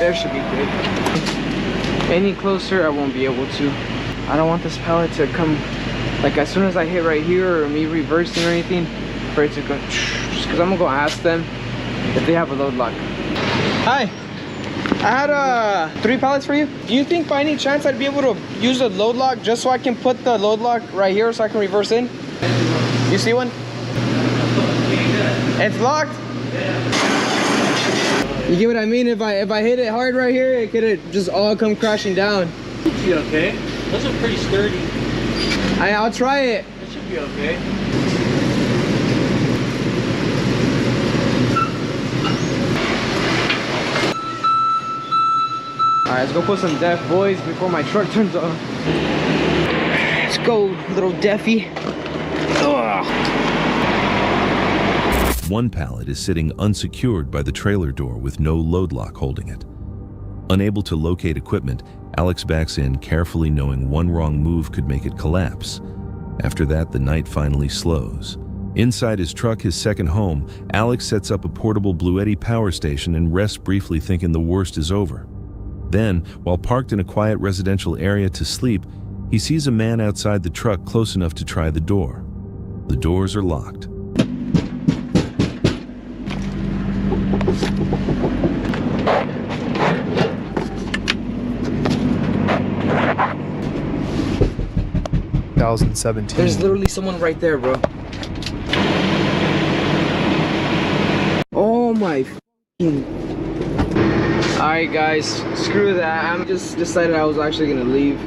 there should be good. Any closer, I won't be able to. I don't want this pallet to come, like as soon as I hit right here or me reversing or anything, for it to go, just because I'm gonna go ask them if they have a load lock. Hi, I had 3 pallets for you. Do you think by any chance I'd be able to use a load lock just so I can put the load lock right here so I can reverse in? You see one? It's locked? You get what I mean? If I hit it hard right here, it could just all come crashing down. It should be okay. Those are pretty sturdy. I'll try it. It should be okay. Alright, let's go put some deaf boys before my truck turns off. Let's go, little deafy. Ugh. One pallet is sitting unsecured by the trailer door with no load lock holding it. Unable to locate equipment, Alex backs in, carefully knowing one wrong move could make it collapse. After that, the night finally slows. Inside his truck, his second home, Alex sets up a portable Bluetti power station and rests briefly, thinking the worst is over. Then, while parked in a quiet residential area to sleep, he sees a man outside the truck close enough to try the door. The doors are locked. There's literally someone right there, bro. Oh my f***ing. Alright guys, screw that. I'm just decided I was actually gonna leave.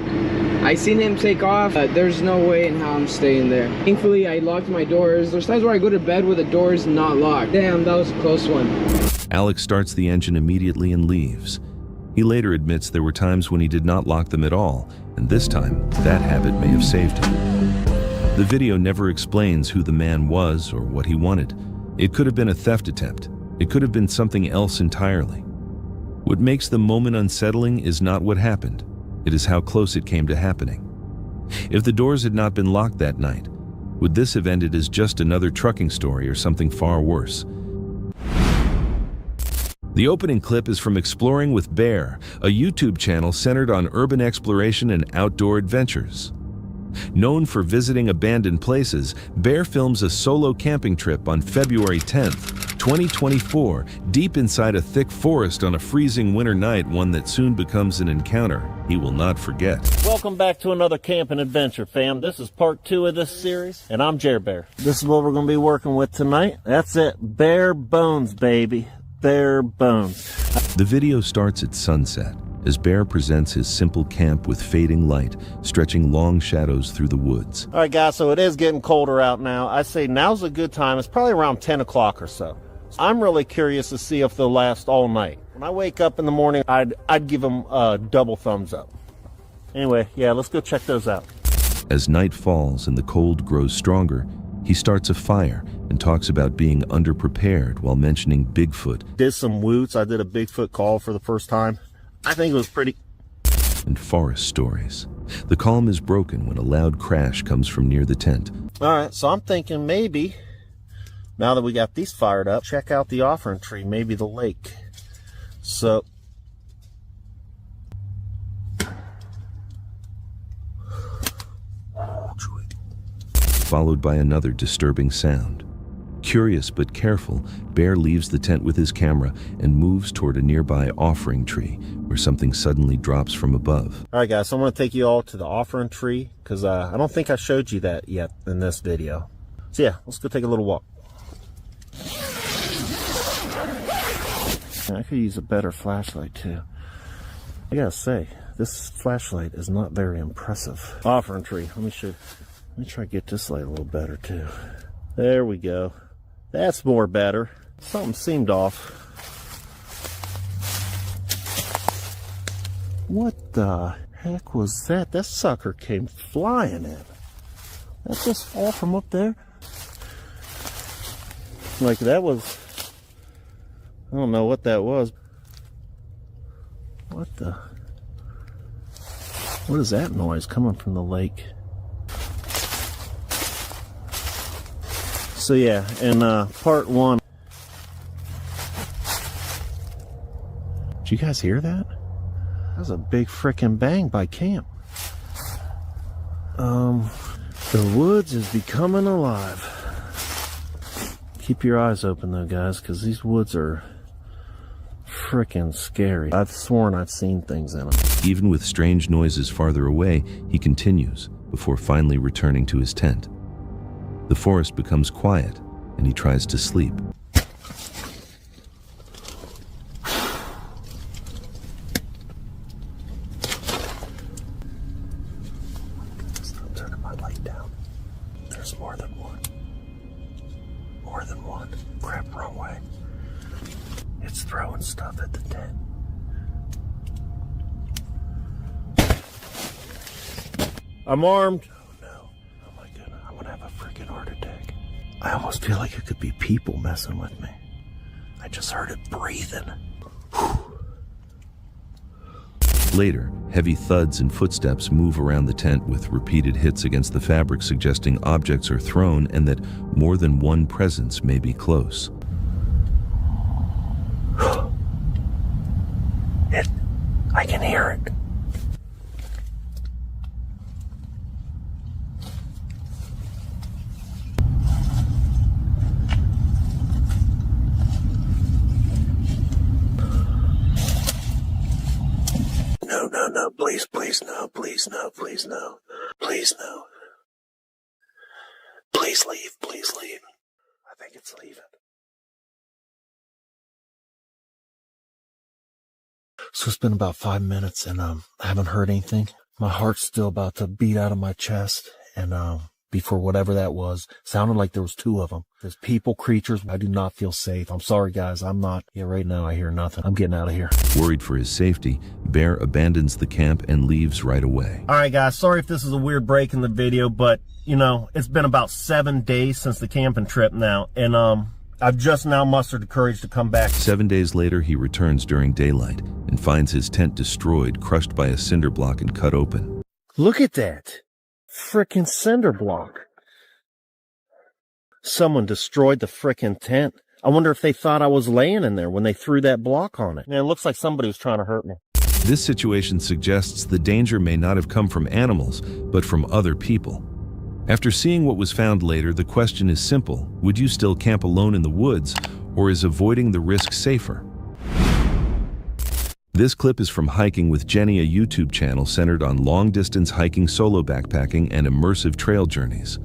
I seen him take off. There's no way in how I'm staying there. Thankfully, I locked my doors. There's times where I go to bed with the doors not locked. Damn, that was a close one. Alex starts the engine immediately and leaves. He later admits there were times when he did not lock them at all, and this time, that habit may have saved him. The video never explains who the man was or what he wanted. It could have been a theft attempt. It could have been something else entirely. What makes the moment unsettling is not what happened. It is how close it came to happening. If the doors had not been locked that night, would this have ended as just another trucking story or something far worse? The opening clip is from Exploring with Bear, a YouTube channel centered on urban exploration and outdoor adventures. Known for visiting abandoned places, Bear films a solo camping trip on February 10th, 2024, deep inside a thick forest on a freezing winter night, one that soon becomes an encounter he will not forget. Welcome back to another camping adventure, fam. This is part 2 of this series, and I'm Jer Bear. This is what we're going to be working with tonight. That's it. Bare bones, baby. Bare bones. The video starts at sunset as Bear presents his simple camp with fading light, stretching long shadows through the woods. All right, guys, so it is getting colder out now. I say now's a good time. It's probably around 10 o'clock or so. I'm really curious to see if they'll last all night. When I wake up in the morning, I'd give them a double thumbs up. Anyway, yeah, let's go check those out. As night falls and the cold grows stronger, he starts a fire and talks about being underprepared while mentioning Bigfoot. Did some woots. I did a Bigfoot call for the first time. I think it was pretty... And forest stories. The calm is broken when a loud crash comes from near the tent. All right, so I'm thinking maybe, now that we got these fired up, check out the offering tree, maybe the lake. So... Followed by another disturbing sound. Curious but careful, Bear leaves the tent with his camera and moves toward a nearby offering tree where something suddenly drops from above. All right, guys, so I'm going to take you all to the offering tree because I don't think I showed you that yet in this video. So yeah, let's go take a little walk. I could use a better flashlight too. I gotta say, this flashlight is not very impressive. Offering tree, let me try to get this light a little better too. There we go. That's more better. Something seemed off. What the heck was that? That sucker came flying in. That just fall from up there? Like that was... I don't know what that was. What is that noise coming from the lake? So yeah, in part 1. you guys hear that? That was a big frickin' bang by camp. The woods is becoming alive. Keep your eyes open though, guys, because these woods are frickin' scary. I've sworn I've seen things in them. Even with strange noises farther away, he continues before finally returning to his tent. The forest becomes quiet, and he tries to sleep. Stop turning my light down. There's more than one. More than one. Crap, wrong way. It's throwing stuff at the tent. I'm armed. Oh no. Oh my goodness. I'm gonna have a freaking heart attack. I almost feel like it could be people messing with me. I just heard it breathing. Later, heavy thuds and footsteps move around the tent with repeated hits against the fabric, suggesting objects are thrown and that more than one presence may be close. I can hear it. No, please, no, please, no, please, no. Please, no. Please leave, please leave. I think it's leaving. So it's been about 5 minutes and I haven't heard anything. My heart's still about to beat out of my chest, and before whatever that was, sounded like there was two of them. There's people, creatures. I do not feel safe. I'm sorry, guys. I'm not. Yeah, right now I hear nothing. I'm getting out of here. Worried for his safety, Bear abandons the camp and leaves right away. All right, guys. Sorry if this is a weird break in the video, but, you know, it's been about 7 days since the camping trip now, and I've just now mustered the courage to come back. 7 days later, he returns during daylight and finds his tent destroyed, crushed by a cinder block and cut open. Look at that. Frickin' cinder block. Someone destroyed the frickin' tent. I wonder if they thought I was laying in there when they threw that block on it. Man, it looks like somebody was trying to hurt me. This situation suggests the danger may not have come from animals, but from other people. After seeing what was found later, the question is simple. Would you still camp alone in the woods, or is avoiding the risk safer? This clip is from Hiking with Jenny, a YouTube channel centered on long-distance hiking, solo backpacking, and immersive trail journeys.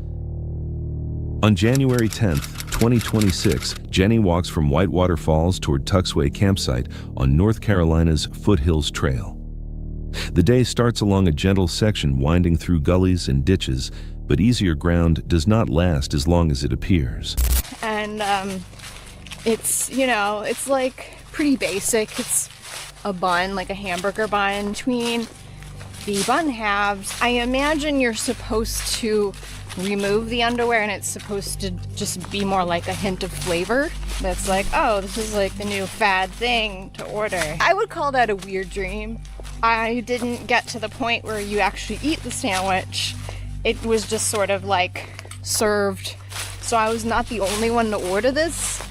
On January 10th, 2026, Jenny walks from Whitewater Falls toward Tuxway Campsite on North Carolina's Foothills Trail. The day starts along a gentle section winding through gullies and ditches, but easier ground does not last as long as it appears. And it's, you know, it's like pretty basic. It's a bun, like a hamburger bun. Between the bun halves, I imagine you're supposed to remove the underwear and it's supposed to just be more like a hint of flavor. That's like, oh, this is like the new fad thing to order. I would call that a weird dream. I didn't get to the point where you actually eat the sandwich. It was just sort of like served. So I was not the only one to order this.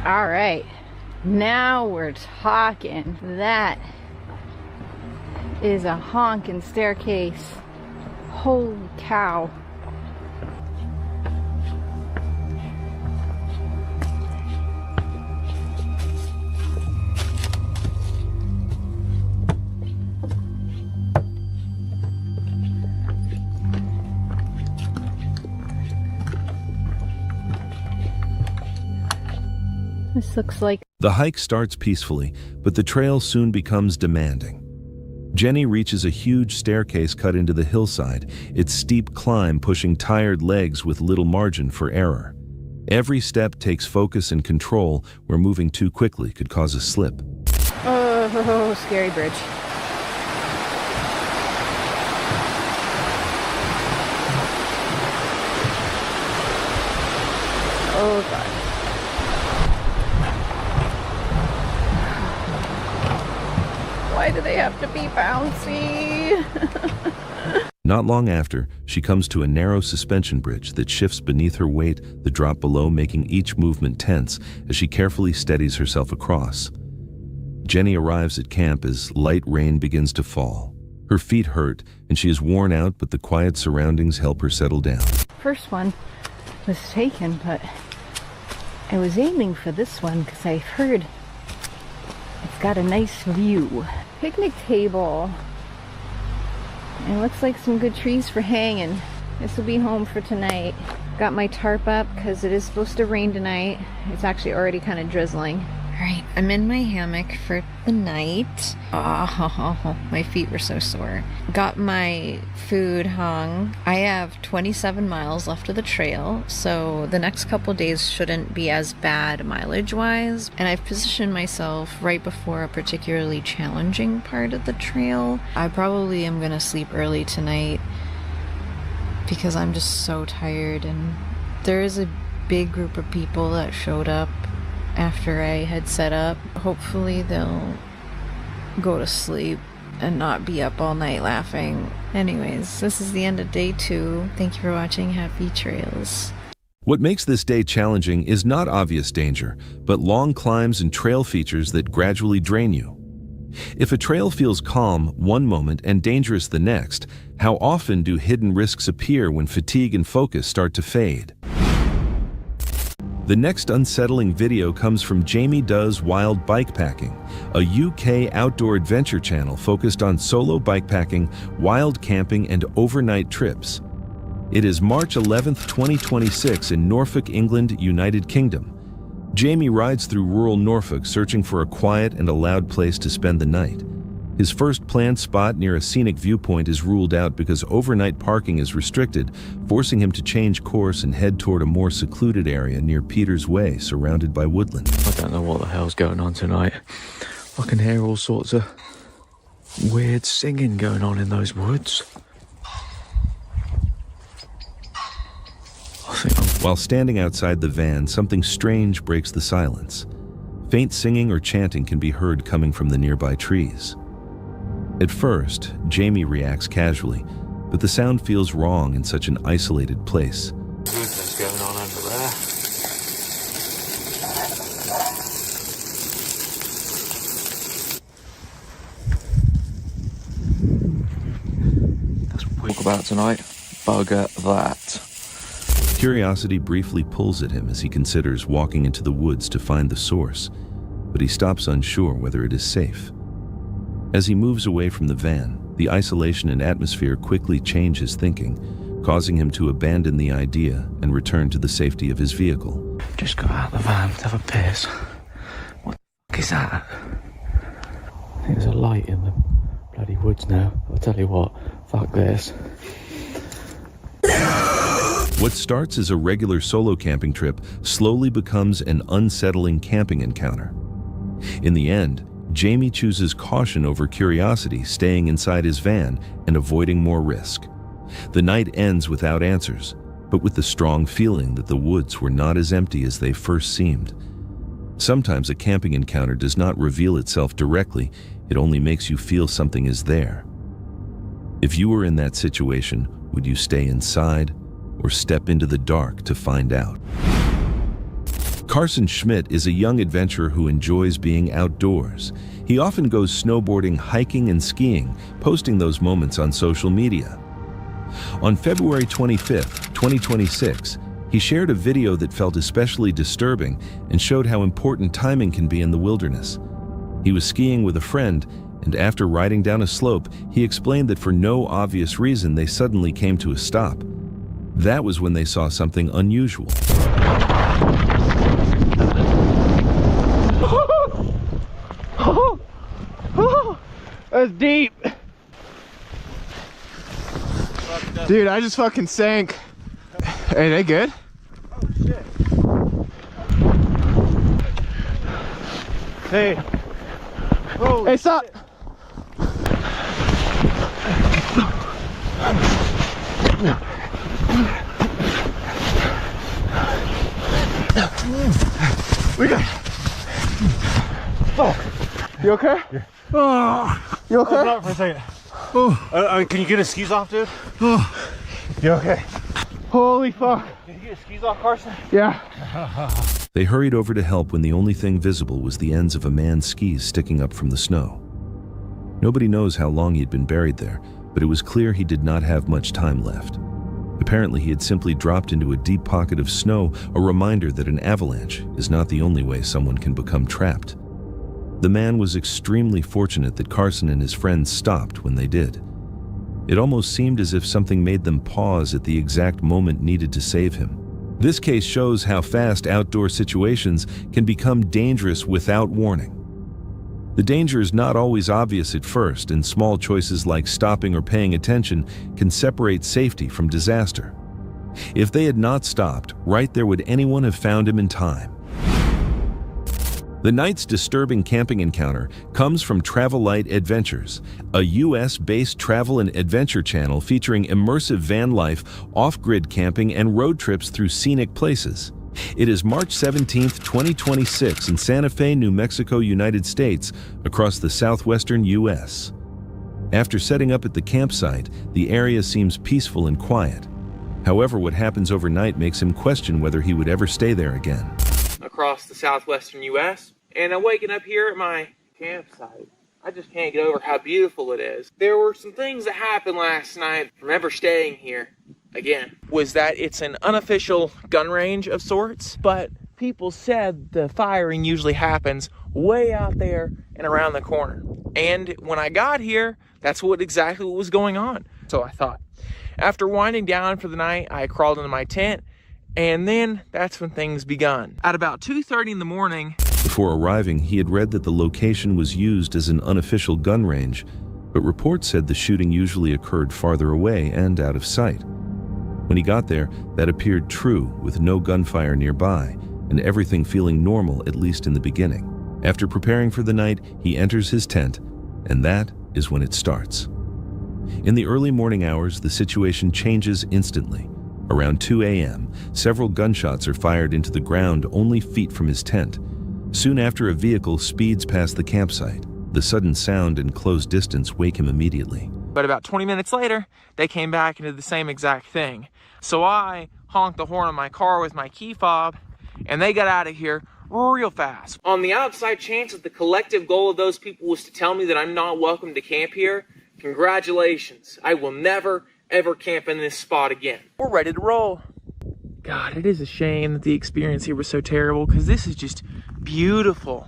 All right, now we're talking. That is a honking staircase. Holy cow. This looks like... The hike starts peacefully, but the trail soon becomes demanding. Jenny reaches a huge staircase cut into the hillside, its steep climb pushing tired legs with little margin for error. Every step takes focus and control, where moving too quickly could cause a slip. Oh, scary bridge. Oh god. Why do they have to be bouncy? Not long after, she comes to a narrow suspension bridge that shifts beneath her weight, the drop below making each movement tense as she carefully steadies herself across. Jenny arrives at camp as light rain begins to fall. Her feet hurt, and she is worn out, but the quiet surroundings help her settle down. First one was taken, but I was aiming for this one because I've heard it's got a nice view. Picnic table. It looks like some good trees for hanging. This will be home for tonight. Got my tarp up because it is supposed to rain tonight. It's actually already kind of drizzling. Alright, I'm in my hammock for the night. Oh, my feet were so sore. Got my food hung. I have 27 miles left of the trail, so the next couple days shouldn't be as bad mileage-wise. And I've positioned myself right before a particularly challenging part of the trail. I probably am gonna sleep early tonight because I'm just so tired, and there is a big group of people that showed up after I had set up. Hopefully they'll go to sleep and not be up all night laughing. Anyways, this is the end of day 2. Thank you for watching. Happy trails. What makes this day challenging is not obvious danger, but long climbs and trail features that gradually drain you. If a trail feels calm one moment and dangerous the next, how often do hidden risks appear when fatigue and focus start to fade? The next unsettling video comes from Jamie Does Wild Bikepacking, a UK outdoor adventure channel focused on solo bikepacking, wild camping, and overnight trips. It is March 11th, 2026 in Norfolk, England, United Kingdom. Jamie rides through rural Norfolk searching for a quiet and a loud place to spend the night. His first planned spot near a scenic viewpoint is ruled out because overnight parking is restricted, forcing him to change course and head toward a more secluded area near Peter's Way, surrounded by woodland. I don't know what the hell's going on tonight. I can hear all sorts of weird singing going on in those woods. While standing outside the van, something strange breaks the silence. Faint singing or chanting can be heard coming from the nearby trees. At first, Jamie reacts casually, but the sound feels wrong in such an isolated place. What's going on over there? That's what we talk about tonight. Bugger that. Curiosity briefly pulls at him as he considers walking into the woods to find the source, but he stops unsure whether it is safe. As he moves away from the van, the isolation and atmosphere quickly change his thinking, causing him to abandon the idea and return to the safety of his vehicle. Just got out of the van to have a piss. What the f*** is that? There's a light in the bloody woods now. I'll tell you what, fuck this. What starts as a regular solo camping trip slowly becomes an unsettling camping encounter. In the end, Jamie chooses caution over curiosity, staying inside his van and avoiding more risk. The night ends without answers, but with the strong feeling that the woods were not as empty as they first seemed. Sometimes a camping encounter does not reveal itself directly, it only makes you feel something is there. If you were in that situation, would you stay inside or step into the dark to find out? Carson Schmidt is a young adventurer who enjoys being outdoors. He often goes snowboarding, hiking, and skiing, posting those moments on social media. On February 25th, 2026, he shared a video that felt especially disturbing and showed how important timing can be in the wilderness. He was skiing with a friend, and after riding down a slope, he explained that for no obvious reason they suddenly came to a stop. That was when they saw something unusual. That's deep. Dude, I just fucking sank. Hey, they good? Oh shit. Hey. Oh, hey, stop. Shit. We got. Fuck. You okay? Yeah. Oh. You okay? Hold on for a second. Oh. Can you get his skis off, dude? Oh. You okay? Holy fuck. Can you get his skis off, Carson? Yeah. They hurried over to help when the only thing visible was the ends of a man's skis sticking up from the snow. Nobody knows how long he'd been buried there, but it was clear he did not have much time left. Apparently, he had simply dropped into a deep pocket of snow, a reminder that an avalanche is not the only way someone can become trapped. The man was extremely fortunate that Carson and his friends stopped when they did. It almost seemed as if something made them pause at the exact moment needed to save him. This case shows how fast outdoor situations can become dangerous without warning. The danger is not always obvious at first, and small choices like stopping or paying attention can separate safety from disaster. If they had not stopped, right there would anyone have found him in time. The night's disturbing camping encounter comes from Travel-Lite Adventures, a US-based travel and adventure channel featuring immersive van life, off-grid camping, and road trips through scenic places. It is March 17, 2026 in Santa Fe, New Mexico, United States, across the southwestern US. After setting up at the campsite, the area seems peaceful and quiet. However, what happens overnight makes him question whether he would ever stay there again. Across the southwestern US, and I'm waking up here at my campsite. I just can't get over how beautiful it is. There were some things that happened last night from ever staying here again. Was that it's an unofficial gun range of sorts, but people said the firing usually happens way out there and around the corner. And when I got here, that's exactly what was going on. So I thought, after winding down for the night, I crawled into my tent, and then that's when things begun. At about 2:30 in the morning. Before arriving, he had read that the location was used as an unofficial gun range, but reports said the shooting usually occurred farther away and out of sight. When he got there, that appeared true, with no gunfire nearby, and everything feeling normal, at least in the beginning. After preparing for the night, he enters his tent, and that is when it starts. In the early morning hours, the situation changes instantly. Around 2 a.m., several gunshots are fired into the ground only feet from his tent. Soon after, a vehicle speeds past the campsite. The sudden sound and close distance wake him immediately. But about 20 minutes later, they came back and did the same exact thing. So I honked the horn on my car with my key fob, and they got out of here real fast. On the outside chance that the collective goal of those people was to tell me that I'm not welcome to camp here, congratulations. I will never, ever camp in this spot again. We're ready to roll. God, it is a shame that the experience here was so terrible, because this is just beautiful.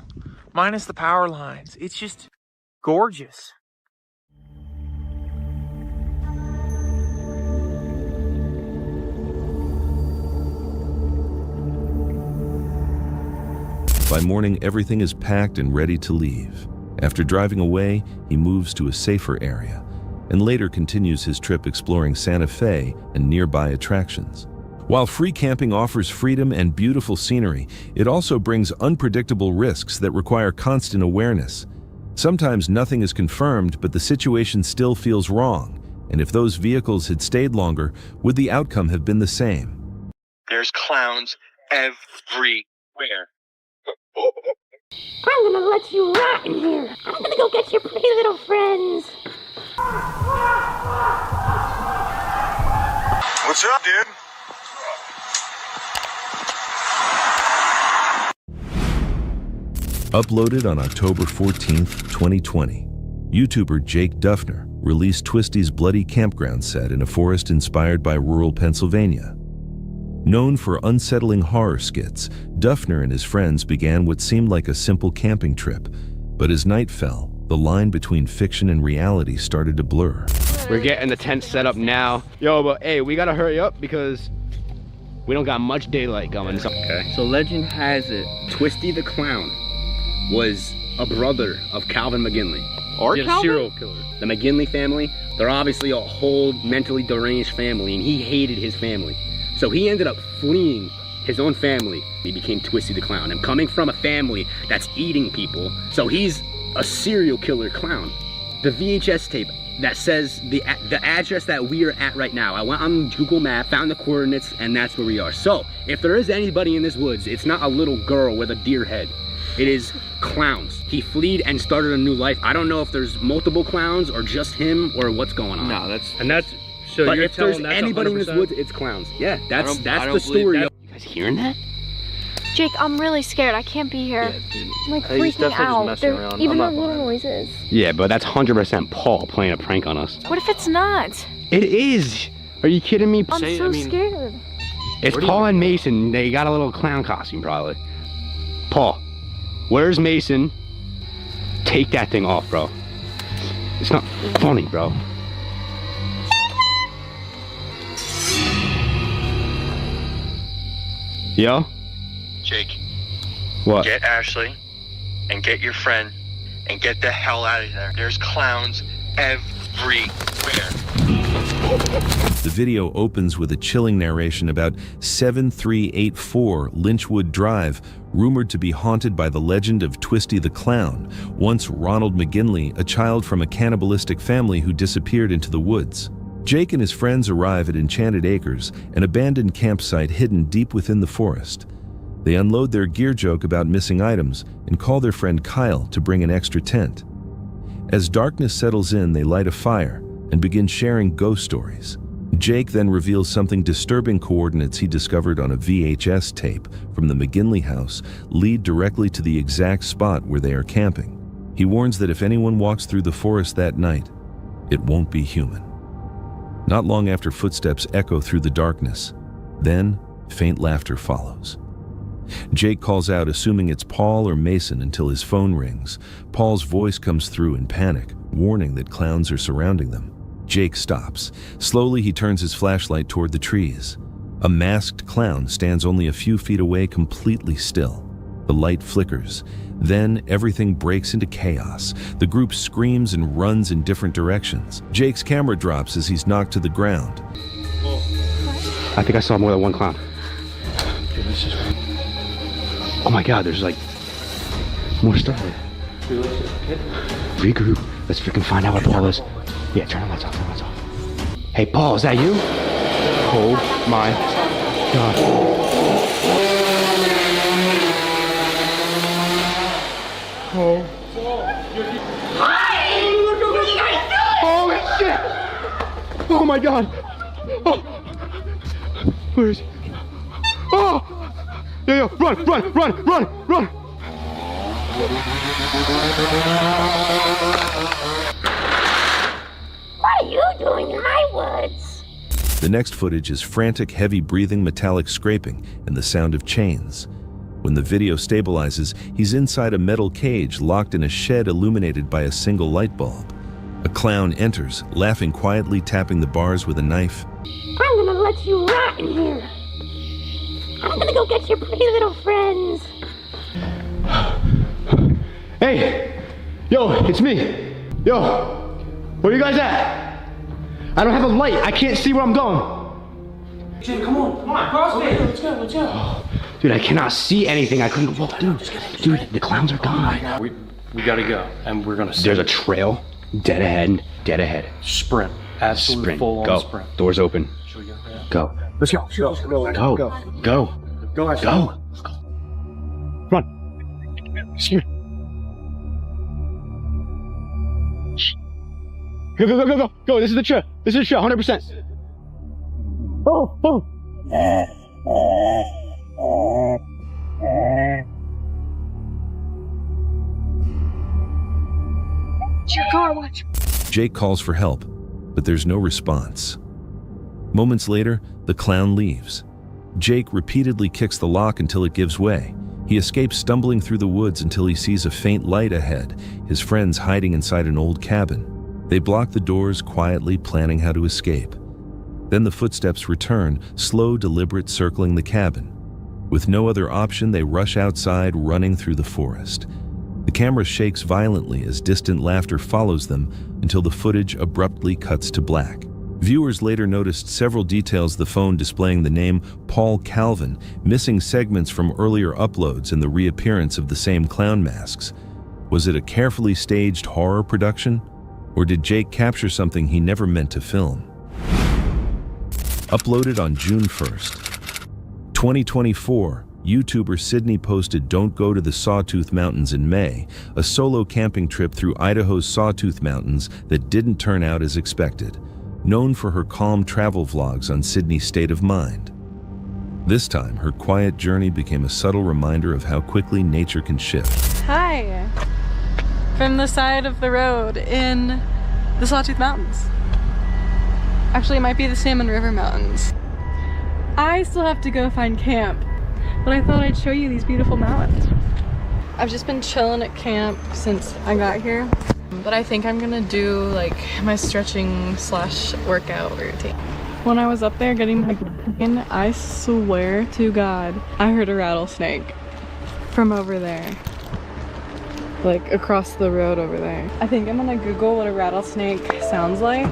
Minus the power lines. It's just gorgeous. By morning, everything is packed and ready to leave. After driving away, he moves to a safer area, and later continues his trip exploring Santa Fe and nearby attractions. While free camping offers freedom and beautiful scenery, it also brings unpredictable risks that require constant awareness. Sometimes nothing is confirmed, but the situation still feels wrong, and if those vehicles had stayed longer, would the outcome have been the same? There's clowns everywhere. I'm gonna let you rot in here. I'm gonna go get your pretty little friends. What's up, dude? Uploaded on October 14th, 2020, YouTuber Jake Duffner released Twisty's bloody campground set in a forest inspired by rural Pennsylvania. Known for unsettling horror skits, Duffner and his friends began what seemed like a simple camping trip, but as night fell, the line between fiction and reality started to blur. We're getting the tent set up now. Yo, but hey, we gotta hurry up because we don't got much daylight going. Okay. So legend has it, Twisty the Clown was a brother of Calvin McGinley. Or Calvin? Serial killer. The McGinley family, they're obviously a whole mentally deranged family, and he hated his family. So he ended up fleeing his own family. He became Twisty the Clown. And coming from a family that's eating people, so he's a serial killer clown. the VHS tape that says the address that we are at right now. I went on Google Maps, found the coordinates, and that's where we are. So if there is anybody in this woods, it's not a little girl with a deer head. It is clowns. He fled and started a new life. I don't know if there's multiple clowns or just him or what's going on. No, that's so but you're if there's telling that's anybody 100%? in this woods, it's clowns. Yeah, that's I don't the story. believe You guys hearing that? Jake, I'm really scared. I can't be here. I'm like freaking out. Even the little noises. Yeah, but that's 100% Paul playing a prank on us. What if it's not? It is. Are you kidding me? I'm so scared. It's Paul and Mason. They got a little clown costume probably. Paul, where's Mason? Take that thing off, bro. It's not funny, bro. Yo? Jake, What? get Ashley and get your friend and get the hell out of there. There's clowns everywhere. The video opens with a chilling narration about 7384 Lynchwood Drive, rumored to be haunted by the legend of Twisty the Clown, once Ronald McGinley, a child from a cannibalistic family who disappeared into the woods. Jake and his friends arrive at Enchanted Acres, an abandoned campsite hidden deep within the forest. They unload their gear joke about missing items and call their friend Kyle to bring an extra tent. As darkness settles in, they light a fire and begin sharing ghost stories. Jake then reveals something disturbing. Coordinates he discovered on a VHS tape from the McGinley house lead directly to the exact spot where they are camping. He warns that if anyone walks through the forest that night, it won't be human. Not long after, footsteps echo through the darkness. Then, faint laughter follows. Jake calls out, assuming it's Paul or Mason, until his phone rings. Paul's voice comes through in panic, warning that clowns are surrounding them. Jake stops. Slowly, he turns his flashlight toward the trees. A masked clown stands only a few feet away, completely still. The light flickers. Then everything breaks into chaos. The group screams and runs in different directions. Jake's camera drops as he's knocked to the ground. I think I saw more than one clown. Oh my God, there's like more stuff. Regroup. Let's freaking find out what Paul is. Yeah, turn the lights off, turn the lights off. Hey Paul, is that you? Oh my God. Oh. Hi! What are you guys doing? Oh shit! Oh my God! Oh. Where is he? Oh! Yo, run! What are you doing in my woods? The next footage is frantic, heavy breathing, metallic scraping, and the sound of chains. When the video stabilizes, he's inside a metal cage locked in a shed illuminated by a single light bulb. A clown enters, laughing quietly, tapping the bars with a knife. I'm gonna let you rot in here. I'm gonna go get your pretty little friends. Hey! Yo, it's me! Yo! Where you guys at? I don't have a light. I can't see where I'm going. Jake, come on, cross me. Let's go. Dude, I cannot see anything. I couldn't walk. Dude, the clowns are gone. We gotta go, and we're gonna. There's a trail dead ahead. Sprint. Absolute Sprint. full-on Go. sprint. Doors open. Should we go? Yeah. Go. Let's go. Go. Run. Shoot. Go. This is the trail. 100%. Oh. It's your car, watch. Jake calls for help, but there's no response. Moments later, the clown leaves. Jake repeatedly kicks the lock until it gives way. He escapes, stumbling through the woods until he sees a faint light ahead, his friends hiding inside an old cabin. They block the doors quietly, planning how to escape. Then the footsteps return, slow, deliberate, circling the cabin. With no other option, they rush outside, running through the forest. The camera shakes violently as distant laughter follows them until the footage abruptly cuts to black. Viewers later noticed several details: the phone displaying the name Paul Calvin, missing segments from earlier uploads, and the reappearance of the same clown masks. Was it a carefully staged horror production? Or did Jake capture something he never meant to film? Uploaded on June 1st, 2024, YouTuber Sydney posted "Don't Go to the Sawtooth Mountains in May," a solo camping trip through Idaho's Sawtooth Mountains that didn't turn out as expected. Known for her calm travel vlogs on Sydney's state of mind. This time, her quiet journey became a subtle reminder of how quickly nature can shift. Hi! From the side of the road in the Sawtooth Mountains. Actually, it might be the Salmon River Mountains. I still have to go find camp, but I thought I'd show you these beautiful mountains. I've just been chilling at camp since I got here, but I think I'm gonna do like my stretching / workout routine. When I was up there getting my in, I swear to God, I heard a rattlesnake from over there. Like across the road over there. I think I'm gonna Google what a rattlesnake sounds like,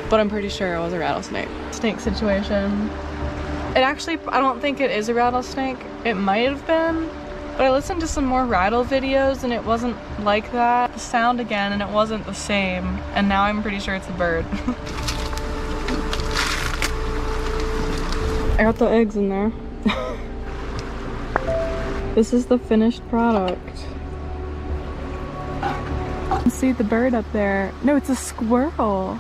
but I'm pretty sure it was a rattlesnake. Snake situation. It actually, I don't think it is a rattlesnake. It might have been, but I listened to some more rattle videos and it wasn't like that. The sound again and it wasn't the same, and now I'm pretty sure it's a bird. I got the eggs in there. This is the finished product. See the bird up there? No, it's a squirrel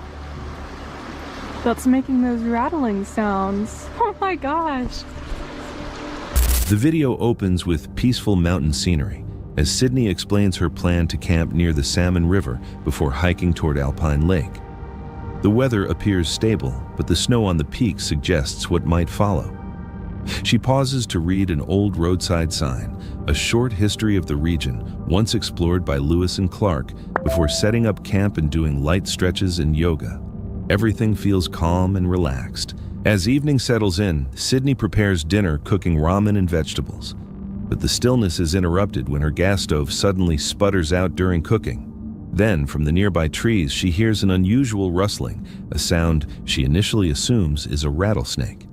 that's making those rattling sounds. Oh my gosh. The video opens with peaceful mountain scenery as Sydney explains her plan to camp near the Salmon River before hiking toward Alpine Lake. The weather appears stable, but the snow on the peak suggests what might follow. She pauses to read an old roadside sign, a short history of the region once explored by Lewis and Clark, before setting up camp and doing light stretches and yoga. Everything feels calm and relaxed. As evening settles in, Sydney prepares dinner, cooking ramen and vegetables. But the stillness is interrupted when her gas stove suddenly sputters out during cooking. Then, from the nearby trees, she hears an unusual rustling, a sound she initially assumes is a rattlesnake.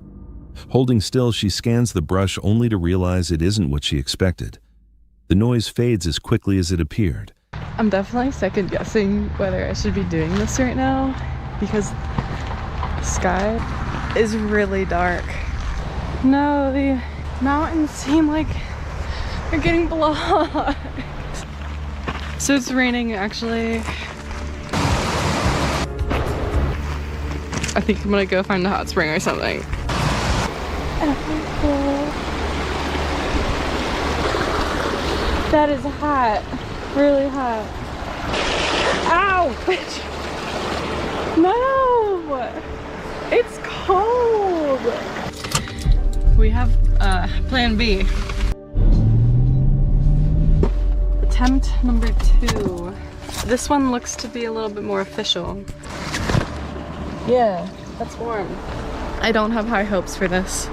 Holding still, she scans the brush only to realize it isn't what she expected. The noise fades as quickly as it appeared. I'm definitely second guessing whether I should be doing this right now because the sky is really dark. No, the mountains seem like they're getting blocked. So it's raining actually. I think I'm gonna go find a hot spring or something. That is hot, really hot. Ow, bitch. No, it's cold. We have plan B. Attempt number 2. This one looks to be a little bit more official. Yeah, that's warm. I don't have high hopes for this.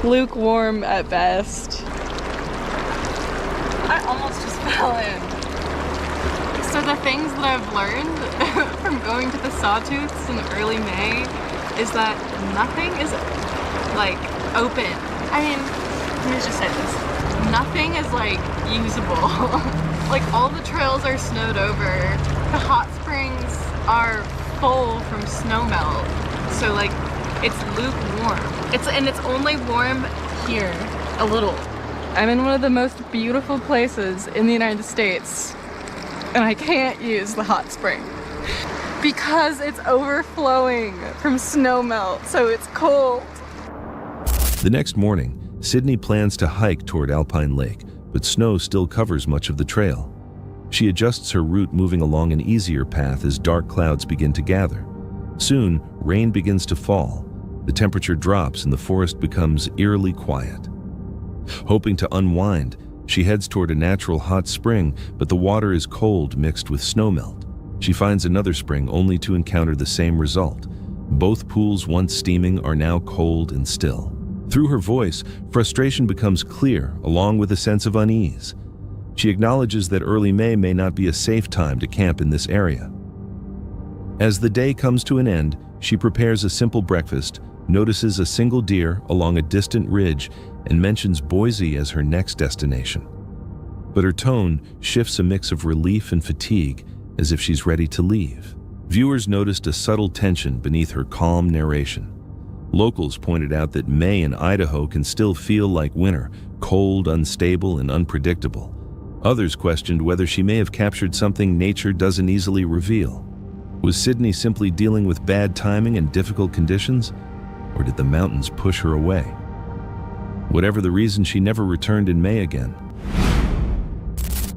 Lukewarm at best. I almost just fell in. So the things that I've learned from going to the Sawtooths in early May is that nothing is like open. I mean, let me just say this. Nothing is like usable. Like all the trails are snowed over. The hot springs are full from snow melt. So like it's lukewarm. And it's only warm here, a little. I'm in one of the most beautiful places in the United States and I can't use the hot spring because it's overflowing from snow melt, so it's cold. The next morning, Sydney plans to hike toward Alpine Lake, but snow still covers much of the trail. She adjusts her route, moving along an easier path as dark clouds begin to gather. Soon, rain begins to fall. The temperature drops and the forest becomes eerily quiet. Hoping to unwind, she heads toward a natural hot spring, but the water is cold mixed with snowmelt. She finds another spring only to encounter the same result. Both pools, once steaming, are now cold and still. Through her voice, frustration becomes clear, along with a sense of unease. She acknowledges that early May may not be a safe time to camp in this area. As the day comes to an end, she prepares a simple breakfast, notices a single deer along a distant ridge, and mentions Boise as her next destination. But her tone shifts a mix of relief and fatigue as if she's ready to leave. Viewers noticed a subtle tension beneath her calm narration. Locals pointed out that May in Idaho can still feel like winter, cold, unstable, and unpredictable. Others questioned whether she may have captured something nature doesn't easily reveal. Was Sydney simply dealing with bad timing and difficult conditions, or did the mountains push her away? Whatever the reason, she never returned in May again.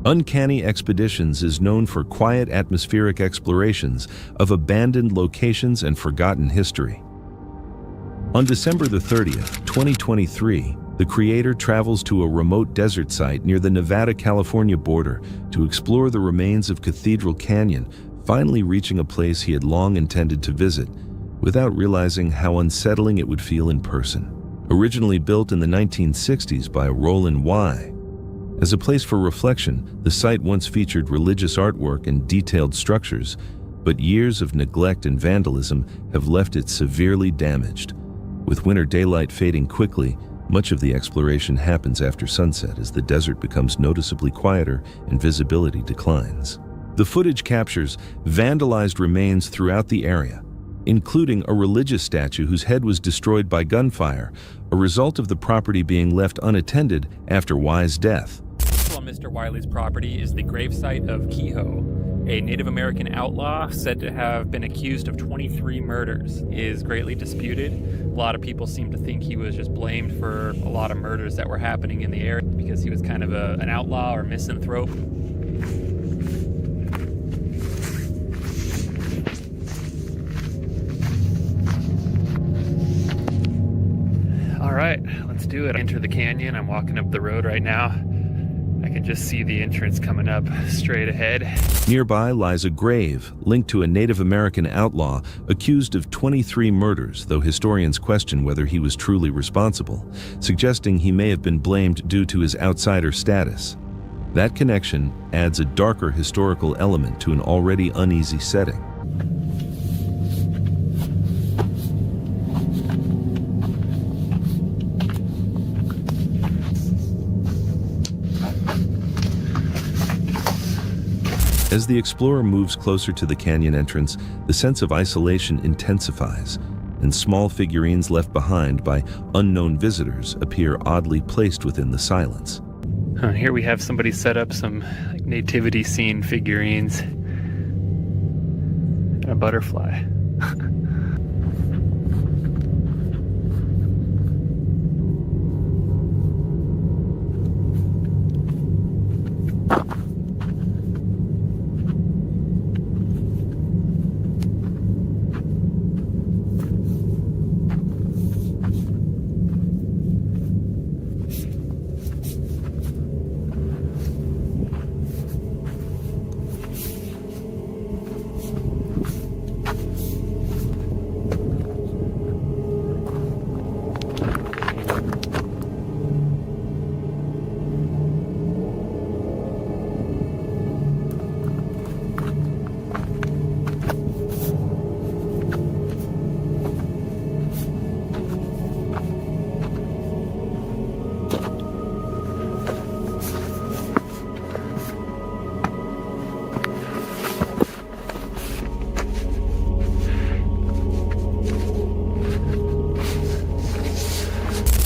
Uncanny Expeditions is known for quiet atmospheric explorations of abandoned locations and forgotten history. On December the 30th, 2023, the creator travels to a remote desert site near the Nevada-California border to explore the remains of Cathedral Canyon, finally reaching a place he had long intended to visit, without realizing how unsettling it would feel in person. Originally built in the 1960s by Roland Y. As a place for reflection, the site once featured religious artwork and detailed structures, but years of neglect and vandalism have left it severely damaged. With winter daylight fading quickly, much of the exploration happens after sunset as the desert becomes noticeably quieter and visibility declines. The footage captures vandalized remains throughout the area, including a religious statue whose head was destroyed by gunfire, a result of the property being left unattended after Y's death. On Mr. Wiley's property is the gravesite of Kehoe, a Native American outlaw said to have been accused of 23 murders. Is greatly disputed. A lot of people seem to think he was just blamed for a lot of murders that were happening in the area because he was kind of an outlaw or misanthrope. All right, let's do it. Enter the canyon. I'm walking up the road right now. I can just see the entrance coming up straight ahead. Nearby lies a grave linked to a Native American outlaw accused of 23 murders, though historians question whether he was truly responsible, suggesting he may have been blamed due to his outsider status. That connection adds a darker historical element to an already uneasy setting. As the explorer moves closer to the canyon entrance, the sense of isolation intensifies, and small figurines left behind by unknown visitors appear oddly placed within the silence. Here we have somebody set up some nativity scene figurines. And a butterfly.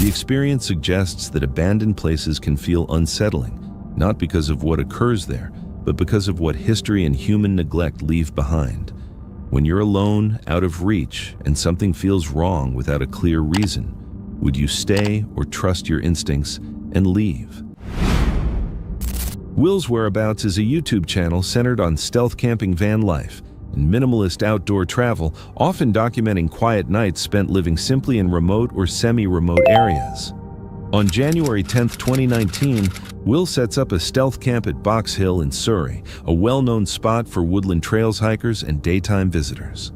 The experience suggests that abandoned places can feel unsettling, not because of what occurs there, but because of what history and human neglect leave behind. When you're alone, out of reach, and something feels wrong without a clear reason, would you stay or trust your instincts and leave? Will's Whereabouts is a YouTube channel centered on stealth camping van life and minimalist outdoor travel, often documenting quiet nights spent living simply in remote or semi-remote areas. On January 10, 2019, Will sets up a stealth camp at Box Hill in Surrey, a well-known spot for Woodland Trails hikers and daytime visitors.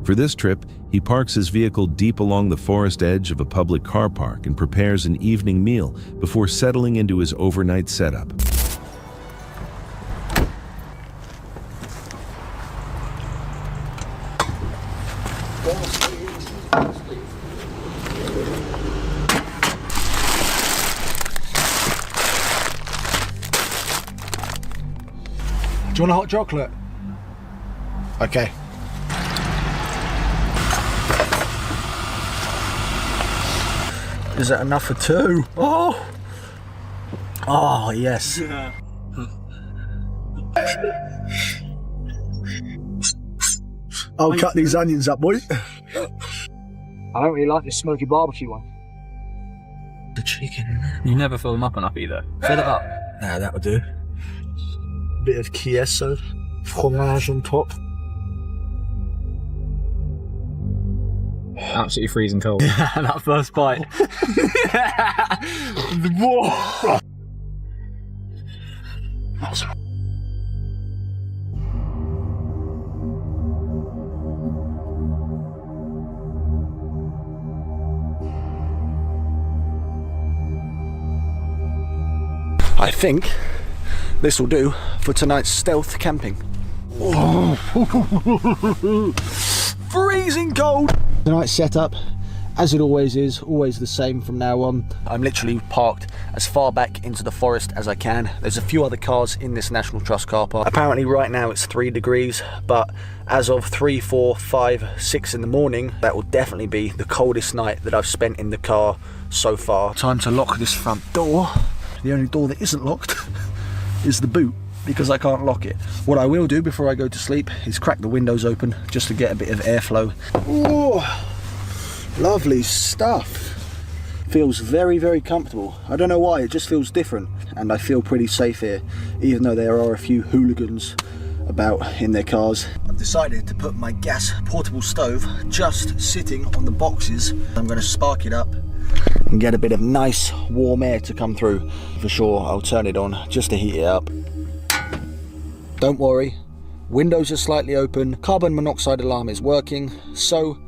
For this trip, he parks his vehicle deep along the forest edge of a public car park and prepares an evening meal before settling into his overnight setup. Do you want a hot chocolate? Okay. Is that enough for two? Oh! Oh, yes. Yeah. I'll cut these onions up, boy. I don't really like this smoky barbecue one. The chicken. You never fill them up enough either. Fill it up. Nah, that'll do. Bit of queso, fromage on top. Absolutely freezing cold. That first bite. Whoa! I think this will do for tonight's stealth camping. Freezing cold! Tonight's setup, as it always is, always the same from now on. I'm literally parked as far back into the forest as I can. There's a few other cars in this National Trust car park. Apparently right now it's 3 degrees, but as of 3, 4, 5, 6 in the morning, that will definitely be the coldest night that I've spent in the car so far. Time to lock this front door. The only door that isn't locked is the boot, because I can't lock it. What I will do before I go to sleep is crack the windows open just to get a bit of airflow. Oh, lovely stuff. Feels very, very comfortable. I don't know why, it just feels different, and I feel pretty safe here, even though there are a few hooligans about in their cars. I've decided to put my gas portable stove just sitting on the boxes. I'm going to spark it up and get a bit of nice warm air to come through. For sure, I'll turn it on just to heat it up. Don't worry, windows are slightly open, carbon monoxide alarm is working, so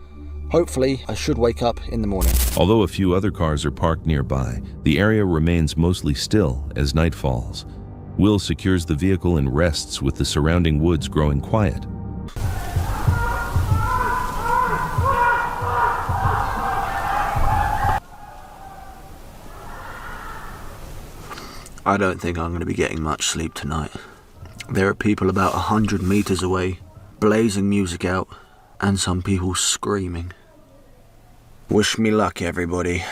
hopefully I should wake up in the morning. Although a few other cars are parked nearby, the area remains mostly still as night falls. Will secures the vehicle and rests with the surrounding woods growing quiet. I don't think I'm going to be getting much sleep tonight. There are people about 100 meters away, blazing music out, and some people screaming. Wish me luck, everybody.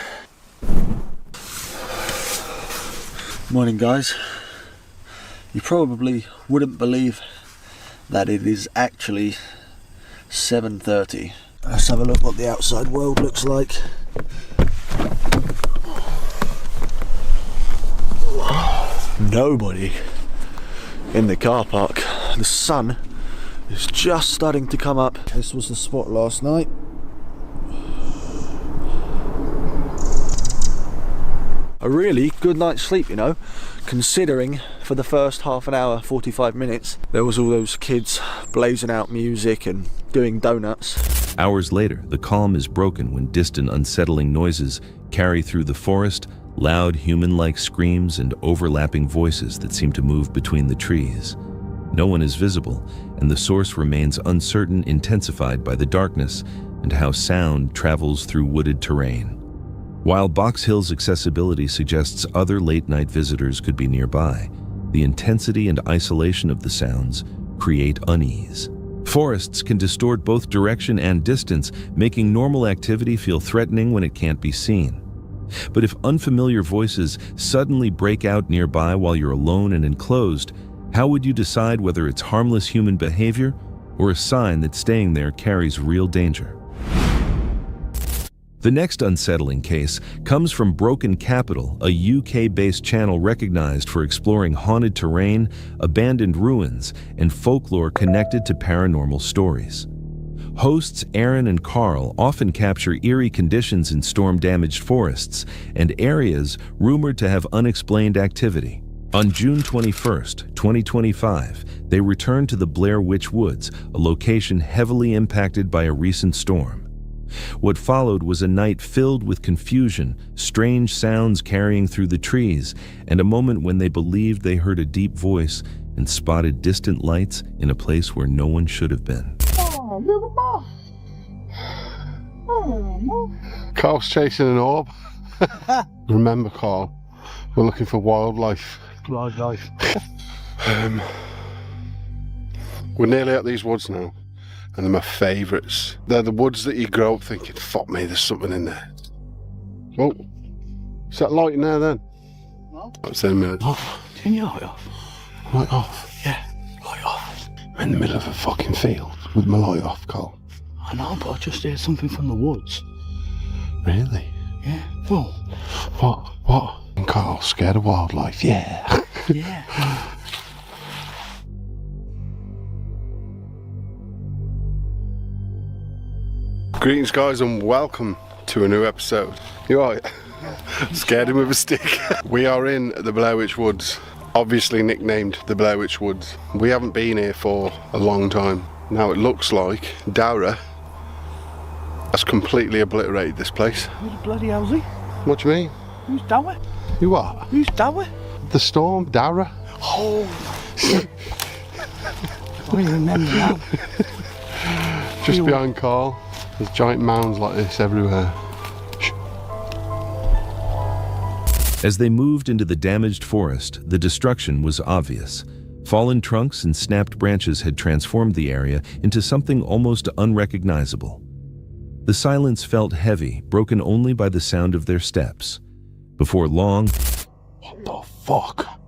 Morning, guys. You probably wouldn't believe that it is actually 7:30. Let's have a look what the outside world looks like. Nobody in the car park. The sun is just starting to come up. This was the spot last night. A really good night's sleep, you know, considering for the first half an hour, 45 minutes, there was all those kids blazing out music and doing donuts. Hours later, the calm is broken when distant, unsettling noises carry through the forest, loud human-like screams and overlapping voices that seem to move between the trees. No one is visible, and the source remains uncertain, intensified by the darkness and how sound travels through wooded terrain. While Box Hill's accessibility suggests other late-night visitors could be nearby, the intensity and isolation of the sounds create unease. Forests can distort both direction and distance, making normal activity feel threatening when it can't be seen. But if unfamiliar voices suddenly break out nearby while you're alone and enclosed, how would you decide whether it's harmless human behavior or a sign that staying there carries real danger? The next unsettling case comes from Broken Capital, a UK-based channel recognized for exploring haunted terrain, abandoned ruins, and folklore connected to paranormal stories. Hosts Aaron and Carl often capture eerie conditions in storm-damaged forests and areas rumored to have unexplained activity. On June 21st, 2025, they returned to the Blair Witch Woods, a location heavily impacted by a recent storm. What followed was a night filled with confusion, strange sounds carrying through the trees, and a moment when they believed they heard a deep voice and spotted distant lights in a place where no one should have been. Carl's chasing an orb. Remember, Carl, we're looking for wildlife. Wildlife. We're nearly at these woods now. and they're my favourites. They're the woods that you grow up thinking, fuck me, there's something in there. Oh, is that light in there then? No. That's in a minute. Oh, turn your light off. Light off? Yeah, light off. I'm in the middle of a fucking field with my light off, Carl. I know, but I just heard something from the woods. Really? Yeah. Whoa. What? And Carl, scared of wildlife? Yeah. Yeah. Greetings guys and welcome to a new episode. You alright? Scared him with a stick. We are in the Blair Witch Woods, obviously nicknamed the Blair Witch Woods. We haven't been here for a long time. Now it looks like Dara has completely obliterated this place. Who the bloody hell's he? What do you mean? Who's Dara? You what? Who's Dara? The storm, Dara. Oh, shit. I remember now. Just behind Carl. There's giant mounds like this everywhere. As they moved into the damaged forest, the destruction was obvious. Fallen trunks and snapped branches had transformed the area into something almost unrecognizable. The silence felt heavy, broken only by the sound of their steps. Before long... What the fuck?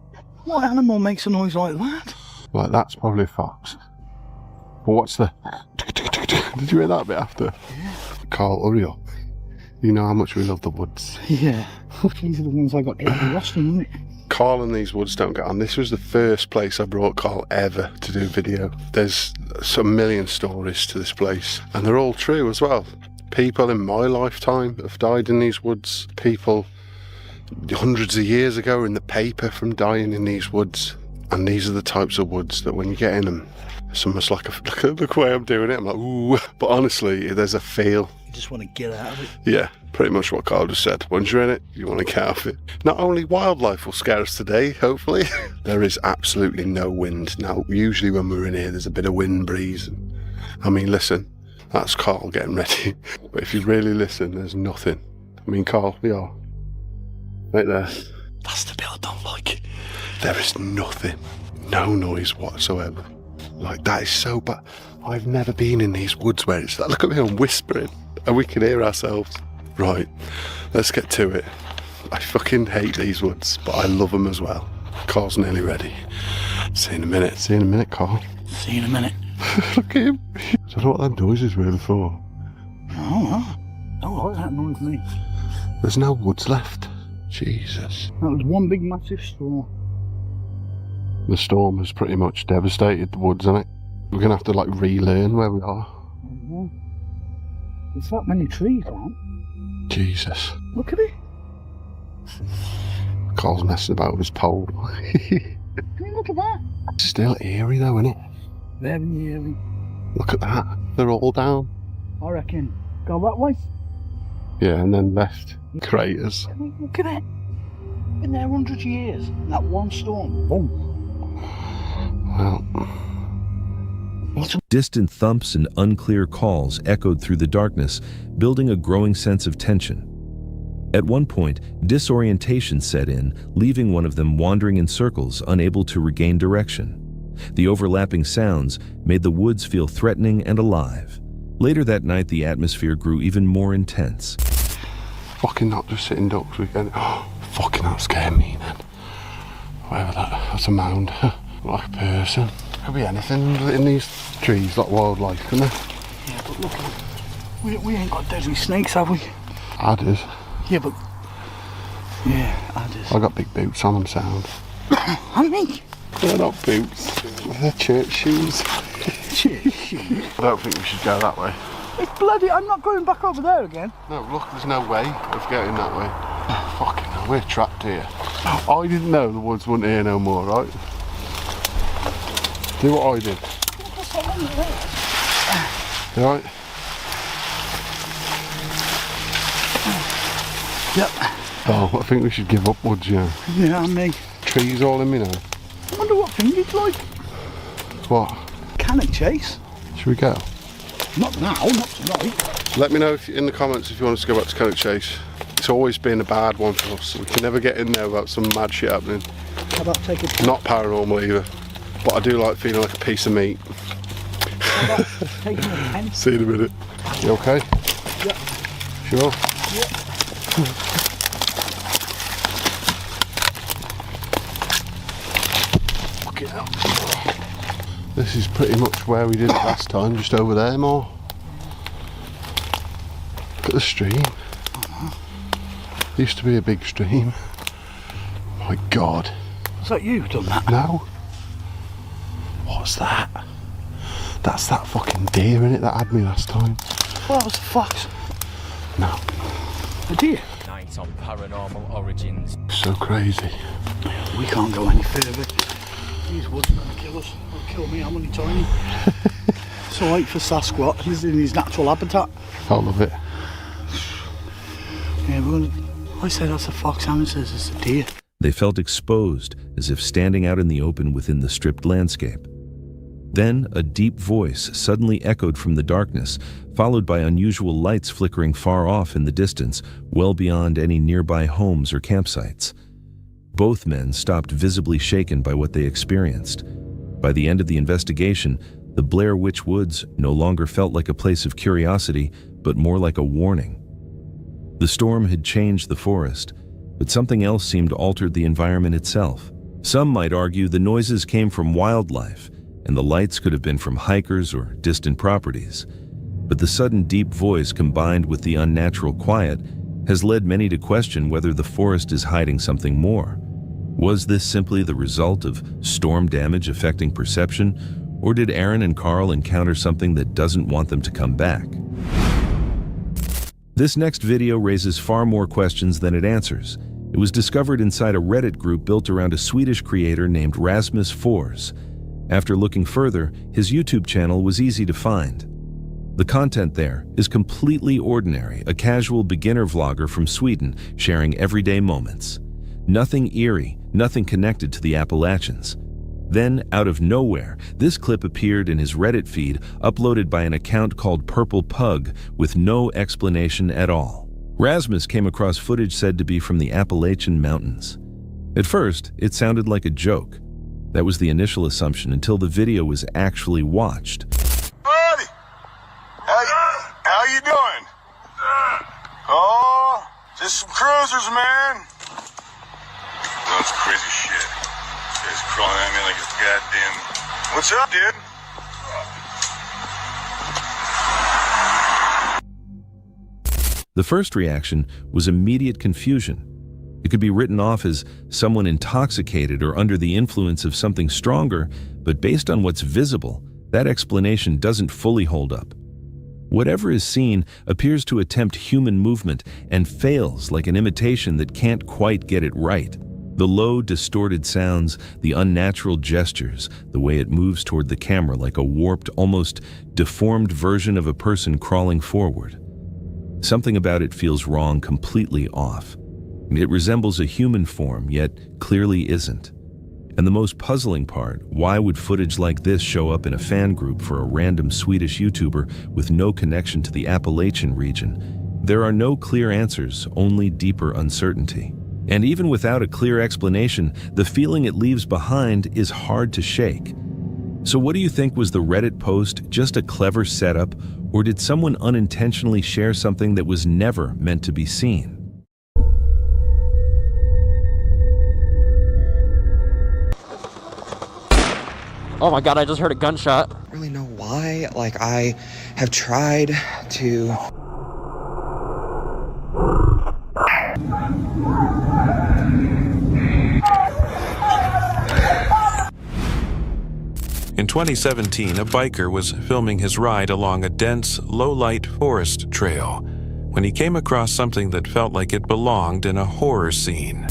What animal makes a noise like that? Well, that's probably a fox. But what's the... Did you hear that bit after? Yeah. Carl, hurry up. You know how much we love the woods. Yeah. These are the ones I got to get lost in, isn't it? Carl and these woods don't get on. This was the first place I brought Carl ever to do video. There's a million stories to this place, and they're all true as well. People in my lifetime have died in these woods. People hundreds of years ago were in the paper from dying in these woods. And these are the types of woods that when you get in them, it's almost like look at the way I'm doing it, I'm like, ooh. But honestly, there's a feel. You just want to get out of it. Yeah, pretty much what Carl just said. Once you're in it, you want to get out of it. Not only wildlife will scare us today, hopefully, there is absolutely no wind. Now, usually when we're in here, there's a bit of wind breeze. I mean, listen, that's Carl getting ready. But if you really listen, there's nothing. I mean, Carl, we are right there. That's the bit I don't like. There is nothing, no noise whatsoever. Like, that is so bad. I've never been in these woods where it's like, look at me, I'm whispering and we can hear ourselves. Right, let's get to it. I fucking hate these woods, but I love them as well. Carl's nearly ready. See you in a minute. See you in a minute, Carl. See you in a minute. Look at him. I don't know what that noise is really for. I don't like that noise, me. There's no woods left. Jesus. That was one big massive storm. The storm has pretty much devastated the woods, hasn't it? We're going to have to like relearn where we are. There's that many trees, aren't? Jesus. Look at it. Carl's messing about with his pole. Look at that. It's still eerie though, isn't it? Very eerie. Look at that. They're all down. I reckon. Go that way. Yeah, and then left craters. Look at it. Been there 100 years. That one storm. Boom. Well... Distant thumps and unclear calls echoed through the darkness, building a growing sense of tension. At one point, disorientation set in, leaving one of them wandering in circles, unable to regain direction. The overlapping sounds made the woods feel threatening and alive. Later that night, the atmosphere grew even more intense. Fucking not just sitting ducks weekend. Oh, fucking that scared me then. Whatever that's a mound. Like a person. Could be anything in these trees, like wildlife, couldn't there? Yeah, but look, we ain't got deadly snakes, have we? Adders. Yeah, but... Yeah, adders. I got big boots on them, sound. I mean... They're not boots. They're church shoes. Church shoes? I don't think we should go that way. It's bloody... I'm not going back over there again. No, look, there's no way of getting that way. Fucking hell, we're trapped here. I didn't know the woods weren't here no more, right? Do what I did. You alright? Yep. Oh, I think we should give up woods, you know. Yeah, me. Trees all in me now. I wonder what thing you'd like. What? Cannock chase. Should we go? Not now, not tonight. Let me know in the comments if you want us to go back to Cannock Chase. It's always been a bad one for us. We can never get in there without some mad shit happening. How about taking... Not paranormal either. But I do like feeling like a piece of meat. See you in a minute. You okay? Yeah. Sure? Yeah. Fucking hell. This is pretty much where we did it last time, just over there more. Look at the stream. Used to be a big stream. My God. Was that you who done that? No. What's that? That's that fucking deer in it that had me last time. Well, that was a fox. No. A deer? Night on Paranormal Origins. So crazy. We can't go any further. These woods are gonna kill us. They'll kill me, I'm only tiny. It's alright for Sasquatch, he's in his natural habitat. I love it. Yeah, we're gonna... I say that's a fox, Alan says it's a deer. They felt exposed, as if standing out in the open within the stripped landscape. Then a deep voice suddenly echoed from the darkness, followed by unusual lights flickering far off in the distance, well beyond any nearby homes or campsites. Both men stopped, visibly shaken by what they experienced. By the end of the investigation, the Blair Witch Woods no longer felt like a place of curiosity, but more like a warning. The storm had changed the forest, but something else seemed to alter the environment itself. Some might argue the noises came from wildlife, and the lights could have been from hikers or distant properties. But the sudden deep voice combined with the unnatural quiet has led many to question whether the forest is hiding something more. Was this simply the result of storm damage affecting perception, or did Aaron and Carl encounter something that doesn't want them to come back? This next video raises far more questions than it answers. It was discovered inside a Reddit group built around a Swedish creator named Rasmus Fors. After looking further, his YouTube channel was easy to find. The content there is completely ordinary, a casual beginner vlogger from Sweden sharing everyday moments. Nothing eerie, nothing connected to the Appalachians. Then, out of nowhere, this clip appeared in his Reddit feed, uploaded by an account called Purple Pug, with no explanation at all. Rasmus came across footage said to be from the Appalachian Mountains. At first, it sounded like a joke. That was the initial assumption until the video was actually watched. Buddy! How you doing? Oh, just some cruisers, man. That's crazy shit. He's crawling at me like a goddamn... What's up, dude? The first reaction was immediate confusion. It could be written off as someone intoxicated or under the influence of something stronger, but based on what's visible, that explanation doesn't fully hold up. Whatever is seen appears to attempt human movement and fails like an imitation that can't quite get it right. The low, distorted sounds, the unnatural gestures, the way it moves toward the camera like a warped, almost deformed version of a person crawling forward. Something about it feels wrong, completely off. It resembles a human form, yet clearly isn't. And the most puzzling part, why would footage like this show up in a fan group for a random Swedish YouTuber with no connection to the Appalachian region? There are no clear answers, only deeper uncertainty. And even without a clear explanation, the feeling it leaves behind is hard to shake. So what do you think, was the Reddit post just a clever setup, or did someone unintentionally share something that was never meant to be seen? Oh my god, I just heard a gunshot. I don't really know why. Like, I have tried to... In 2017, a biker was filming his ride along a dense, low-light forest trail when he came across something that felt like it belonged in a horror scene.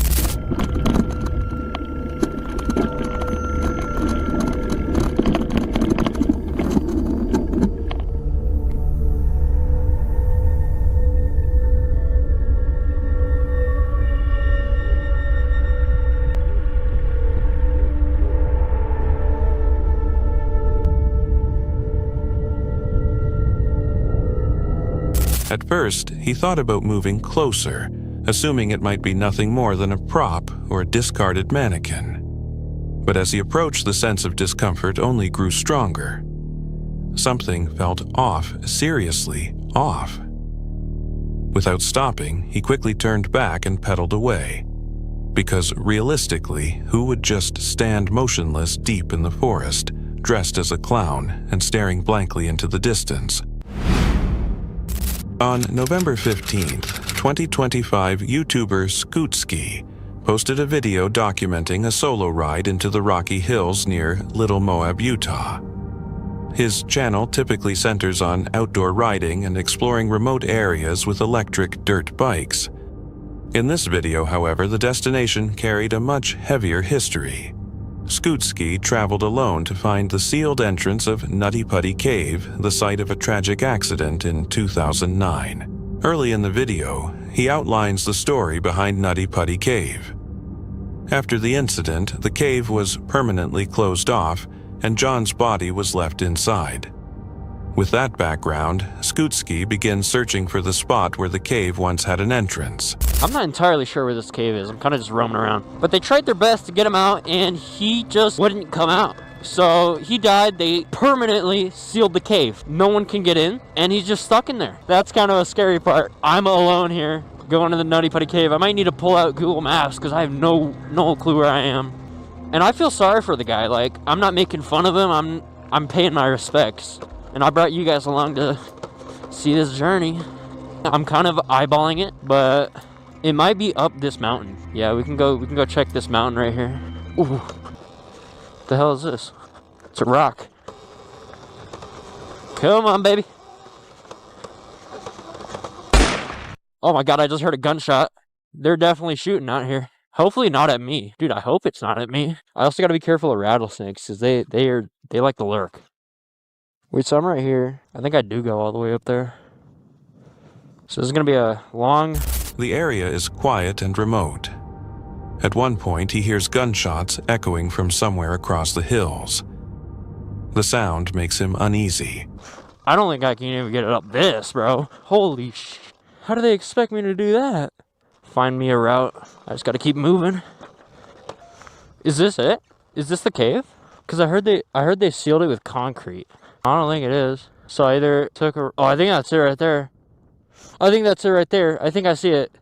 At first, he thought about moving closer, assuming it might be nothing more than a prop or a discarded mannequin. But as he approached, the sense of discomfort only grew stronger. something felt off, seriously off. Without stopping, he quickly turned back and pedaled away. Because realistically, who would just stand motionless deep in the forest, dressed as a clown and staring blankly into the distance? On November 15th, 2025 YouTuber Scootski posted a video documenting a solo ride into the Rocky Hills near Little Moab, Utah. His channel typically centers on outdoor riding and exploring remote areas with electric dirt bikes. In this video, however, the destination carried a much heavier history. Scootski traveled alone to find the sealed entrance of Nutty Putty Cave, the site of a tragic accident in 2009. Early in the video, he outlines the story behind Nutty Putty Cave. After the incident, the cave was permanently closed off, and John's body was left inside. With that background, Scootski begins searching for the spot where the cave once had an entrance. I'm not entirely sure where this cave is. I'm kind of just roaming around. But they tried their best to get him out, and he just wouldn't come out. So he died. They permanently sealed the cave. No one can get in, and he's just stuck in there. That's kind of a scary part. I'm alone here, going to the Nutty Putty Cave. I might need to pull out Google Maps because I have no clue where I am. And I feel sorry for the guy. Like, I'm not making fun of him. I'm paying my respects. And I brought you guys along to see this journey. I'm kind of eyeballing it, but it might be up this mountain. Yeah, we can go check this mountain right here. Ooh. What the hell is this? It's a rock. Come on, baby. Oh my god, I just heard a gunshot. They're definitely shooting out here. Hopefully not at me. Dude, I hope it's not at me. I also gotta be careful of rattlesnakes, because they like to lurk. Wait, so I'm right here. I think I do go all the way up there. So this is gonna be a long... The area is quiet and remote. At one point, he hears gunshots echoing from somewhere across the hills. The sound makes him uneasy. I don't think I can even get it up this, bro. Holy sh... How do they expect me to do that? Find me a route. I just gotta keep moving. Is this it? Is this the cave? Because I heard they sealed it with concrete. I don't think it is. So I either took a... Oh, I think that's it right there. I think that's it right there. I think I see it.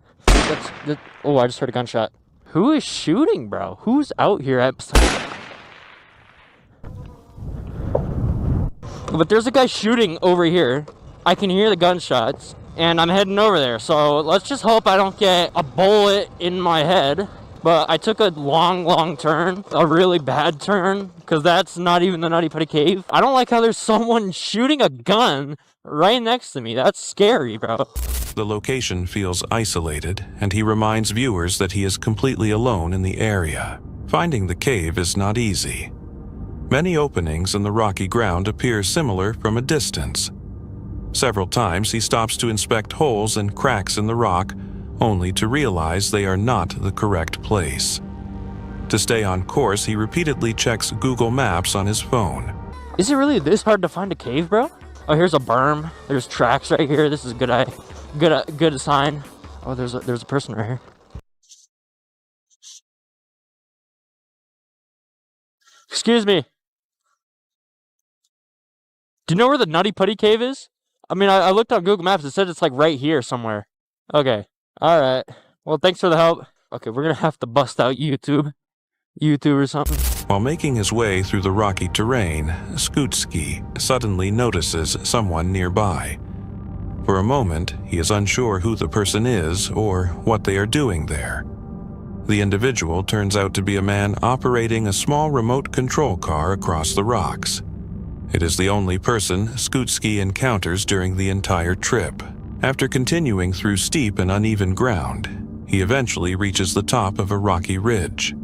Oh, I just heard a gunshot. Who is shooting, bro? Who's out here at... But there's a guy shooting over here. I can hear the gunshots. And I'm heading over there. So let's just hope I don't get a bullet in my head. But I took a long turn, a really bad turn, because that's not even the Nutty Putty Cave. I don't like how there's someone shooting a gun right next to me. That's scary, bro. The location feels isolated, and he reminds viewers that he is completely alone in the area. Finding the cave is not easy. Many openings in the rocky ground appear similar from a distance. Several times he stops to inspect holes and cracks in the rock, only to realize they are not the correct place. To stay on course, he repeatedly checks Google Maps on his phone. Is it really this hard to find a cave, bro? Oh, here's a berm. There's tracks right here. This is a good sign. Oh, there's a person right here. Excuse me. Do you know where the Nutty Putty Cave is? I mean, I looked on Google Maps. It said it's like right here somewhere. Okay. Alright. Well, thanks for the help. Okay, we're gonna have to bust out YouTube or something. While making his way through the rocky terrain, Scootski suddenly notices someone nearby. For a moment, he is unsure who the person is or what they are doing there. The individual turns out to be a man operating a small remote control car across the rocks. It is the only person Scootski encounters during the entire trip. After continuing through steep and uneven ground, he eventually reaches the top of a rocky ridge.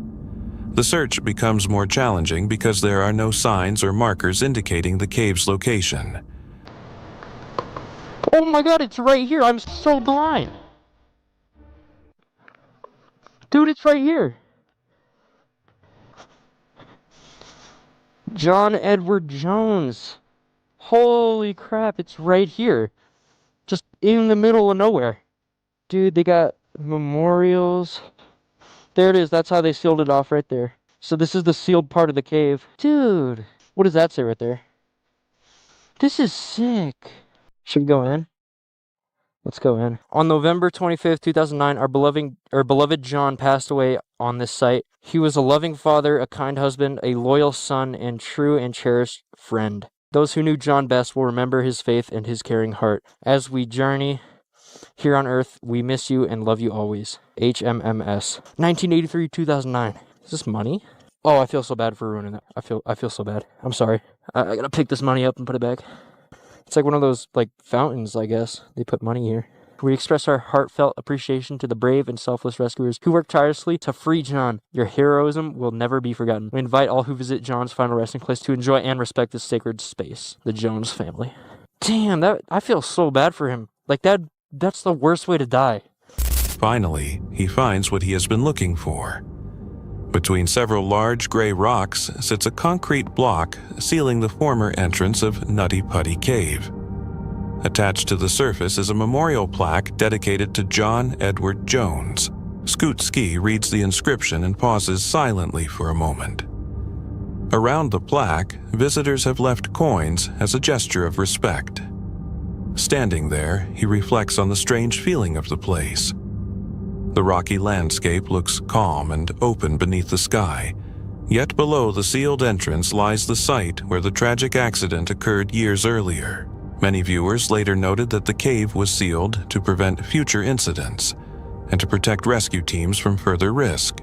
The search becomes more challenging because there are no signs or markers indicating the cave's location. Oh my god, it's right here. I'm so blind. Dude, it's right here. John Edward Jones. Holy crap, it's right here. Just in the middle of nowhere. Dude, they got memorials. There it is. That's how they sealed it off right there. So this is the sealed part of the cave. Dude, what does that say right there? This is sick. Should we go in? Let's go in. On November 25th, 2009, our beloved John passed away on this site. He was a loving father, a kind husband, a loyal son, and true and cherished friend. Those who knew John best will remember his faith and his caring heart. As we journey here on Earth, we miss you and love you always. HMMS. 1983-2009. Is this money? Oh, I feel so bad for ruining that. I feel so bad. I'm sorry. I gotta pick this money up and put it back. It's like one of those, like, fountains, I guess. They put money here. We express our heartfelt appreciation to the brave and selfless rescuers who worked tirelessly to free John. Your heroism will never be forgotten. We invite all who visit John's final resting place to enjoy and respect this sacred space. The Jones family. Damn, I feel so bad for him. Like, that's the worst way to die. Finally, he finds what he has been looking for. Between several large gray rocks sits a concrete block sealing the former entrance of Nutty Putty Cave. Attached to the surface is a memorial plaque dedicated to John Edward Jones. Scoot Ski reads the inscription and pauses silently for a moment. Around the plaque, visitors have left coins as a gesture of respect. Standing there, he reflects on the strange feeling of the place. The rocky landscape looks calm and open beneath the sky, yet below the sealed entrance lies the site where the tragic accident occurred years earlier. Many viewers later noted that the cave was sealed to prevent future incidents and to protect rescue teams from further risk.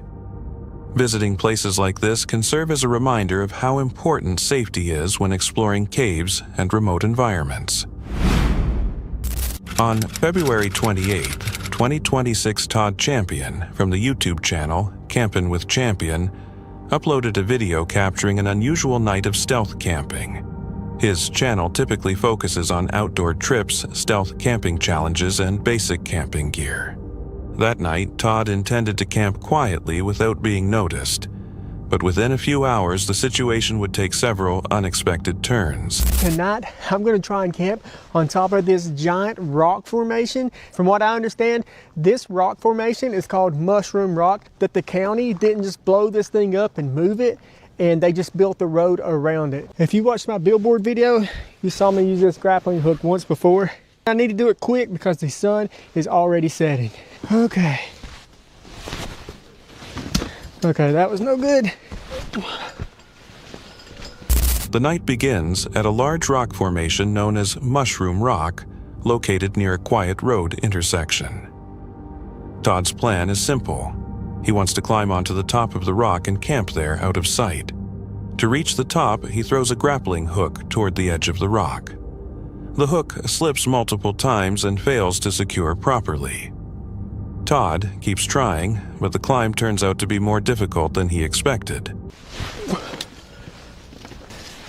Visiting places like this can serve as a reminder of how important safety is when exploring caves and remote environments. On February 28, 2026, Todd Champion from the YouTube channel Campin' with Champion uploaded a video capturing an unusual night of stealth camping. His channel typically focuses on outdoor trips, stealth camping challenges, and basic camping gear. That night, Todd intended to camp quietly without being noticed, but within a few hours, the situation would take several unexpected turns. Tonight, I'm going to try and camp on top of this giant rock formation. From what I understand, this rock formation is called Mushroom Rock, that the county didn't just blow this thing up and move it, and they just built the road around it. If you watched my billboard video, you saw me use this grappling hook once before. I need to do it quick because the sun is already setting. Okay, that was no good. The night begins at a large rock formation known as Mushroom Rock, located near a quiet road intersection. Todd's plan is simple. He wants to climb onto the top of the rock and camp there out of sight. To reach the top, he throws a grappling hook toward the edge of the rock. The hook slips multiple times and fails to secure properly. Todd keeps trying, but the climb turns out to be more difficult than he expected.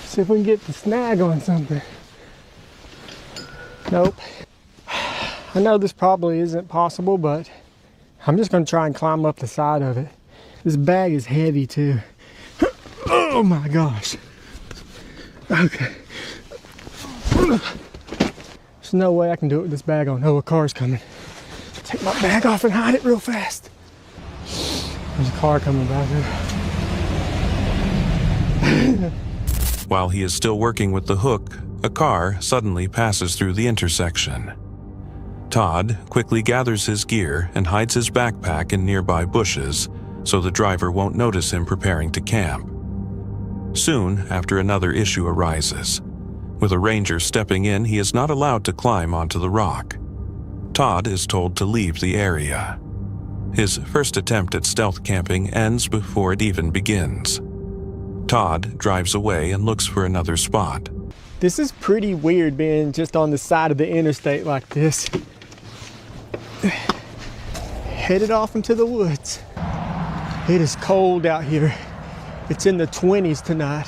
See if we can get the snag on something. Nope. I know this probably isn't possible, but I'm just going to try and climb up the side of it. This bag is heavy too. Oh my gosh. Okay. There's no way I can do it with this bag on. Oh, a car's coming. Take my bag off and hide it real fast. There's a car coming by here. While he is still working with the hook, a car suddenly passes through the intersection. Todd quickly gathers his gear and hides his backpack in nearby bushes so the driver won't notice him preparing to camp. Soon after, another issue arises. With a ranger stepping in, he is not allowed to climb onto the rock. Todd is told to leave the area. His first attempt at stealth camping ends before it even begins. Todd drives away and looks for another spot. This is pretty weird being just on the side of the interstate like this. Headed off into the woods. It is cold out here. It's in the 20s tonight.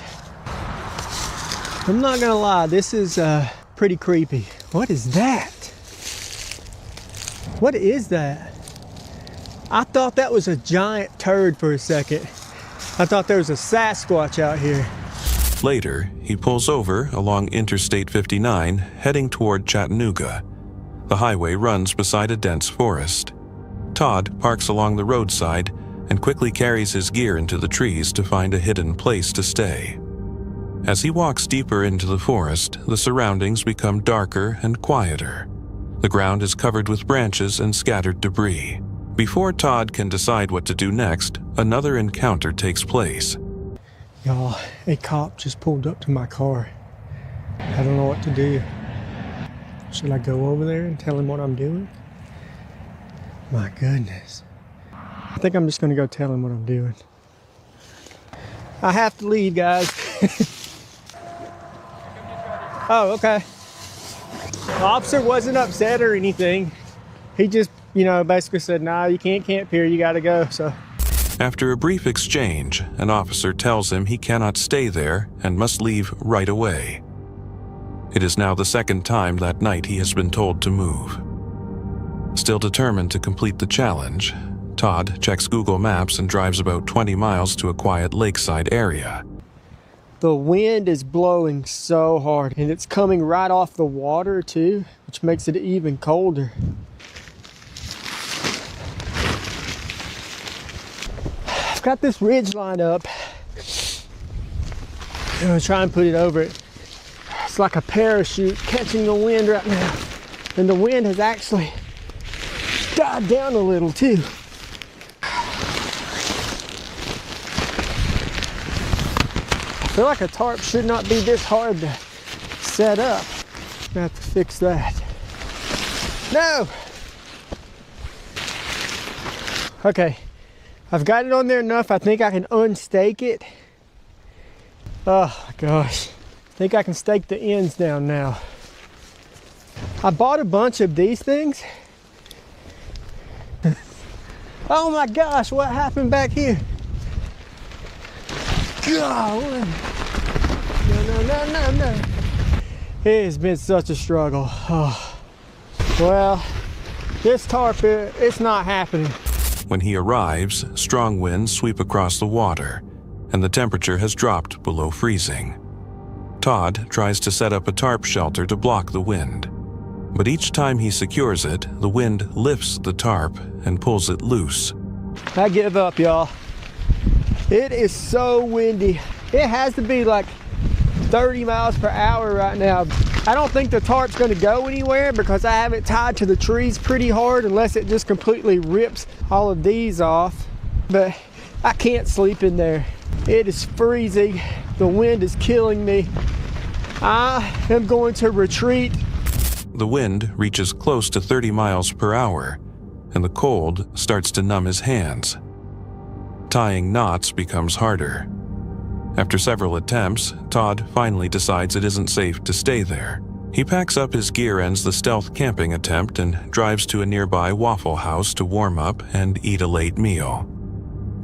I'm not gonna lie, this is pretty creepy. What is that? What is that? I thought that was a giant turd for a second. I thought there was a Sasquatch out here. Later, he pulls over along Interstate 59, heading toward Chattanooga. The highway runs beside a dense forest. Todd parks along the roadside and quickly carries his gear into the trees to find a hidden place to stay. As he walks deeper into the forest, the surroundings become darker and quieter. The ground is covered with branches and scattered debris. Before Todd can decide what to do next, another encounter takes place. Y'all, a cop just pulled up to my car. I don't know what to do. Should I go over there and tell him what I'm doing? My goodness. I think I'm just gonna go tell him what I'm doing. I have to leave, guys. Oh, okay. The officer wasn't upset or anything. He just, basically said, nah, you can't camp here, you gotta go, so. After a brief exchange, an officer tells him he cannot stay there and must leave right away. It is now the second time that night he has been told to move. Still determined to complete the challenge, Todd checks Google Maps and drives about 20 miles to a quiet lakeside area. The wind is blowing so hard, and it's coming right off the water too, which makes it even colder. I've got this ridge line up. I'm gonna try and put it over it. It's like a parachute catching the wind right now. And the wind has actually died down a little too. I feel like a tarp should not be this hard to set up. I'm gonna have to fix that. No! Okay, I've got it on there enough. I think I can unstake it. Oh my gosh. I think I can stake the ends down now. I bought a bunch of these things. Oh my gosh, what happened back here? God, no. It has been such a struggle. Oh. Well, this tarp, it's not happening. When he arrives, strong winds sweep across the water, and the temperature has dropped below freezing. Todd tries to set up a tarp shelter to block the wind, but each time he secures it, the wind lifts the tarp and pulls it loose. I give up, y'all. It is so windy. It has to be like 30 miles per hour right now. I don't think the tarp's gonna go anywhere because I have it tied to the trees pretty hard unless it just completely rips all of these off. But I can't sleep in there. It is freezing. The wind is killing me. I am going to retreat. The wind reaches close to 30 miles per hour, and the cold starts to numb his hands. Tying knots becomes harder. After several attempts, Todd finally decides it isn't safe to stay there. He packs up his gear, ends the stealth camping attempt, and drives to a nearby Waffle House to warm up and eat a late meal.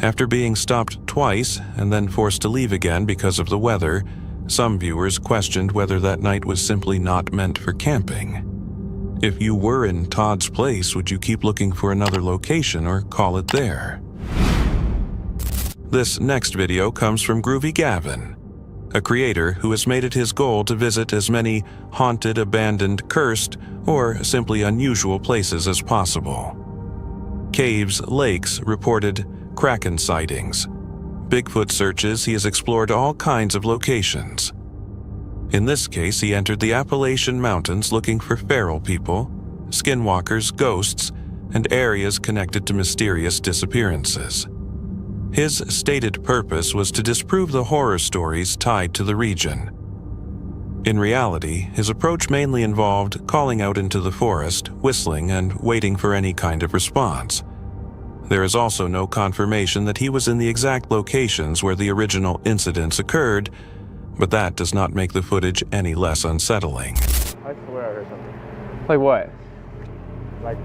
After being stopped twice and then forced to leave again because of the weather, some viewers questioned whether that night was simply not meant for camping. If you were in Todd's place, would you keep looking for another location or call it there? This next video comes from Groovy Gavin, a creator who has made it his goal to visit as many haunted, abandoned, cursed, or simply unusual places as possible. Caves, lakes reported Kraken sightings. Bigfoot searches, he has explored all kinds of locations. In this case, he entered the Appalachian Mountains looking for feral people, skinwalkers, ghosts, and areas connected to mysterious disappearances. His stated purpose was to disprove the horror stories tied to the region. In reality, his approach mainly involved calling out into the forest, whistling, and waiting for any kind of response. There is also no confirmation that he was in the exact locations where the original incidents occurred, but that does not make the footage any less unsettling. I swear I heard something. Like what? Like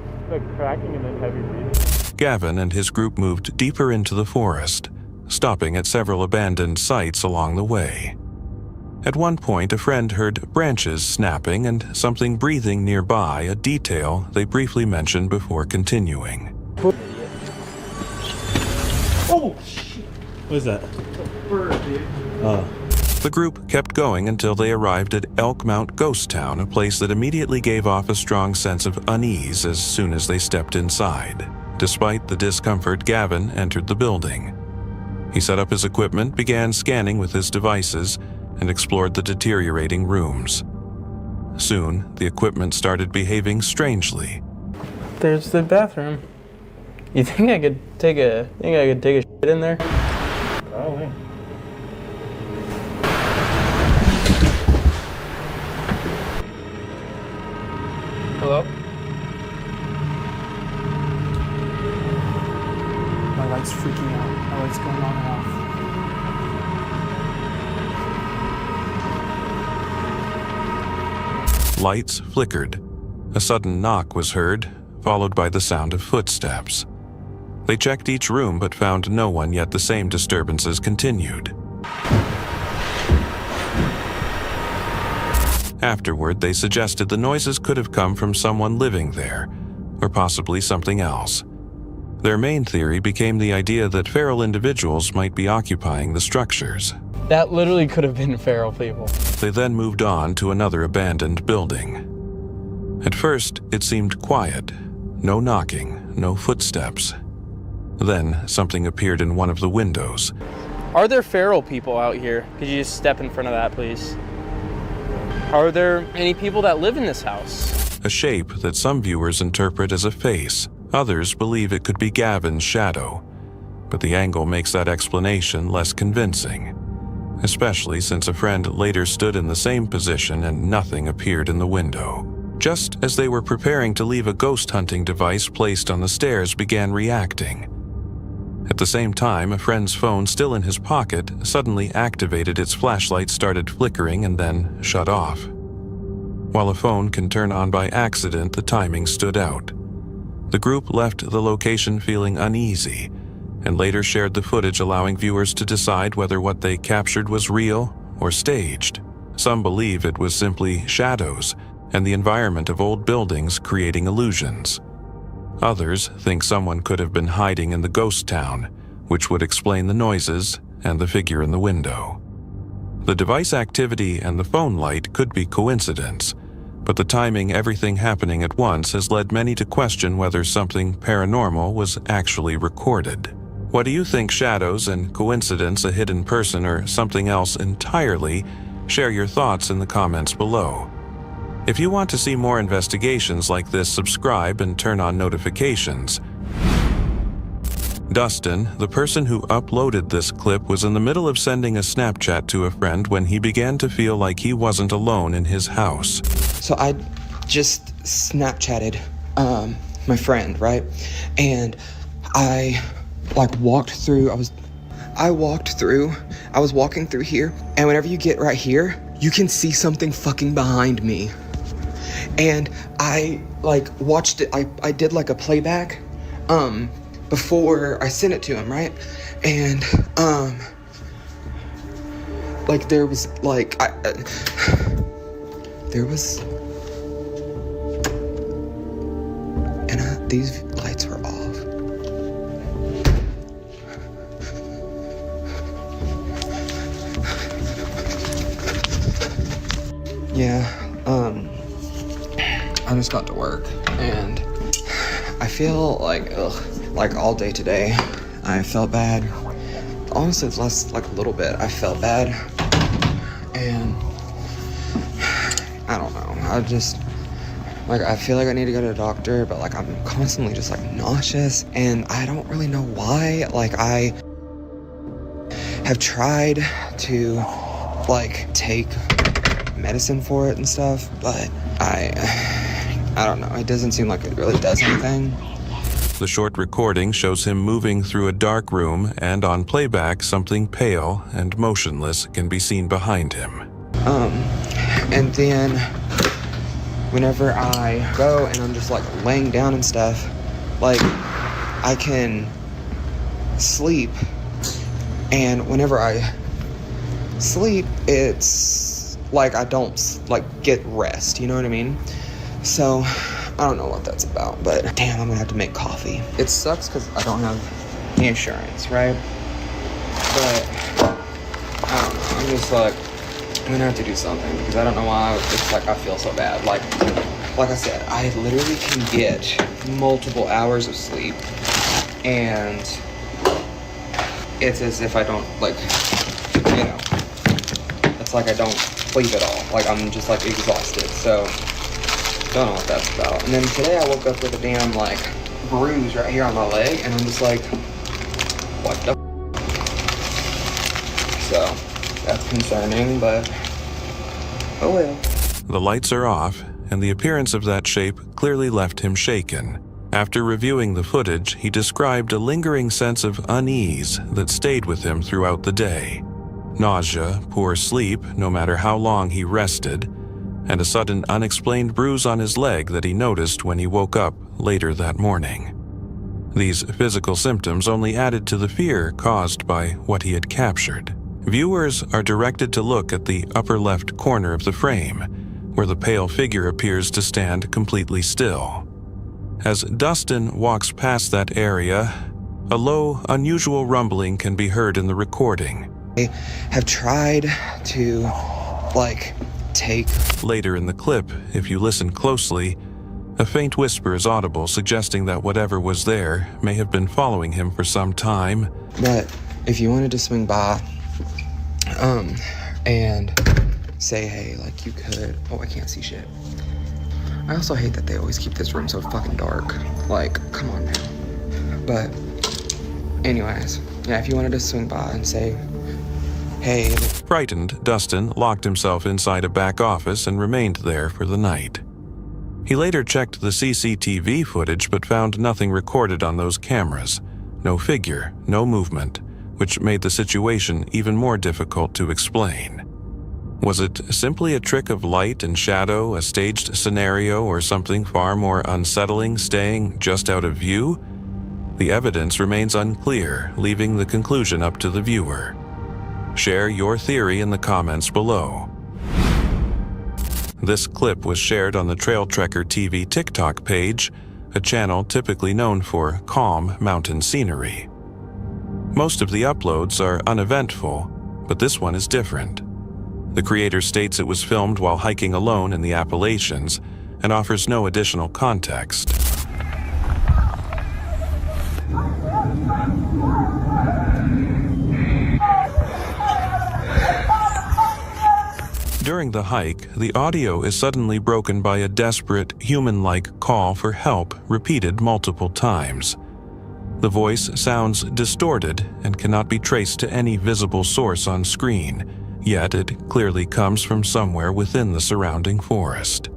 cracking and then heavy breathing. Gavin and his group moved deeper into the forest, stopping at several abandoned sites along the way. At one point, a friend heard branches snapping and something breathing nearby, a detail they briefly mentioned before continuing. Oh, shit. What is that? It's a bird, dude. Oh. The group kept going until they arrived at Elk Mount Ghost Town, a place that immediately gave off a strong sense of unease as soon as they stepped inside. Despite the discomfort, Gavin entered the building. He set up his equipment, began scanning with his devices, and explored the deteriorating rooms. Soon, the equipment started behaving strangely. There's the bathroom. You think I could take a shit in there? Probably. Hello? My light's freaking out. My light's going on and off. Lights flickered. A sudden knock was heard, followed by the sound of footsteps. They checked each room but found no one, yet the same disturbances continued. Afterward, they suggested the noises could have come from someone living there, or possibly something else. Their main theory became the idea that feral individuals might be occupying the structures. That literally could have been feral people. They then moved on to another abandoned building. At first, it seemed quiet. No knocking, no footsteps. Then, something appeared in one of the windows. Are there feral people out here? Could you just step in front of that, please? Are there any people that live in this house? A shape that some viewers interpret as a face. Others believe it could be Gavin's shadow. But the angle makes that explanation less convincing, especially since a friend later stood in the same position and nothing appeared in the window. Just as they were preparing to leave, a ghost hunting device placed on the stairs began reacting. At the same time, a friend's phone, still in his pocket, suddenly activated. Its flashlight started flickering and then shut off. While a phone can turn on by accident, the timing stood out. The group left the location feeling uneasy, and later shared the footage, allowing viewers to decide whether what they captured was real or staged. Some believe it was simply shadows and the environment of old buildings creating illusions. Others think someone could have been hiding in the ghost town, which would explain the noises and the figure in the window. The device activity and the phone light could be coincidence, but the timing, everything happening at once, has led many to question whether something paranormal was actually recorded. What do you think? Shadows and coincidence, a hidden person, or something else entirely? Share your thoughts in the comments below. If you want to see more investigations like this, subscribe and turn on notifications. Dustin, the person who uploaded this clip, was in the middle of sending a Snapchat to a friend when he began to feel like he wasn't alone in his house. So I just Snapchatted my friend, right? And I walked through, I was walking through here, and whenever you get right here, you can see something fucking behind me. And I watched it, I did a playback before I sent it to him, right? And there was these lights were off. Yeah, I just got to work and I feel like all day today I felt bad. Honestly, it's less a little bit. I felt bad and I don't know. I just I feel like I need to go to the doctor, but I'm constantly just nauseous and I don't really know why. I have tried to take medicine for it and stuff, but I don't know. It doesn't seem like it really does anything. The short recording shows him moving through a dark room, and on playback, something pale and motionless can be seen behind him. And then whenever I go and I'm just laying down and stuff, I can sleep, and whenever I sleep, it's I don't get rest, you know what I mean? So I don't know what that's about, but damn, I'm gonna have to make coffee. It sucks because I don't have the insurance, right? But I don't know, I'm just I'm gonna have to do something because I don't know why it's I feel so bad. Like I said, I literally can get multiple hours of sleep and it's as if I don't that's it's like I don't sleep at all. Like I'm just like exhausted. So don't know what that's about. And then today I woke up with a damn like bruise right here on my leg, and I'm just like, what the so that's concerning, but oh well. The lights are off, and the appearance of that shape clearly left him shaken. After reviewing the footage, he described a lingering sense of unease that stayed with him throughout the day. Nausea, poor sleep, no matter how long he rested, and a sudden unexplained bruise on his leg that he noticed when he woke up later that morning. These physical symptoms only added to the fear caused by what he had captured. Viewers are directed to look at the upper left corner of the frame, where the pale figure appears to stand completely still. As Dustin walks past that area, a low, unusual rumbling can be heard in the recording. I have tried to, take... Later in the clip, if you listen closely, a faint whisper is audible, suggesting that whatever was there may have been following him for some time. But if you wanted to swing by, and say, hey, you could... Oh, I can't see shit. I also hate that they always keep this room so fucking dark. Come on now. But, anyways, yeah, if you wanted to swing by and say, hey... Frightened, Dustin locked himself inside a back office and remained there for the night. He later checked the CCTV footage but found nothing recorded on those cameras. No figure, no movement, which made the situation even more difficult to explain. Was it simply a trick of light and shadow, a staged scenario, or something far more unsettling staying just out of view? The evidence remains unclear, leaving the conclusion up to the viewer. Share your theory in the comments below. This clip was shared on the Trail Trekker TV TikTok page, a channel typically known for calm mountain scenery. Most of the uploads are uneventful, but this one is different. The creator states it was filmed while hiking alone in the Appalachians and offers no additional context. During the hike, the audio is suddenly broken by a desperate, human-like call for help repeated multiple times. The voice sounds distorted and cannot be traced to any visible source on screen. Yet it clearly comes from somewhere within the surrounding forest.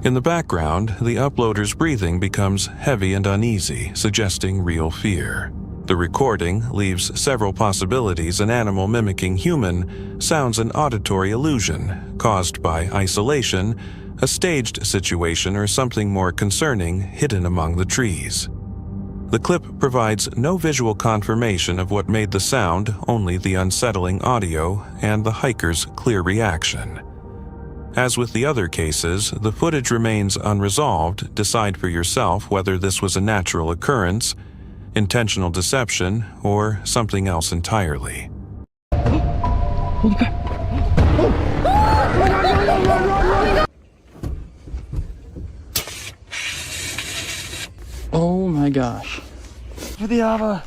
In the background, the uploader's breathing becomes heavy and uneasy, suggesting real fear. The recording leaves several possibilities. An animal mimicking human sounds an auditory illusion caused by isolation, a staged situation, or something more concerning hidden among the trees. The clip provides no visual confirmation of what made the sound, only the unsettling audio and the hiker's clear reaction. As with the other cases, the footage remains unresolved. Decide for yourself whether this was a natural occurrence, intentional deception, or something else entirely. Oh my gosh. For the Ava.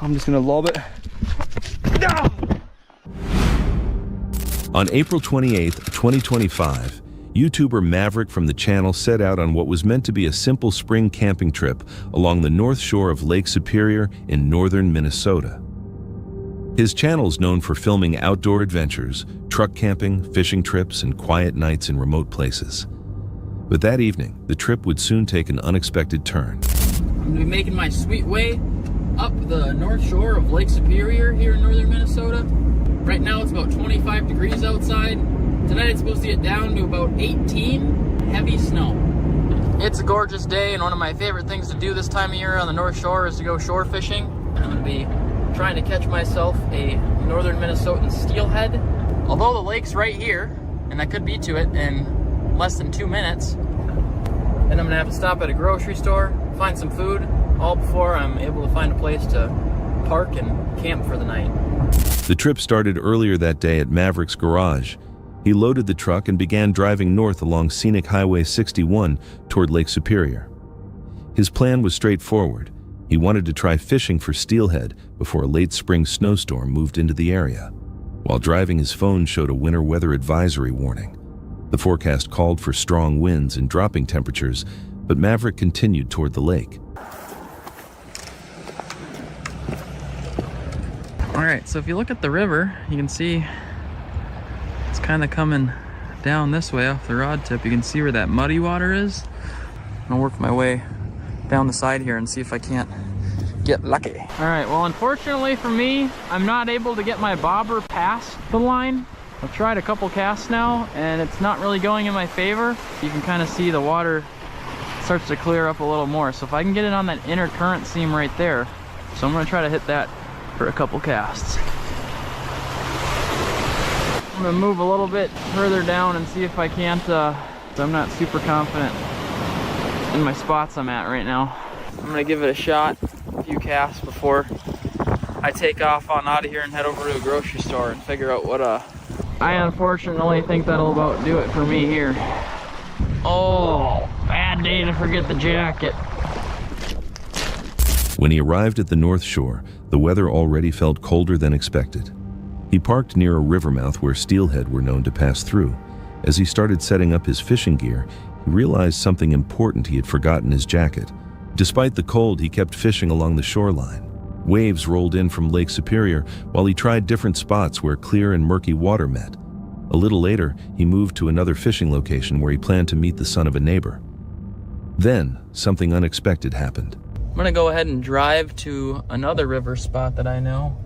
I'm just gonna lob it. No! On April 28, 2025, YouTuber Maverick from the channel set out on what was meant to be a simple spring camping trip along the north shore of Lake Superior in northern Minnesota. His channel is known for filming outdoor adventures, truck camping, fishing trips, and quiet nights in remote places. But that evening, the trip would soon take an unexpected turn. I'm gonna be making my sweet way up the north shore of Lake Superior here in northern Minnesota. Right now it's about 25 degrees outside. Tonight it's supposed to get down to about 18, heavy snow. It's a gorgeous day, and one of my favorite things to do this time of year on the North Shore is to go shore fishing. And I'm gonna be trying to catch myself a northern Minnesotan steelhead. Although the lake's right here, and I could be to it in less than 2 minutes, then I'm gonna have to stop at a grocery store, find some food, all before I'm able to find a place to park and camp for the night. The trip started earlier that day at Maverick's garage. He loaded the truck and began driving north along Scenic Highway 61 toward Lake Superior. His plan was straightforward. He wanted to try fishing for steelhead before a late spring snowstorm moved into the area. While driving, his phone showed a winter weather advisory warning. The forecast called for strong winds and dropping temperatures, but Maverick continued toward the lake. All right, so if you look at the river, you can see it's kind of coming down this way off the rod tip. You can see where that muddy water is. I'm gonna work my way down the side here and see if I can't get lucky. All right, well, unfortunately for me, I'm not able to get my bobber past the line. I've tried a couple casts now and it's not really going in my favor. You can kind of see the water starts to clear up a little more. So if I can get it on that inner current seam right there, so I'm gonna try to hit that for a couple casts. I'm gonna move a little bit further down and see if I can't, I'm not super confident in my spots I'm at right now. I'm gonna give it a shot, a few casts before I take off on out of here and head over to a grocery store and figure out what, I unfortunately think that'll about do it for me here. Oh, bad day to forget the jacket. When he arrived at the North Shore, the weather already felt colder than expected. He parked near a river mouth where steelhead were known to pass through. As he started setting up his fishing gear, he realized something important: he had forgotten his jacket. Despite the cold, he kept fishing along the shoreline. Waves rolled in from Lake Superior while he tried different spots where clear and murky water met. A little later, he moved to another fishing location where he planned to meet the son of a neighbor. Then, something unexpected happened. I'm gonna go ahead and drive to another river spot that I know.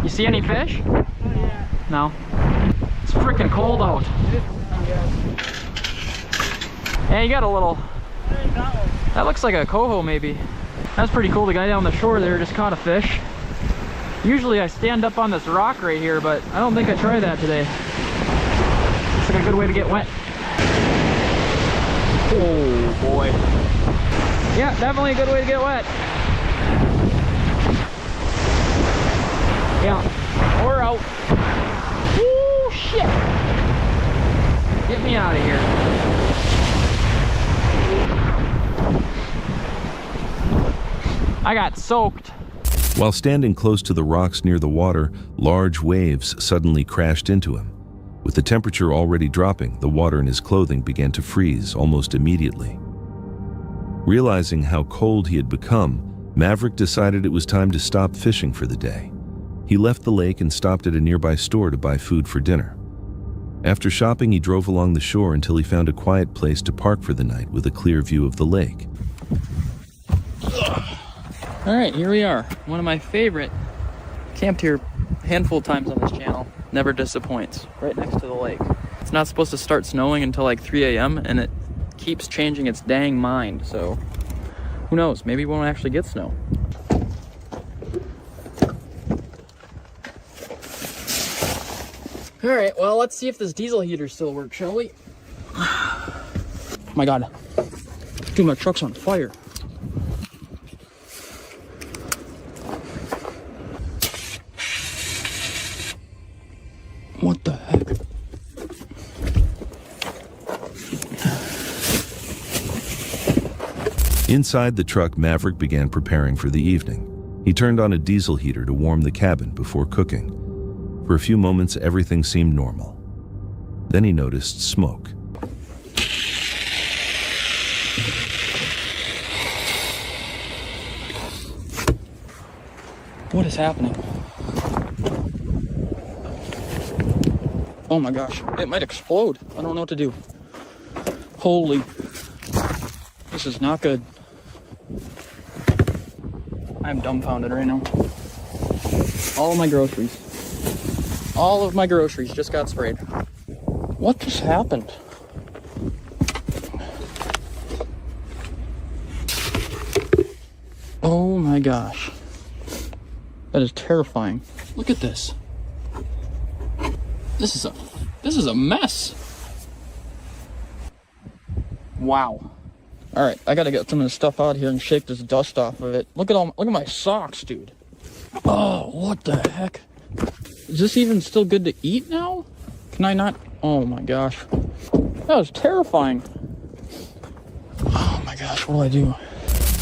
You see any fish? No. It's freaking cold out. Yeah, you got a little. That looks like a coho maybe. That's pretty cool. The guy down the shore there just caught a fish. Usually I stand up on this rock right here, but I don't think I tried that today. It's like a good way to get wet. Oh boy. Yeah, definitely a good way to get wet. Yeah, we're out. Ooh, shit. Get me out of here. I got soaked. While standing close to the rocks near the water, large waves suddenly crashed into him. With the temperature already dropping, the water in his clothing began to freeze almost immediately. Realizing how cold he had become, Maverick decided it was time to stop fishing for the day. He left the lake and stopped at a nearby store to buy food for dinner. After shopping, he drove along the shore until he found a quiet place to park for the night with a clear view of the lake. All right, here we are. One of my favorite. Camped here a handful of times on this channel. Never disappoints. Right next to the lake. It's not supposed to start snowing until like 3 a.m. and it keeps changing its dang mind. So who knows? Maybe we won't actually get snow. All right, well, let's see if this diesel heater still works, shall we? Oh my God. Dude, my truck's on fire. What the heck? Inside the truck, Maverick began preparing for the evening. He turned on a diesel heater to warm the cabin before cooking. For a few moments, everything seemed normal. Then he noticed smoke. What is happening? Oh my gosh, it might explode. I don't know what to do. Holy, this is not good. I'm dumbfounded right now. All of my groceries just got sprayed. What just happened? Oh my gosh. That is terrifying. Look at this. This is a mess. Wow. All right, I gotta get some of this stuff out here and shake this dust off of it. Look at my socks, dude. Oh, what the heck? Is this even still good to eat now? Can I not? Oh my gosh. That was terrifying. Oh my gosh, what do I do?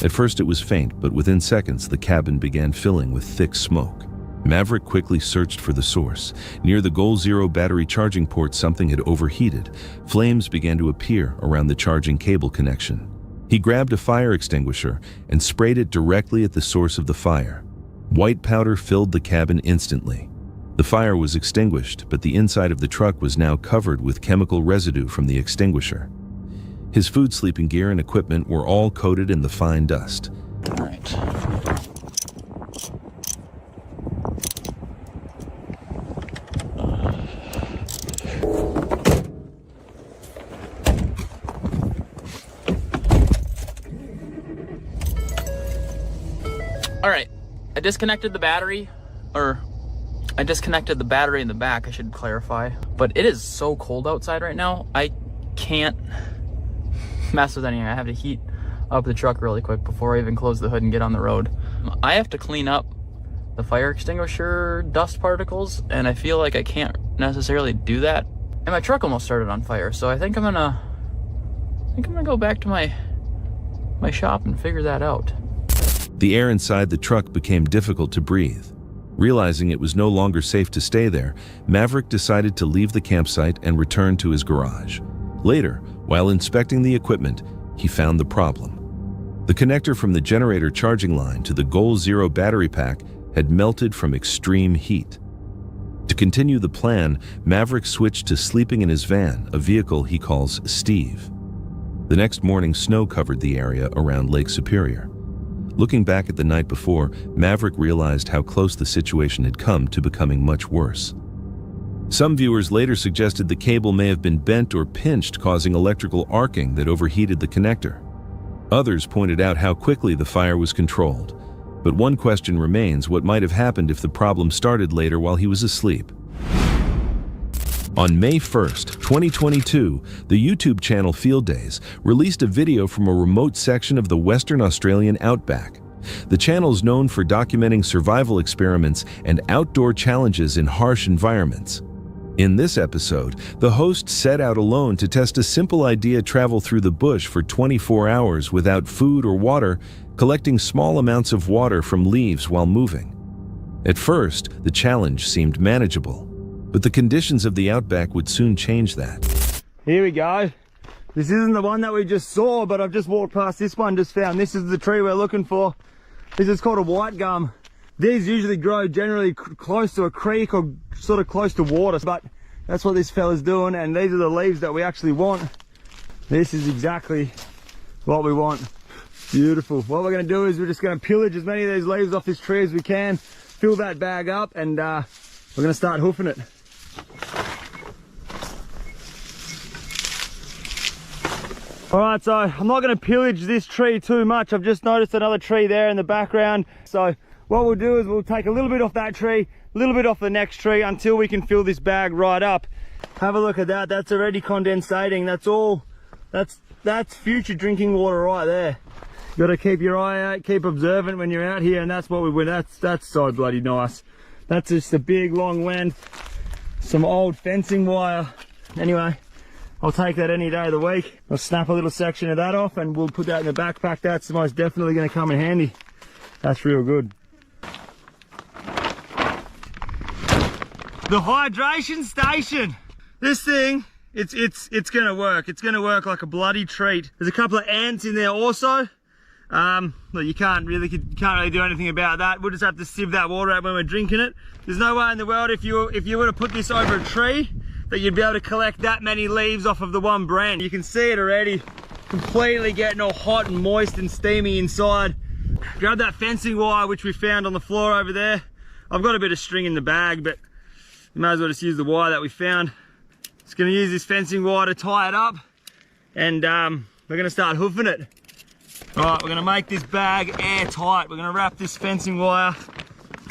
At first it was faint, but within seconds the cabin began filling with thick smoke. Maverick quickly searched for the source. Near the Goal Zero battery charging port, something had overheated. Flames began to appear around the charging cable connection. He grabbed a fire extinguisher and sprayed it directly at the source of the fire. White powder filled the cabin instantly. The fire was extinguished, but the inside of the truck was now covered with chemical residue from the extinguisher. His food, sleeping gear, and equipment were all coated in the fine dust. All right. All right, I disconnected the battery, or I disconnected the battery in the back, I should clarify. But it is so cold outside right now, I can't mess with anything. I have to heat up the truck really quick before I even close the hood and get on the road. I have to clean up the fire extinguisher dust particles, and I feel like I can't necessarily do that. And my truck almost started on fire, so I think I'm gonna go back to my shop and figure that out. The air inside the truck became difficult to breathe. Realizing it was no longer safe to stay there, Maverick decided to leave the campsite and return to his garage. Later, while inspecting the equipment, he found the problem. The connector from the generator charging line to the Goal Zero battery pack had melted from extreme heat. To continue the plan, Maverick switched to sleeping in his van, a vehicle he calls Steve. The next morning, snow covered the area around Lake Superior. Looking back at the night before, Maverick realized how close the situation had come to becoming much worse. Some viewers later suggested the cable may have been bent or pinched, causing electrical arcing that overheated the connector. Others pointed out how quickly the fire was controlled. But one question remains: what might have happened if the problem started later while he was asleep? On May 1st, 2022, the YouTube channel Field Days released a video from a remote section of the Western Australian outback. The channel is known for documenting survival experiments and outdoor challenges in harsh environments. In this episode, the host set out alone to test a simple idea: travel through the bush for 24 hours without food or water, collecting small amounts of water from leaves while moving. At first, the challenge seemed manageable, but the conditions of the outback would soon change that. Here we go. This isn't the one that we just saw, but I've just walked past this one, just found this is the tree we're looking for. This is called a white gum. These usually grow generally close to a creek or sort of close to water, but that's what this fella's doing, and these are the leaves that we actually want. This is exactly what we want. Beautiful. What we're going to do is we're just going to pillage as many of these leaves off this tree as we can, fill that bag up, and we're going to start hoofing it. Alright, so I'm not going to pillage this tree too much. I've just noticed another tree there in the background. So what we'll do is we'll take a little bit off that tree, a little bit off the next tree until we can fill this bag right up. Have a look at that. That's already condensating. That's all. That's future drinking water right there. Got to keep your eye out, keep observant when you're out here, and that's what we win. That's so bloody nice. That's just a big long length, some old fencing wire. Anyway, I'll take that any day of the week. I'll snap a little section of that off and we'll put that in the backpack. That's most definitely going to come in handy. That's real good. The hydration station. This thing, it's going to work. It's going to work like a bloody treat. There's a couple of ants in there also. Well, you can't really do anything about that. We'll just have to sieve that water out when we're drinking it. There's no way in the world if you were to put this over a tree that you'd be able to collect that many leaves off of the one branch. You can see it already, completely getting all hot and moist and steamy inside. Grab that fencing wire which we found on the floor over there. I've got a bit of string in the bag, but you may as well just use the wire that we found. Just gonna use this fencing wire to tie it up, and we're gonna start hoofing it. All right, we're gonna make this bag airtight. We're gonna wrap this fencing wire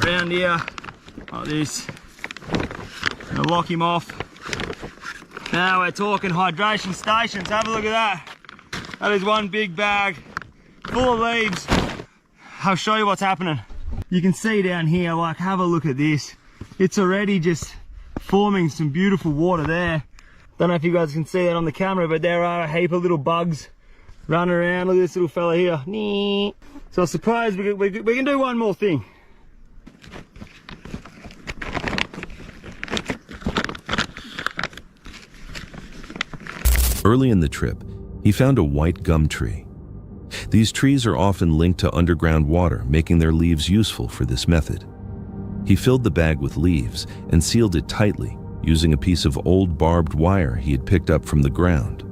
around here like this. Gonna lock him off. Now we're talking hydration stations. Have a look at that. That is one big bag full of leaves. I'll show you what's happening. You can see down here, like, have a look at this. It's already just forming some beautiful water there. Don't know if you guys can see that on the camera, but there are a heap of little bugs running around. Look at this little fella here. So I suppose we can do one more thing. Early in the trip, he found a white gum tree. These trees are often linked to underground water, making their leaves useful for this method. He filled the bag with leaves and sealed it tightly, using a piece of old barbed wire he had picked up from the ground.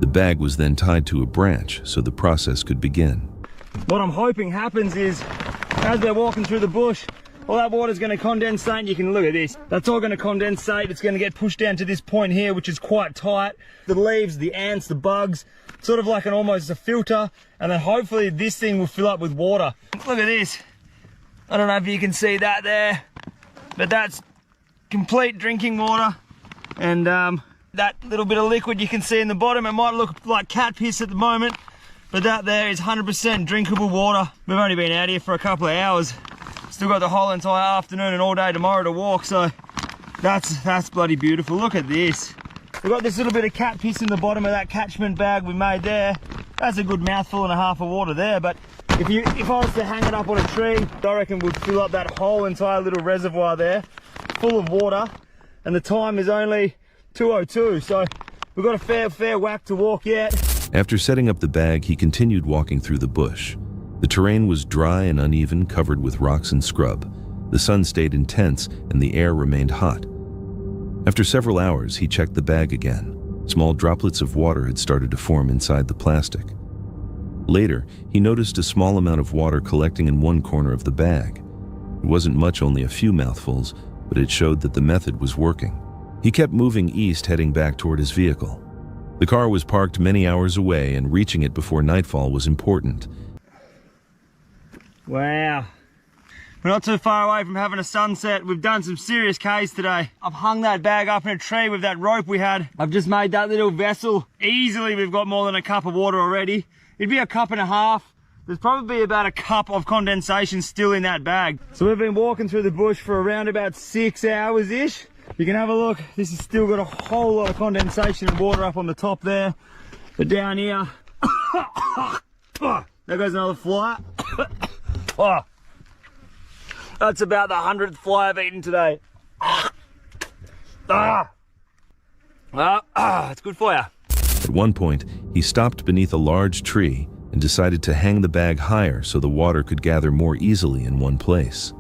The bag was then tied to a branch so the process could begin. What I'm hoping happens is, as they're walking through the bush, all that water's going to condensate, and you can look at this. That's all going to condensate. It's going to get pushed down to this point here, which is quite tight. The leaves, the ants, the bugs, sort of like almost a filter, and then hopefully this thing will fill up with water. Look at this. I don't know if you can see that there, but that's complete drinking water. And that little bit of liquid you can see in the bottom, it might look like cat piss at the moment, but that there is 100% drinkable water. We've only been out here for a couple of hours. Still got the whole entire afternoon and all day tomorrow to walk, so that's bloody beautiful. Look at this. We've got this little bit of cat piss in the bottom of that catchment bag we made there. That's a good mouthful and a half of water there, but if I was to hang it up on a tree, I reckon we'd fill up that whole entire little reservoir there full of water, and the time is only 2:02, so we've got a fair whack to walk yet. After setting up the bag, he continued walking through the bush. The terrain was dry and uneven, covered with rocks and scrub. The sun stayed intense and the air remained hot. After several hours, he checked the bag again. Small droplets of water had started to form inside the plastic. Later, he noticed a small amount of water collecting in one corner of the bag. It wasn't much, only a few mouthfuls, but it showed that the method was working. He kept moving east, heading back toward his vehicle. The car was parked many hours away, and reaching it before nightfall was important. Wow. We're not too far away from having a sunset. We've done some serious Ks today. I've hung that bag up in a tree with that rope we had. I've just made that little vessel. Easily we've got more than a cup of water already. It'd be a cup and a half. There's probably about a cup of condensation still in that bag. So we've been walking through the bush for around about 6 hours-ish. You can have a look. This has still got a whole lot of condensation and water up on the top there. But down here, there goes another fly. Oh, that's about the 100th fly I've eaten today. It's good for you. At one point, he stopped beneath a large tree and decided to hang the bag higher so the water could gather more easily in one place.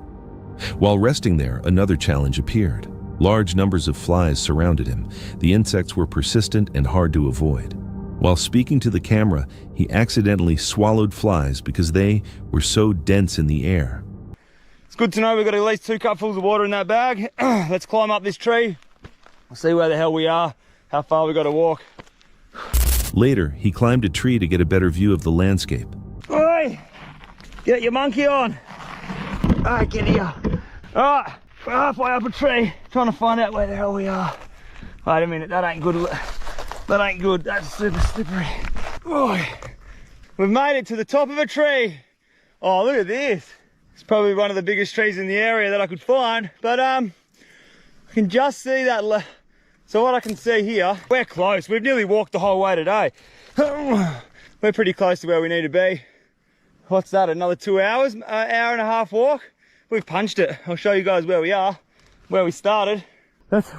While resting there, another challenge appeared. Large numbers of flies surrounded him. The insects were persistent and hard to avoid. While speaking to the camera, he accidentally swallowed flies because they were so dense in the air. It's good to know we've got at least 2 cupfuls of water in that bag. Let's climb up this tree. We'll see where the hell we are, how far we got to walk. Later, he climbed a tree to get a better view of the landscape. Oi! Get your monkey on. All right, get here. All right, we're halfway up a tree, trying to find out where the hell we are. Wait a minute, that ain't good. That ain't good, that's super slippery. Oh, we've made it to the top of a tree. Oh, look at this. It's probably one of the biggest trees in the area that I could find, but I can just see that. So what I can see here, we're close. We've nearly walked the whole way today. We're pretty close to where we need to be. What's that, another 2 hours, hour and a half walk? We've punched it. I'll show you guys where we are, where we started.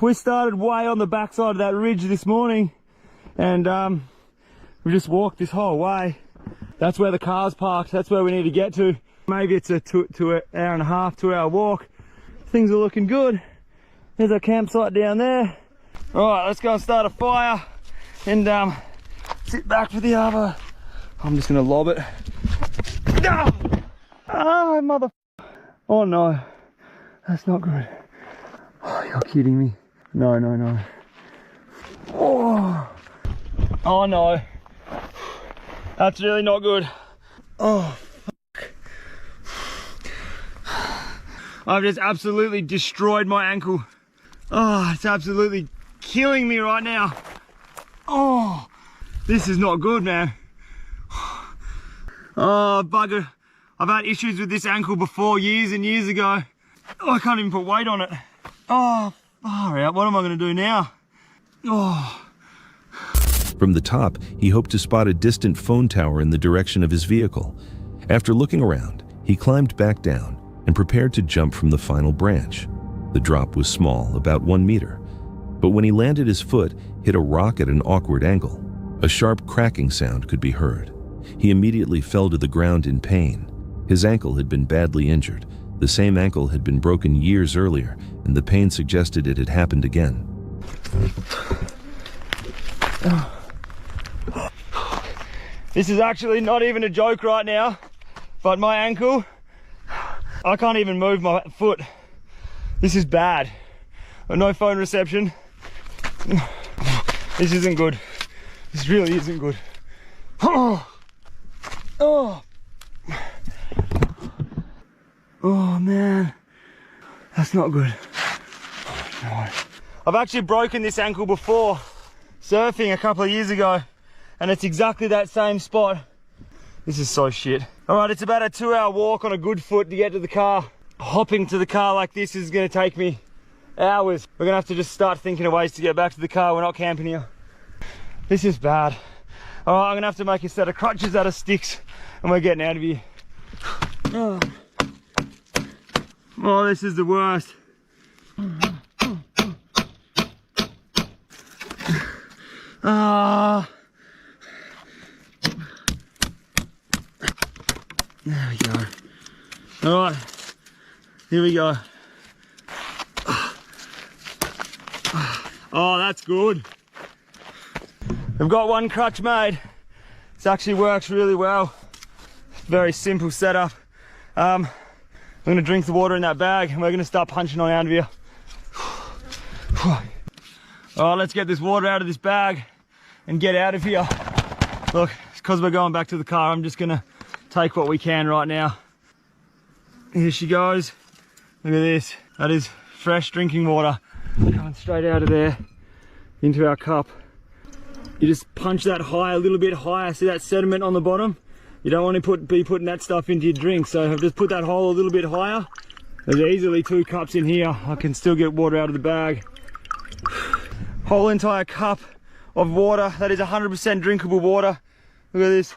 We started way on the backside of that ridge this morning, and we just walked this whole way. That's where the car's parked. That's where we need to get to. Maybe it's a 2 hour and a half, 2 hour walk. Things are looking good. There's our campsite down there. All right, let's go and start a fire and sit back for the other. I'm just gonna lob it. Oh, mother. Oh no, that's not good. Oh, you're kidding me. No, no, no. Oh no, that's really not good. Oh, fuck. I've just absolutely destroyed my ankle. Oh, it's absolutely killing me right now. Oh, this is not good, man. Oh, bugger. I've had issues with this ankle before, years and years ago. Oh, I can't even put weight on it. Oh, far out. What am I going to do now? Oh. From the top, he hoped to spot a distant phone tower in the direction of his vehicle. After looking around, he climbed back down and prepared to jump from the final branch. The drop was small, about 1 meter, but when he landed, his foot hit a rock at an awkward angle. A sharp cracking sound could be heard. He immediately fell to the ground in pain. His ankle had been badly injured. The same ankle had been broken years earlier, and the pain suggested it had happened again. This is actually not even a joke right now, but my ankle, I can't even move my foot. This is bad. No phone reception. This isn't good. This really isn't good. Oh, man, that's not good. No. I've actually broken this ankle before surfing a couple of years ago, and it's exactly that same spot. This is so shit. All right, it's about a 2-hour walk on a good foot to get to the car. Hopping to the car like this is gonna take me hours. We're gonna have to just start thinking of ways to get back to the car. We're not camping here. This is bad. All right, I'm gonna have to make a set of crutches out of sticks and we're getting out of here. Oh, this is the worst. There we go. All right, here we go. Oh, that's good. I've got one crutch made. This actually works really well. Very simple setup. I'm gonna drink the water in that bag and we're gonna start punching on out of here. All right, let's get this water out of this bag and get out of here. Look, because we're going back to the car, I'm just gonna take what we can right now. Here she goes. Look at this. That is fresh drinking water coming straight out of there into our cup. You just punch that high, a little bit higher. See that sediment on the bottom? You don't want to be putting that stuff into your drink. So I've just put that hole a little bit higher. There's easily 2 cups in here. I can still get water out of the bag. Whole entire cup of water. That is 100% drinkable water. Look at this.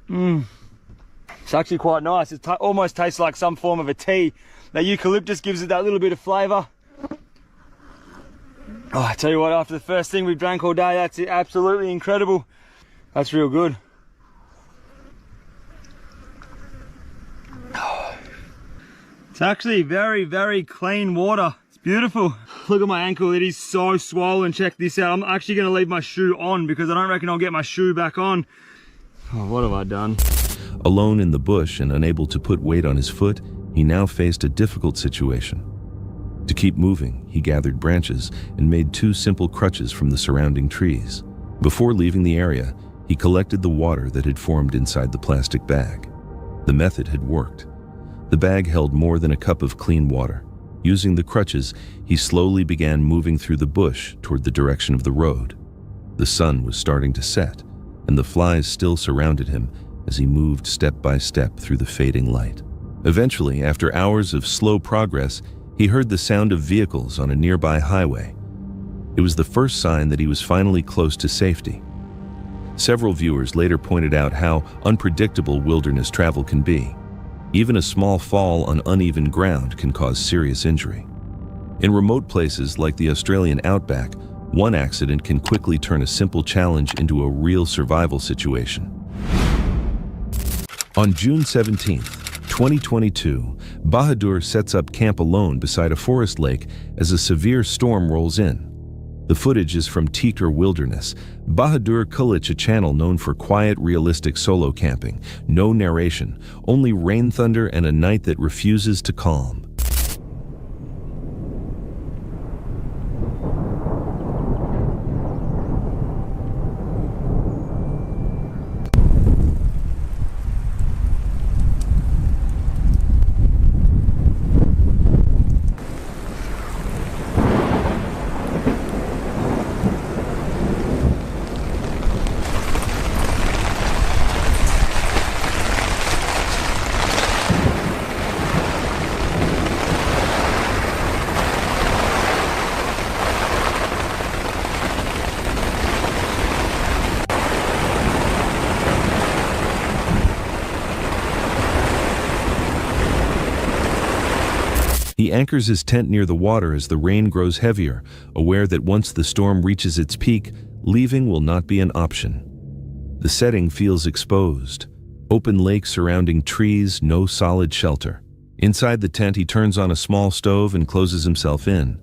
It's actually quite nice. It almost tastes like some form of a tea. That eucalyptus gives it that little bit of flavour. Oh, I tell you what, after the first thing we've drank all day, that's absolutely incredible. That's real good. It's actually very, very clean water. It's beautiful. Look at my ankle, it is so swollen. Check this out. I'm actually gonna leave my shoe on because I don't reckon I'll get my shoe back on. Oh, what have I done? Alone in the bush and unable to put weight on his foot, he now faced a difficult situation. To keep moving, he gathered branches and made 2 simple crutches from the surrounding trees. Before leaving the area, he collected the water that had formed inside the plastic bag. The method had worked. The bag held more than a cup of clean water. Using the crutches, he slowly began moving through the bush toward the direction of the road. The sun was starting to set, and the flies still surrounded him as he moved step by step through the fading light. Eventually, after hours of slow progress, he heard the sound of vehicles on a nearby highway. It was the first sign that he was finally close to safety. Several viewers later pointed out how unpredictable wilderness travel can be. Even a small fall on uneven ground can cause serious injury. In remote places like the Australian outback, one accident can quickly turn a simple challenge into a real survival situation. On June 17th, 2022, Bahadur sets up camp alone beside a forest lake as a severe storm rolls in. The footage is from Tikar Wilderness. Bahadur Kulich, a channel known for quiet, realistic solo camping. No narration, only rain thunder and a night that refuses to calm. He anchors his tent near the water as the rain grows heavier, aware that once the storm reaches its peak, leaving will not be an option. The setting feels exposed. Open lake surrounding trees, no solid shelter. Inside the tent, he turns on a small stove and closes himself in.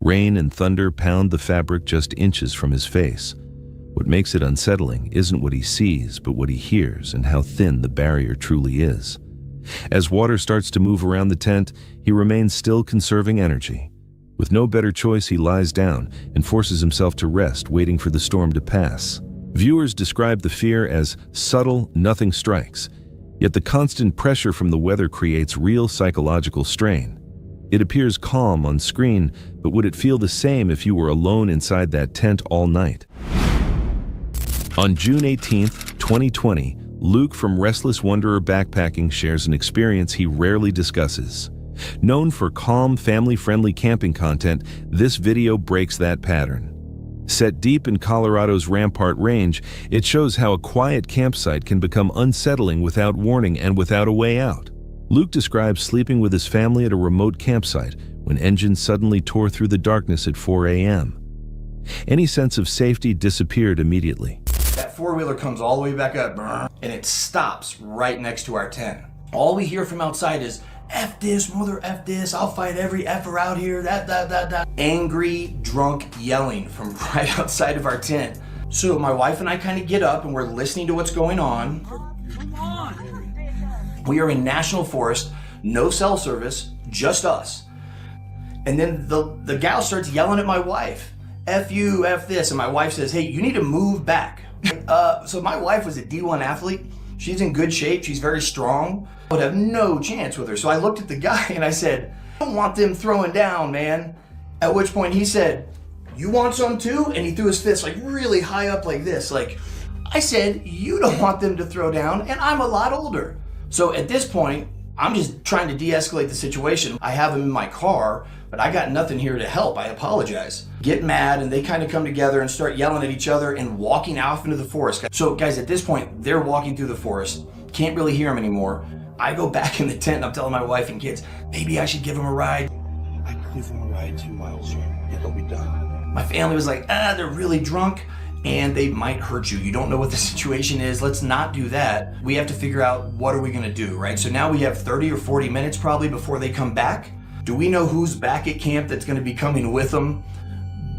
Rain and thunder pound the fabric just inches from his face. What makes it unsettling isn't what he sees, but what he hears and how thin the barrier truly is. As water starts to move around the tent, he remains still, conserving energy. With no better choice, he lies down and forces himself to rest, waiting for the storm to pass. Viewers describe the fear as subtle, nothing strikes. Yet the constant pressure from the weather creates real psychological strain. It appears calm on screen, but would it feel the same if you were alone inside that tent all night? On June 18th, 2020, Luke from Restless Wanderer Backpacking shares an experience he rarely discusses. Known for calm, family-friendly camping content, this video breaks that pattern. Set deep in Colorado's Rampart Range, it shows how a quiet campsite can become unsettling without warning and without a way out. Luke describes sleeping with his family at a remote campsite when engines suddenly tore through the darkness at 4 a.m. Any sense of safety disappeared immediately. That four-wheeler comes all the way back up, and it stops right next to our tent. All we hear from outside is, F this, mother F this, I'll fight every F'er out here, that. Angry, drunk yelling from right outside of our tent. So my wife and I kind of get up and we're listening to what's going on. Come on. We are in national forest, no cell service, just us. And then the gal starts yelling at my wife, F you, F this. And my wife says, hey, you need to move back. So my wife was a D1 athlete. She's in good shape. She's very strong. I would have no chance with her. So I looked at the guy and I said, I don't want them throwing down, man. At which point he said, you want some too? And he threw his fist like really high up like this. Like, I said, you don't want them to throw down and I'm a lot older. So at this point, I'm just trying to de-escalate the situation. I have them in my car, but I got nothing here to help. I apologize. Get mad, and they kind of come together and start yelling at each other and walking off into the forest. So guys, at this point, they're walking through the forest. Can't really hear them anymore. I go back in the tent and I'm telling my wife and kids, maybe I should give them a ride. I could give them a ride 2 miles here. It'll be done. My family was like, they're really drunk and they might hurt you. You don't know what the situation is. Let's not do that. We have to figure out what are we gonna do, right? So now we have 30 or 40 minutes probably before they come back. Do we know who's back at camp that's gonna be coming with them?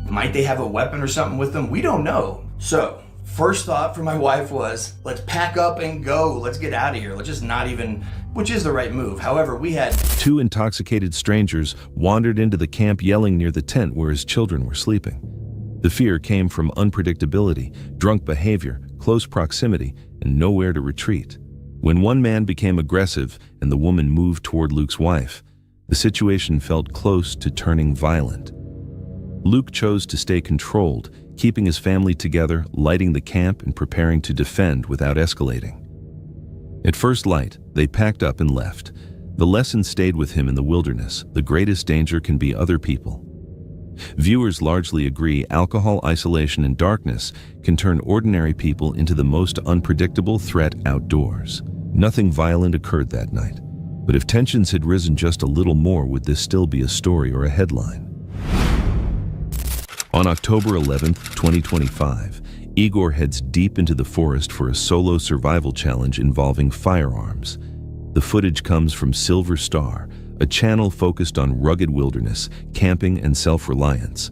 Might they have a weapon or something with them? We don't know. So first thought for my wife was, let's pack up and go. Let's get out of here. Let's just not even, which is the right move. However, we had 2 intoxicated strangers wandered into the camp yelling near the tent where his children were sleeping. The fear came from unpredictability, drunk behavior, close proximity, and nowhere to retreat. When one man became aggressive and the woman moved toward Luke's wife, the situation felt close to turning violent. Luke chose to stay controlled, keeping his family together, lighting the camp, and preparing to defend without escalating. At first light, they packed up and left. The lesson stayed with him in the wilderness. The greatest danger can be other people. Viewers largely agree alcohol, isolation, and darkness can turn ordinary people into the most unpredictable threat outdoors. Nothing violent occurred that night, but if tensions had risen just a little more, would this still be a story or a headline? On October 11th, 2025, Igor heads deep into the forest for a solo survival challenge involving firearms. The footage comes from Silver Star, a channel focused on rugged wilderness, camping, and self-reliance.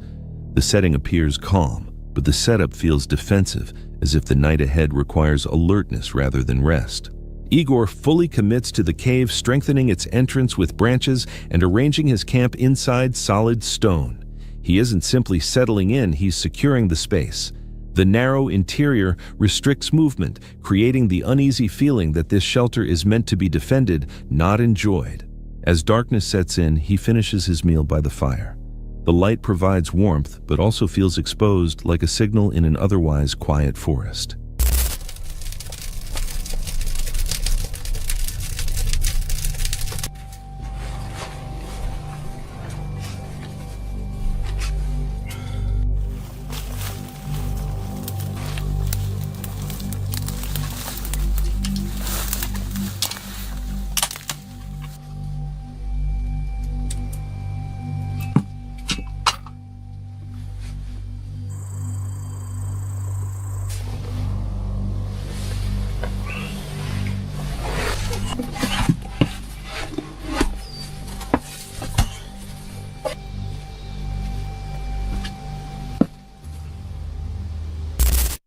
The setting appears calm, but the setup feels defensive, as if the night ahead requires alertness rather than rest. Igor fully commits to the cave, strengthening its entrance with branches and arranging his camp inside solid stone. He isn't simply settling in, he's securing the space. The narrow interior restricts movement, creating the uneasy feeling that this shelter is meant to be defended, not enjoyed. As darkness sets in, he finishes his meal by the fire. The light provides warmth, but also feels exposed like a signal in an otherwise quiet forest.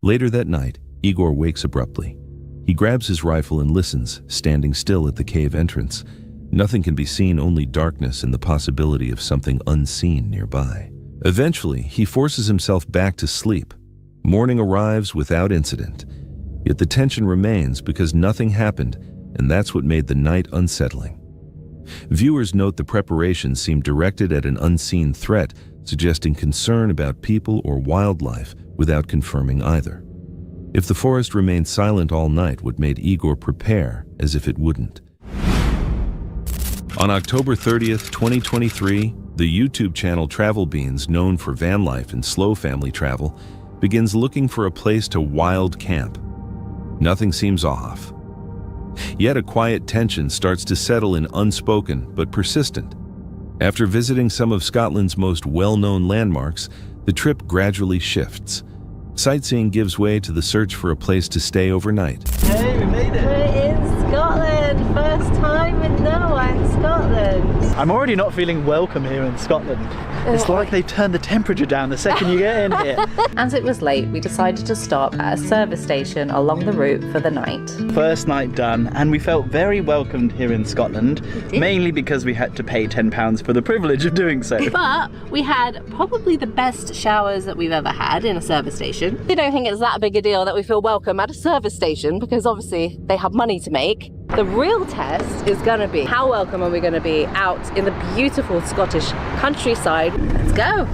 Later that night, Igor wakes abruptly. He grabs his rifle and listens, standing still at the cave entrance. Nothing can be seen, only darkness and the possibility of something unseen nearby. Eventually, he forces himself back to sleep. Morning arrives without incident. Yet the tension remains because nothing happened, and that's what made the night unsettling. Viewers note the preparations seem directed at an unseen threat, suggesting concern about people or wildlife without confirming either. If the forest remained silent all night, what made Igor prepare as if it wouldn't? On October 30th, 2023, the YouTube channel Travel Beans, known for van life and slow family travel, begins looking for a place to wild camp. Nothing seems off. Yet a quiet tension starts to settle in, unspoken but persistent. After visiting some of Scotland's most well-known landmarks, the trip gradually shifts. Sightseeing gives way to the search for a place to stay overnight. Hey, we made it! We're in Scotland! First time in nowhere in Scotland! I'm already not feeling welcome here in Scotland. It's like they've turned the temperature down the second you get in here. As it was late, we decided to stop at a service station along the route for the night. First night done, and we felt very welcomed here in Scotland, mainly because we had to pay £10 for the privilege of doing so. But we had probably the best showers that we've ever had in a service station. We don't think it's that big a deal that we feel welcome at a service station because obviously they have money to make. The real test is going to be how welcome are we going to be out in the beautiful Scottish countryside. Let's go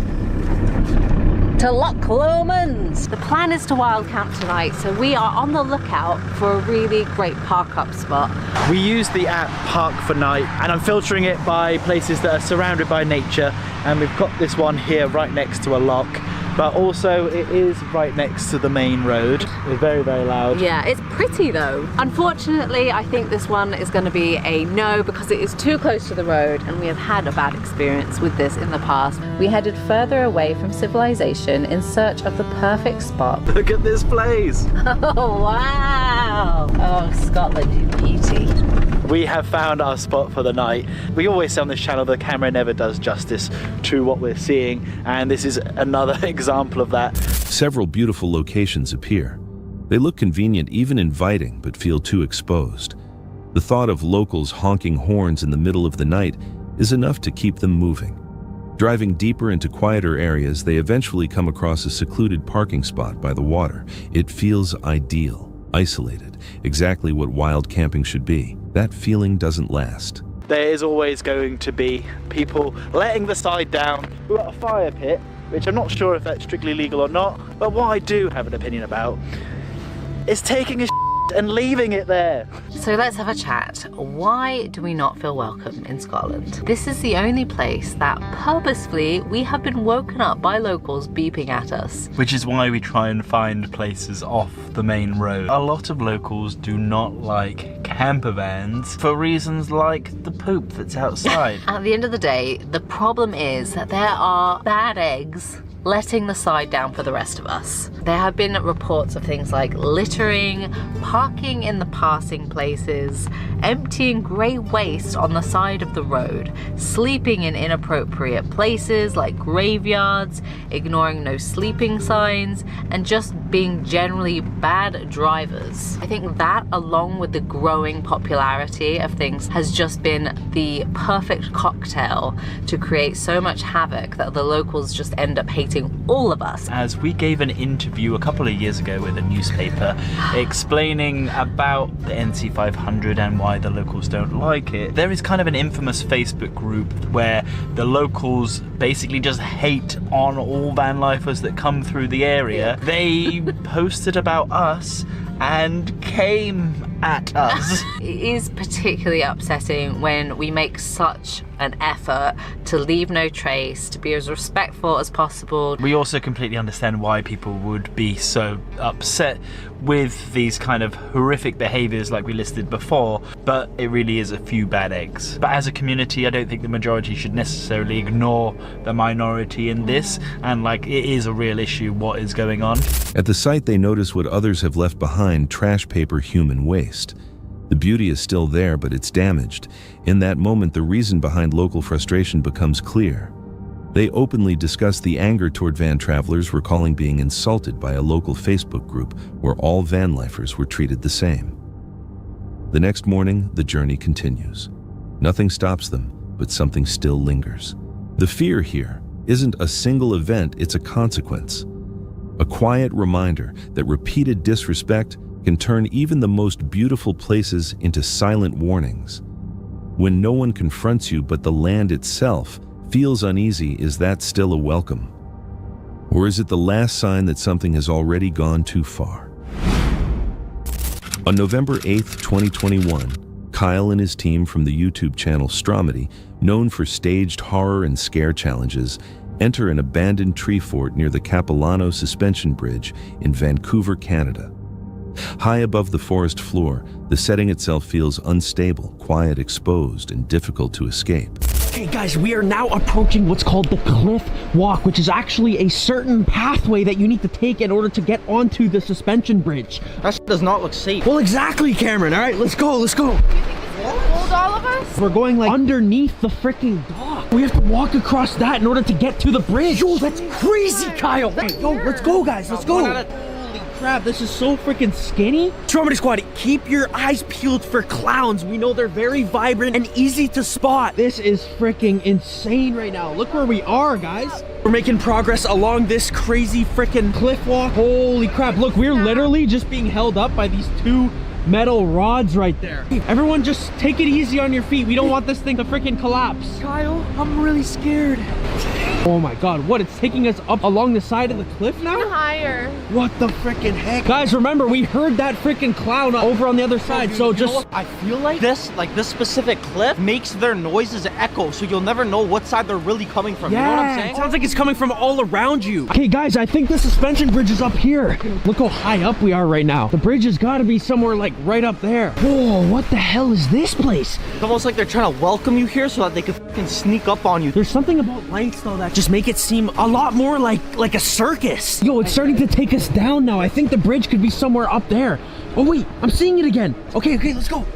to Loch Lomond. The plan is to wild camp tonight, so we are on the lookout for a really great park up spot. We use the app Park for Night, and I'm filtering it by places that are surrounded by nature, and we've got this one here right next to a loch. But also it is right next to the main road. It's very, very loud. Yeah, it's pretty though. Unfortunately, I think this one is going to be a no because it is too close to the road and we have had a bad experience with this in the past. We headed further away from civilization in search of the perfect spot. Look at this place! Oh, wow! Oh, Scotland, you beauty. We have found our spot for the night. We always say on this channel the camera never does justice to what we're seeing, and this is another example of that. Several beautiful locations appear. They look convenient, even inviting, but feel too exposed. The thought of locals honking horns in the middle of the night is enough to keep them moving. Driving deeper into quieter areas, they eventually come across a secluded parking spot by the water. It feels ideal, isolated, exactly what wild camping should be. That feeling doesn't last. There is always going to be people letting the side down. We've got a fire pit, which I'm not sure if that's strictly legal or not, but what I do have an opinion about is taking a and leaving it there. So let's have a chat. Why do we not feel welcome in Scotland? This is the only place that purposefully we have been woken up by locals beeping at us. Which is why we try and find places off the main road. A lot of locals do not like camper vans for reasons like the poop that's outside. At the end of the day, the problem is that there are bad eggs letting the side down for the rest of us. There have been reports of things like littering, parking in the passing places, emptying grey waste on the side of the road, sleeping in inappropriate places like graveyards, ignoring no sleeping signs, and just being generally bad drivers. I think that, along with the growing popularity of things, has just been the perfect cocktail to create so much havoc that the locals just end up hating affecting all of us. As we gave an interview a couple of years ago with a newspaper explaining about the NC500 and why the locals don't like it, there is kind of an infamous Facebook group where the locals basically just hate on all van lifers that come through the area. They posted about us and came at us. It is particularly upsetting when we make such an effort to leave no trace, to be as respectful as possible. We also completely understand why people would be so upset with these kind of horrific behaviors like we listed before, but it really is a few bad eggs. But as a community, I don't think the majority should necessarily ignore the minority in this, and like, it is a real issue what is going on. At the site, they notice what others have left behind: trash paper human waste. The beauty is still there, but it's damaged. In that moment, the reason behind local frustration becomes clear. They openly discuss the anger toward van travelers, recalling being insulted by a local Facebook group where all van lifers were treated the same. The next morning, the journey continues. Nothing stops them, but something still lingers. The fear here isn't a single event, it's a consequence. A quiet reminder that repeated disrespect can turn even the most beautiful places into silent warnings. When no one confronts you but the land itself feels uneasy, is that still a welcome? Or is it the last sign that something has already gone too far? On November 8th, 2021, Kyle and his team from the YouTube channel Stromedy, known for staged horror and scare challenges, enter an abandoned tree fort near the Capilano Suspension Bridge in Vancouver, Canada. High above the forest floor, the setting itself feels unstable, quiet, exposed, and difficult to escape. Okay guys, we are now approaching what's called the Cliff Walk, which is actually a certain pathway that you need to take in order to get onto the suspension bridge. That does not look safe. Well, exactly, Cameron. All right, let's go, let's go. Hold all of us? We're going like underneath the freaking dock. We have to walk across that in order to get to the bridge. Yo, that's crazy, Kyle. Yo, let's go, guys, let's go. Crap, this is so freaking skinny. Stromedy Squad, keep your eyes peeled for clowns. We know they're very vibrant and easy to spot. This is freaking insane right now. Look where we are, guys. We're making progress along this crazy freaking cliff walk. Holy crap, look, we're literally just being held up by these two metal rods right there. Everyone just take it easy on your feet. We don't want this thing to freaking collapse. Kyle, I'm really scared. Oh my god, what? It's taking us up along the side of the cliff now? Even higher. What the freaking heck? Guys, remember, we heard that freaking clown over on the other side, so just... I feel like this specific cliff makes their noises echo, so you'll never know what side they're really coming from. Yeah, you know what I'm saying? It sounds like it's coming from all around you. Okay, guys, I think the suspension bridge is up here. Look how high up we are right now. The bridge has got to be somewhere like right up there. Whoa, what the hell is this place? It's almost like they're trying to welcome you here so that they can fucking sneak up on you. There's something about lights though that just make it seem a lot more like a circus. Yo, it's starting to take us down now. I think the bridge could be somewhere up there. Oh wait, I'm seeing it again. Okay, let's go.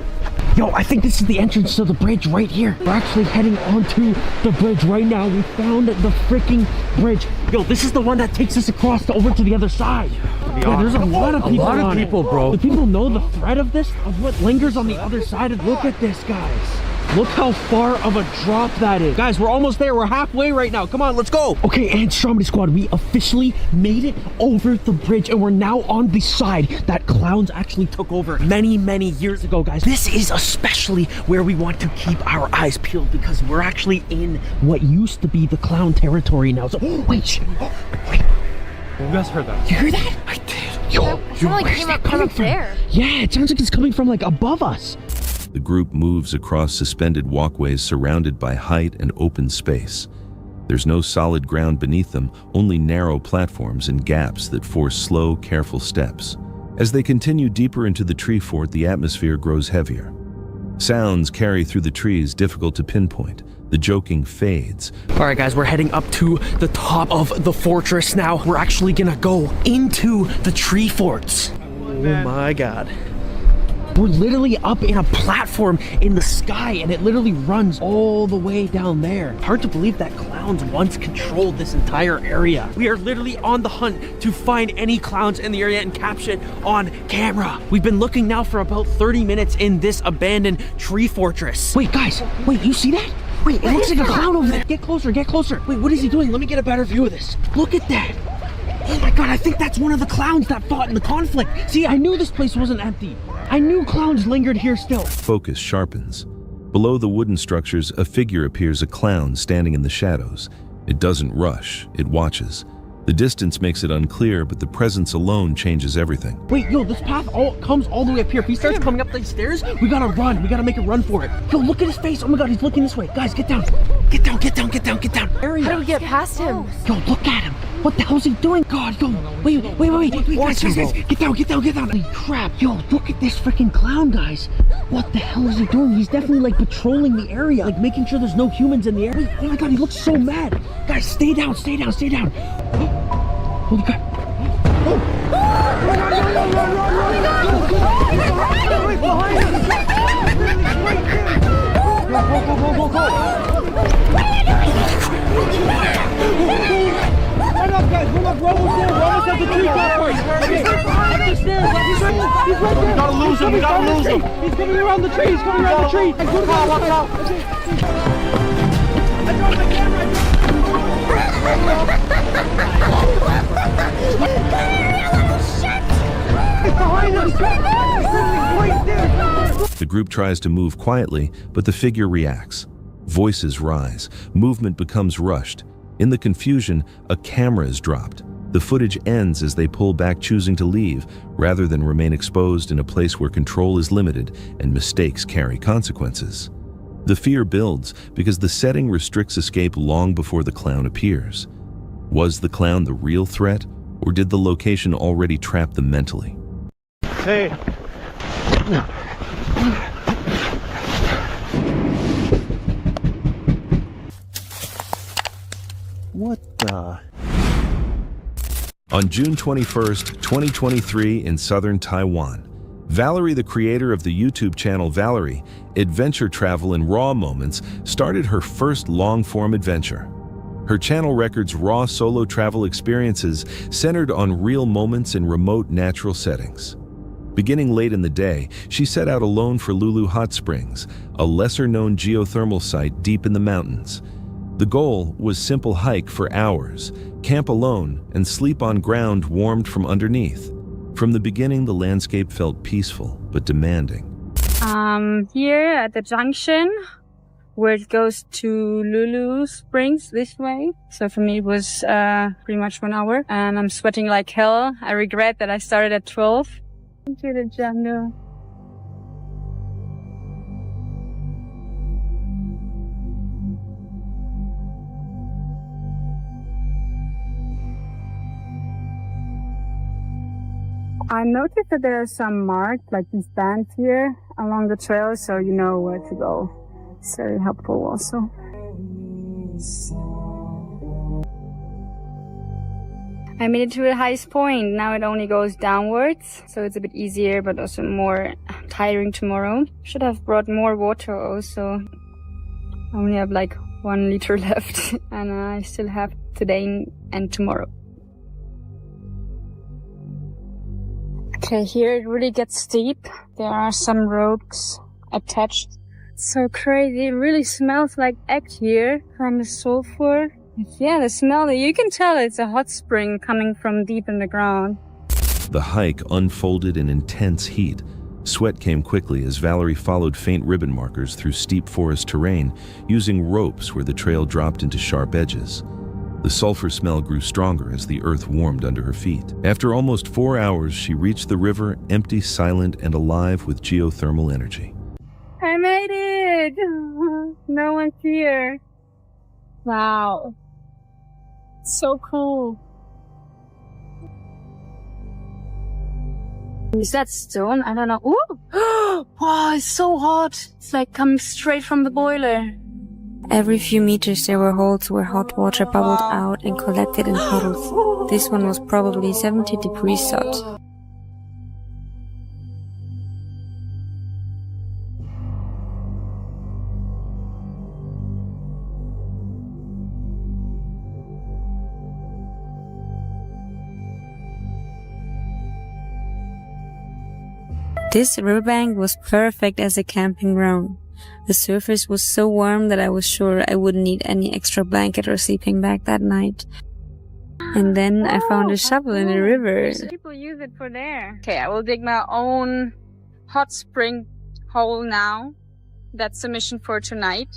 Yo, I think this is the entrance to the bridge right here. We're actually heading onto the bridge right now. We found the freaking bridge. Yo, this is the one that takes us across over to the other side. Yeah, there's a lot of people on it. bro. Do people know the threat of this? Of what lingers on the other side? Look at this, guys. Look how far of a drop that is. Guys, we're almost there. We're halfway right now. Come on, let's go. Okay, and Stromedy Squad, we officially made it over the bridge, and we're now on the side that clowns actually took over many, many years ago, guys. This is especially where we want to keep our eyes peeled because we're actually in what used to be the clown territory now. So, wait. You guys heard that? You hear that? I did. Yo, it sounded like it came up from there. Yeah, it sounds like it's coming from like above us. The group moves across suspended walkways surrounded by height and open space. There's no solid ground beneath them, only narrow platforms and gaps that force slow, careful steps. As they continue deeper into the tree fort, the atmosphere grows heavier. Sounds carry through the trees, difficult to pinpoint. The joking fades. All right, guys, we're heading up to the top of the fortress now. We're actually gonna go into the tree forts. Oh my god. We're literally up in a platform in the sky, and it literally runs all the way down there. Hard to believe that clowns once controlled this entire area. We are literally on the hunt to find any clowns in the area and capture it on camera. We've been looking now for about 30 minutes in this abandoned tree fortress. Wait, guys, wait, you see that? Wait, it looks like a clown over there. Get closer, get closer. Wait, what is he doing? Let me get a better view of this. Look at that. Oh my god, I think that's one of the clowns that fought in the conflict. See, I knew this place wasn't empty. I knew clowns lingered here still. Focus sharpens. Below the wooden structures, a figure appears, a clown standing in the shadows. It doesn't rush, it watches. The distance makes it unclear, but the presence alone changes everything. Wait, yo, this path comes all the way up here. If he starts coming up these stairs, we gotta run. We gotta make a run for it. Yo, look at his face. Oh my god, he's looking this way. Guys, get down. Get down, get down, get down, get down. How do we get past him? Yo, look at him. What the hell's he doing? God, yo, wait, guys, get down, get down, get down. Holy crap, yo, look at this freaking clown, guys. What the hell is he doing? He's definitely like patrolling the area, like making sure there's no humans in the area. Oh my god, he looks so mad. Guys, stay down, stay down, stay down. Holy crap. Run up, guys, run up, run up the tree top first. Okay, up the stairs, he's right there. We gotta lose him, we gotta lose him. He's coming around the tree, he's coming around the tree. Watch out. I dropped my camera, The group tries to move quietly, but the figure reacts. Voices rise. Movement becomes rushed. In the confusion, a camera is dropped. The footage ends as they pull back, choosing to leave, rather than remain exposed in a place where control is limited and mistakes carry consequences. The fear builds because the setting restricts escape long before the clown appears. Was the clown the real threat, or did the location already trap them mentally? Hey. What the? On June 21st, 2023 in southern Taiwan, Valerie, the creator of the YouTube channel Valerie, Adventure Travel in Raw Moments, started her first long-form adventure. Her channel records raw solo travel experiences centered on real moments in remote natural settings. Beginning late in the day, she set out alone for Lulu Hot Springs, a lesser-known geothermal site deep in the mountains. The goal was simple: hike for hours, camp alone, and sleep on ground warmed from underneath. From the beginning, the landscape felt peaceful but demanding. Here at the junction where it goes to Lulu Springs this way. So for me it was pretty much 1 hour, and I'm sweating like hell. I regret that I started at 12. Into the jungle. I noticed that there are some marked, like these bands here along the trail, so you know where to go. It's very helpful also. I made it to the highest point. Now it only goes downwards, so it's a bit easier, but also more tiring tomorrow. Should have brought more water also. I only have like 1 liter left, and I still have today and tomorrow. Okay, here it really gets steep. There are some ropes attached. It's so crazy. It really smells like egg here from the sulfur. Yeah, the smell, you can tell it's a hot spring coming from deep in the ground. The hike unfolded in intense heat. Sweat came quickly as Valerie followed faint ribbon markers through steep forest terrain, using ropes where the trail dropped into sharp edges. The sulfur smell grew stronger as the earth warmed under her feet. After almost 4 hours, she reached the river, empty, silent, and alive with geothermal energy. I made it! No one's here. Wow. So cool. Is that stone? I don't know. Ooh! Wow, it's so hot. It's like coming straight from the boiler. Every few meters there were holes where hot water bubbled out and collected in puddles. This one was probably 70 degrees hot. This riverbank was perfect as a camping ground. The surface was so warm that I was sure I wouldn't need any extra blanket or sleeping bag that night. And then I found a shovel in the river. People use it for there. Okay, I will dig my own hot spring hole now. That's the mission for tonight.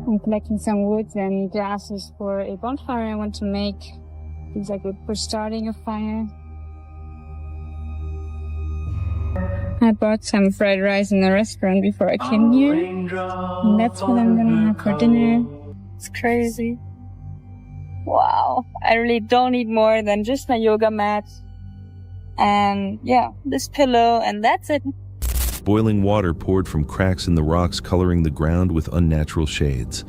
I'm collecting some wood and grasses for a bonfire I want to make. These are good for starting a fire. I bought some fried rice in the restaurant before I came here. And that's what I'm gonna have for dinner. It's crazy. Wow, I really don't need more than just my yoga mat. And yeah, this pillow, and that's it. Boiling water poured from cracks in the rocks, coloring the ground with unnatural shades.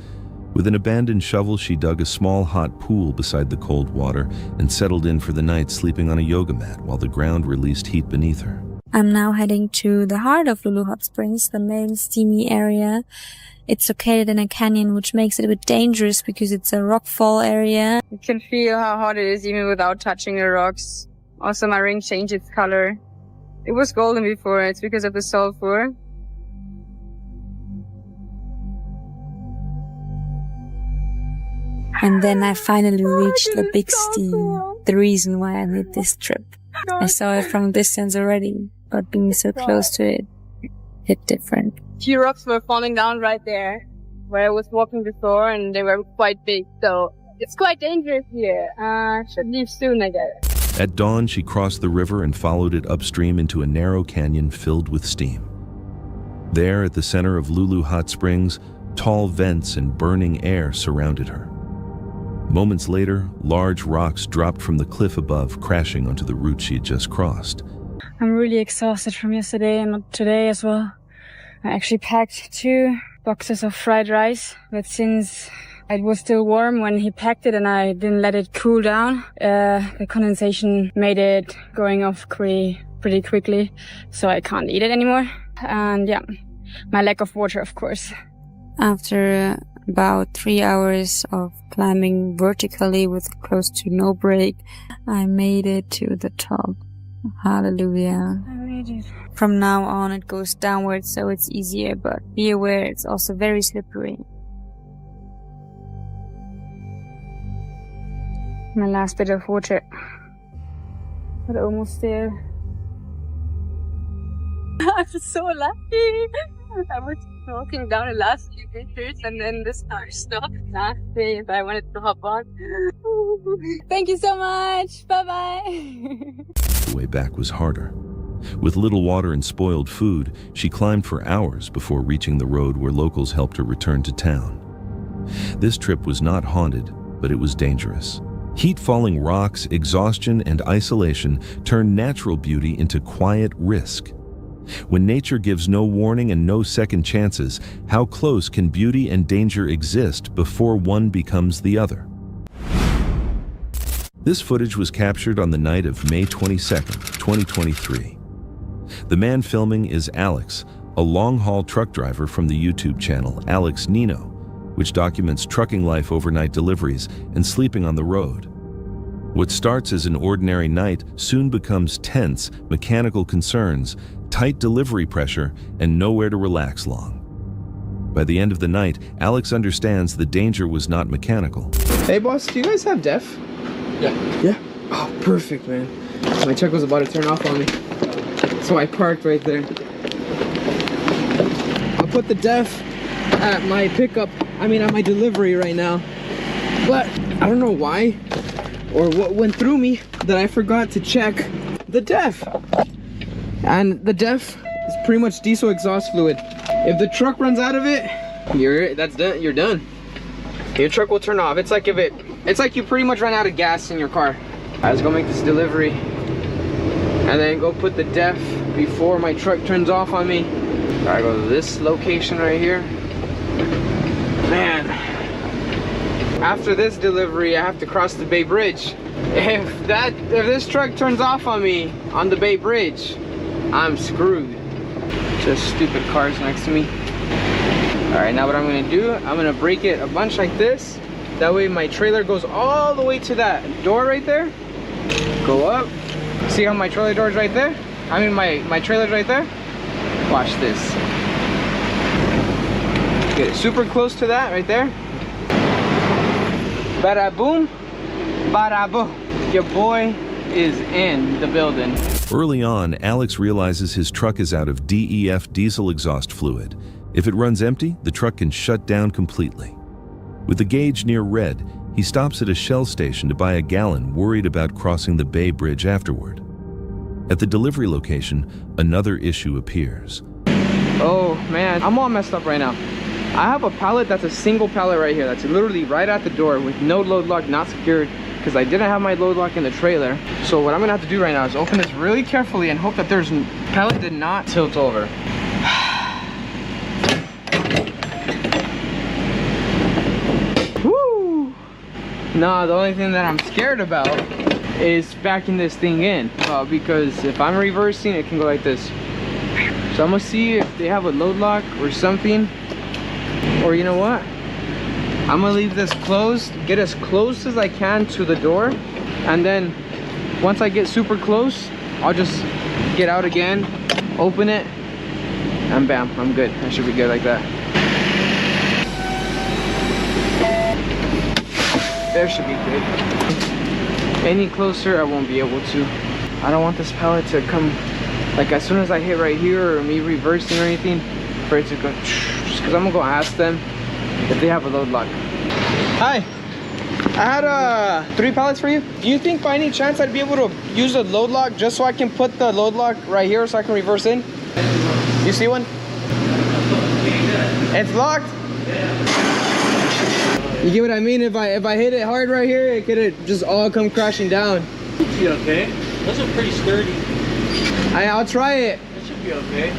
With an abandoned shovel, she dug a small hot pool beside the cold water and settled in for the night, sleeping on a yoga mat while the ground released heat beneath her. I'm now heading to the heart of Lulu Hot Springs, the main steamy area. It's located in a canyon, which makes it a bit dangerous because it's a rockfall area. You can feel how hot it is even without touching the rocks. Also, my ring changed its color. It was golden before, it's because of the sulfur. And then I finally reached the big steam, the reason why I made this trip. I saw it from a distance already, but being so close to it hit different. Few rocks were falling down right there, where I was walking before, and they were quite big, so it's quite dangerous here. Should leave soon, I guess. At dawn, she crossed the river and followed it upstream into a narrow canyon filled with steam. There, at the center of Lulu Hot Springs, tall vents and burning air surrounded her. Moments later, large rocks dropped from the cliff above, crashing onto the route she had just crossed. I'm really exhausted from yesterday and today as well. I actually packed 2 boxes of fried rice, but since it was still warm when he packed it and I didn't let it cool down, the condensation made it going off pretty quickly, so I can't eat it anymore. And yeah, my lack of water, of course. After about 3 hours of climbing vertically with close to no break, I made it to the top. Hallelujah. I made it. From now on it goes downwards, so it's easier, but be aware it's also very slippery. My last bit of water. But almost there. I'm so lucky. I was walking down the last few meters and then the car stopped last day, but I wanted to hop on. Thank you so much. Bye-bye. The way back was harder. With little water and spoiled food, she climbed for hours before reaching the road where locals helped her return to town. This trip was not haunted, but it was dangerous. Heat-falling rocks, exhaustion, and isolation turned natural beauty into quiet risk. When nature gives no warning and no second chances, how close can beauty and danger exist before one becomes the other? This footage was captured on the night of May 22nd, 2023. The man filming is Alex, a long-haul truck driver from the YouTube channel Alex Nino, which documents trucking life, overnight deliveries, and sleeping on the road. What starts as an ordinary night soon becomes tense, mechanical concerns, tight delivery pressure, and nowhere to relax long. By the end of the night, Alex understands the danger was not mechanical. Hey boss, do you guys have def? Yeah. Oh, perfect, man. My truck was about to turn off on me, so I parked right there. I'll put the def at my pickup, at my delivery right now. But I don't know why or what went through me that I forgot to check the def. And the def is pretty much diesel exhaust fluid. If the truck runs out of it, you're done. Your truck will turn off. It's like you pretty much ran out of gas in your car. I was gonna make this delivery and then go put the def before my truck turns off on me. I go to this location right here. Man, after this delivery, I have to cross the Bay Bridge. If this truck turns off on me on the Bay Bridge, I'm screwed. Just stupid cars next to me. All right, now what I'm gonna do, I'm gonna brake it a bunch like this. That way my trailer goes all the way to that door right there. Go up. See how my trailer door is right there? I mean, my trailer's right there. Watch this. Get super close to that right there. Bada boom, bada boom. Your boy is in the building. Early on, Alex realizes his truck is out of DEF diesel exhaust fluid. If it runs empty, the truck can shut down completely. With the gauge near red, he stops at a Shell station to buy a gallon, worried about crossing the Bay Bridge afterward. At the delivery location, another issue appears. Oh man, I'm all messed up right now. I have a pallet that's a single pallet right here. That's literally right at the door with no load lock, not secured, because I didn't have my load lock in the trailer. So what I'm gonna have to do right now is open this really carefully and hope that pallet did not tilt over. Woo! Nah, the only thing that I'm scared about is backing this thing in, because if I'm reversing, it can go like this. So I'm gonna see if they have a load lock or something, or you know what? I'm gonna leave this closed, get as close as I can to the door, and then once I get super close, I'll just get out again, open it, and bam, I'm good. I should be good like that. There should be good. Any closer, I won't be able to. I don't want this pallet to come, like as soon as I hit right here, or me reversing or anything, for it to go, just because I'm gonna go ask them if they have a load lock. Hi, I had 3 pallets for you. Do you think by any chance I'd be able to use a load lock just so I can put the load lock right here so I can reverse in? You see one? It's locked? You get what I mean? If I hit it hard right here, it could just all come crashing down. It should be okay. Those are pretty sturdy. I'll try it. It should be okay.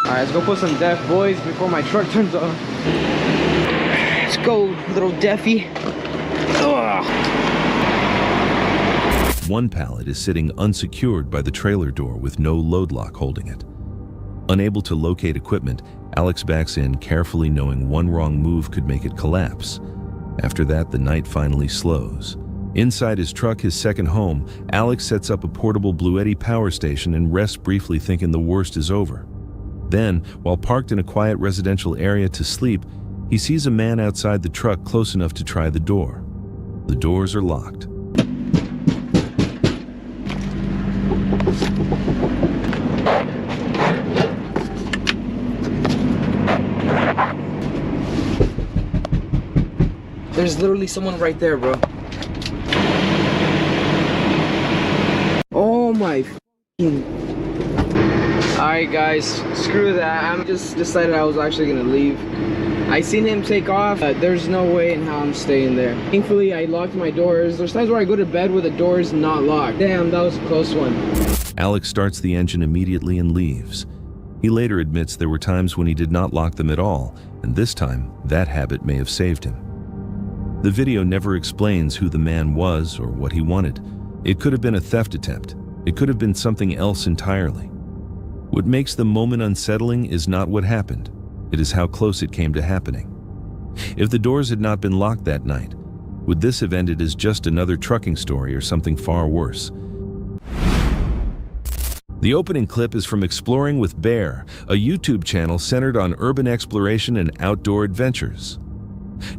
Alright, let's go put some deaf boys before my truck turns off. Let's go, little deafy. Ugh. One pallet is sitting unsecured by the trailer door with no load lock holding it. Unable to locate equipment, Alex backs in, carefully knowing one wrong move could make it collapse. After that, the night finally slows. Inside his truck, his second home, Alex sets up a portable Bluetti power station and rests briefly, thinking the worst is over. Then, while parked in a quiet residential area to sleep, he sees a man outside the truck close enough to try the door. The doors are locked. There's literally someone right there, bro. Oh my fucking... Alright guys, screw that. I'm just decided I was actually gonna leave. I seen him take off. There's no way in how I'm staying there. Thankfully, I locked my doors. There's times where I go to bed with the doors not locked. Damn, that was a close one. Alex starts the engine immediately and leaves. He later admits there were times when he did not lock them at all, and this time, that habit may have saved him. The video never explains who the man was or what he wanted. It could have been a theft attempt. It could have been something else entirely. What makes the moment unsettling is not what happened. It is how close it came to happening. If the doors had not been locked that night, would this have ended as just another trucking story or something far worse? The opening clip is from Exploring with Bear, a YouTube channel centered on urban exploration and outdoor adventures.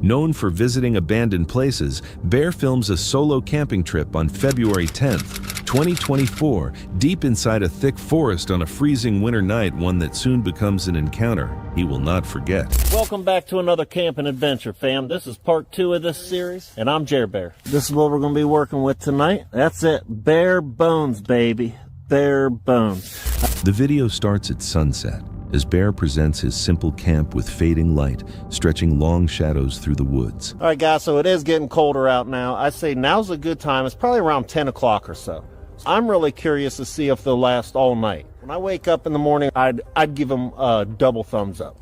Known for visiting abandoned places, Bear films a solo camping trip on February 10th, 2024, deep inside a thick forest on a freezing winter night, one that soon becomes an encounter he will not forget. Welcome back to another camping adventure, fam. This is part 2 of this series, and I'm Jer Bear. This is what we're going to be working with tonight. That's it. Bare bones, baby. Bare bones. The video starts at sunset, as Bear presents his simple camp with fading light, stretching long shadows through the woods. All right, guys, so it is getting colder out now. I say now's a good time. It's probably around 10 o'clock or so. I'm really curious to see if they'll last all night. When I wake up in the morning, I'd give them a double thumbs up.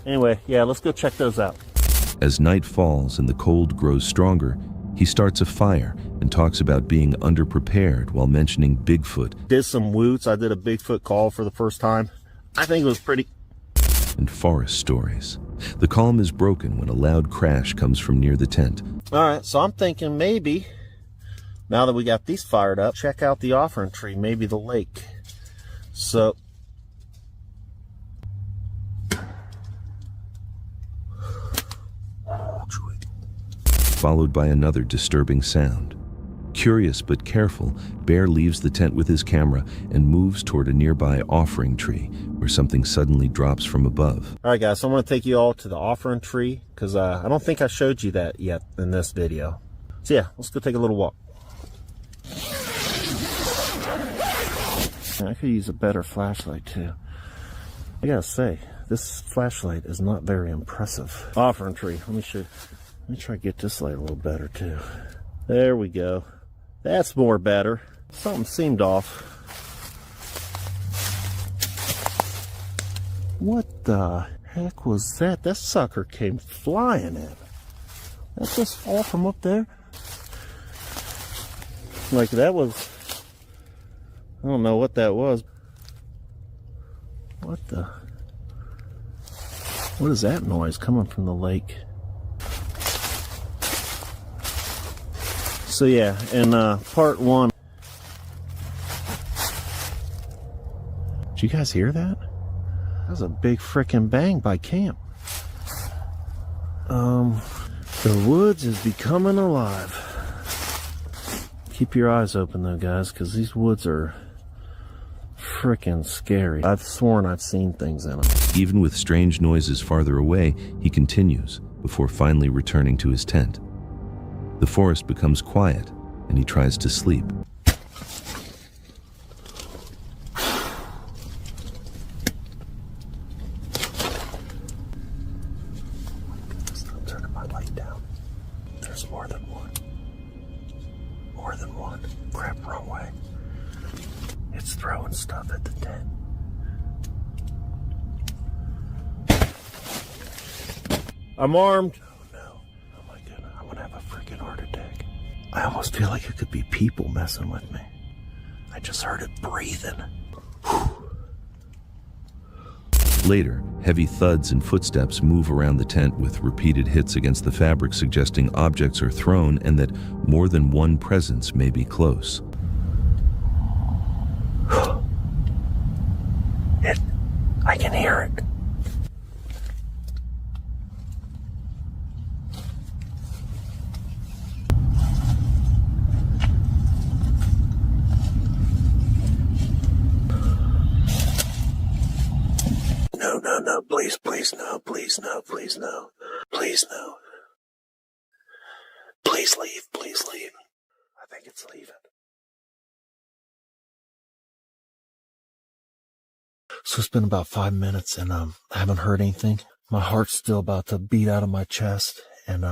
Anyway, yeah, let's go check those out. As night falls and the cold grows stronger, he starts a fire and talks about being underprepared while mentioning Bigfoot. Did some woots. I did a Bigfoot call for the first time. I think it was pretty. And forest stories. The calm is broken when a loud crash comes from near the tent. All right, so I'm thinking maybe, now that we got these fired up, check out the offering tree, maybe the lake. So, followed by another disturbing sound. Curious but careful, Bear leaves the tent with his camera and moves toward a nearby offering tree where something suddenly drops from above. all right guys, so I'm going to take you all to the offering tree because I don't think I showed you that yet in this video. So yeah, let's go take a little walk. I could use a better flashlight too. I gotta say, this flashlight is not very impressive. Offering tree, let me try to get this light a little better too. There we go. That's more better. Something seemed off. What the heck was that? That sucker came flying in. That just fall from up there? Like that was, I don't know what that was. What is that noise coming from the lake? So yeah, in part one. Did you guys hear that? That was a big frickin' bang by camp. The woods is becoming alive. Keep your eyes open though, guys, because these woods are frickin' scary. I've sworn I've seen things in them. Even with strange noises farther away, he continues before finally returning to his tent. The forest becomes quiet, and he tries to sleep. I'm turning my light down. There's more than one. More than one. Crap, wrong way. It's throwing stuff at the tent. I'm armed. I almost feel like it could be people messing with me. I just heard it breathing. Later, heavy thuds and footsteps move around the tent with repeated hits against the fabric suggesting objects are thrown and that more than one presence may be close. I can hear it. No, please, no, please, no, please, no. Please, no. Please leave, please leave. I think it's leaving. So it's been about 5 minutes and I haven't heard anything. My heart's still about to beat out of my chest and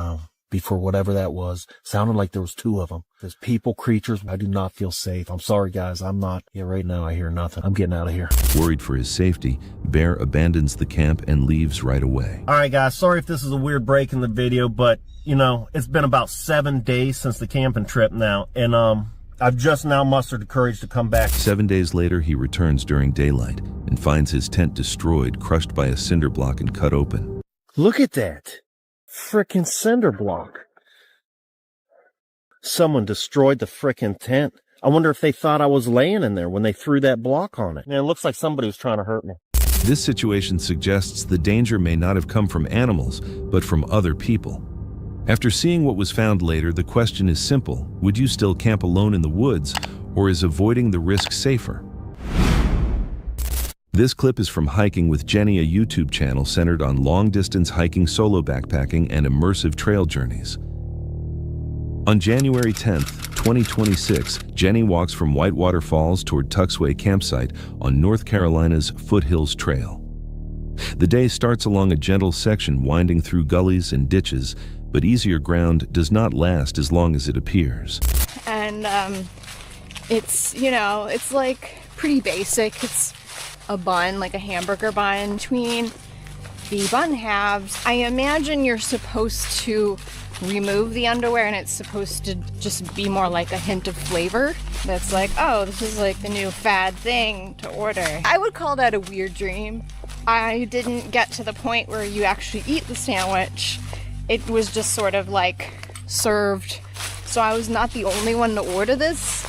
before whatever that was, sounded like there was two of them. There's people, creatures. I do not feel safe. I'm sorry, guys. I'm not. Yeah, right now I hear nothing. I'm getting out of here. Worried for his safety, Bear abandons the camp and leaves right away. All right, guys. Sorry if this is a weird break in the video, but, you know, it's been about 7 days since the camping trip now. And, I've just now mustered the courage to come back. 7 days later, he returns during daylight and finds his tent destroyed, crushed by a cinder block and cut open. Look at that. Frickin' cinder block. Someone destroyed the frickin' tent. I wonder if they thought I was laying in there when they threw that block on it. Man, it looks like somebody was trying to hurt me. This situation suggests the danger may not have come from animals, but from other people. After seeing what was found later, the question is simple. Would you still camp alone in the woods, or is avoiding the risk safer? This clip is from Hiking with Jenny, a YouTube channel centered on long-distance hiking, solo backpacking, and immersive trail journeys. On January 10th, 2026, Jenny walks from Whitewater Falls toward Tuxway Campsite on North Carolina's Foothills Trail. The day starts along a gentle section winding through gullies and ditches, but easier ground does not last as long as it appears. And it's, you know, it's like pretty basic. It's a bun, like a hamburger bun. Between the bun halves, I imagine you're supposed to remove the underwear and it's supposed to just be more like a hint of flavor. That's like, oh, this is like the new fad thing to order. I would call that a weird dream. I didn't get to the point where you actually eat the sandwich. It was just sort of like served. So I was not the only one to order this.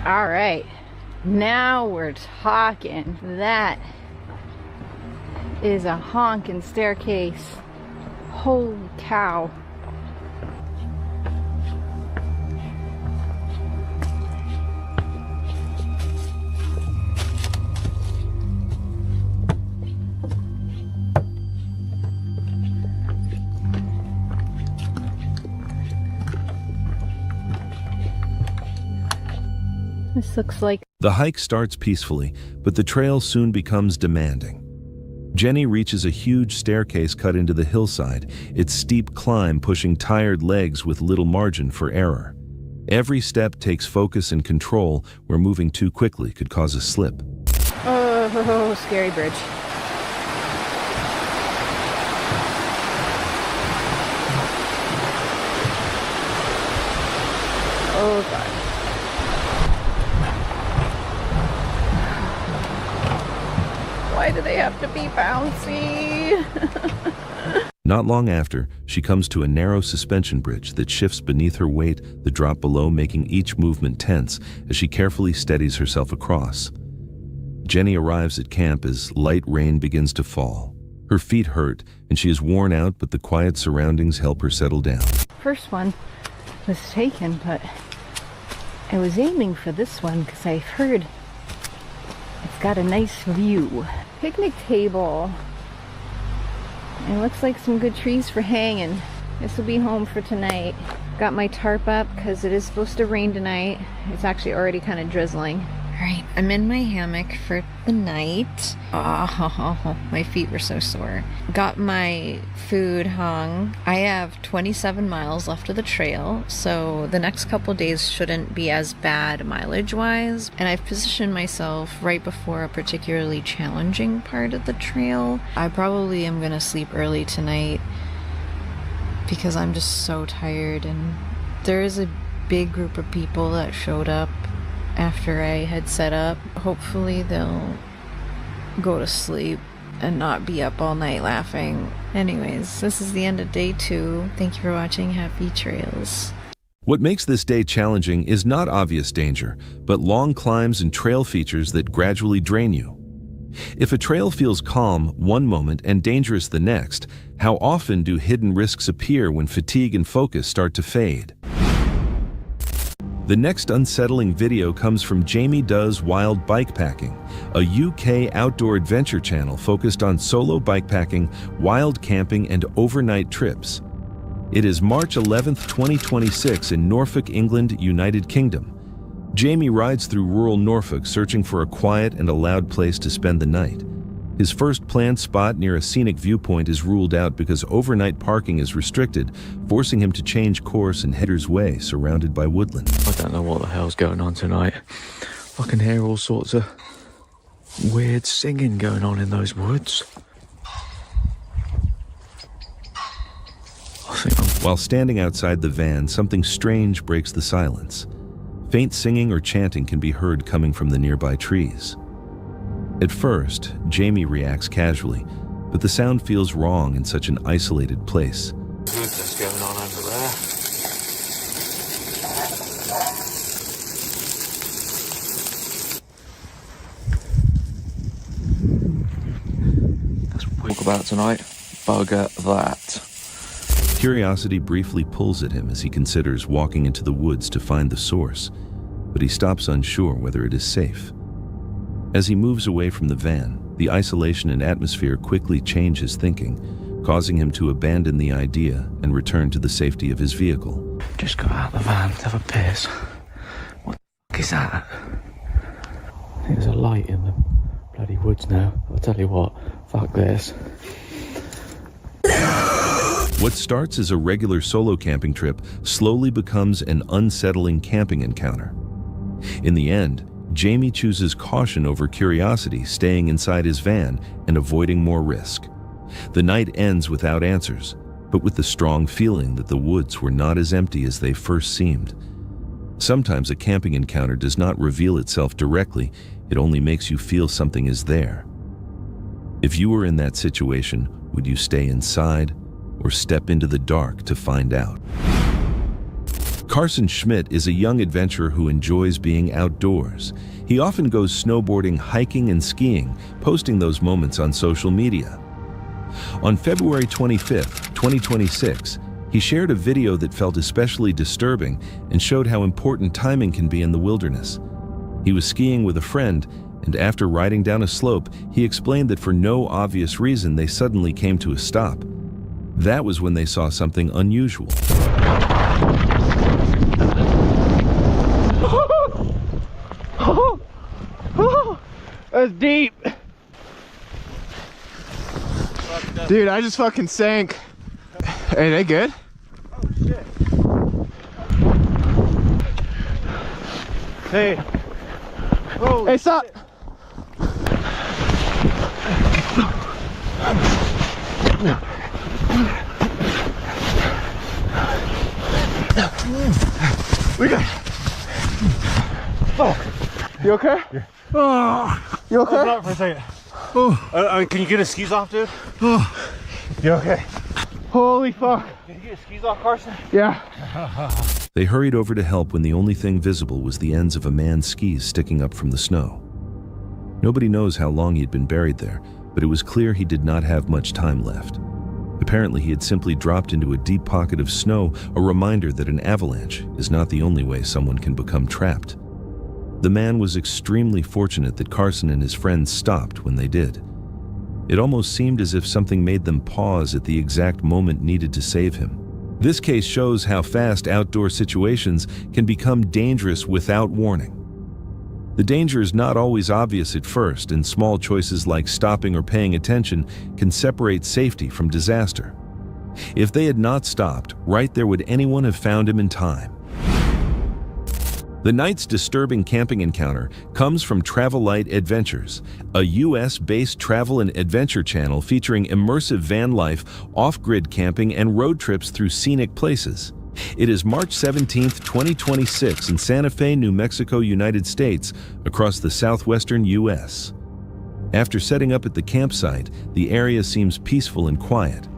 All right, now we're talking. That is a honking staircase. Holy cow. This looks like... The hike starts peacefully, but the trail soon becomes demanding. Jenny reaches a huge staircase cut into the hillside, its steep climb pushing tired legs with little margin for error. Every step takes focus and control, where moving too quickly could cause a slip. Oh, scary bridge. Oh, God. Why do they have to be bouncy? Not long after, she comes to a narrow suspension bridge that shifts beneath her weight, the drop below making each movement tense as she carefully steadies herself across. Jenny arrives at camp as light rain begins to fall. Her feet hurt, and she is worn out, but the quiet surroundings help her settle down. First one was taken, but I was aiming for this one because I've heard it's got a nice view. Picnic table. It looks like some good trees for hanging. This will be home for tonight. Got my tarp up because it is supposed to rain tonight. It's actually already kind of drizzling. All right, I'm in my hammock for the night. Oh, my feet were so sore. Got my food hung. I have 27 miles left of the trail, so the next couple days shouldn't be as bad mileage-wise. And I've positioned myself right before a particularly challenging part of the trail. I probably am gonna sleep early tonight because I'm just so tired, and there is a big group of people that showed up after I had set up. Hopefully they'll go to sleep and not be up all night laughing. Anyways, this is the end of day 2. Thank you for watching. Happy trails. What makes this day challenging is not obvious danger, but long climbs and trail features that gradually drain you. If a trail feels calm one moment and dangerous the next, how often do hidden risks appear when fatigue and focus start to fade? The next unsettling video comes from Jamie Does Wild Bikepacking, a UK outdoor adventure channel focused on solo bikepacking, wild camping, and overnight trips. It is March 11th, 2026 in Norfolk, England, United Kingdom. Jamie rides through rural Norfolk searching for a quiet and a loud place to spend the night. His first planned spot near a scenic viewpoint is ruled out because overnight parking is restricted, forcing him to change course and Header's Way, surrounded by woodland. I don't know what the hell's going on tonight. I can hear all sorts of weird singing going on in those woods. While standing outside the van, something strange breaks the silence. Faint singing or chanting can be heard coming from the nearby trees. At first, Jamie reacts casually, but the sound feels wrong in such an isolated place. What's going on over there? That's what we talk about tonight. Bugger that. Curiosity briefly pulls at him as he considers walking into the woods to find the source, but he stops unsure whether it is safe. As he moves away from the van, the isolation and atmosphere quickly change his thinking, causing him to abandon the idea and return to the safety of his vehicle. Just got out of the van to have a piss. What the f*** is that? I think there's a light in the bloody woods now. I'll tell you what, fuck this. What starts as a regular solo camping trip slowly becomes an unsettling camping encounter. In the end, Jamie chooses caution over curiosity, staying inside his van and avoiding more risk. The night ends without answers, but with the strong feeling that the woods were not as empty as they first seemed. Sometimes a camping encounter does not reveal itself directly, it only makes you feel something is there. If you were in that situation, would you stay inside or step into the dark to find out? Carson Schmidt is a young adventurer who enjoys being outdoors. He often goes snowboarding, hiking, and skiing, posting those moments on social media. On February 25th, 2026, he shared a video that felt especially disturbing and showed how important timing can be in the wilderness. He was skiing with a friend, and after riding down a slope, he explained that for no obvious reason they suddenly came to a stop. That was when they saw something unusual. That's deep. Dude, I just fucking sank. Hey, they good? Oh shit. Hey. Whoa, hey, stop. We got. Oh, you okay? Yeah. Oh, you okay? Hold on for a second. Oh, can you get his skis off, dude? Oh, you okay? Holy fuck! Did you get his skis off, Carson? Yeah. They hurried over to help when the only thing visible was the ends of a man's skis sticking up from the snow. Nobody knows how long he'd been buried there, but it was clear he did not have much time left. Apparently, he had simply dropped into a deep pocket of snow, a reminder that an avalanche is not the only way someone can become trapped. The man was extremely fortunate that Carson and his friends stopped when they did. It almost seemed as if something made them pause at the exact moment needed to save him. This case shows how fast outdoor situations can become dangerous without warning. The danger is not always obvious at first, and small choices like stopping or paying attention can separate safety from disaster. If they had not stopped, right there would anyone have found him in time. The night's disturbing camping encounter comes from Travel Light Adventures, a US-based travel and adventure channel featuring immersive van life, off-grid camping, and road trips through scenic places. It is March 17, 2026 in Santa Fe, New Mexico, United States, across the southwestern US. After setting up at the campsite, the area seems peaceful and quiet.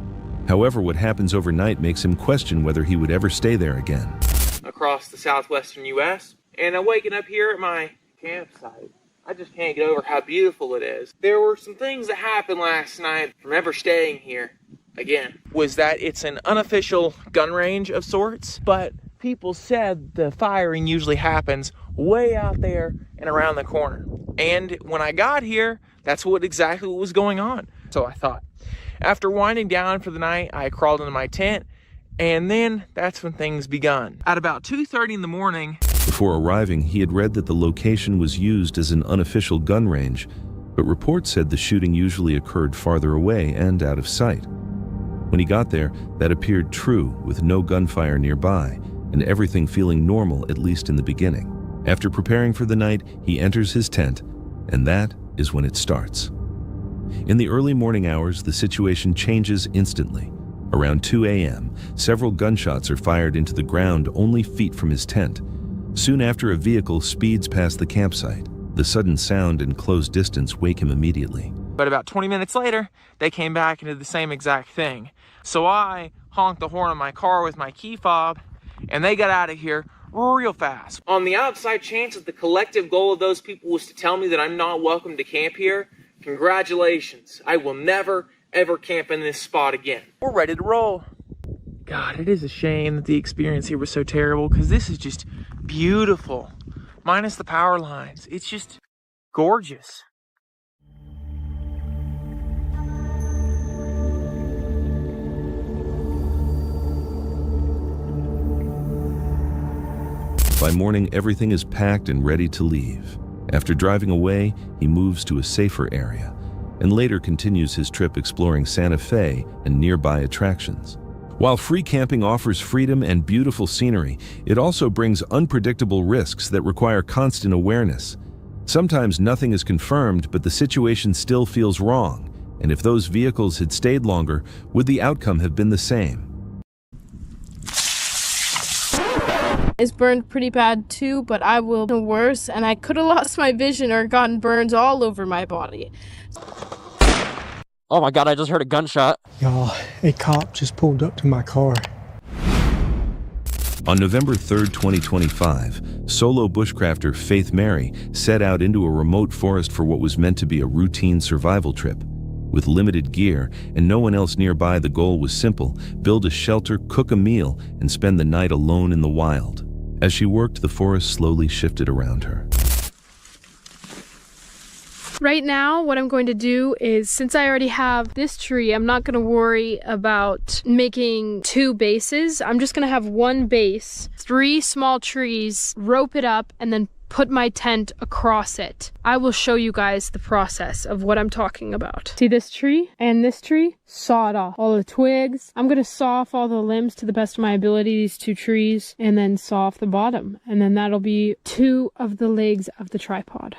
However, what happens overnight makes him question whether he would ever stay there again. Across the southwestern US, and I'm waking up here at my campsite. I just can't get over how beautiful it is. There were some things that happened last night from ever staying here again. Was that it's an unofficial gun range of sorts, but people said the firing usually happens way out there and around the corner. And when I got here, that's exactly what was going on. So I thought. After winding down for the night, I crawled into my tent, and then that's when things begun. At about 2:30 in the morning. Before arriving, he had read that the location was used as an unofficial gun range, but reports said the shooting usually occurred farther away and out of sight. When he got there, that appeared true, with no gunfire nearby, and everything feeling normal, at least in the beginning. After preparing for the night, he enters his tent, and that is when it starts. In the early morning hours, the situation changes instantly. Around 2 a.m., several gunshots are fired into the ground only feet from his tent. Soon after, a vehicle speeds past the campsite. The sudden sound and close distance wake him immediately. But about 20 minutes later, they came back and did the same exact thing. So I honked the horn on my car with my key fob, and they got out of here real fast. On the outside chance that the collective goal of those people was to tell me that I'm not welcome to camp here, congratulations. I will never, ever camp in this spot again. We're ready to roll. God, it is a shame that the experience here was so terrible, because this is just beautiful. Minus the power lines. It's just gorgeous. By morning, everything is packed and ready to leave. After driving away, he moves to a safer area, and later continues his trip exploring Santa Fe and nearby attractions. While free camping offers freedom and beautiful scenery, it also brings unpredictable risks that require constant awareness. Sometimes nothing is confirmed, but the situation still feels wrong. And if those vehicles had stayed longer, would the outcome have been the same? It's burned pretty bad too, but I will do worse, and I could have lost my vision or gotten burns all over my body. Oh my God, I just heard a gunshot. Y'all, a cop just pulled up to my car. On November 3rd, 2025, solo bushcrafter Faith Mary set out into a remote forest for what was meant to be a routine survival trip. With limited gear and no one else nearby, the goal was simple: build a shelter, cook a meal, and spend the night alone in the wild. As she worked, the forest slowly shifted around her. Right now, what I'm going to do is, since I already have this tree, I'm not going to worry about making 2 bases. I'm just going to have 1 base, 3 small trees, rope it up, and then put my tent across it. I will show you guys the process of what I'm talking about. See this tree and this tree? Saw it off. All the twigs. I'm going to saw off all the limbs to the best of my ability, these 2 trees, and then saw off the bottom. And then that'll be 2 of the legs of the tripod.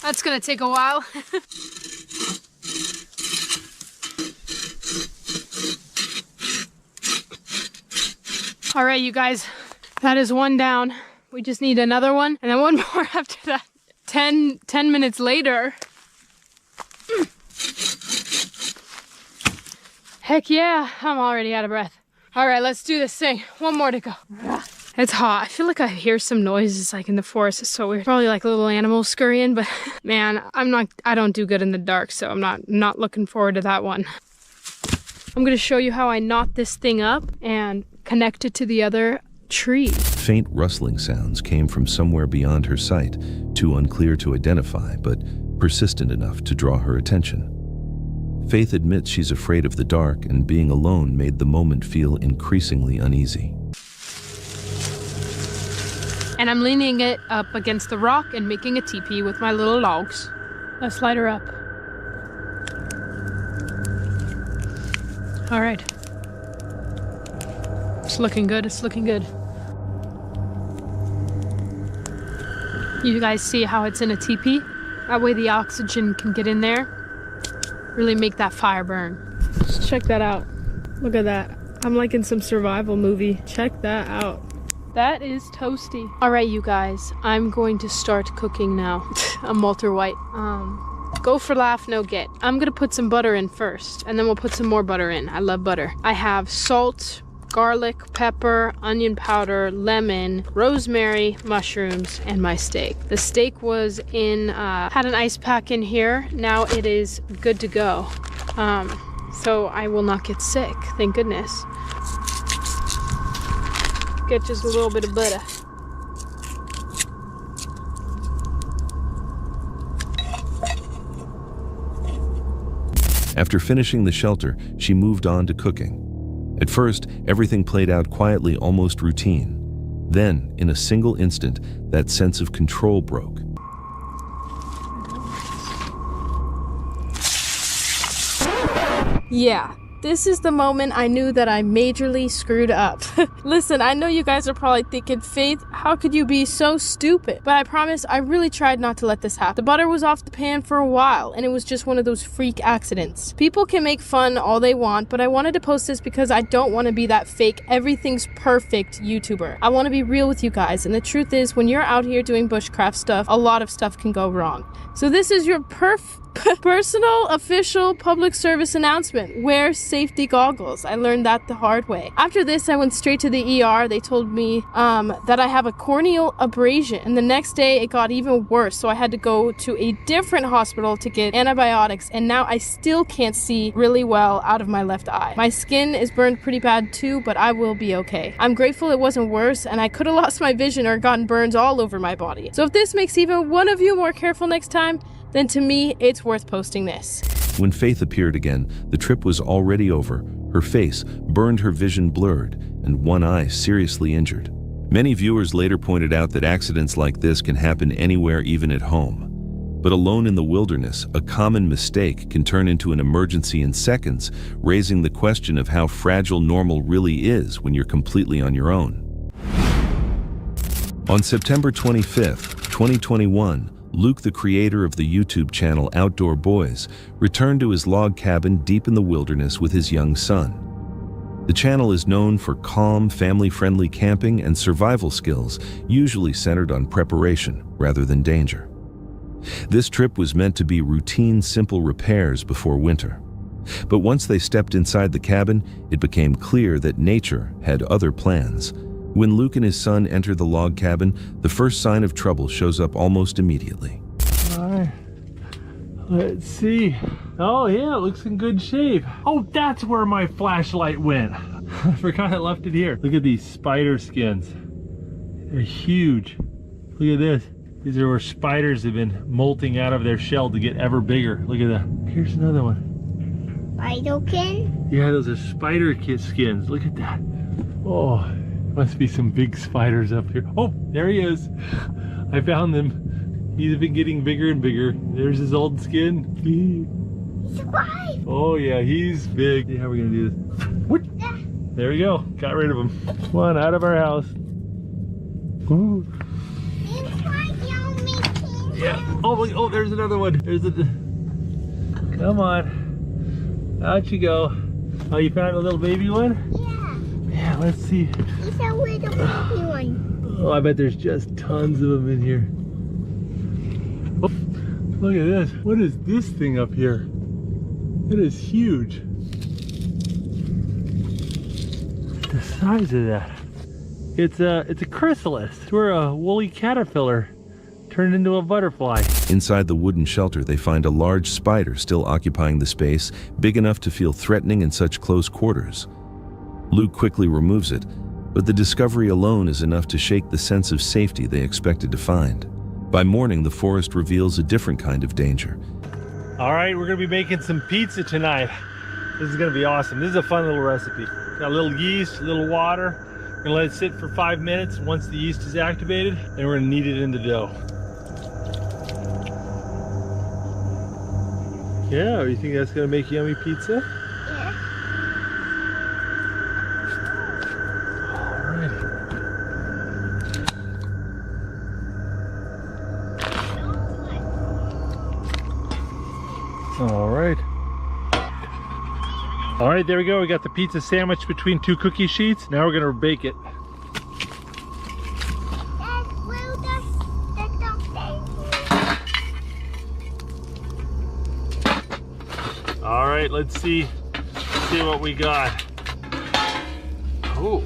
That's gonna take a while. All right, you guys, that is 1 down. We just need another one, and then 1 more after that. 10 minutes later. Heck yeah, I'm already out of breath. All right, let's do this thing. 1 more to go. It's hot. I feel like I hear some noises like in the forest. It's so weird. Probably like little animals scurrying, but man, I don't do good in the dark, so I'm not looking forward to that one. I'm gonna show you how I knot this thing up and connect it to the other tree. Faint rustling sounds came from somewhere beyond her sight, too unclear to identify, but persistent enough to draw her attention. Faith admits she's afraid of the dark, and being alone made the moment feel increasingly uneasy. And I'm leaning it up against the rock and making a teepee with my little logs. Let's light her up. All right. It's looking good, it's looking good. You guys see how it's in a teepee? That way the oxygen can get in there. Really make that fire burn. Just check that out. Look at that. I'm like in some survival movie. Check that out. That is toasty. All right, you guys, I'm going to start cooking now. I'm Walter White. Go for laugh, no get. I'm gonna put some butter in first, and then we'll put some more butter in. I love butter. I have salt, garlic, pepper, onion powder, lemon, rosemary, mushrooms, and my steak. The steak was in, had an ice pack in here. Now it is good to go. So I will not get sick, thank goodness. Get just a little bit of butter. After finishing the shelter, she moved on to cooking. At first, everything played out quietly, almost routine. Then, in a single instant, that sense of control broke. Yeah. This is the moment I knew that I majorly screwed up. Listen, I know you guys are probably thinking, Faith, how could you be so stupid? But I promise I really tried not to let this happen. The butter was off the pan for a while, and it was just one of those freak accidents. People can make fun all they want, but I wanted to post this because I don't want to be that fake, everything's perfect YouTuber. I want to be real with you guys, and the truth is, when you're out here doing bushcraft stuff, a lot of stuff can go wrong. So this is your personal official public service announcement. Wear safety goggles. I learned that the hard way. After this, I went straight to the ER. They told me that I have a corneal abrasion, and the next day it got even worse, so I had to go to a different hospital to get antibiotics, and now I still can't see really well out of my left eye. My skin is burned pretty bad too, but I will be okay. I'm grateful it wasn't worse, and I could have lost my vision or gotten burns all over my body. So if this makes even one of you more careful next time, then to me, it's worth posting this. When Faith appeared again, the trip was already over. Her face burned, her vision blurred, and one eye seriously injured. Many viewers later pointed out that accidents like this can happen anywhere, even at home. But alone in the wilderness, a common mistake can turn into an emergency in seconds, raising the question of how fragile normal really is when you're completely on your own. On September 25th, 2021, Luke, the creator of the YouTube channel Outdoor Boys, returned to his log cabin deep in the wilderness with his young son. The channel is known for calm, family-friendly camping and survival skills, usually centered on preparation rather than danger. This trip was meant to be routine, simple repairs before winter. But once they stepped inside the cabin, it became clear that nature had other plans. When Luke and his son enter the log cabin, the first sign of trouble shows up almost immediately. All right, let's see. Oh yeah, it looks in good shape. Oh, that's where my flashlight went. I forgot I left it here. Look at these spider skins. They're huge. Look at this. These are where spiders have been molting out of their shell to get ever bigger. Look at that. Here's another one. Spider-kin? Yeah, those are spider skins. Look at that. Oh, must be some big spiders up here. Oh, there he is. I found them. He's been getting bigger and bigger. There's his old skin. Survive! Oh yeah, he's big. See how we're gonna do this. What? There we go. Got rid of him. One out of our house. Ooh. Yeah. Oh, there's another one. There's a. Come on. Out you go. Oh, you found a little baby one? Yeah. Yeah, let's see. It's a little baby one. Oh, I bet there's just tons of them in here. Oh, look at this. What is this thing up here? It is huge. The size of that. It's a chrysalis. We're a woolly caterpillar turned into a butterfly. Inside the wooden shelter, they find a large spider still occupying the space, big enough to feel threatening in such close quarters. Luke quickly removes it, but the discovery alone is enough to shake the sense of safety they expected to find. By morning, the forest reveals a different kind of danger. All right, we're gonna be making some pizza tonight. This is gonna be awesome. This is a fun little recipe. Got a little yeast, a little water. We're gonna let it sit for 5 minutes. Once the yeast is activated, then we're gonna knead it in the dough. Yeah, you think that's gonna make yummy pizza? Yeah. Alright. Alright, there we go. We got the pizza sandwich between 2 cookie sheets. Now we're gonna bake it. Alright, let's see what we got. Oh.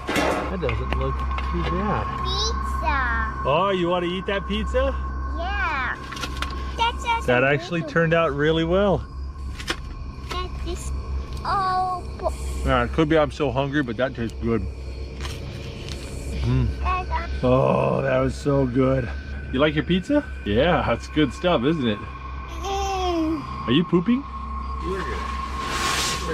That doesn't look too bad. Pizza. Oh, you want to eat that pizza? Yeah. That actually turned out really well. That is all. Yeah, it could be I'm so hungry, but that tastes good. Oh, that was so good. You like your pizza? Yeah, that's good stuff, isn't it? Are you pooping? We're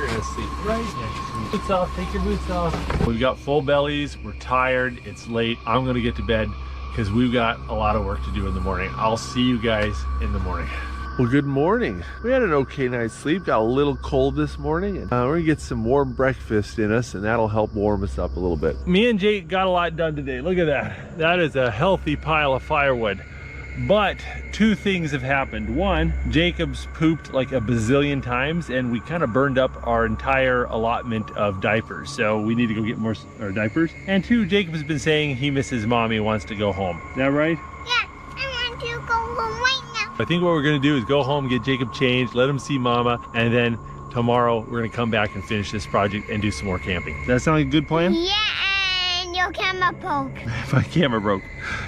gonna sleep right next to you. Boots off, take your boots off. We've got full bellies, we're tired, it's late. I'm gonna get to bed because we've got a lot of work to do in the morning. I'll see you guys in the morning. Well, good morning. We had an okay night's sleep. Got a little cold this morning, and we're gonna get some warm breakfast in us, and that'll help warm us up a little bit. Me and Jake got a lot done today. Look at that. That is a healthy pile of firewood. But 2 things have happened. One, Jacob's pooped like a bazillion times, and we kind of burned up our entire allotment of diapers. So we need to go get more diapers. And 2, Jacob's been saying he misses mommy, wants to go home. Is that right? Yeah, I want to go home right now. I think what we're gonna do is go home, get Jacob changed, let him see mama, and then tomorrow we're gonna come back and finish this project and do some more camping. Does that sound like a good plan? Yeah, and your camera broke. My camera broke.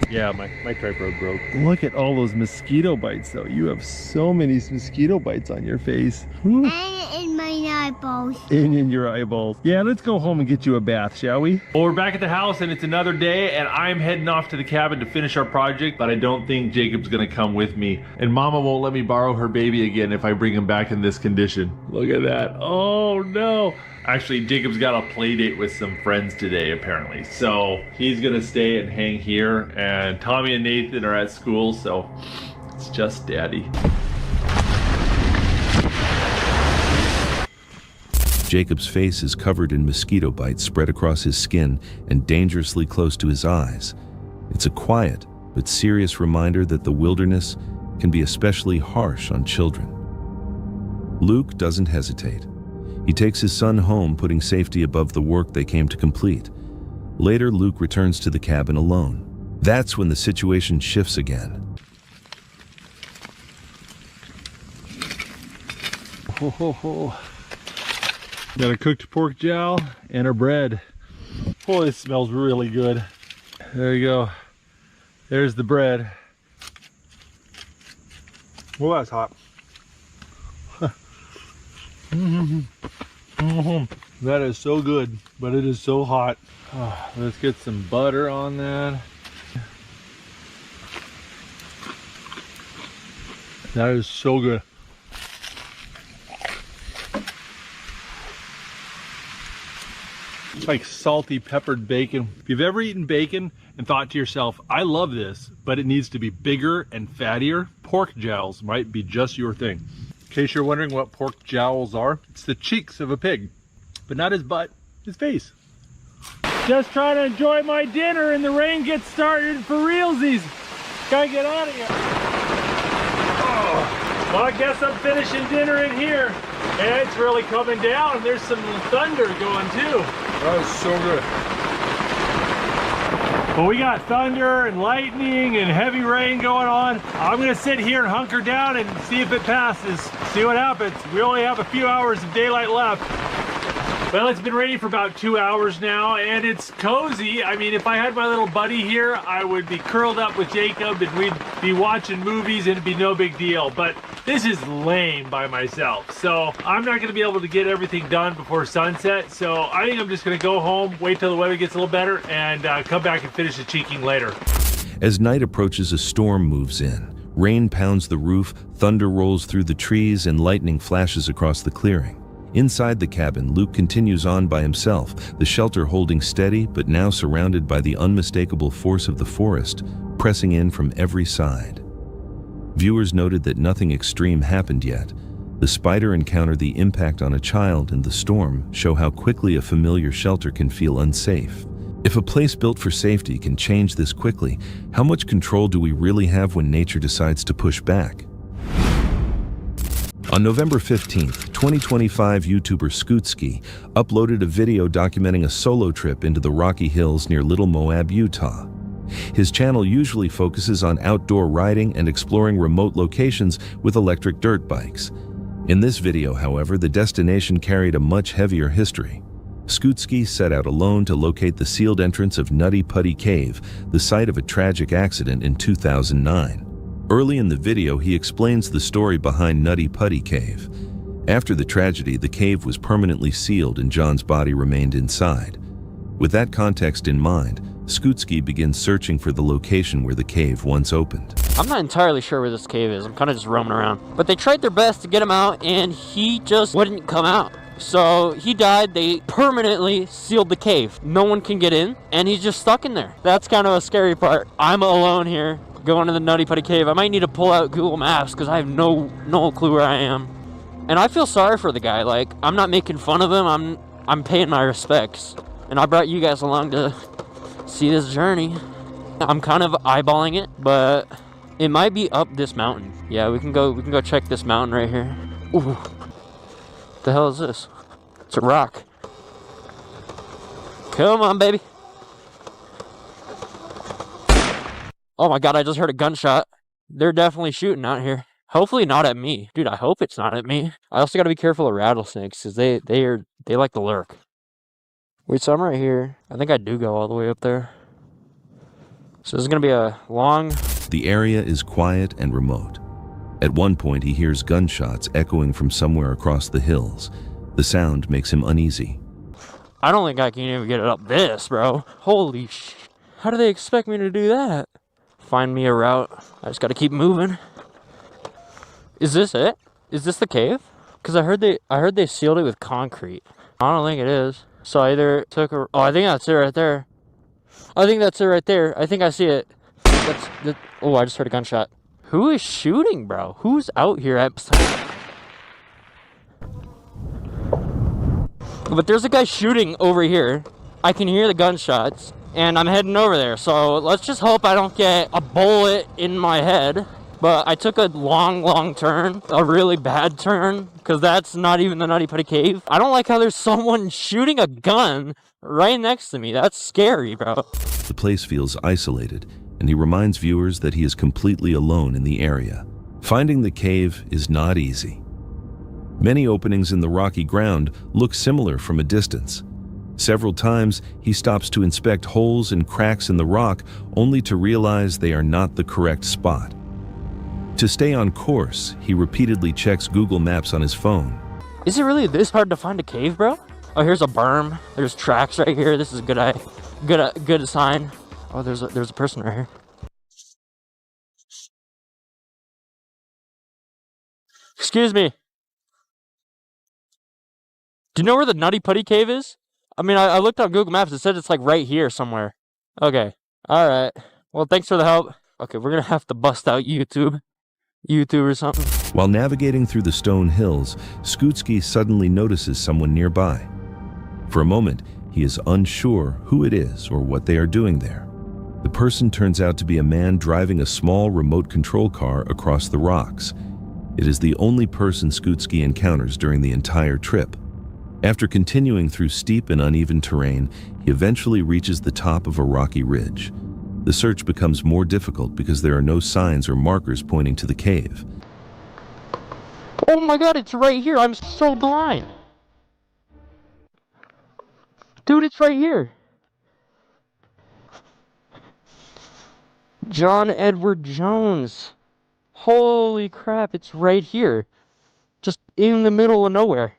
Yeah, my tripod broke. Look at all those mosquito bites though. You have so many mosquito bites on your face. And in my my eyeballs. In your eyeballs. Yeah, let's go home and get you a bath, shall we? Well, we're back at the house and it's another day and I'm heading off to the cabin to finish our project, but I don't think Jacob's gonna come with me. And Mama won't let me borrow her baby again if I bring him back in this condition. Look at that. Oh no. Actually, Jacob's got a play date with some friends today, apparently. So he's gonna stay and hang here, and Tommy and Nathan are at school, so it's just Daddy. Jacob's face is covered in mosquito bites spread across his skin and dangerously close to his eyes. It's a quiet but serious reminder that the wilderness can be especially harsh on children. Luke doesn't hesitate. He takes his son home, putting safety above the work they came to complete. Later, Luke returns to the cabin alone. That's when the situation shifts again. Ho, ho, ho. Got a cooked pork jowl and our bread. Oh, this smells really good. There you go. There's the bread. Well, that's hot. That is so good, but it is so hot. Oh, let's get some butter on that. That is so good. It's like salty peppered bacon. If you've ever eaten bacon and thought to yourself, I love this, but it needs to be bigger and fattier, pork jowls might be just your thing. In case you're wondering what pork jowls are, it's the cheeks of a pig, but not his butt, his face. Just trying to enjoy my dinner and the rain gets started for realsies. Gotta get out of here. Oh, well, I guess I'm finishing dinner in here. And it's really coming down. There's some thunder going too. That is so good. Well, we got thunder and lightning and heavy rain going on. I'm gonna sit here and hunker down and see if it passes. See what happens. We only have a few hours of daylight left. Well, it's been raining for about 2 hours now and it's cozy. I mean, if I had my little buddy here, I would be curled up with Jacob and we'd be watching movies and it'd be no big deal. But this is lame by myself. So I'm not gonna be able to get everything done before sunset. So I think I'm just gonna go home, wait till the weather gets a little better and come back and finish the cheeking later. As night approaches, a storm moves in. Rain pounds the roof, thunder rolls through the trees, and lightning flashes across the clearing. Inside the cabin, Luke continues on by himself, the shelter holding steady, but now surrounded by the unmistakable force of the forest, pressing in from every side. Viewers noted that nothing extreme happened yet. The spider encountered the impact on a child, and the storm show how quickly a familiar shelter can feel unsafe. If a place built for safety can change this quickly, how much control do we really have when nature decides to push back? On November 15th, 2025, YouTuber Scootski uploaded a video documenting a solo trip into the Rocky Hills near Little Moab, Utah. His channel usually focuses on outdoor riding and exploring remote locations with electric dirt bikes. In this video, however, the destination carried a much heavier history. Scootski set out alone to locate the sealed entrance of Nutty Putty Cave, the site of a tragic accident in 2009. Early in the video, he explains the story behind Nutty Putty Cave. After the tragedy, the cave was permanently sealed and John's body remained inside. With that context in mind, Scootski begins searching for the location where the cave once opened. I'm not entirely sure where this cave is. I'm kind of just roaming around. But they tried their best to get him out and he just wouldn't come out. So he died. They permanently sealed the cave. No one can get in and he's just stuck in there. That's kind of a scary part. I'm alone here going to the Nutty Putty Cave. I might need to pull out Google Maps because I have no clue where I am. And I feel sorry for the guy. Like, I'm not making fun of him. I'm paying my respects. And I brought you guys along to see this journey. I'm kind of eyeballing it, but it might be up this mountain. Yeah, we can go check this mountain right here. Ooh. What the hell is this? It's a rock. Come on, baby. Oh my god, I just heard a gunshot. They're definitely shooting out here. Hopefully not at me. Dude, I hope it's not at me. I also gotta be careful of rattlesnakes, because they like to lurk. Wait, so I'm right here. I think I do go all the way up there. So this is gonna be a long... The area is quiet and remote. At one point, he hears gunshots echoing from somewhere across the hills. The sound makes him uneasy. I don't think I can even get it up this, bro. Holy sh! How do they expect me to do that? Find me a route. I just gotta keep moving. Is this it? Is this the cave? Because I heard they sealed it with concrete. I don't think it is. So I either took a... Oh, I think that's it right there. I think that's it right there. I think I see it. Oh, I just heard a gunshot. Who is shooting, bro? Who's out here at... But there's a guy shooting over here. I can hear the gunshots. And I'm heading over there. So let's just hope I don't get a bullet in my head. But I took a long turn. A really bad turn. Because that's not even the Nutty Putty Cave. I don't like how there's someone shooting a gun right next to me. That's scary, bro. The place feels isolated, and he reminds viewers that he is completely alone in the area. Finding the cave is not easy. Many openings in the rocky ground look similar from a distance. Several times, he stops to inspect holes and cracks in the rock, only to realize they are not the correct spot. To stay on course, he repeatedly checks Google Maps on his phone. Is it really this hard to find a cave, bro? Oh, here's a berm. There's tracks right here. This is a good sign. Oh, there's a person right here. Excuse me. Do you know where the Nutty Putty Cave is? I mean, I looked on Google Maps. It said it's like right here somewhere. Okay. All right. Well, thanks for the help. Okay, we're gonna have to bust out YouTube or something. While navigating through the stone hills, Skutski suddenly notices someone nearby. For a moment, he is unsure who it is or what they are doing there. The person turns out to be a man driving a small remote control car across the rocks. It is the only person Skutski encounters during the entire trip. After continuing through steep and uneven terrain, he eventually reaches the top of a rocky ridge. The search becomes more difficult because there are no signs or markers pointing to the cave. Oh my god, it's right here. I'm so blind. Dude, it's right here. John Edward Jones. Holy crap, it's right here. Just in the middle of nowhere.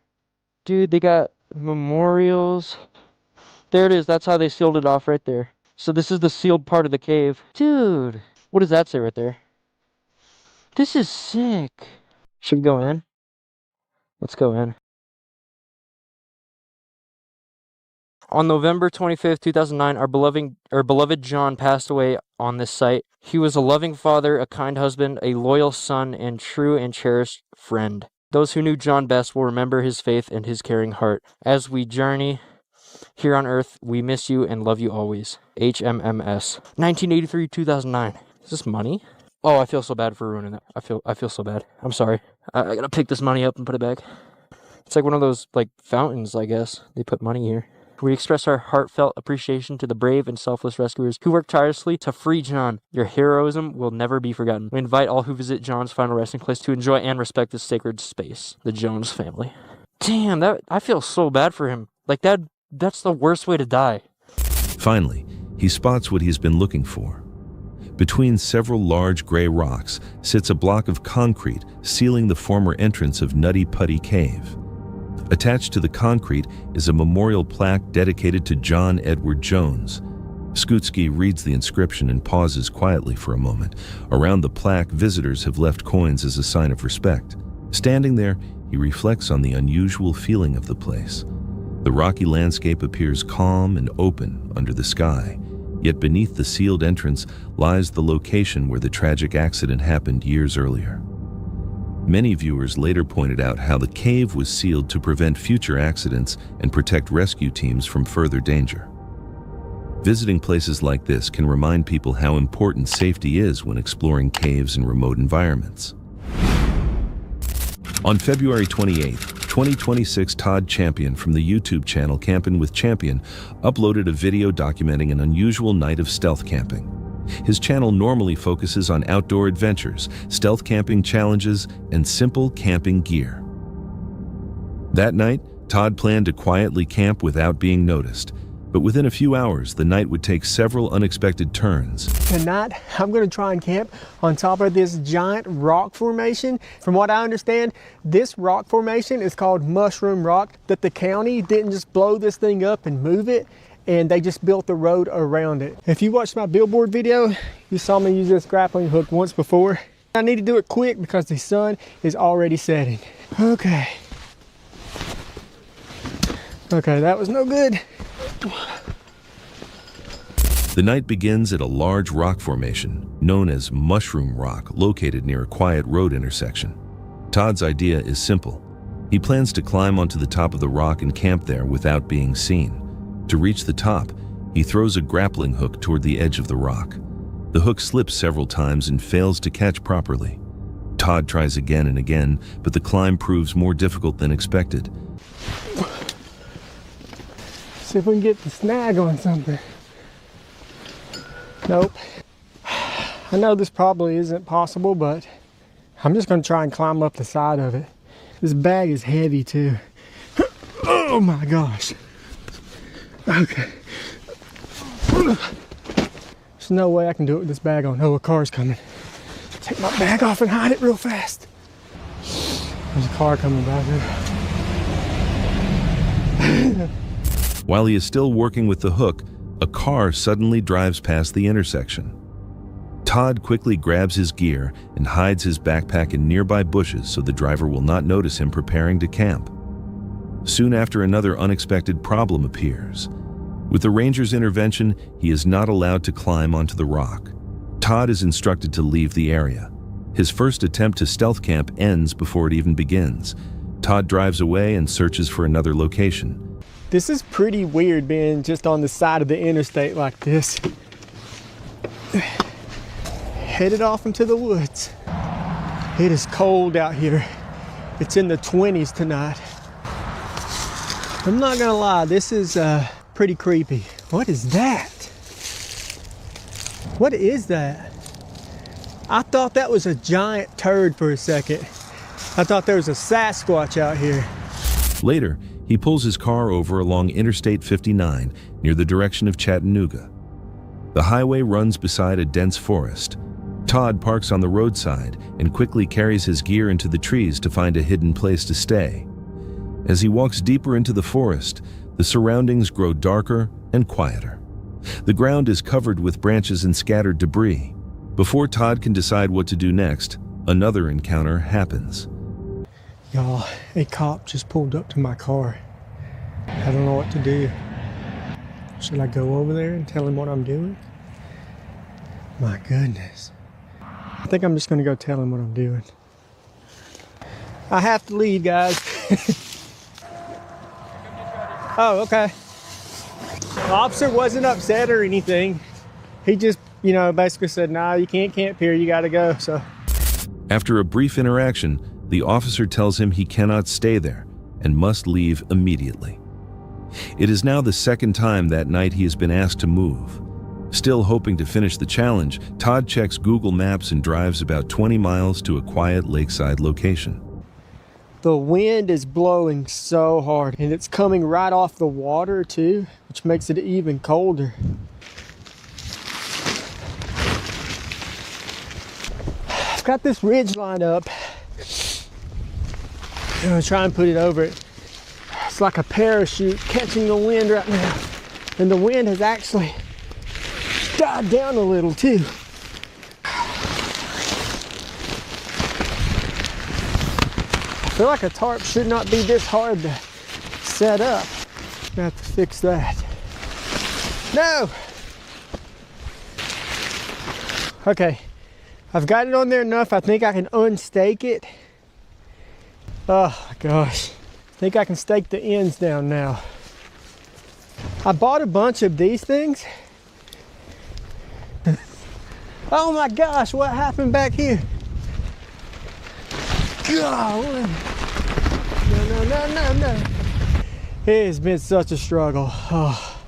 Dude, they got memorials. There it is. That's how they sealed it off right there. So this is the sealed part of the cave. Dude, what does that say right there? This is sick. Should we go in? Let's go in. On November 25th, 2009, our beloved John passed away on this site. He was a loving father, a kind husband, a loyal son, and true and cherished friend. Those who knew John best will remember his faith and his caring heart. As we journey here on Earth, we miss you and love you always. HMMS. 1983-2009. Is this money? Oh, I feel so bad for ruining that. I feel so bad. I'm sorry. I gotta pick this money up and put it back. It's like one of those, like, fountains, I guess. They put money here. We express our heartfelt appreciation to the brave and selfless rescuers who worked tirelessly to free John. Your heroism will never be forgotten. We invite all who visit John's final resting place to enjoy and respect this sacred space. The Jones family. Damn, I feel so bad for him. Like, that's the worst way to die. Finally, he spots what he's been looking for. Between several large gray rocks sits a block of concrete sealing the former entrance of Nutty Putty Cave. Attached to the concrete is a memorial plaque dedicated to John Edward Jones. Skutski reads the inscription and pauses quietly for a moment. Around the plaque, visitors have left coins as a sign of respect. Standing there, he reflects on the unusual feeling of the place. The rocky landscape appears calm and open under the sky, yet beneath the sealed entrance lies the location where the tragic accident happened years earlier. Many viewers later pointed out how the cave was sealed to prevent future accidents and protect rescue teams from further danger. Visiting places like this can remind people how important safety is when exploring caves and remote environments. On February 28, 2026, Todd Champion from the YouTube channel Campin' with Champion uploaded a video documenting an unusual night of stealth camping. His channel normally focuses on outdoor adventures, stealth camping challenges, and simple camping gear. That night, Todd planned to quietly camp without being noticed, But within a few hours, the night would take several unexpected turns. Tonight, I'm gonna try and camp on top of this giant rock formation. From what I understand, this rock formation is called Mushroom Rock, that the county didn't just blow this thing up and move it, and they just built the road around it. If you watched my billboard video, you saw me use this grappling hook once before. I need to do it quick because the sun is already setting. Okay. Okay, that was no good. The night begins at a large rock formation known as Mushroom Rock, located near a quiet road intersection. Todd's idea is simple. He plans to climb onto the top of the rock and camp there without being seen. To reach the top, he throws a grappling hook toward the edge of the rock. The hook slips several times and fails to catch properly. Todd tries again and again, but the climb proves more difficult than expected. See if we can get the snag on something. Nope. I know this probably isn't possible, but I'm just gonna try and climb up the side of it. This bag is heavy too. Oh my gosh. Okay. There's no way I can do it with this bag on. Oh, a car's coming. Take my bag off and hide it real fast. There's a car coming back here. While he is still working with the hook, a car suddenly drives past the intersection. Todd quickly grabs his gear and hides his backpack in nearby bushes so the driver will not notice him preparing to camp. Soon after, another unexpected problem appears. With the ranger's intervention, he is not allowed to climb onto the rock. Todd is instructed to leave the area. His first attempt to stealth camp ends before it even begins. Todd drives away and searches for another location. This is pretty weird being just on the side of the interstate like this. Headed off into the woods. It is cold out here. It's in the 20s tonight. I'm not gonna lie, this is pretty creepy. What is that? What is that? I thought that was a giant turd for a second. I thought there was a Sasquatch out here. Later, he pulls his car over along Interstate 59 near the direction of Chattanooga. The highway runs beside a dense forest. Todd parks on the roadside and quickly carries his gear into the trees to find a hidden place to stay. As he walks deeper into the forest, the surroundings grow darker and quieter. The ground is covered with branches and scattered debris. Before Todd can decide what to do next, another encounter happens. Y'all, a cop just pulled up to my car. I don't know what to do. Should I go over there and tell him what I'm doing? My goodness. I think I'm just gonna go tell him what I'm doing. I have to leave, guys. Oh, okay. The officer wasn't upset or anything. He just, basically said, nah, you can't camp here, you gotta go, so. After a brief interaction, the officer tells him he cannot stay there and must leave immediately. It is now the second time that night he has been asked to move. Still hoping to finish the challenge, Todd checks Google Maps and drives about 20 miles to a quiet lakeside location. The wind is blowing so hard, and it's coming right off the water too, which makes it even colder. I've got this ridge line up. I'm gonna try and put it over it. It's like a parachute catching the wind right now. And the wind has actually died down a little too. I feel like a tarp should not be this hard to set up. I have to fix that. No! Okay, I've got it on there enough. I think I can unstake it. Oh my gosh. I think I can stake the ends down now. I bought a bunch of these things. Oh my gosh, what happened back here? God. No. It has been such a struggle. Oh.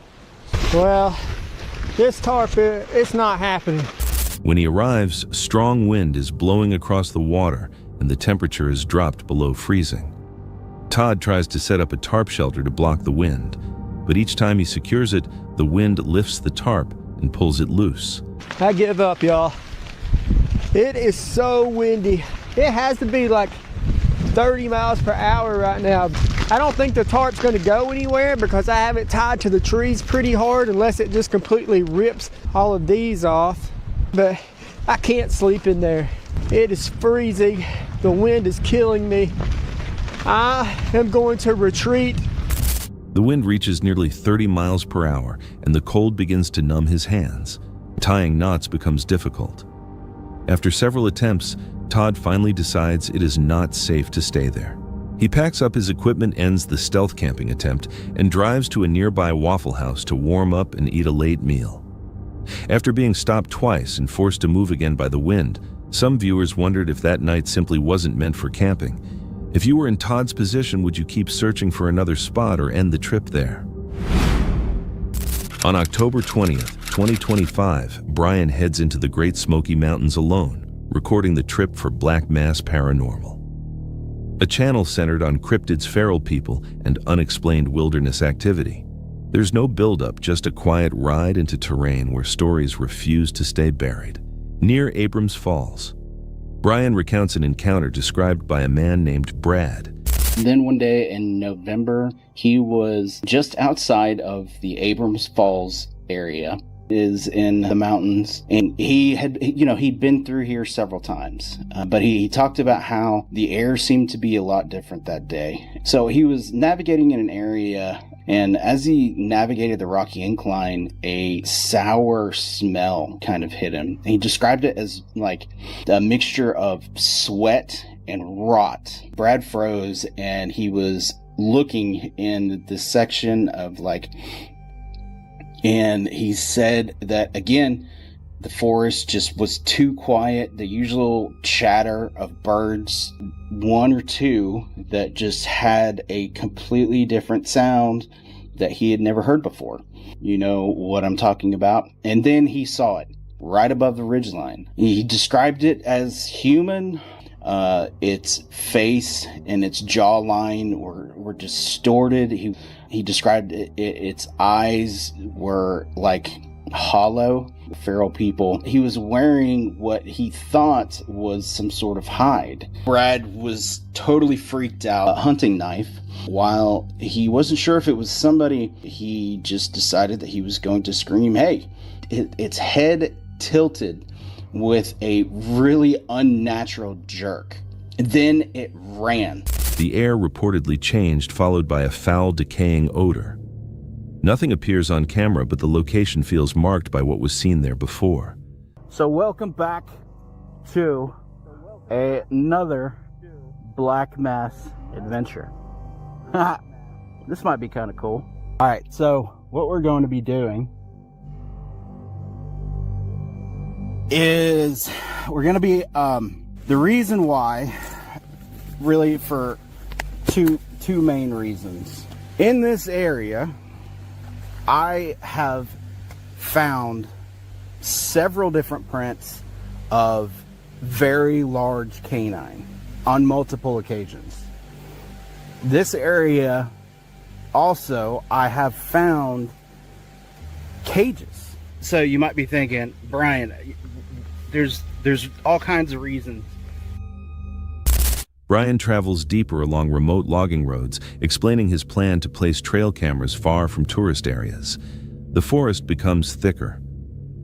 Well, this tarp, it's not happening. When he arrives, strong wind is blowing across the water and the temperature has dropped below freezing. Todd tries to set up a tarp shelter to block the wind, But each time he secures it, the wind lifts the tarp and pulls it loose. I give up, y'all. It is so windy. It has to be like 30 miles per hour right now. I don't think the tarp's gonna go anywhere because I have it tied to the trees pretty hard unless it just completely rips all of these off. But I can't sleep in there. It is freezing. The wind is killing me. I am going to retreat. The wind reaches nearly 30 miles per hour and the cold begins to numb his hands. Tying knots becomes difficult. After several attempts, Todd finally decides it is not safe to stay there. He packs up his equipment, ends the stealth camping attempt, and drives to a nearby Waffle House to warm up and eat a late meal. After being stopped twice and forced to move again by the wind, some viewers wondered if that night simply wasn't meant for camping. If you were in Todd's position, would you keep searching for another spot or end the trip there? On October 20th, 2025, Brian heads into the Great Smoky Mountains alone, recording the trip for Black Mass Paranormal, a channel centered on cryptids, feral people, and unexplained wilderness activity. There's no buildup, just a quiet ride into terrain where stories refuse to stay buried. Near Abrams Falls, Brian recounts an encounter described by a man named Brad. Then one day in November, he was just outside of the Abrams Falls area, is in the mountains, and he'd been through here several times, but he talked about how the air seemed to be a lot different that day. So he was navigating in an area, and as he navigated the rocky incline, a sour smell kind of hit him. He described it as like a mixture of sweat and rot. Brad froze, and he was looking in this section of and he said that again, the forest just was too quiet. The usual chatter of birds, one or two that just had a completely different sound that he had never heard before. You know what I'm talking about. And then he saw it right above the ridgeline. He described it as human. Its face and its jawline were distorted. He described its eyes were like hollow. Feral people. He was wearing what he thought was some sort of hide. Brad was totally freaked out. A hunting knife. While he wasn't sure if it was somebody, he just decided that he was going to scream, "Hey!" Its head tilted with a really unnatural jerk. Then it ran. The air reportedly changed, followed by a foul, decaying odor. Nothing appears on camera, but the location feels marked by what was seen there before. So welcome back to another Black Mass adventure. This might be kind of cool. All right, so what we're going to be doing is we're going to be the reason why, really for two main reasons. In this area, I have found several different prints of very large canine on multiple occasions. This area also, I have found cages. So you might be thinking, Brian, there's all kinds of reasons. Brian travels deeper along remote logging roads, explaining his plan to place trail cameras far from tourist areas. The forest becomes thicker.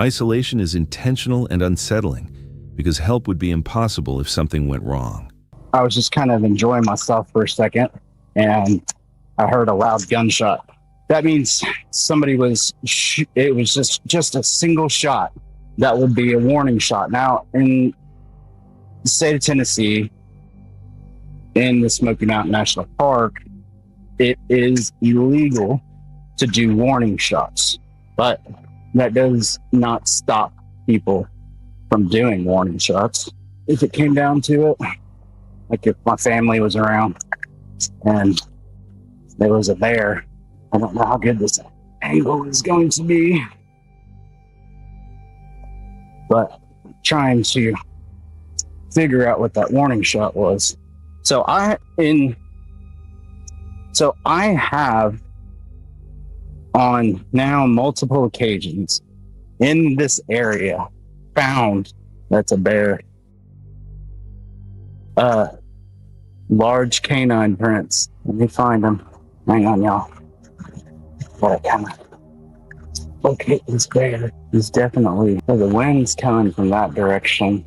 Isolation is intentional and unsettling, because help would be impossible if something went wrong. I was just kind of enjoying myself for a second, and I heard a loud gunshot. That means somebody it was just a single shot. That would be a warning shot. Now, in the state of Tennessee, in the Smoky Mountain National Park, it is illegal to do warning shots, but that does not stop people from doing warning shots. If it came down to it, like if my family was around and there was a bear, I don't know how good this angle is going to be, but trying to figure out what that warning shot was. So I have on now multiple occasions in this area found that's a bear. Large canine prints. Let me find them. Hang on, y'all. Gotta kind of locate this bear. He's definitely, the wind's coming from that direction.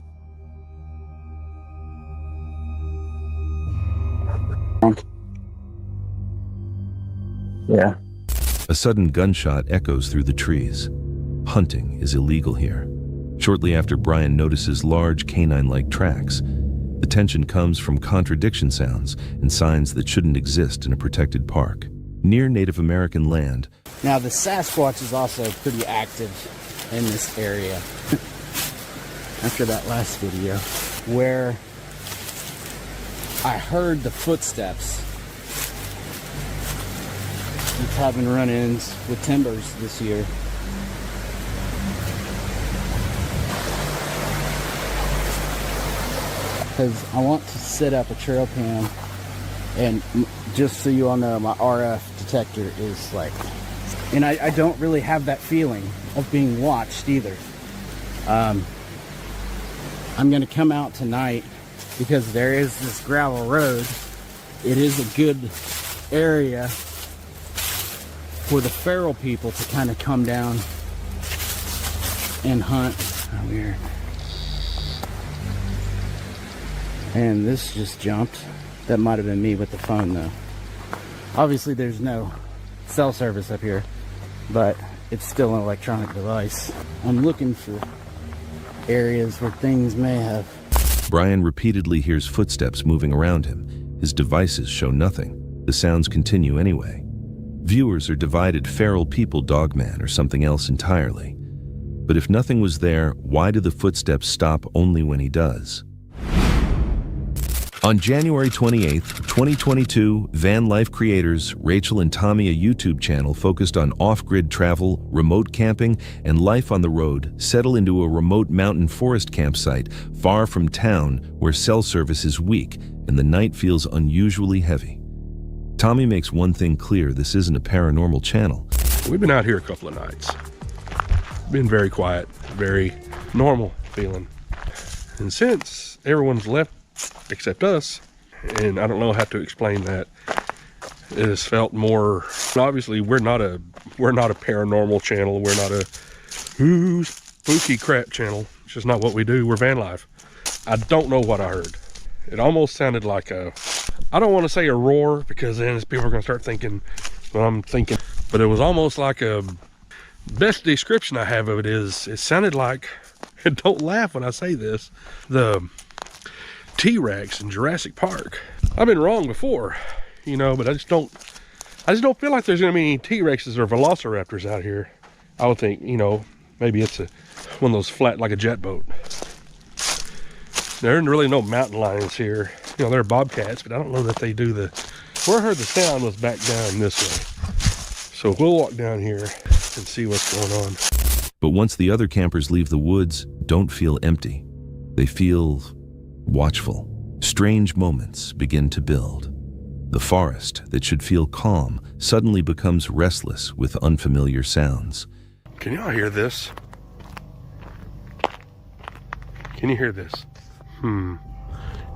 Yeah. A sudden gunshot echoes through the trees. Hunting is illegal here. Shortly after Brian notices large canine-like tracks, the tension comes from contradiction sounds and signs that shouldn't exist in a protected park. Near Native American land. Now the Sasquatch is also pretty active in this area. After that last video, where I heard the footsteps. He's having run-ins with timbers this year. Because I want to set up a trail cam, and just so you all know, my RF detector is like, and I don't really have that feeling of being watched either. I'm gonna come out tonight because there is this gravel road. It is a good area for the feral people to kind of come down and hunt. Oh, weird. And this just jumped. That might have been me with the phone though. Obviously there's no cell service up here, but it's still an electronic device. I'm looking for areas where things may have. Brian repeatedly hears footsteps moving around him. His devices show nothing. The sounds continue anyway. Viewers are divided: feral people, dogman, or something else entirely. But if nothing was there, why do the footsteps stop only when he does? On January 28, 2022, van life creators Rachel and Tommy, a YouTube channel focused on off-grid travel, remote camping, and life on the road, settle into a remote mountain forest campsite far from town where cell service is weak and the night feels unusually heavy. Tommy makes one thing clear: this isn't a paranormal channel. We've been out here a couple of nights. Been very quiet, very normal feeling. And since everyone's left except us, and I don't know how to explain that, it has felt more, obviously we're not a paranormal channel, we're not a spooky crap channel. It's just not what we do. We're van life. I don't know what I heard. It almost sounded like a, I don't want to say a roar, because then people are going to start thinking what I'm thinking, but it was almost like a, best description I have of it is, it sounded like, and don't laugh when I say this, the T-Rex in Jurassic Park. I've been wrong before, you know, but I just don't feel like there's gonna be any T-Rexes or velociraptors out here. I would think, you know, maybe it's one of those flat, like a jet boat. There aren't really no mountain lions here. You know, there are bobcats, but I don't know that they do the, where I heard the sound was back down this way. So we'll walk down here and see what's going on. But once the other campers leave the woods, don't feel empty. They feel watchful. Strange moments begin to build. The forest that should feel calm suddenly becomes restless with unfamiliar sounds. Can y'all hear this? Can you hear this?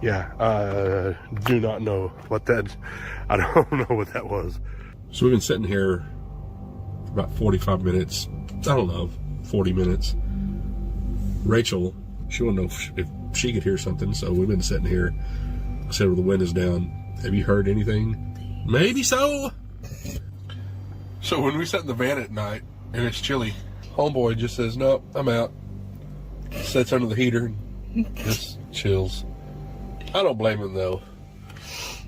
Yeah, do not know what that, I don't know what that was. So we've been sitting here for about 45 minutes. I don't know, 40 minutes. Rachel, she wanted to know if she could hear something, so we've been sitting here. I said, well, the wind is down. Have you heard anything? Maybe so. So when we sat in the van at night and it's chilly, homeboy just says, no, I'm out. Sits under the heater and just chills. I don't blame him though,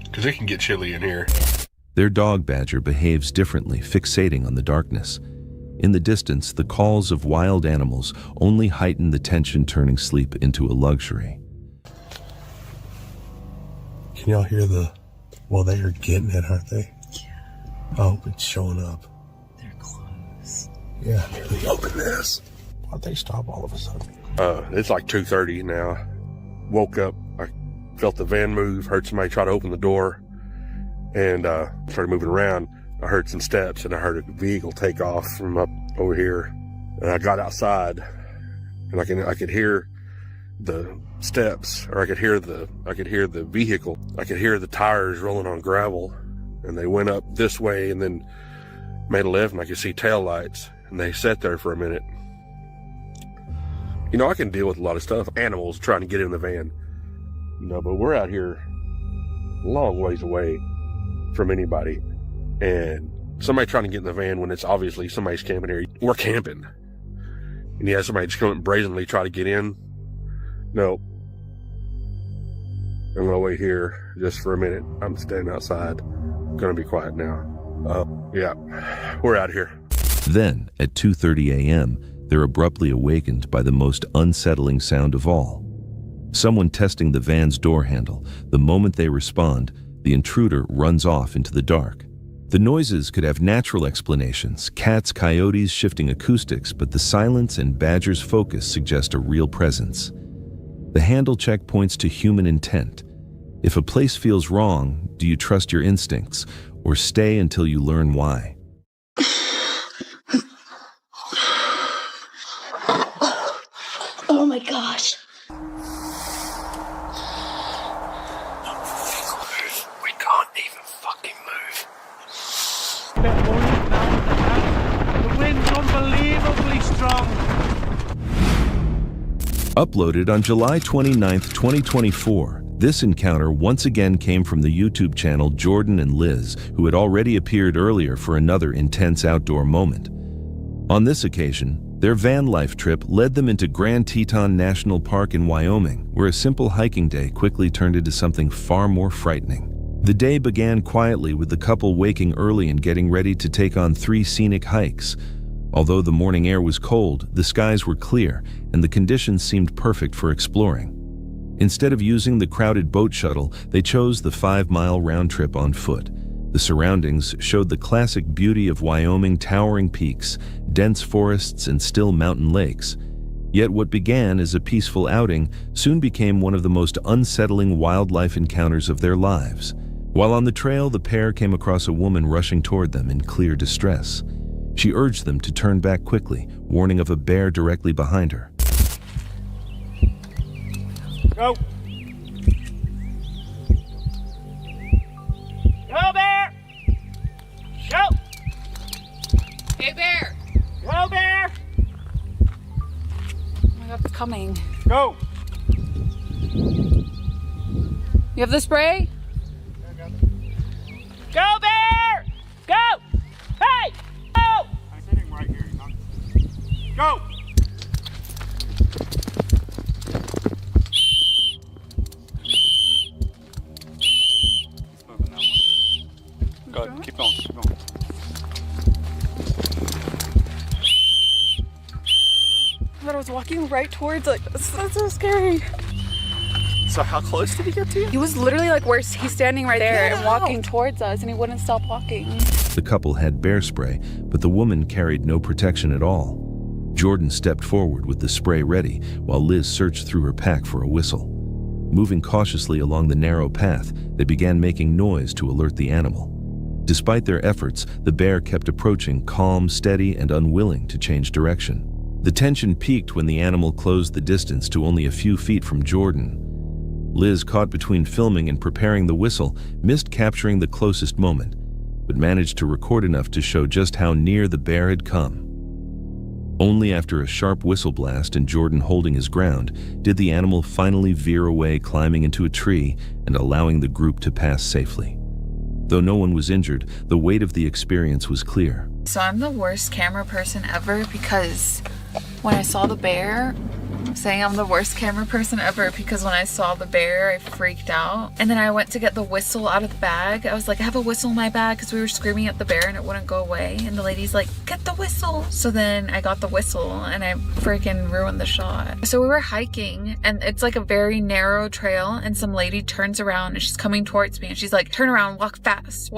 because it can get chilly in here. Their dog Badger behaves differently, fixating on the darkness. In the distance, the calls of wild animals only heighten the tension, turning sleep into a luxury. Can y'all hear the, well, they are getting it, aren't they? Yeah. I hope it's showing up. They're close. Yeah, nearly open this. Why'd they stop all of a sudden? It's like 2:30 now. Woke up, I felt the van move, heard somebody try to open the door, and started moving around. I heard some steps and I heard a vehicle take off from up over here. And I got outside and I could hear the steps, or I could hear the vehicle. I could hear the tires rolling on gravel, and they went up this way and then made a left, and I could see tail lights, and they sat there for a minute. You know, I can deal with a lot of stuff. Animals trying to get in the van, you know, but we're out here a long ways away from anybody, and somebody trying to get in the van when it's obviously somebody's camping here. We're camping, and you have somebody just come and brazenly try to get in. No, I'm gonna wait here just for a minute. I'm standing outside. I'm gonna be quiet now. Yeah, we're out here. Then, at 2:30 a.m., they're abruptly awakened by the most unsettling sound of all. Someone testing the van's door handle. The moment they respond, the intruder runs off into the dark. The noises could have natural explanations, cats, coyotes, shifting acoustics, but the silence and Badger's focus suggest a real presence. The handle check points to human intent. If a place feels wrong, do you trust your instincts, or stay until you learn why? Oh my gosh. We can't even fucking move. The wind's unbelievably strong. Uploaded on July 29, 2024, this encounter once again came from the YouTube channel Jordan and Liz, who had already appeared earlier for another intense outdoor moment. On this occasion, their van life trip led them into Grand Teton National Park in Wyoming, where a simple hiking day quickly turned into something far more frightening. The day began quietly with the couple waking early and getting ready to take on 3 scenic hikes. Although the morning air was cold, the skies were clear, and the conditions seemed perfect for exploring. Instead of using the crowded boat shuttle, they chose the 5-mile round trip on foot. The surroundings showed the classic beauty of Wyoming: towering peaks, dense forests, and still mountain lakes. Yet what began as a peaceful outing soon became one of the most unsettling wildlife encounters of their lives. While on the trail, the pair came across a woman rushing toward them in clear distress. She urged them to turn back quickly, warning of a bear directly behind her. Go! Go, bear! Go! Hey, bear! Go, bear! Oh my god, it's coming. Go! You have the spray? Go, bear! Go! Hey! Go! I'm sitting right here. Go! Go ahead, keep going, keep going. I thought I was walking right towards it. That's so scary. So how close did he get to you? He was literally like where he's standing right there and walking towards us, and he wouldn't stop walking. The couple had bear spray, but the woman carried no protection at all. Jordan stepped forward with the spray ready, while Liz searched through her pack for a whistle. Moving cautiously along the narrow path, they began making noise to alert the animal. Despite their efforts, the bear kept approaching, calm, steady, and unwilling to change direction. The tension peaked when the animal closed the distance to only a few feet from Jordan. Liz, caught between filming and preparing the whistle, missed capturing the closest moment, but managed to record enough to show just how near the bear had come. Only after a sharp whistle blast and Jordan holding his ground did the animal finally veer away, climbing into a tree and allowing the group to pass safely. Though no one was injured, the weight of the experience was clear. So I'm the worst camera person ever because when I saw the bear, I'm saying I'm the worst camera person ever because when I saw the bear, I freaked out. And then I went to get the whistle out of the bag. I was like, I have a whistle in my bag because we were screaming at the bear and it wouldn't go away. And the lady's like, get the whistle. So then I got the whistle and I freaking ruined the shot. So we were hiking and it's like a very narrow trail and some lady turns around and she's coming towards me and she's like, turn around, walk fast,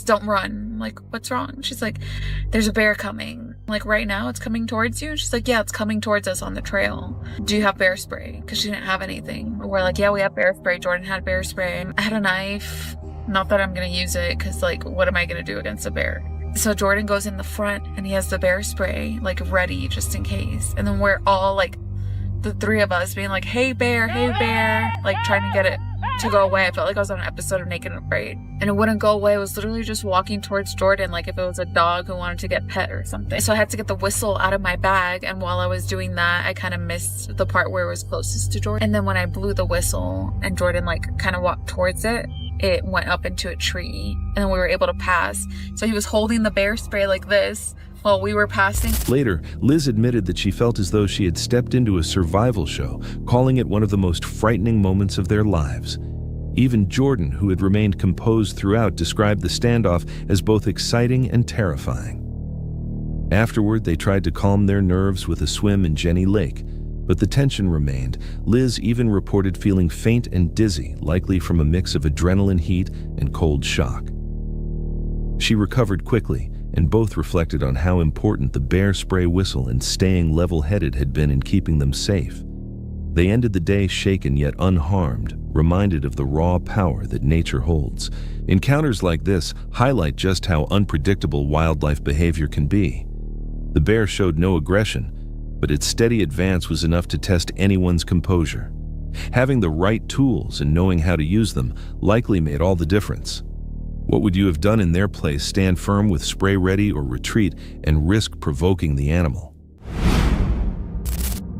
don't run. I'm like, what's wrong? She's like, there's a bear coming. Like right now it's coming towards you. And she's like, yeah, it's coming towards us on the trail. Do you have bear spray? Because she didn't have anything. We're like, yeah, we have bear spray. Jordan had bear spray. I had a knife. Not that I'm gonna use it, because like, what am I gonna do against a bear? So Jordan goes in the front and he has the bear spray like ready just in case. And then we're all like, the three of us being like, hey bear, like trying to get it to go away. I felt like I was on an episode of Naked and Afraid. And it wouldn't go away. It was literally just walking towards Jordan like if it was a dog who wanted to get pet or something. So I had to get the whistle out of my bag, and while I was doing that, I kind of missed the part where it was closest to Jordan. And then when I blew the whistle and Jordan like kind of walked towards it, it went up into a tree, and then we were able to pass. So he was holding the bear spray like this while we were passing. Later, Liz admitted that she felt as though she had stepped into a survival show, calling it one of the most frightening moments of their lives. Even Jordan, who had remained composed throughout, described the standoff as both exciting and terrifying. Afterward, they tried to calm their nerves with a swim in Jenny Lake, but the tension remained. Liz even reported feeling faint and dizzy, likely from a mix of adrenaline heat and cold shock. She recovered quickly, and both reflected on how important the bear spray whistle and staying level-headed had been in keeping them safe. They ended the day shaken yet unharmed, reminded of the raw power that nature holds. Encounters like this highlight just how unpredictable wildlife behavior can be. The bear showed no aggression, but its steady advance was enough to test anyone's composure. Having the right tools and knowing how to use them likely made all the difference. What would you have done in their place? Stand firm with spray ready or retreat and risk provoking the animal?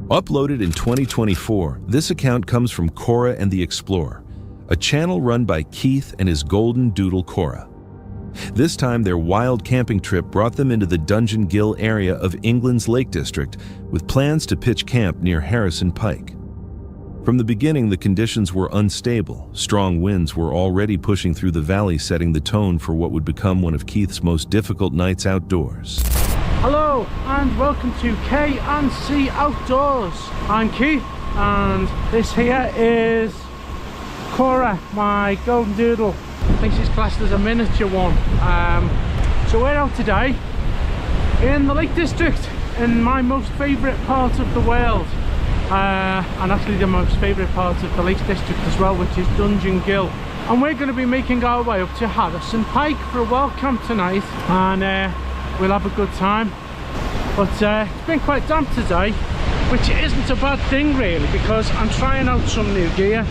Uploaded in 2024, this account comes from Cora and the Explorer, a channel run by Keith and his golden doodle Cora. This time, their wild camping trip brought them into the Dungeon Gill area of England's Lake District, with plans to pitch camp near Harrison Pike. From the beginning, the conditions were unstable. Strong winds were already pushing through the valley, setting the tone for what would become one of Keith's most difficult nights outdoors. Hello and welcome to K&C Outdoors. I'm Keith and this here is Cora, my golden doodle. I think she's classed as a miniature one. So we're out today in the Lake District, in my most favourite part of the world. And actually the most favourite part of the Lake District as well, which is Dungeon Gill. And we're going to be making our way up to Harrison Pike for a wild camp tonight, and we'll have a good time. But it's been quite damp today, which isn't a bad thing really, because I'm trying out some new gear.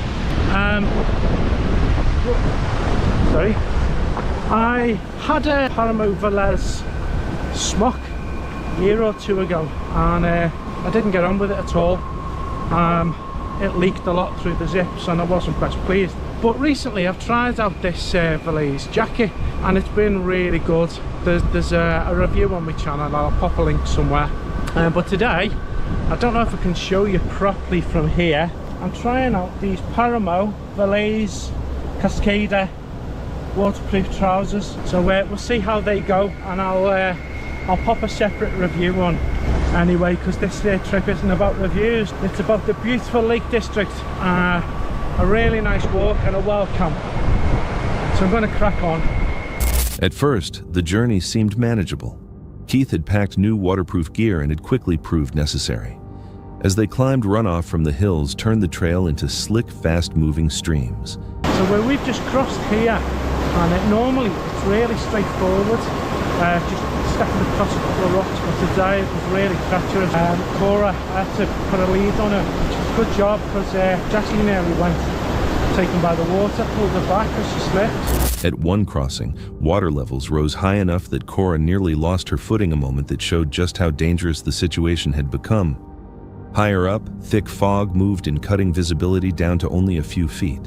Sorry, I had a Paramo Velez smock a year or two ago, and I didn't get on with it at all. It leaked a lot through the zips and I wasn't best pleased. But recently I've tried out this Velez jacket and it's been really good. There's a review on my channel, I'll pop a link somewhere. But today, I don't know if I can show you properly from here, I'm trying out these Paramo Velez Cascada waterproof trousers. So we'll see how they go, and I'll pop a separate review on anyway, because this trip isn't about reviews, it's about the beautiful Lake District, a really nice walk and a wild camp. So I'm going to crack on. At first, the journey seemed manageable. Keith had packed new waterproof gear and it quickly proved necessary. As they climbed runoff from the hills, turned the trail into slick, fast-moving streams. So where we've just crossed here, and normally it's really straightforward, just stepping across a couple of rocks, but today it was really treacherous. Cora, I had to put a lead on her, which was a good job, because Jessie nearly went taken by the water, pulled her back as she slipped. At one crossing, water levels rose high enough that Cora nearly lost her footing, a moment that showed just how dangerous the situation had become. Higher up, thick fog moved in cutting visibility down to only a few feet.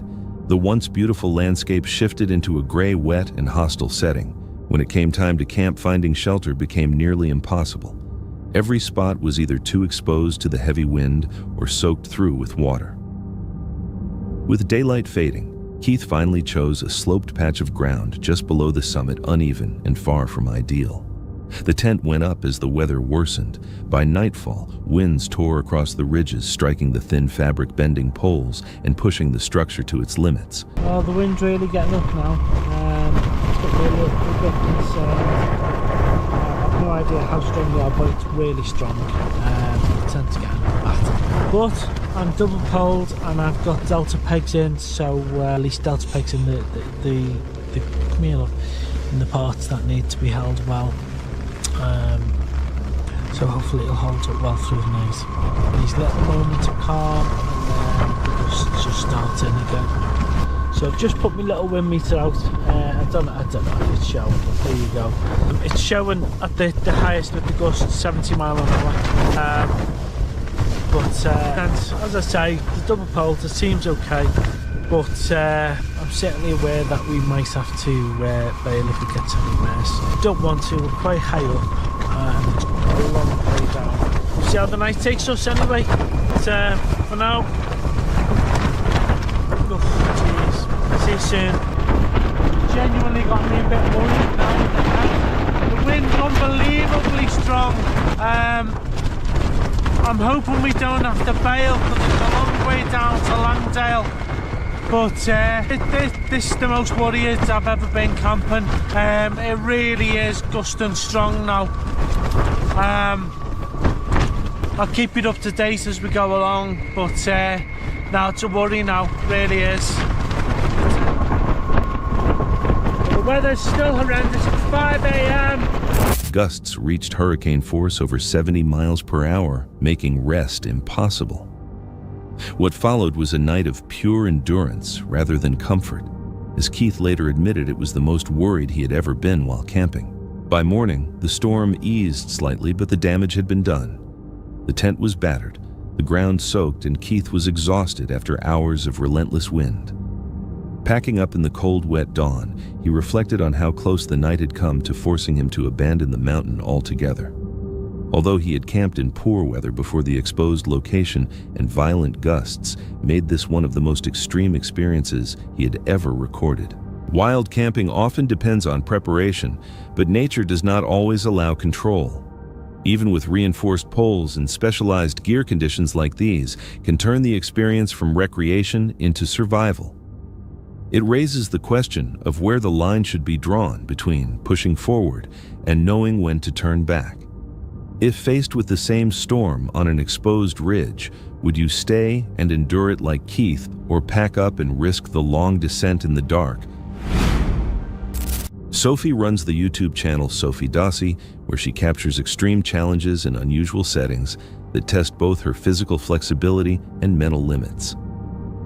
The once beautiful landscape shifted into a gray, wet, and hostile setting. When it came time to camp, finding shelter became nearly impossible. Every spot was either too exposed to the heavy wind or soaked through with water. With daylight fading, Keith finally chose a sloped patch of ground just below the summit, uneven and far from ideal. The tent went up as the weather worsened. By nightfall, winds tore across the ridges, striking the thin fabric, bending poles, and pushing the structure to its limits. Oh, the wind's really getting up now. It's got really a bit concerned. I have no idea how strong they are, but it's really strong. It tends to get a bit battered. But I'm double poled and I've got delta pegs in, so at least delta pegs in the come here, look, in the parts that need to be held well. So hopefully it'll hold up well through the night. These little moments of calm, and then the gusts just start in again. So I've just put my little wind meter out. I don't know if it's showing, but there you go. It's showing at the highest with the gusts 70 mile an hour. And as I say, the double poles, it seems okay. But I'm certainly aware that we might have to bail if it gets any worse. Don't want to, we're quite high up and it's a long way down. We'll see how the night takes us anyway. But for now, oh jeez, see you soon. Genuinely got me a bit worried now. The wind's unbelievably strong. I'm hoping we don't have to bail because it's a long way down to Langdale. But this is the most worried I've ever been camping. It really is gusting strong now. I'll keep it up to date as we go along, but now it's a worry now, it really is. The weather's still horrendous, it's 5 a.m. Gusts reached hurricane force over 70 miles per hour, making rest impossible. What followed was a night of pure endurance rather than comfort, as Keith later admitted it was the most worried he had ever been while camping. By morning, the storm eased slightly, but the damage had been done. The tent was battered, the ground soaked, and Keith was exhausted after hours of relentless wind. Packing up in the cold, wet dawn, he reflected on how close the night had come to forcing him to abandon the mountain altogether. Although he had camped in poor weather before, the exposed location and violent gusts made this one of the most extreme experiences he had ever recorded. Wild camping often depends on preparation, but nature does not always allow control. Even with reinforced poles and specialized gear, conditions like these can turn the experience from recreation into survival. It raises the question of where the line should be drawn between pushing forward and knowing when to turn back. If faced with the same storm on an exposed ridge, would you stay and endure it like Keith, or pack up and risk the long descent in the dark? Sophie runs the YouTube channel Sophie Dossi, where she captures extreme challenges in unusual settings that test both her physical flexibility and mental limits.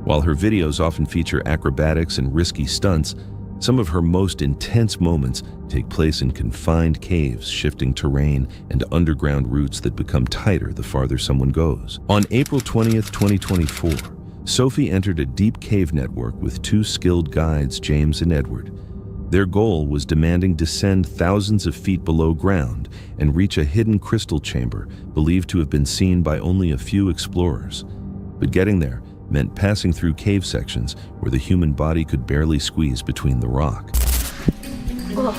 While her videos often feature acrobatics and risky stunts, some of her most intense moments take place in confined caves, shifting terrain, and underground routes that become tighter the farther someone goes. On April 20th, 2024, Sophie entered a deep cave network with two skilled guides, James and Edward. Their goal was demanding descend thousands of feet below ground and reach a hidden crystal chamber believed to have been seen by only a few explorers. But getting there meant passing through cave sections where the human body could barely squeeze between the rock. Ugh.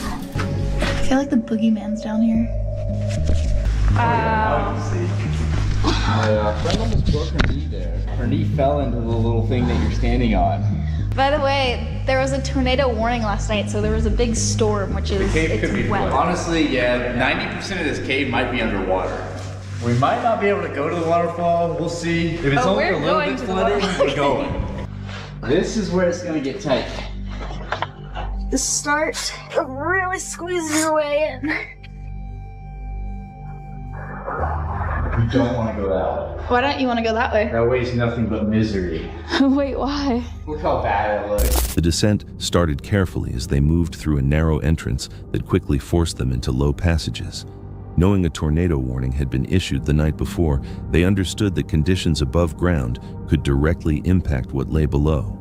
I feel like the boogeyman's down here. My friend almost broke her knee there. Her knee fell into the little thing that you're standing on. By the way, there was a tornado warning last night, so there was a big storm, which is it's wet. Honestly, yeah, 90% of this cave might be underwater. We might not be able to go to the waterfall. We'll see. If it's only a little bit flooded, we're going. This is where it's going to get tight. The start of really squeezing your way in. You don't want to go that way. Why don't you want to go that way? That way's nothing but misery. Wait, why? Look how bad it looks. The descent started carefully as they moved through a narrow entrance that quickly forced them into low passages. Knowing a tornado warning had been issued the night before, they understood that conditions above ground could directly impact what lay below.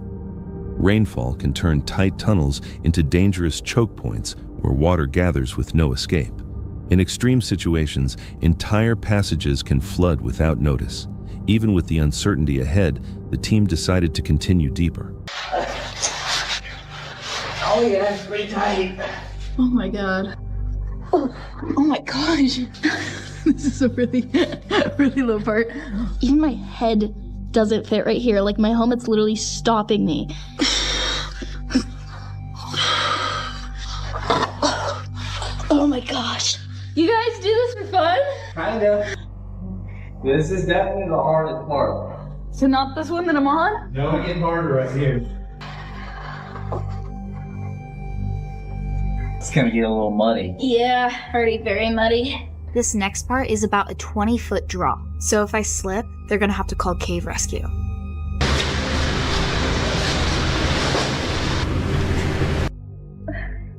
Rainfall can turn tight tunnels into dangerous choke points where water gathers with no escape. In extreme situations, entire passages can flood without notice. Even with the uncertainty ahead, the team decided to continue deeper. Oh yeah, it's pretty tight. Oh my god. Oh my gosh. This is a really low part. Even my head doesn't fit right here. Like my helmet's literally stopping me. Oh my gosh. You guys do this for fun? Kinda. This is definitely the hardest part. So not this one that I'm on? No, it's getting harder right here. It's gonna get a little muddy. Yeah, already very muddy. This next part is about a 20-foot drop. So if I slip, they're gonna have to call cave rescue.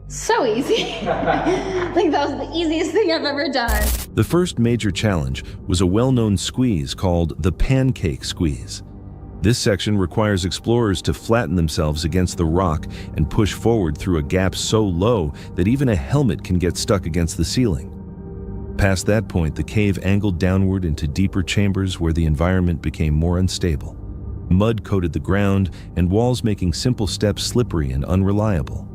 So easy. Like that was the easiest thing I've ever done. The first major challenge was a well-known squeeze called the pancake squeeze. This section requires explorers to flatten themselves against the rock and push forward through a gap so low that even a helmet can get stuck against the ceiling. Past that point, the cave angled downward into deeper chambers where the environment became more unstable. Mud coated the ground and walls making simple steps slippery and unreliable.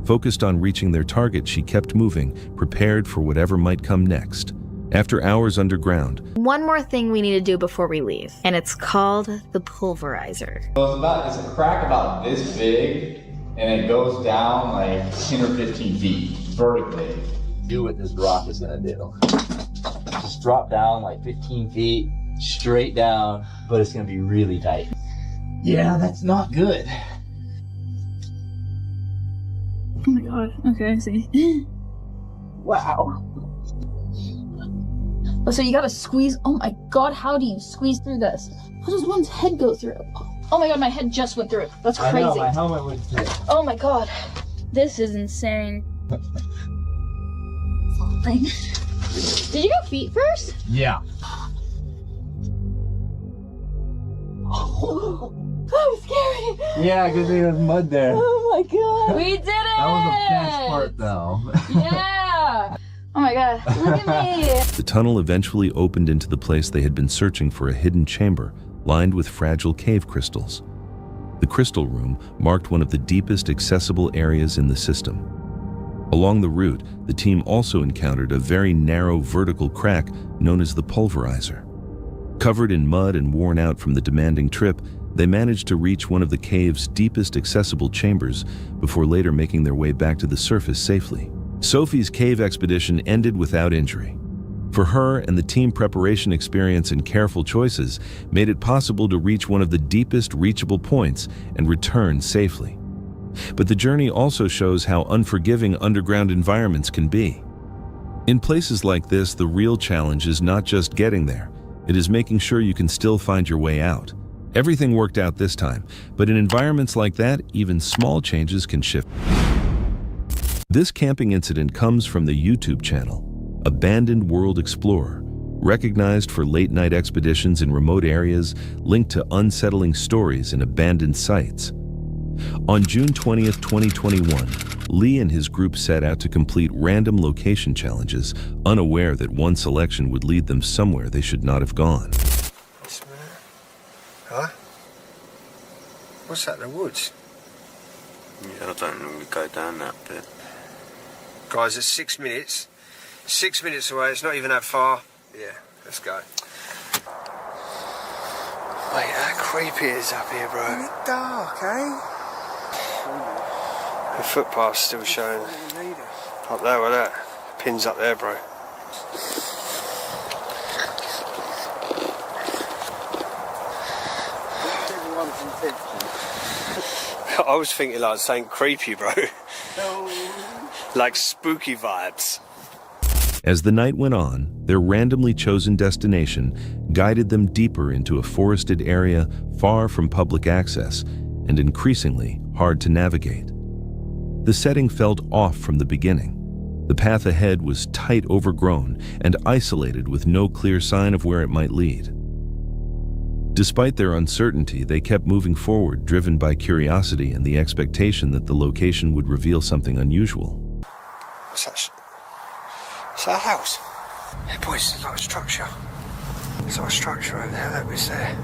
Focused on reaching their target, she kept moving, prepared for whatever might come next. After hours underground, One more thing we need to do before we leave, and it's called the pulverizer. It's a crack about this big, and it goes down like 10 or 15 feet vertically. Do what this rock is gonna do. Just drop down like 15 feet, straight down, but it's gonna be really tight. Yeah, that's not good. Oh my god. Okay, I see. Wow. Oh, so you gotta squeeze. Oh my god, how do you squeeze through this? How does one's head go through? Oh my god, my head just went through it. That's crazy. I know, my helmet went through. Oh my god. This is insane. Falling. Did you go feet first? Yeah. Oh, that was scary. Yeah, because there's mud there. Oh my god. We did it! That was the best part though. Yeah. Oh my god, look at me. the tunnel eventually opened into the place they had been searching for, a hidden chamber lined with fragile cave crystals. The crystal room marked one of the deepest accessible areas in the system. Along the route, the team also encountered a very narrow vertical crack known as the pulverizer. Covered in mud and worn out from the demanding trip, they managed to reach one of the cave's deepest accessible chambers before later making their way back to the surface safely. Sophie's cave expedition ended without injury. For her and the team, preparation experience and careful choices made it possible to reach one of the deepest reachable points and return safely. But the journey also shows how unforgiving underground environments can be. In places like this, the real challenge is not just getting there, it is making sure you can still find your way out. Everything worked out this time, but in environments like that, even small changes can shift. This camping incident comes from the YouTube channel, Abandoned World Explorer, recognized for late-night expeditions in remote areas linked to unsettling stories and abandoned sites. On June 20th, 2021, Lee and his group set out to complete random location challenges, unaware that one selection would lead them somewhere they should not have gone. Huh? What's that, the woods? Yeah, I don't normally go down that bit. Guys, it's 6 minutes. 6 minutes away, it's not even that far. Yeah, let's go. Mate, how creepy it is up here, bro. It's dark, eh? The footpath's still showing. Up there, where that? Pin's up there, bro. I was thinking like something creepy, bro. Like spooky vibes. As the night went on, their randomly chosen destination guided them deeper into a forested area far from public access and increasingly hard to navigate. The setting felt off from the beginning. The path ahead was tight, overgrown, and isolated with no clear sign of where it might lead. Despite their uncertainty, they kept moving forward, driven by curiosity and the expectation that the location would reveal something unusual. What's that? Is that a house? Hey boys, there's like a structure. There's like a structure over there, that was there.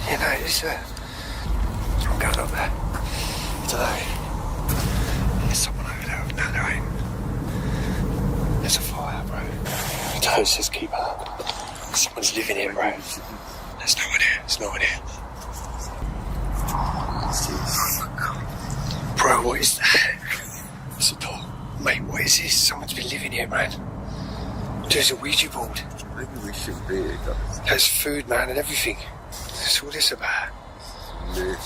You know, it's there. I'm going up there. I don't know. There's someone over there. No, there ain't. There's a fire, bro. I don't know, it says keep up. Someone's living here, bro. There's no one here. There's no one here. Bro, what is that? It's a door. Mate, what is this? Someone's been living here, man. There's a Ouija board. Maybe we should be here, guys. There's food, man, and everything. What's all this about? There's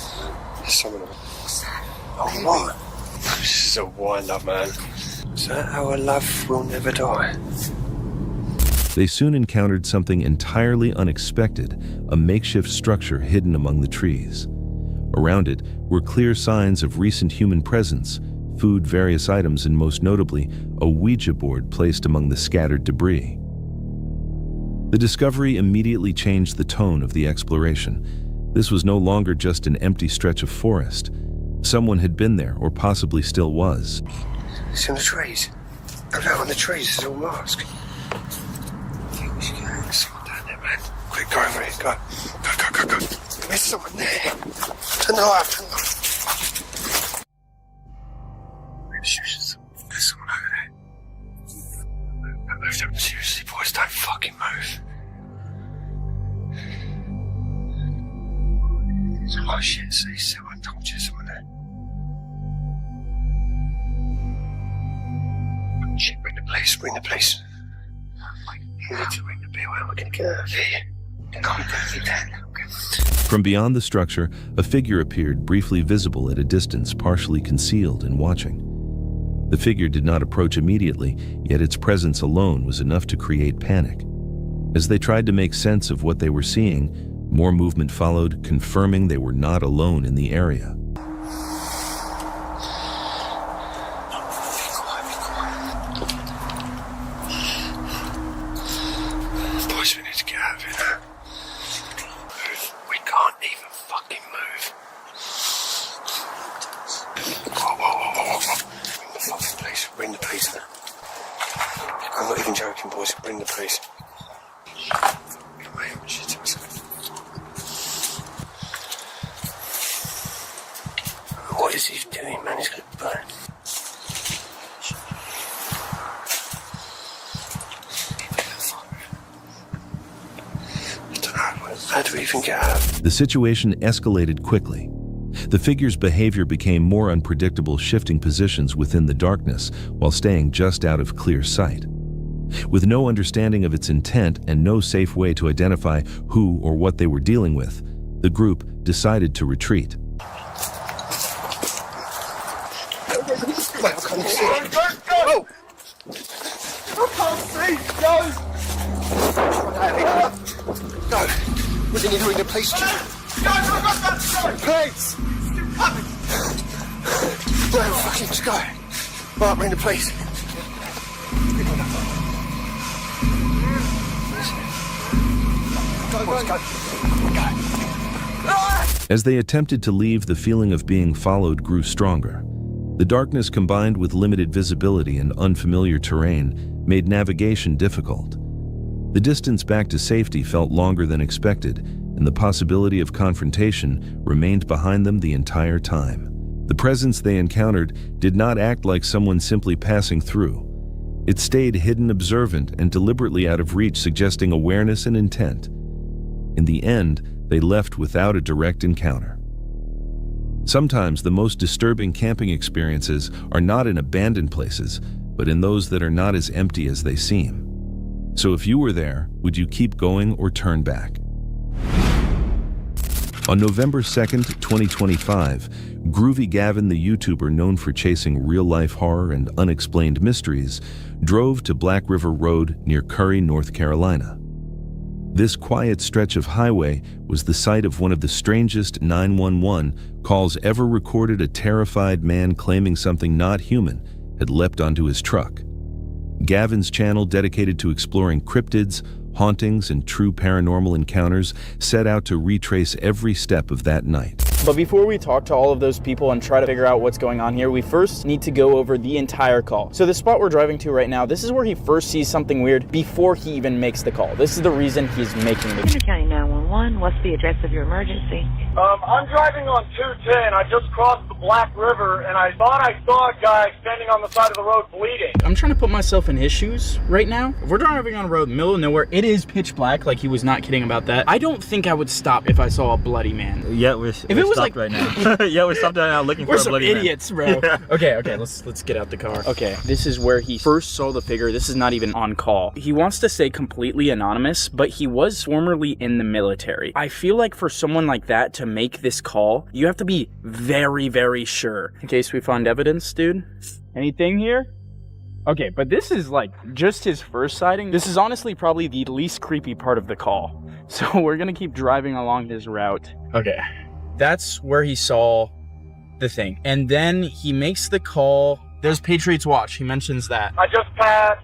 someone. What's that? Oh, what? This is a wind-up, man. Is that our love will never die? They soon encountered something entirely unexpected, a makeshift structure hidden among the trees. Around it were clear signs of recent human presence, food, various items, and most notably, a Ouija board placed among the scattered debris. The discovery immediately changed the tone of the exploration. This was no longer just an empty stretch of forest. Someone had been there, or possibly still was. It's in the trees. Go down on the trees, it's all mask. There's someone down there, man. Quick, go over here, go. Go. There's someone there. Turn the light, turn the light. There's someone over there. Move, seriously, boys, don't fucking move. Oh shit, see, someone told you someone there. Shit, bring the police, bring the police. You need to ring the bell, how am I gonna get out of here? From beyond the structure, a figure appeared, briefly visible at a distance, partially concealed and watching. The figure did not approach immediately, yet its presence alone was enough to create panic. As they tried to make sense of what they were seeing, more movement followed, confirming they were not alone in the area. Boys, we need to get out of here now. We can't even fucking move. Whoa. Bring the fucking police. Bring the police now. I'm not even joking, boys. Bring the police. What is he doing, man? He's gonna burn. I don't know. How do we even get out? The situation escalated quickly. The figure's behavior became more unpredictable, shifting positions within the darkness while staying just out of clear sight. With no understanding of its intent and no safe way to identify who or what they were dealing with, the group decided to retreat. Go! No! We didn't even ring the police. Police! No, fucking just go. Right, ring the police. As they attempted to leave, the feeling of being followed grew stronger. The darkness combined with limited visibility and unfamiliar terrain made navigation difficult. The distance back to safety felt longer than expected, and the possibility of confrontation remained behind them the entire time. The presence they encountered did not act like someone simply passing through. It stayed hidden, observant, and deliberately out of reach, suggesting awareness and intent. In the end, they left without a direct encounter. Sometimes the most disturbing camping experiences are not in abandoned places, but in those that are not as empty as they seem. So if you were there, would you keep going or turn back? On November 2nd, 2025, Groovy Gavin, the YouTuber known for chasing real-life horror and unexplained mysteries, drove to Black River Road near Curry, North Carolina. This quiet stretch of highway was the site of one of the strangest 911 calls ever recorded. A terrified man claiming something not human had leapt onto his truck. Gavin's channel, dedicated to exploring cryptids, hauntings, and true paranormal encounters, set out to retrace every step of that night. But before we talk to all of those people and try to figure out what's going on here, we first need to go over the entire call. So the spot we're driving to right now, this is where he first sees something weird before he even makes the call. This is the reason he's making the call. County 911, what's the address of your emergency? I'm driving on 210. I just crossed the Black River, and I thought I saw a guy standing on the side of the road bleeding. I'm trying to put myself in his shoes right now. If we're driving on a road in the middle of nowhere, it is pitch black, like he was not kidding about that. I don't think I would stop if I saw a bloody man. Yeah, we're stopped like right now. Yeah, we're stopped right now looking for a bloody man. We're some idiots, bro. Yeah. Okay, let's get out the car. Okay, this is where he first saw the figure. This is not even on call. He wants to stay completely anonymous, but he was formerly in the military. military. I feel like for someone like that to make this call, you have to be very, very sure. In case we find evidence, dude. Anything here? Okay, but this is like just his first sighting. This is honestly probably the least creepy part of the call. So we're gonna keep driving along this route. Okay, that's where he saw the thing. And then he makes the call. There's Patriots Watch. He mentions that. I just passed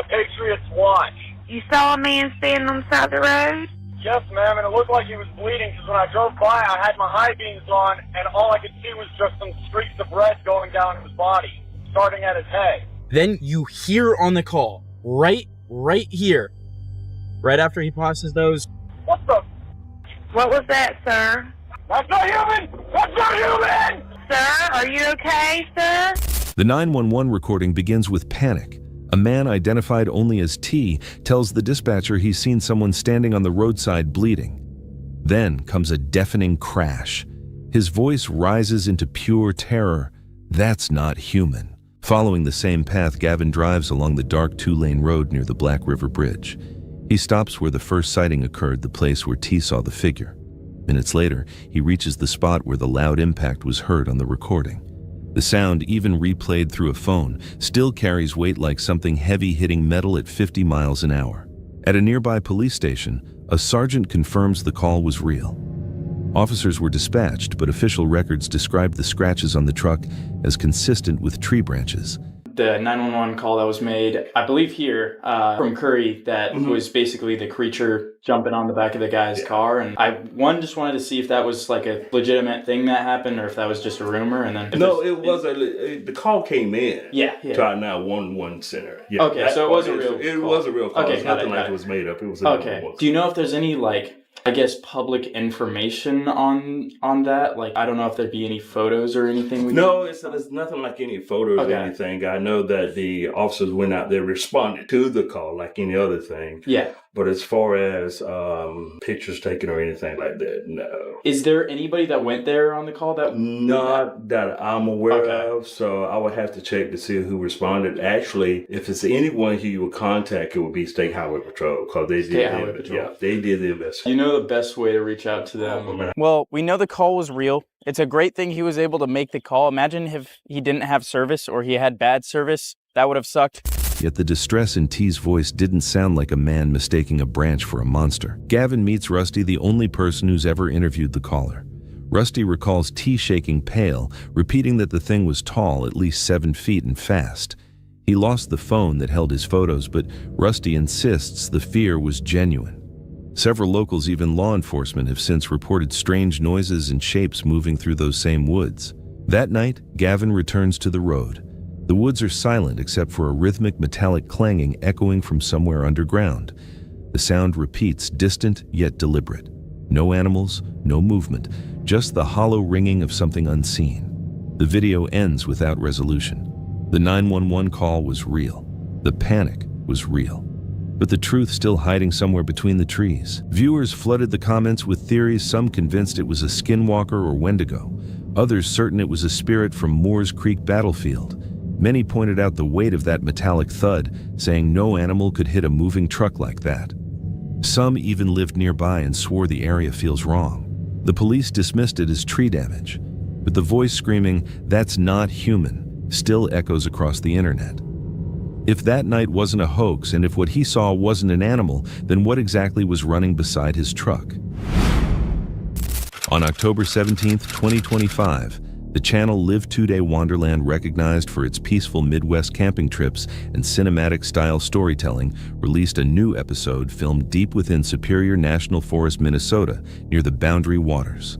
Patriots Watch. You saw a man standing on the side of the road? Yes, ma'am, and it looked like he was bleeding because when I drove by, I had my high beams on, and all I could see was just some streaks of red going down his body, starting at his head. Then you hear on the call, right here, right after he passes those. What the? What was that, sir? That's not human! That's not human! Sir, are you okay, sir? The 911 recording begins with panic. A man identified only as T tells the dispatcher he's seen someone standing on the roadside bleeding. Then comes a deafening crash. His voice rises into pure terror. That's not human. Following the same path, Gavin drives along the dark 2-lane road near the Black River Bridge. He stops where the first sighting occurred, the place where T saw the figure. Minutes later, he reaches the spot where the loud impact was heard on the recording. The sound, even replayed through a phone, still carries weight like something heavy hitting metal at 50 miles an hour. At a nearby police station, a sergeant confirms the call was real. Officers were dispatched, but official records described the scratches on the truck as consistent with tree branches. The 911 call that was made, I believe here, from Curry, that was basically the creature jumping on the back of the guy's car. And I just wanted to see if that was like a legitimate thing that happened or if that was just a rumor. And then no, it was the call came in. Yeah. To our 911 center. Yeah, okay, so it was a real call. It was a real call. Okay, it's nothing like it was made up. It was okay. Do you know if there's any I guess public information on that? Like, I don't know if there'd be any photos or anything. No, it's nothing like any photos or anything. I know that the officers went out there, responded to the call like any other thing. Yeah. But as far as pictures taken or anything like that, no. Is there anybody that went there on the call that? Not that I'm aware of. So I would have to check to see who responded. Actually, if it's anyone who you would contact, it would be State Highway Patrol because they did they did the investigation. You know the best way to reach out to them. Well, we know the call was real. It's a great thing he was able to make the call. Imagine if he didn't have service or he had bad service. That would have sucked. Yet the distress in T's voice didn't sound like a man mistaking a branch for a monster. Gavin meets Rusty, the only person who's ever interviewed the caller. Rusty recalls T shaking pale, repeating that the thing was tall, at least 7 feet, and fast. He lost the phone that held his photos, but Rusty insists the fear was genuine. Several locals, even law enforcement, have since reported strange noises and shapes moving through those same woods. That night, Gavin returns to the road. The woods are silent except for a rhythmic metallic clanging echoing from somewhere underground. The sound repeats, distant yet deliberate. No animals, no movement, just the hollow ringing of something unseen. The video ends without resolution. The 911 call was real. The panic was real. But the truth still hiding somewhere between the trees. Viewers flooded the comments with theories, some convinced it was a skinwalker or Wendigo, others certain it was a spirit from Moores Creek battlefield. Many pointed out the weight of that metallic thud, saying no animal could hit a moving truck like that. Some even lived nearby and swore the area feels wrong. The police dismissed it as tree damage, but the voice screaming, "That's not human," still echoes across the internet. If that night wasn't a hoax and if what he saw wasn't an animal, then what exactly was running beside his truck? On October 17th, 2025, the channel Live 2-Day Wonderland, recognized for its peaceful Midwest camping trips and cinematic-style storytelling, released a new episode filmed deep within Superior National Forest, Minnesota, near the Boundary Waters.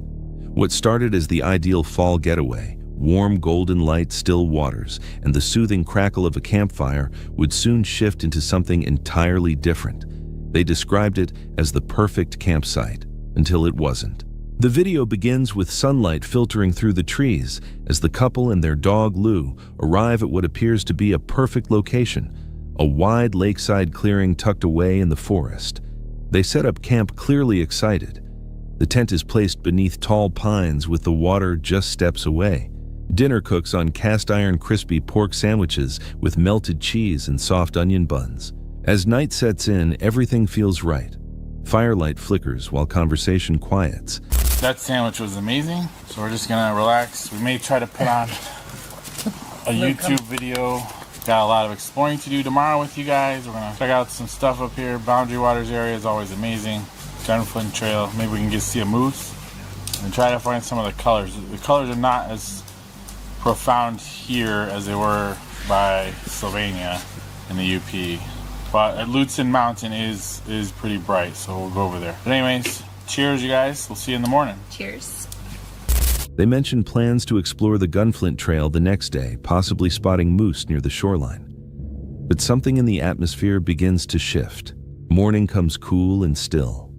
What started as the ideal fall getaway, warm golden light, still waters, and the soothing crackle of a campfire would soon shift into something entirely different. They described it as the perfect campsite, until it wasn't. The video begins with sunlight filtering through the trees as the couple and their dog Lou arrive at what appears to be a perfect location, a wide lakeside clearing tucked away in the forest. They set up camp clearly excited. The tent is placed beneath tall pines with the water just steps away. Dinner cooks on cast iron crispy pork sandwiches with melted cheese and soft onion buns. As night sets in, everything feels right. Firelight flickers while conversation quiets. That sandwich was amazing, so we're just gonna relax. We may try to put on a YouTube video. Got a lot of exploring to do tomorrow with you guys. We're gonna check out some stuff up here. Boundary Waters area is always amazing. Gunflint Trail, maybe we can get see a moose and try to find some of the colors. The colors are not as profound here as they were by Sylvania in the UP. But at Lutsen Mountain is pretty bright, so we'll go over there. But anyways, cheers you guys. We'll see you in the morning. Cheers. They mention plans to explore the Gunflint Trail the next day, possibly spotting moose near the shoreline. But something in the atmosphere begins to shift. Morning comes cool and still.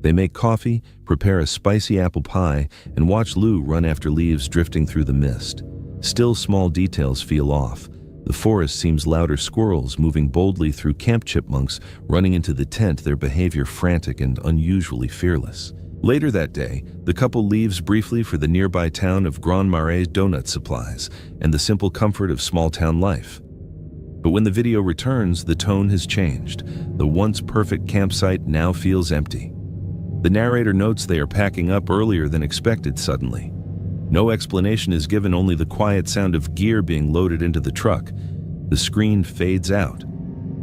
They make coffee, prepare a spicy apple pie, and watch Lou run after leaves drifting through the mist. Still, small details feel off. The forest seems louder squirrels moving boldly through camp chipmunks, running into the tent, their behavior frantic and unusually fearless. Later that day, the couple leaves briefly for the nearby town of Grand Marais donut supplies and the simple comfort of small-town life. But when the video returns, the tone has changed. The once perfect campsite now feels empty. The narrator notes they are packing up earlier than expected suddenly. No explanation is given, only the quiet sound of gear being loaded into the truck. The screen fades out,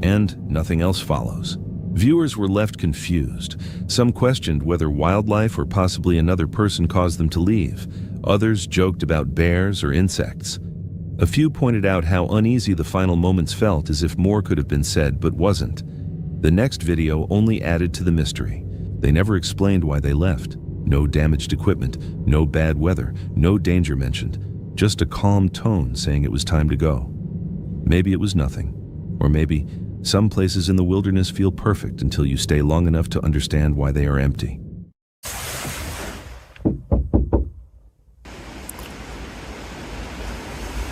and nothing else follows. Viewers were left confused. Some questioned whether wildlife or possibly another person caused them to leave. Others joked about bears or insects. A few pointed out how uneasy the final moments felt, as if more could have been said but wasn't. The next video only added to the mystery. They never explained why they left. No damaged equipment, no bad weather, no danger mentioned. Just a calm tone saying it was time to go. Maybe it was nothing. Or maybe some places in the wilderness feel perfect until you stay long enough to understand why they are empty.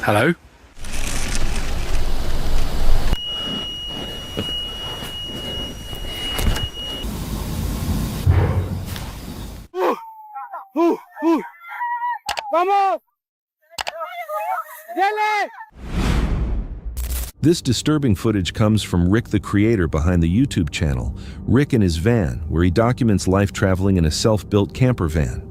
Hello? Vamos! Dele! This disturbing footage comes from Rick, the creator behind the YouTube channel, Rick in His Van, where he documents life traveling in a self-built camper van.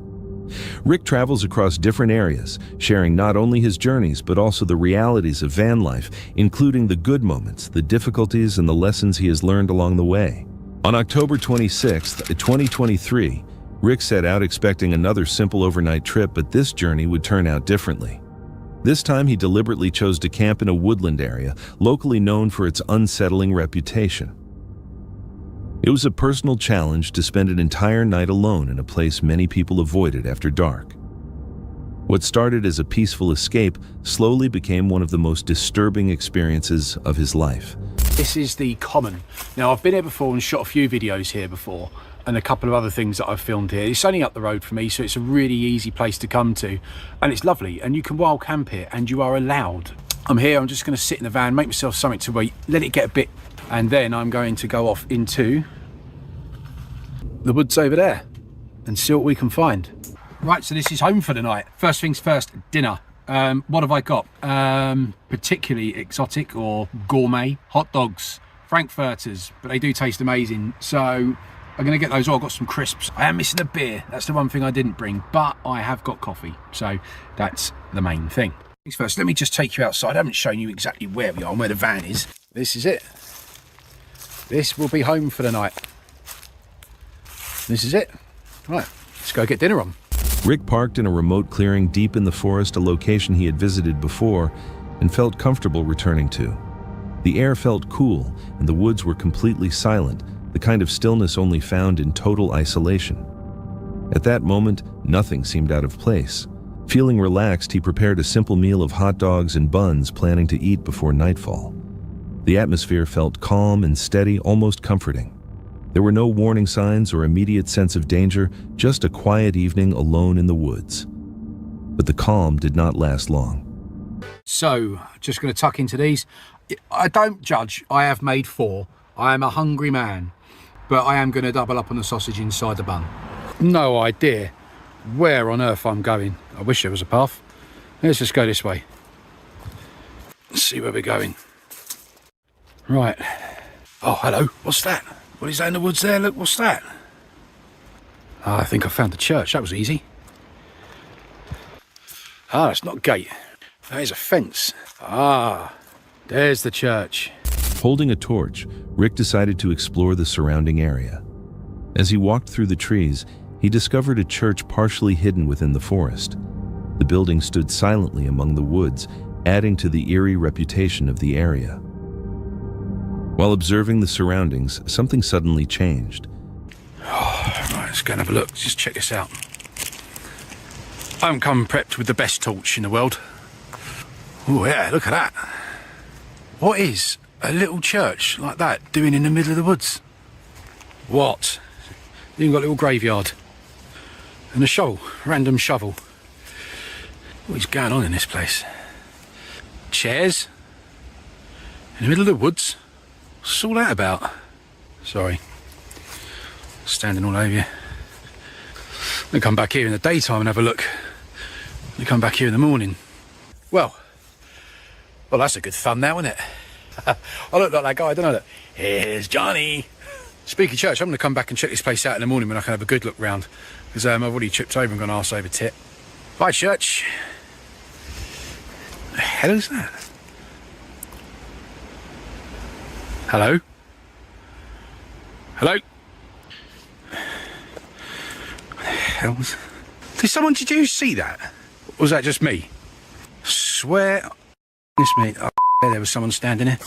Rick travels across different areas, sharing not only his journeys but also the realities of van life, including the good moments, the difficulties, and the lessons he has learned along the way. On October 26, 2023, Rick set out expecting another simple overnight trip, but this journey would turn out differently. This time he deliberately chose to camp in a woodland area, locally known for its unsettling reputation. It was a personal challenge to spend an entire night alone in a place many people avoided after dark. What started as a peaceful escape slowly became one of the most disturbing experiences of his life. This is the Common. Now, I've been here before and shot a few videos here before, and a couple of other things that I've filmed here. It's only up the road from me, so it's a really easy place to come to, and it's lovely, and you can wild camp here, and you are allowed. I'm here, I'm just going to sit in the van, make myself something to eat, let it get a bit, and then I'm going to go off into the woods over there and see what we can find. Right, so this is home for the night. First things first, dinner. What have I got? Particularly exotic or gourmet hot dogs, frankfurters, but they do taste amazing, so I'm going to get those. Oh, I've got some crisps. I am missing a beer. That's the one thing I didn't bring, but I have got coffee, so that's the main thing. Things first, let me just take you outside. I haven't shown you exactly where we are and where the van is. This is it. This will be home for the night. This is it. Right, let's go get dinner on. Rick parked in a remote clearing deep in the forest, a location he had visited before and felt comfortable returning to. The air felt cool and the woods were completely silent, the kind of stillness only found in total isolation. At that moment, nothing seemed out of place. Feeling relaxed, he prepared a simple meal of hot dogs and buns, planning to eat before nightfall. The atmosphere felt calm and steady, almost comforting. There were no warning signs or immediate sense of danger, just a quiet evening alone in the woods. But the calm did not last long. So, just going to tuck into these. I don't judge. I have made 4. I am a hungry man, but I am going to double up on the sausage inside the bun. No idea where on earth I'm going. I wish there was a path. Let's just go this way. Let's see where we're going. Right. Oh, hello. What's that? What is that in the woods there? Look, what's that? I think I found the church. That was easy. Ah, it's not a gate. There's a fence. Ah, there's the church. Holding a torch, Rick decided to explore the surrounding area. As he walked through the trees, he discovered a church partially hidden within the forest. The building stood silently among the woods, adding to the eerie reputation of the area. While observing the surroundings, something suddenly changed. Oh, right, let's go and have a look. Just check this out. I haven't come prepped with the best torch in the world. Oh yeah, look at that. What is a little church like that doing in the middle of the woods? What? You've got a little graveyard. And a shovel, random shovel. What is going on in this place? Chairs? In the middle of the woods? What's all that about? Sorry. Standing all over you. I'll come back here in the daytime and have a look. I'll come back here in the morning. Well, that's a good thumb now, isn't it? I look like that guy, don't I? Look. Here's Johnny. Speaking of church, I'm going to come back and check this place out in the morning when I can have a good look round. Because I've already tripped over and gone arse over tit. Bye, church. The hell is that? Hello? Hello? Did you see that? Or was that just me? Swear, this me, there was someone standing here.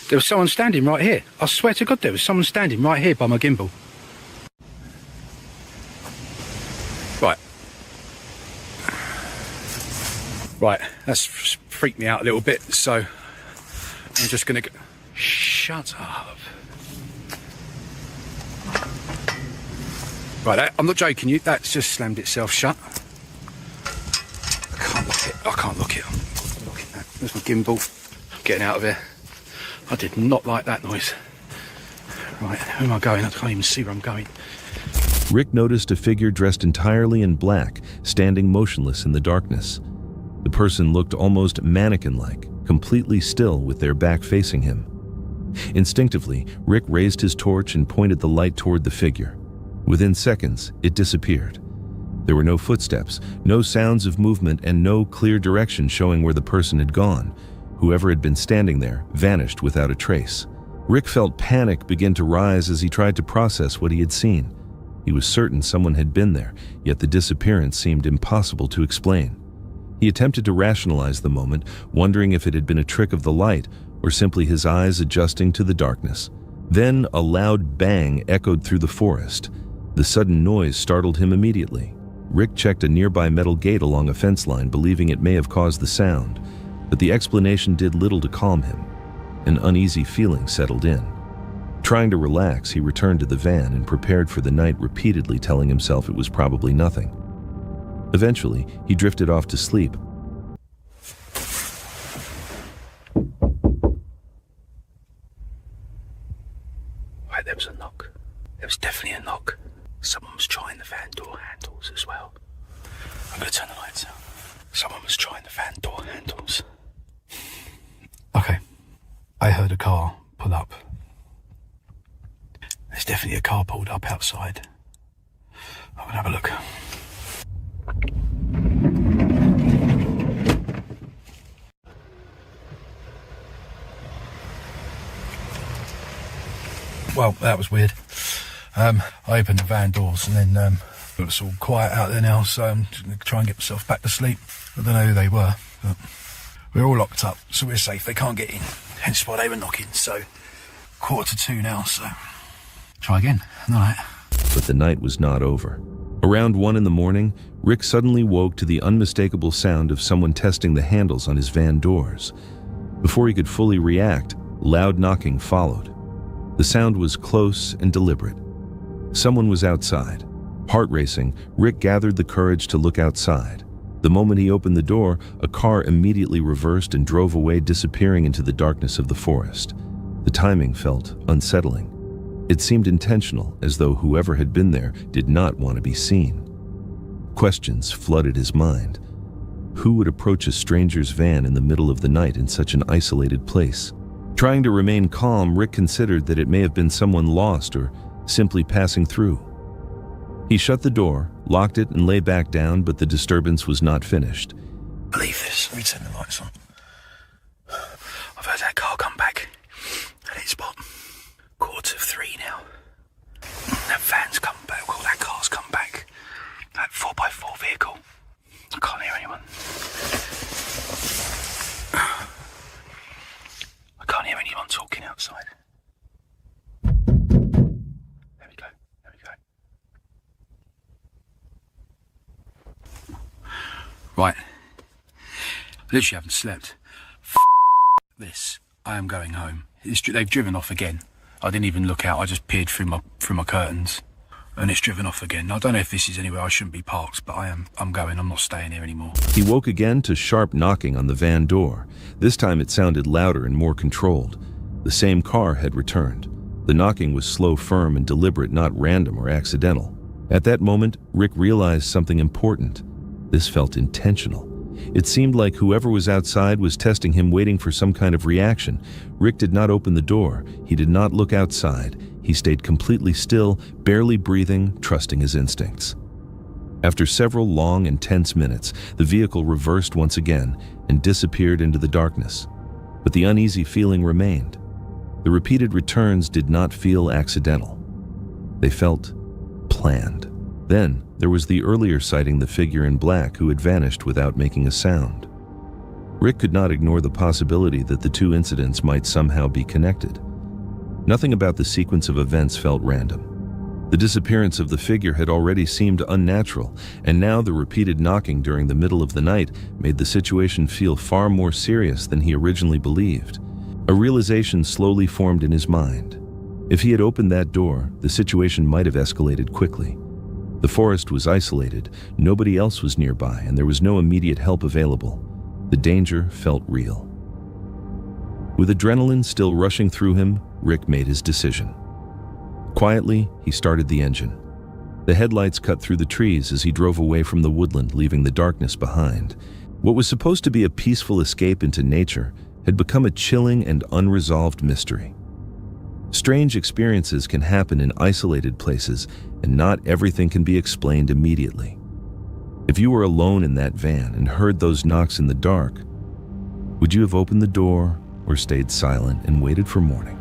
There was someone standing right here. I swear to God, there was someone standing right here by my gimbal. Right, that's freaked me out a little bit, so I'm just gonna go. Shut up. Right, I'm not joking you, that's just slammed itself shut. I can't look it. I'm looking at that. There's my gimbal. I'm getting out of here. I did not like that noise. Right, where am I going? I can't even see where I'm going. Rick noticed a figure dressed entirely in black, standing motionless in the darkness. The person looked almost mannequin-like, completely still with their back facing him. Instinctively, Rick raised his torch and pointed the light toward the figure. Within seconds, it disappeared. There were no footsteps, no sounds of movement, and no clear direction showing where the person had gone. Whoever had been standing there vanished without a trace. Rick felt panic begin to rise as he tried to process what he had seen. He was certain someone had been there, yet the disappearance seemed impossible to explain. He attempted to rationalize the moment, wondering if it had been a trick of the light or simply his eyes adjusting to the darkness. Then a loud bang echoed through the forest. The sudden noise startled him immediately. Rick checked a nearby metal gate along a fence line, believing it may have caused the sound, but the explanation did little to calm him. An uneasy feeling settled in. Trying to relax, he returned to the van and prepared for the night, repeatedly telling himself it was probably nothing. Eventually, he drifted off to sleep. Right, there was a knock. There was definitely a knock. Someone was trying the van door handles as well. I'm going to turn the lights out. Someone was trying the van door handles. Okay. I heard a car pull up. There's definitely a car pulled up outside. I'm going to have a look. Well, that was weird. I opened the van doors and then it was all quiet out there now, so I'm just going to try and get myself back to sleep. I don't know who they were, but we're all locked up, so we're safe. They can't get in, hence why they were knocking. So 1:45 now, so try again. All right. But the night was not over. Around 1 in the morning, Rick suddenly woke to the unmistakable sound of someone testing the handles on his van doors. Before he could fully react, loud knocking followed. The sound was close and deliberate. Someone was outside. Heart racing, Rick gathered the courage to look outside. The moment he opened the door, a car immediately reversed and drove away, disappearing into the darkness of the forest. The timing felt unsettling. It seemed intentional, as though whoever had been there did not want to be seen. Questions flooded his mind. Who would approach a stranger's van in the middle of the night in such an isolated place? Trying to remain calm, Rick considered that it may have been someone lost or simply passing through. He shut the door, locked it, and lay back down, but the disturbance was not finished. Believe this. Let me turn the lights on. I've heard that car come back at its spot. 3:15 now. That van's come back. Well, that car's come back. That 4x4 vehicle. I can't hear anyone. I can't hear anyone talking outside. There we go. Right. I literally haven't slept. This. I am going home. They've driven off again. I didn't even look out. I just peered through my curtains, and it's driven off again. I don't know if this is anywhere I shouldn't be parked, but I'm going. I'm not staying here anymore. He woke again to sharp knocking on the van door. This time it sounded louder and more controlled. The same car had returned. The knocking was slow, firm, and deliberate, not random or accidental. At that moment, Rick realized something important. This felt intentional. It seemed like whoever was outside was testing him, waiting for some kind of reaction. Rick did not open the door. He did not look outside. He stayed completely still, barely breathing, trusting his instincts. After several long and tense minutes, the vehicle reversed once again and disappeared into the darkness. But the uneasy feeling remained. The repeated returns did not feel accidental. They felt planned. Then, there was the earlier sighting, the figure in black who had vanished without making a sound. Rick could not ignore the possibility that the two incidents might somehow be connected. Nothing about the sequence of events felt random. The disappearance of the figure had already seemed unnatural, and now the repeated knocking during the middle of the night made the situation feel far more serious than he originally believed. A realization slowly formed in his mind. If he had opened that door, the situation might have escalated quickly. The forest was isolated, nobody else was nearby, and there was no immediate help available. The danger felt real. With adrenaline still rushing through him, Rick made his decision. Quietly, he started the engine. The headlights cut through the trees as he drove away from the woodland, leaving the darkness behind. What was supposed to be a peaceful escape into nature had become a chilling and unresolved mystery. Strange experiences can happen in isolated places, and not everything can be explained immediately. If you were alone in that van and heard those knocks in the dark, would you have opened the door or stayed silent and waited for morning?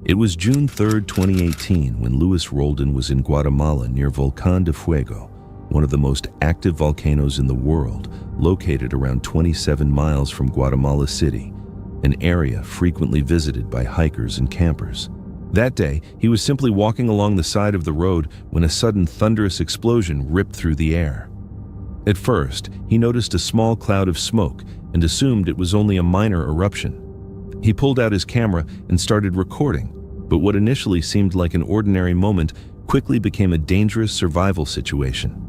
It was June 3rd, 2018, when Luis Roldan was in Guatemala near Volcán de Fuego, one of the most active volcanoes in the world, located around 27 miles from Guatemala City, an area frequently visited by hikers and campers. That day, he was simply walking along the side of the road when a sudden thunderous explosion ripped through the air. At first, he noticed a small cloud of smoke and assumed it was only a minor eruption. He pulled out his camera and started recording, but what initially seemed like an ordinary moment quickly became a dangerous survival situation.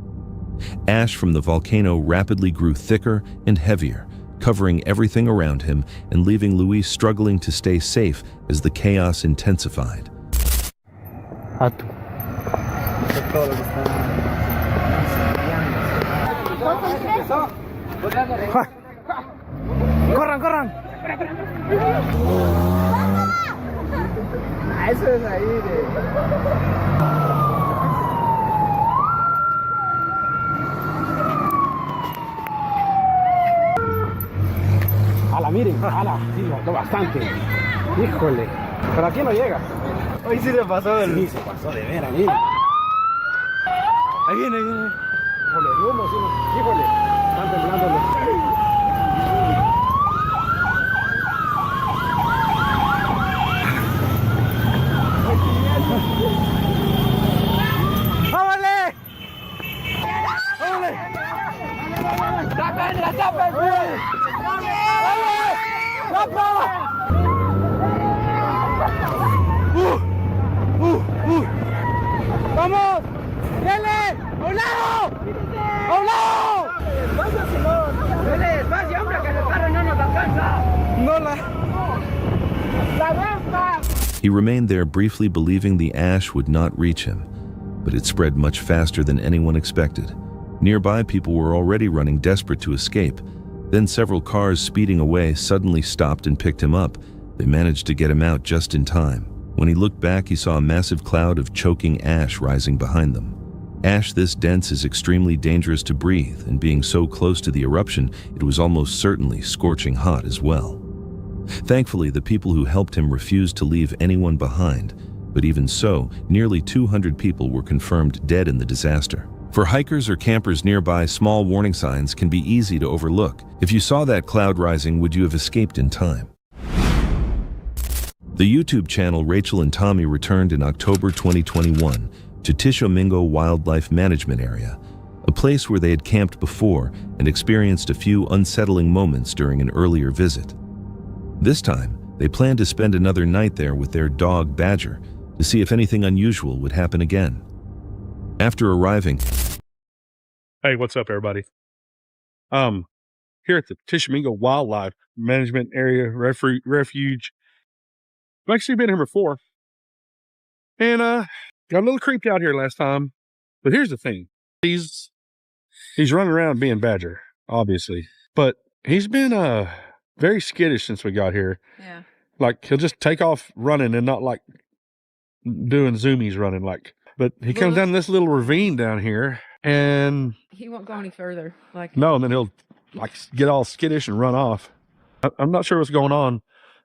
Ash from the volcano rapidly grew thicker and heavier, covering everything around him and leaving Luis struggling to stay safe as the chaos intensified. ¡Corran, corran! Eso es ahí, Ala, miren, ala, sí, lo bastante. Híjole, pero aquí no llega. Hoy sí se pasó del... Sí, se pasó de veras, miren. Ahí viene, ahí viene. Híjole, el humo, sí, híjole, están temblando los... ¡Vámonos! ¡Vámonos! ¡Tapen, tapen! ¡Vamos! ¡Dale! ¡A un lado! ¡A un lado! ¡Vamos, Simón! ¡Dale despacio, hombre, que el carro no nos alcanza! ¡No la baja! He remained there briefly, believing the ash would not reach him, but it spread much faster than anyone expected. Nearby, people were already running, desperate to escape. Then several cars speeding away suddenly stopped and picked him up. They managed to get him out just in time. When he looked back, he saw a massive cloud of choking ash rising behind them. Ash this dense is extremely dangerous to breathe, and being so close to the eruption, it was almost certainly scorching hot as well. Thankfully, the people who helped him refused to leave anyone behind, but even so, nearly 200 people were confirmed dead in the disaster. For hikers or campers nearby, small warning signs can be easy to overlook. If you saw that cloud rising, would you have escaped in time? The YouTube channel Rachel and Tommy returned in October 2021 to Tishomingo Wildlife Management Area, a place where they had camped before and experienced a few unsettling moments during an earlier visit. This time, they planned to spend another night there with their dog Badger to see if anything unusual would happen again. After arriving... Hey, what's up, everybody? Here at the Tishomingo Wildlife Management Area Refuge. I've actually been here before. And got a little creeped out here last time. But here's the thing. He's running around being Badger, obviously. But he's been very skittish since we got here. Yeah. Like, he'll just take off running and not like doing zoomies running like. But he comes down this little ravine down here and He won't go any further. Like no, and then he'll like get all skittish and run off. I'm not sure what's going on,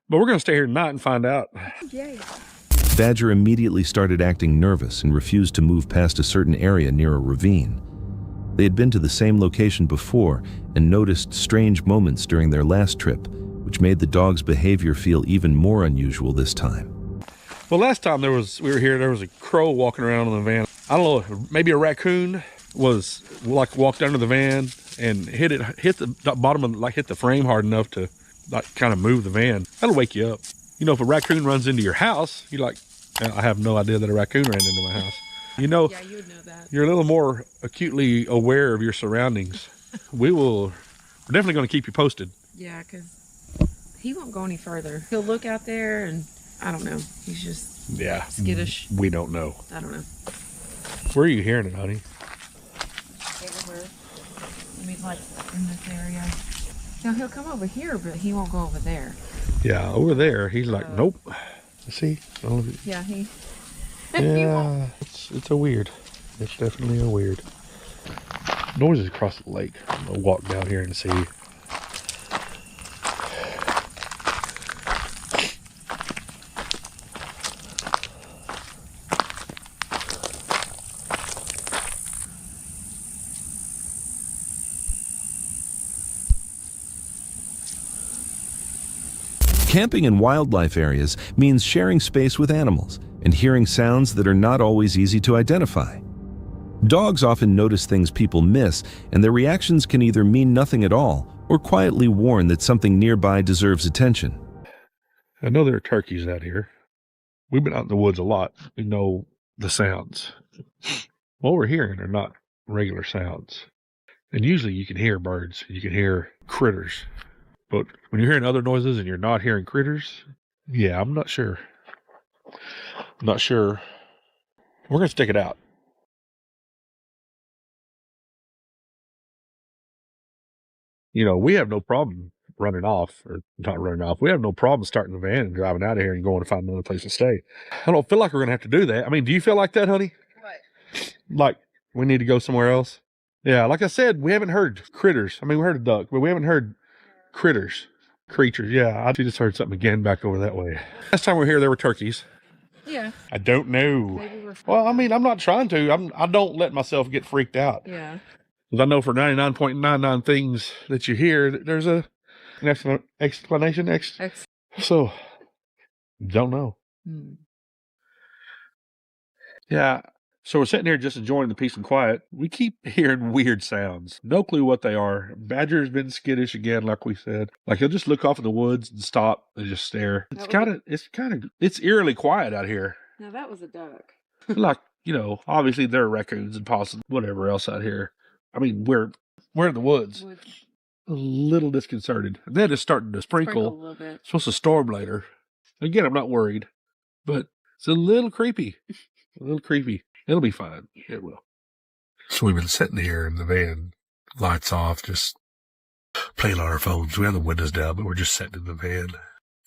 but we're gonna stay here tonight and find out. Yay. Badger immediately started acting nervous and refused to move past a certain area near a ravine. They had been to the same location before and noticed strange moments during their last trip, which made the dog's behavior feel even more unusual this time. Well, last time we were here, there was a crow walking around in the van. I don't know, maybe a raccoon was like walked under the van and hit the bottom of, like hit the frame hard enough to like kind of move the van. That'll wake you up. You know, if a raccoon runs into your house, you're like, I have no idea that a raccoon ran into my house. You know, yeah, you would know that. You're a little more acutely aware of your surroundings. We're definitely going to keep you posted. Yeah, because he won't go any further. He'll look out there and I don't know. He's just skittish. We don't know. I don't know. Where are you hearing it, honey? Everywhere. I mean, like in this area. Now he'll come over here, but he won't go over there. Yeah, over there. He's like, nope. See? Yeah, he. Yeah, it's a weird. It's definitely a weird. Noises across the lake. I'll walk down here and see. Camping in wildlife areas means sharing space with animals and hearing sounds that are not always easy to identify. Dogs often notice things people miss, and their reactions can either mean nothing at all or quietly warn that something nearby deserves attention. I know there are turkeys out here. We've been out in the woods a lot. We know the sounds. What we're hearing are not regular sounds. And usually you can hear birds, you can hear critters. But when you're hearing other noises and you're not hearing critters, yeah, I'm not sure. I'm not sure. We're going to stick it out. You know, we have no problem running off, or not running off. We have no problem starting the van and driving out of here and going to find another place to stay. I don't feel like we're going to have to do that. I mean, do you feel like that, honey? What? Like we need to go somewhere else? Yeah, like I said, we haven't heard critters. I mean, we heard a duck, but we haven't heard creatures. Yeah, I just heard something again back over that way. Last time we were here, there were turkeys. Yeah. I don't know. Well, I mean, I'm not trying to. I don't let myself get freaked out. Yeah. Because I know for 99.99 things that you hear, there's an explanation. So, don't know. Yeah. So we're sitting here just enjoying the peace and quiet. We keep hearing weird sounds. No clue what they are. Badger's been skittish again, like we said. Like he'll just look off in the woods and stop and just stare. It's eerily quiet out here. Now that was a duck. Like, you know, obviously there are raccoons and possums, whatever else out here. I mean, we're in the woods. A little disconcerted. And then it's starting to sprinkle. A little bit. It's supposed to storm later. Again, I'm not worried, but it's a little creepy. It'll be fine. It will. So we've been sitting here in the van, lights off, just playing on our phones. We have the windows down, but we're just sitting in the van.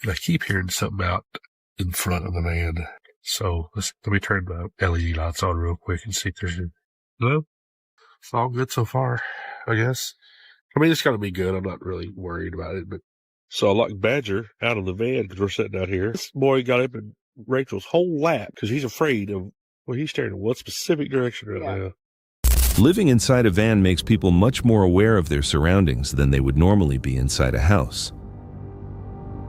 And I keep hearing something out in front of the van. So let me turn the LED lights on real quick and see if there's no. It's all good so far, I guess. I mean, it's got to be good. I'm not really worried about it, but. So I locked Badger out of the van because we're sitting out here. This boy got up in Rachel's whole lap because he's afraid of, well, he's staring in one specific direction right now. Living inside a van makes people much more aware of their surroundings than they would normally be inside a house.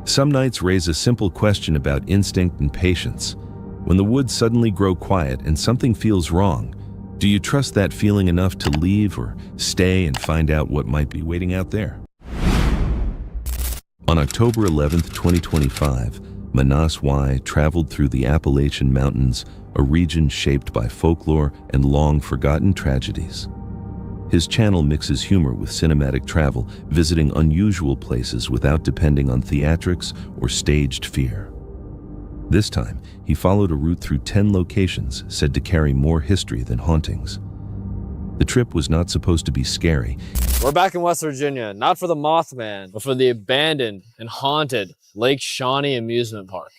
Some nights raise a simple question about instinct and patience. When the woods suddenly grow quiet and something feels wrong, do you trust that feeling enough to leave or stay and find out what might be waiting out there? On October 11th, 2025, Manas Y traveled through the Appalachian Mountains, a region shaped by folklore and long-forgotten tragedies. His channel mixes humor with cinematic travel, visiting unusual places without depending on theatrics or staged fear. This time, he followed a route through 10 locations said to carry more history than hauntings. The trip was not supposed to be scary. We're back in West Virginia, not for the Mothman, but for the abandoned and haunted Lake Shawnee Amusement Park.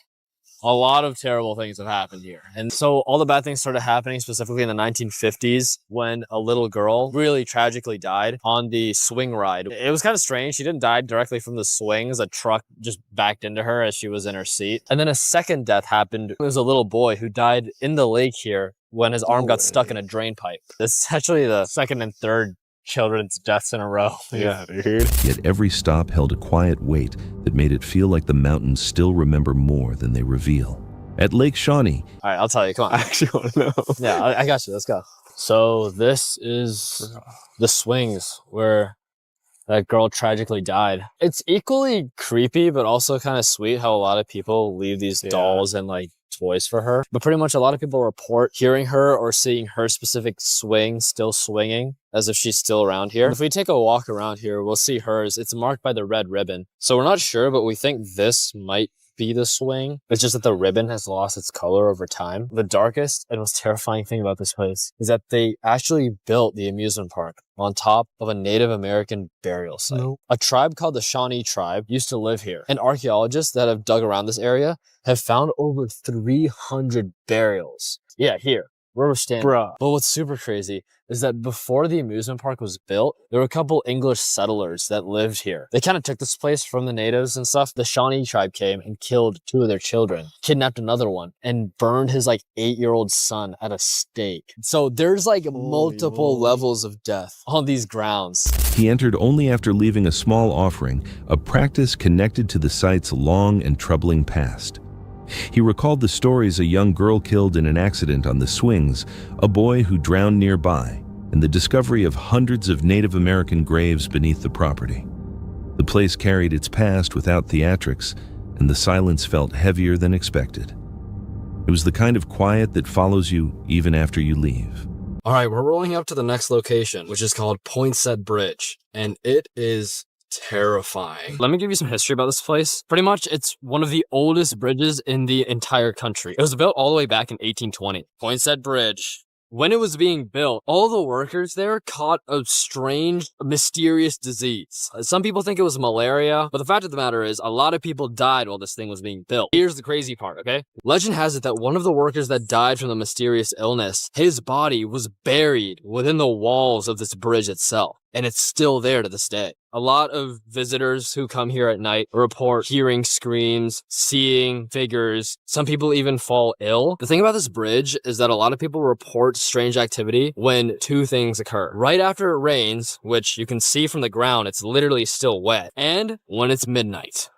A lot of terrible things have happened here. And so all the bad things started happening specifically in the 1950s when a little girl really tragically died on the swing ride. It was kind of strange. She didn't die directly from the swings. A truck just backed into her as she was in her seat. And then a second death happened. It was a little boy who died in the lake here when his arm got stuck in a drain pipe. This is actually the second and third children's deaths in a row. Yeah, dude. Yet every stop held a quiet weight that made it feel like the mountains still remember more than they reveal. At Lake Shawnee. All right, I'll tell you. Come on. I actually want to know. Yeah, I got you. Let's go. So this is the swings where that girl tragically died. It's equally creepy, but also kind of sweet how a lot of people leave these dolls and like toys for her. But pretty much a lot of people report hearing her or seeing her specific swing still swinging as if she's still around here. If we take a walk around here, we'll see hers. It's marked by the red ribbon. So we're not sure, but we think this might be the swing. It's just that the ribbon has lost its color over time. The darkest and most terrifying thing about this place is that they actually built the amusement park on top of a Native American burial site. A tribe called the Shawnee tribe used to live here, and archaeologists that have dug around this area have found over 300 burials. Yeah, here, where we're standing. Bruh. But what's super crazy is that before the amusement park was built, there were a couple English settlers that lived here. They kind of took this place from the natives and stuff. The Shawnee tribe came and killed 2 of their children, kidnapped another one, and burned his like 8-year-old son at a stake. So there's like multiple levels of death on these grounds. He entered only after leaving a small offering, a practice connected to the site's long and troubling past. He recalled the stories a young girl killed in an accident on the swings, a boy who drowned nearby, and the discovery of hundreds of Native American graves beneath the property. The place carried its past without theatrics, and the silence felt heavier than expected. It was the kind of quiet that follows you even after you leave. All right, we're rolling up to the next location, which is called Poinsett Bridge, and it is terrifying. Let me give you some history about this place. Pretty much, it's one of the oldest bridges in the entire country. It was built all the way back in 1820. Poinsett Bridge. When it was being built, all the workers there caught a strange, mysterious disease. Some people think it was malaria, but the fact of the matter is a lot of people died while this thing was being built. Here's the crazy part, okay? Legend has it that one of the workers that died from the mysterious illness, his body was buried within the walls of this bridge itself. And it's still there to this day. A lot of visitors who come here at night report hearing screams, seeing figures. Some people even fall ill. The thing about this bridge is that a lot of people report strange activity when 2 things occur. Right after it rains, which you can see from the ground, it's literally still wet. And when it's midnight.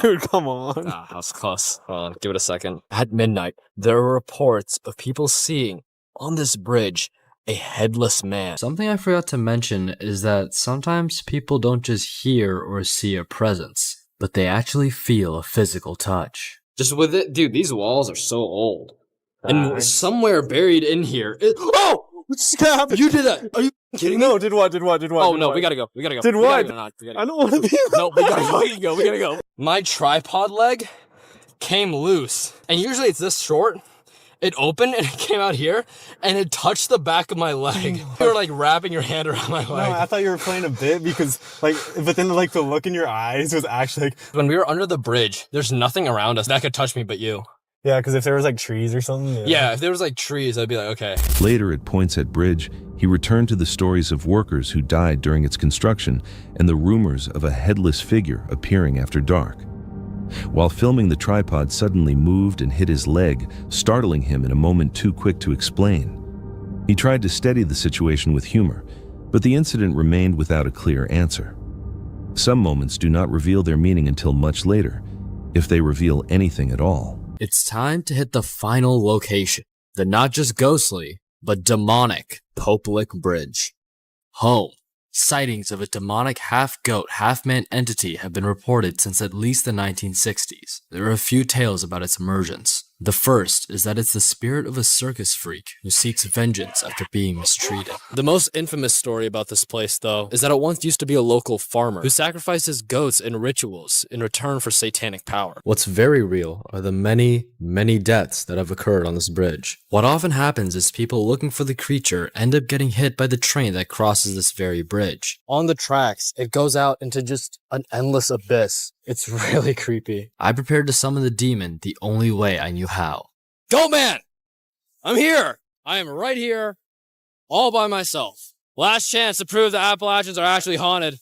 Dude, come on. That was close. Hold on, give it a second. At midnight, there are reports of people seeing on this bridge a headless man. Something I forgot to mention is that sometimes people don't just hear or see a presence, but they actually feel a physical touch. Just with it, dude, these walls are so old. And somewhere buried in here oh! What's happening? You did that. Are you kidding me? No, did what? Oh, no, we gotta go. Did what? I don't want to be No, we gotta go. My tripod leg came loose. And usually it's this short. it opened and it came out here and it touched the back of my leg. You were like wrapping your hand around my leg. No, I thought you were playing a bit because like, but then like the look in your eyes was actually like. When we were under the bridge, there's nothing around us that could touch me but you. Yeah, because if there was like trees or something. Yeah, if there was like trees, I'd be like, okay. Later at points at Bridge, he returned to the stories of workers who died during its construction and the rumors of a headless figure appearing after dark. While filming, the tripod suddenly moved and hit his leg, startling him in a moment too quick to explain. He tried to steady the situation with humor, but the incident remained without a clear answer. Some moments do not reveal their meaning until much later, if they reveal anything at all. It's time to hit the final location, the not just ghostly, but demonic Popelik Bridge. Home. Sightings of a demonic half-goat, half-man entity have been reported since at least the 1960s. There are a few tales about its emergence. The first is that it's the spirit of a circus freak who seeks vengeance after being mistreated. The most infamous story about this place, though, is that it once used to be a local farmer who sacrifices goats in rituals in return for satanic power. What's very real are the many, many deaths that have occurred on this bridge. What often happens is people looking for the creature end up getting hit by the train that crosses this very bridge. On the tracks, it goes out into just an endless abyss. It's really creepy. I prepared to summon the demon the only way I knew how. Goat Man! I'm here! I am right here, all by myself. Last chance to prove the Appalachians are actually haunted.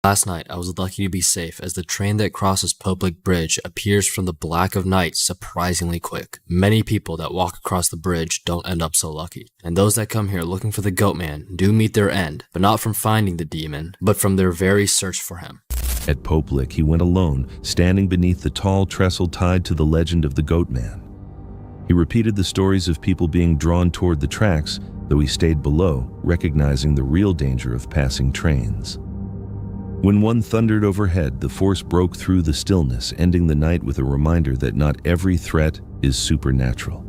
Last night, I was lucky to be safe as the train that crosses Popelik Bridge appears from the black of night surprisingly quick. Many people that walk across the bridge don't end up so lucky. And those that come here looking for the Goat Man do meet their end, but not from finding the demon, but from their very search for him. At Popelik, he went alone, standing beneath the tall trestle tied to the legend of the Goat Man. He repeated the stories of people being drawn toward the tracks, though he stayed below, recognizing the real danger of passing trains. When one thundered overhead, the force broke through the stillness, ending the night with a reminder that not every threat is supernatural.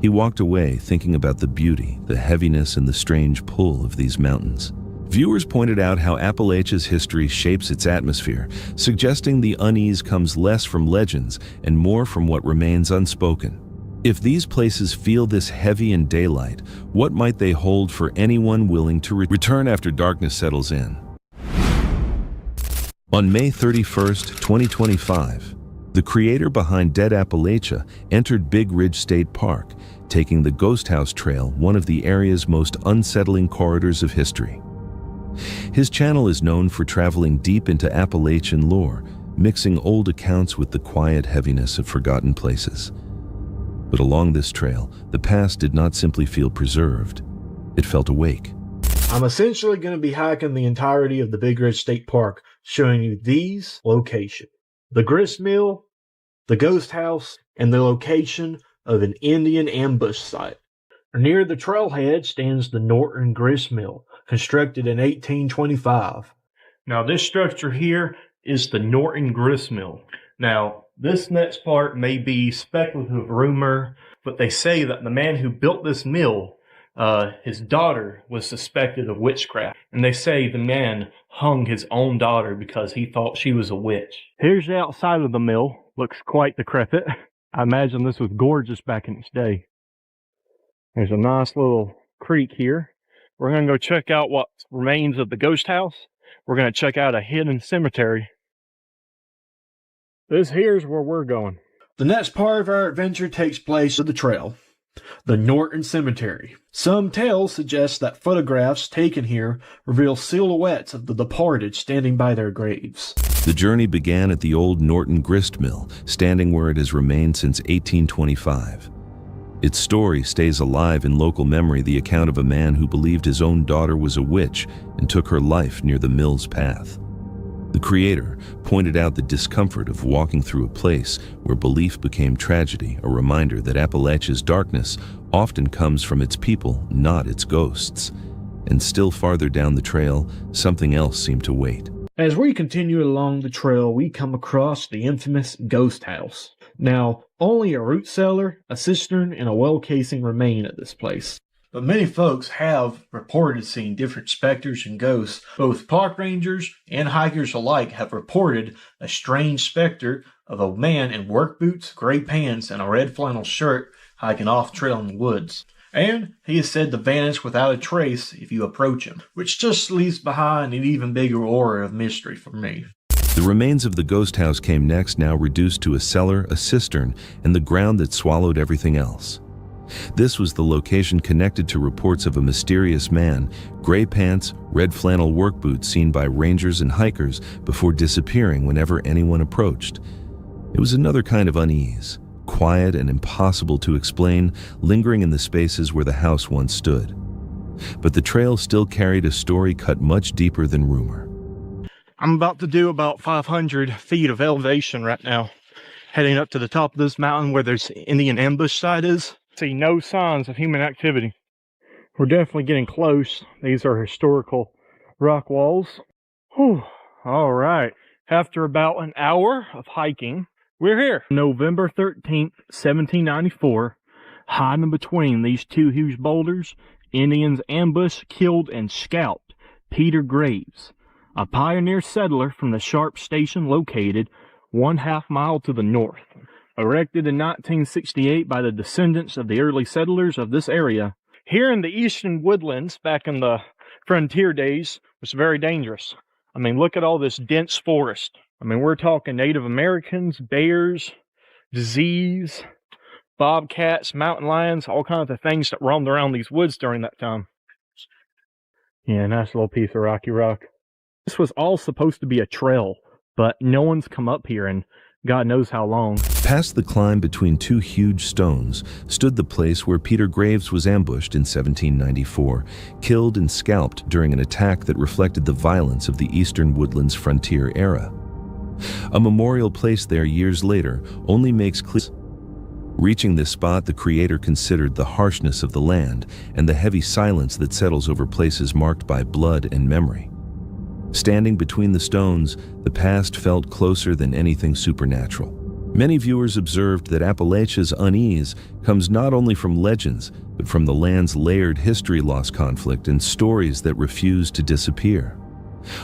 He walked away thinking about the beauty, the heaviness, and the strange pull of these mountains. Viewers pointed out how Appalachia's history shapes its atmosphere, suggesting the unease comes less from legends and more from what remains unspoken. If these places feel this heavy in daylight, what might they hold for anyone willing to return after darkness settles in? On May 31st, 2025, the creator behind Dead Appalachia entered Big Ridge State Park, taking the Ghost House Trail, one of the area's most unsettling corridors of history. His channel is known for traveling deep into Appalachian lore, mixing old accounts with the quiet heaviness of forgotten places. But along this trail, the past did not simply feel preserved. It felt awake. I'm essentially going to be hiking the entirety of the Big Ridge State Park, showing you these locations. The grist mill, the ghost house, and the location of an Indian ambush site. Near the trailhead stands the Norton Grist Mill, constructed in 1825. Now this structure here is the Norton Grist Mill. Now this next part may be speculative rumor, but they say that the man who built this mill, his daughter was suspected of witchcraft. And they say the man hung his own daughter because he thought she was a witch. Here's the outside of the mill. Looks quite decrepit. I imagine this was gorgeous back in its day. There's a nice little creek here. We're going to go check out what remains of the ghost house. We're going to check out a hidden cemetery. This here's where we're going. The next part of our adventure takes place on the trail. The Norton Cemetery. Some tales suggest that photographs taken here reveal silhouettes of the departed standing by their graves. The journey began at the old Norton Grist Mill, standing where it has remained since 1825. Its story stays alive in local memory, the account of a man who believed his own daughter was a witch and took her life near the mill's path. The creator pointed out the discomfort of walking through a place where belief became tragedy, a reminder that Appalachia's darkness often comes from its people, not its ghosts. And still farther down the trail, something else seemed to wait. As we continue along the trail, we come across the infamous ghost house. Now, only a root cellar, a cistern, and a well casing remain at this place. but many folks have reported seeing different specters and ghosts. Both park rangers and hikers alike have reported a strange specter of a man in work boots, gray pants, and a red flannel shirt hiking off trail in the woods. And he is said to vanish without a trace if you approach him, which just leaves behind an even bigger aura of mystery for me. The remains of the ghost house came next, now reduced to a cellar, a cistern, and the ground that swallowed everything else. This was the location connected to reports of a mysterious man, gray pants, red flannel work boots seen by rangers and hikers before disappearing whenever anyone approached. It was another kind of unease, quiet and impossible to explain, lingering in the spaces where the house once stood. But the trail still carried a story cut much deeper than rumor. I'm about to do about 500 feet of elevation right now, heading up to the top of this mountain where there's Indian ambush site is. See no signs of human activity. We're definitely getting close. These are historical rock walls. Whew. All right. After about an hour of hiking, we're here. November 13th, 1794. Hiding between these two huge boulders, Indians ambushed, killed, and scalped Peter Graves, a pioneer settler from the Sharp Station located 1/2 mile to the north. Erected in 1968 by the descendants of the early settlers of this area. Here in the eastern woodlands, back in the frontier days, was very dangerous. I mean, look at all this dense forest. I mean, we're talking Native Americans, bears, disease, bobcats, mountain lions, all kinds of things that roamed around these woods during that time. Yeah, nice little piece of rocky rock. This was all supposed to be a trail, but no one's come up here in God knows how long. Past the climb between two huge stones stood the place where Peter Graves was ambushed in 1794, killed and scalped during an attack that reflected the violence of the eastern woodlands frontier era. A memorial placed there years later only makes clear. Reaching this spot, the creator considered the harshness of the land and the heavy silence that settles over places marked by blood and memory. Standing between the stones, the past felt closer than anything supernatural. Many viewers observed that Appalachia's unease comes not only from legends, but from the land's layered history-loss conflict and stories that refuse to disappear.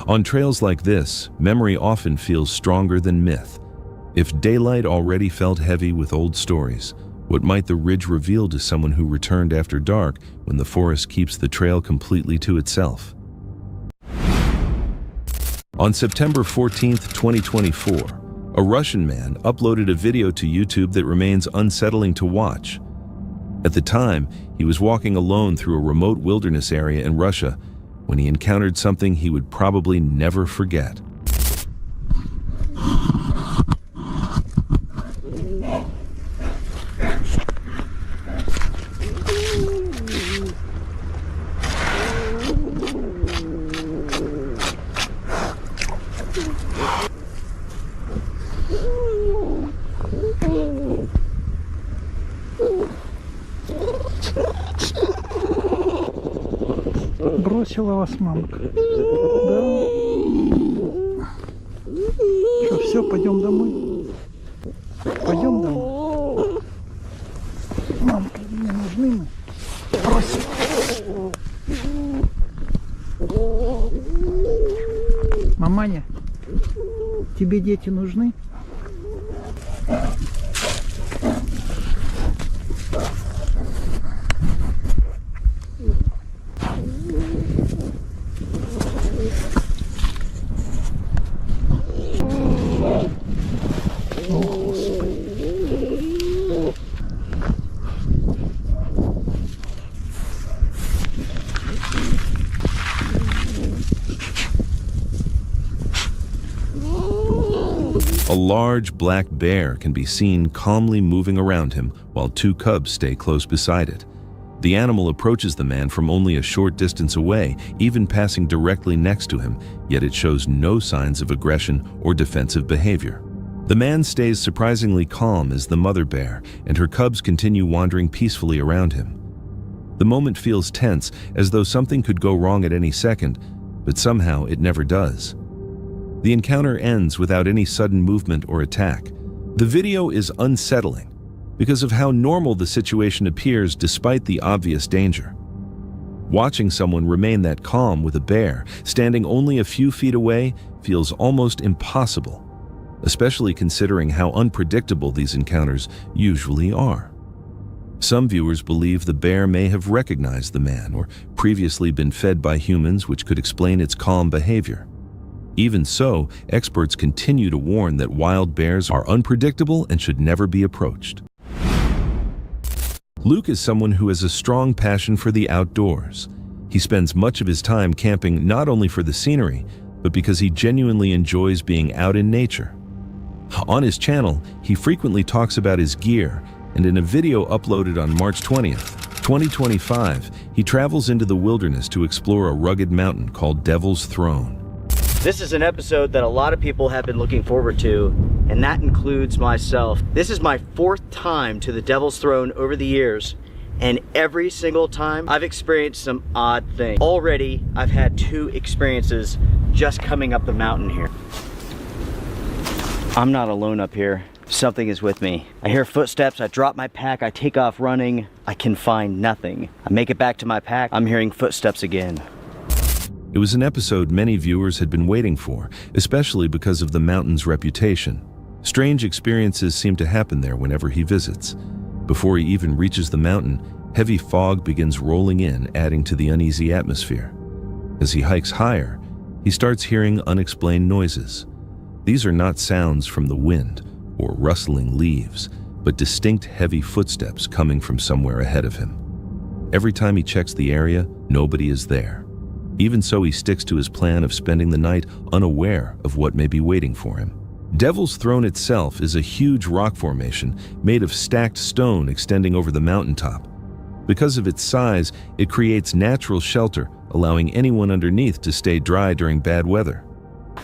On trails like this, memory often feels stronger than myth. If daylight already felt heavy with old stories, what might the ridge reveal to someone who returned after dark when the forest keeps the trail completely to itself? On September 14th, 2024, a Russian man uploaded a video to YouTube that remains unsettling to watch. At the time, he was walking alone through a remote wilderness area in Russia when he encountered something he would probably never forget. Бросила вас мамка. Да. Что, все, пойдем домой? Пойдем домой. Мамка, мне нужны мы. Бросила. Маманя, тебе дети нужны? A large black bear can be seen calmly moving around him while two cubs stay close beside it. The animal approaches the man from only a short distance away, even passing directly next to him, yet it shows no signs of aggression or defensive behavior. The man stays surprisingly calm as the mother bear and her cubs continue wandering peacefully around him. The moment feels tense, as though something could go wrong at any second, but somehow it never does. The encounter ends without any sudden movement or attack. The video is unsettling because of how normal the situation appears despite the obvious danger. Watching someone remain that calm with a bear, standing only a few feet away, feels almost impossible, especially considering how unpredictable these encounters usually are. Some viewers believe the bear may have recognized the man or previously been fed by humans, which could explain its calm behavior. Even so, experts continue to warn that wild bears are unpredictable and should never be approached. Luke is someone who has a strong passion for the outdoors. He spends much of his time camping not only for the scenery, but because he genuinely enjoys being out in nature. On his channel, he frequently talks about his gear, and in a video uploaded on March 20th, 2025, he travels into the wilderness to explore a rugged mountain called Devil's Throne. This is an episode that a lot of people have been looking forward to, and that includes myself. This is my 4th time to the Devil's Throne over the years, and every single time I've experienced some odd things. Already, I've had 2 experiences just coming up the mountain here. I'm not alone up here. Something is with me. I hear footsteps, I drop my pack, I take off running, I can find nothing. I make it back to my pack, I'm hearing footsteps again. It was an episode many viewers had been waiting for, especially because of the mountain's reputation. Strange experiences seem to happen there whenever he visits. Before he even reaches the mountain, heavy fog begins rolling in, adding to the uneasy atmosphere. As he hikes higher, he starts hearing unexplained noises. These are not sounds from the wind or rustling leaves, but distinct heavy footsteps coming from somewhere ahead of him. Every time he checks the area, nobody is there. Even so, he sticks to his plan of spending the night unaware of what may be waiting for him. Devil's Throne itself is a huge rock formation made of stacked stone extending over the mountaintop. Because of its size, it creates natural shelter, allowing anyone underneath to stay dry during bad weather.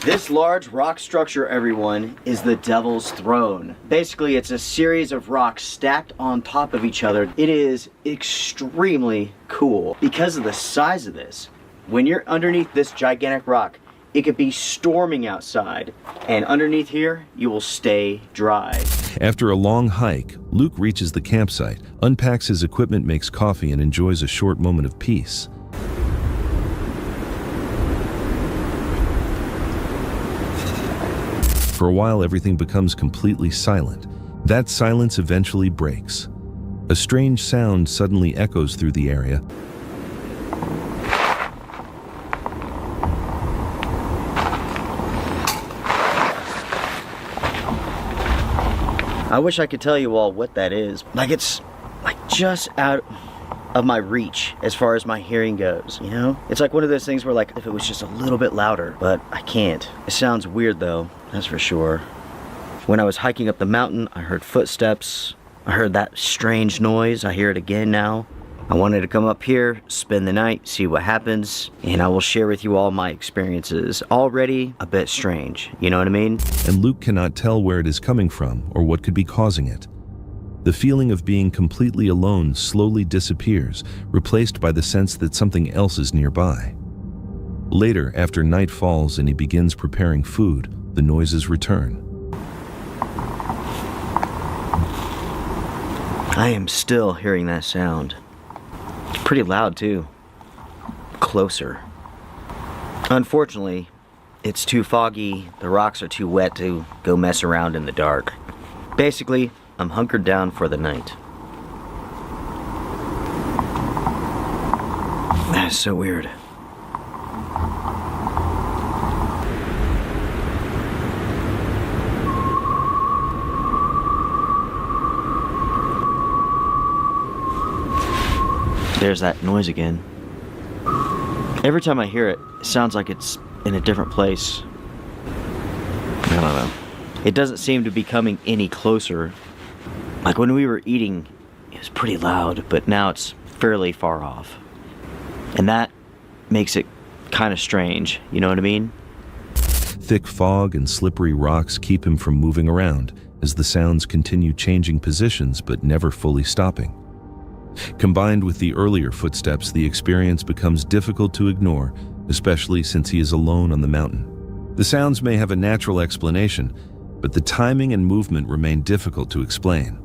This large rock structure, everyone, is the Devil's Throne. Basically, it's a series of rocks stacked on top of each other. It is extremely cool. Because of the size of this, when you're underneath this gigantic rock, it could be storming outside, and underneath here, you will stay dry. After a long hike, Luke reaches the campsite, unpacks his equipment, makes coffee, and enjoys a short moment of peace. For a while, everything becomes completely silent. That silence eventually breaks. A strange sound suddenly echoes through the area. I wish I could tell you all what that is. Like, it's like just out of my reach as far as my hearing goes, you know? It's like one of those things where, like, if it was just a little bit louder, but I can't. It sounds weird though, that's for sure. When I was hiking up the mountain, I heard footsteps. I heard that strange noise. I hear it again now. I wanted to come up here, spend the night, see what happens, and I will share with you all my experiences. Already a bit strange, you know what I mean? And Luke cannot tell where it is coming from or what could be causing it. The feeling of being completely alone slowly disappears, replaced by the sense that something else is nearby. Later, after night falls and he begins preparing food, the noises return. I am still hearing that sound. It's pretty loud too. Closer. Unfortunately, it's too foggy, the rocks are too wet to go mess around in the dark. Basically, I'm hunkered down for the night. That is so weird. There's that noise again. Every time I hear it, it sounds like it's in a different place. I don't know. It doesn't seem to be coming any closer. Like when we were eating, it was pretty loud, but now it's fairly far off. And that makes it kind of strange, you know what I mean? Thick fog and slippery rocks keep him from moving around as the sounds continue changing positions but never fully stopping. Combined with the earlier footsteps, the experience becomes difficult to ignore, especially since he is alone on the mountain. The sounds may have a natural explanation, but the timing and movement remain difficult to explain.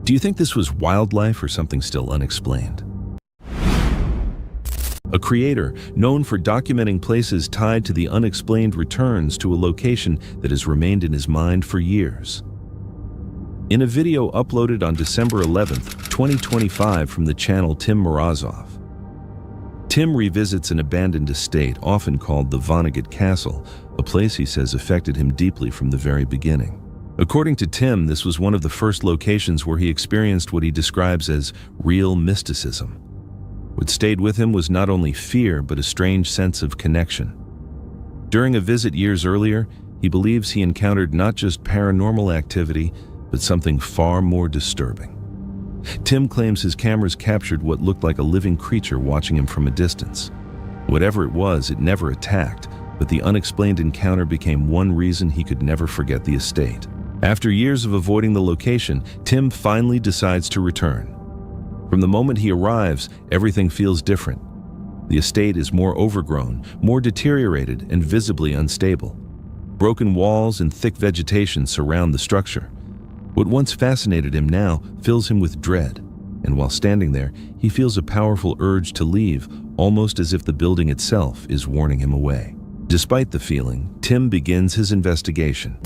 Do you think this was wildlife or something still unexplained? a creator known for documenting places tied to the unexplained returns to a location that has remained in his mind for years. In a video uploaded on December 11th, 2025 from the channel Tim Morozov, Tim revisits an abandoned estate often called the Vonnegut Castle, a place he says affected him deeply from the very beginning. According to Tim, this was one of the first locations where he experienced what he describes as real mysticism. What stayed with him was not only fear, but a strange sense of connection. During a visit years earlier, he believes he encountered not just paranormal activity, but something far more disturbing. Tim claims his cameras captured what looked like a living creature watching him from a distance. Whatever it was, it never attacked, but the unexplained encounter became one reason he could never forget the estate. After years of avoiding the location, Tim finally decides to return. From the moment he arrives, everything feels different. The estate is more overgrown, more deteriorated, and visibly unstable. Broken walls and thick vegetation surround the structure. What once fascinated him now fills him with dread, and while standing there, he feels a powerful urge to leave, almost as if the building itself is warning him away. Despite the feeling, Tim begins his investigation.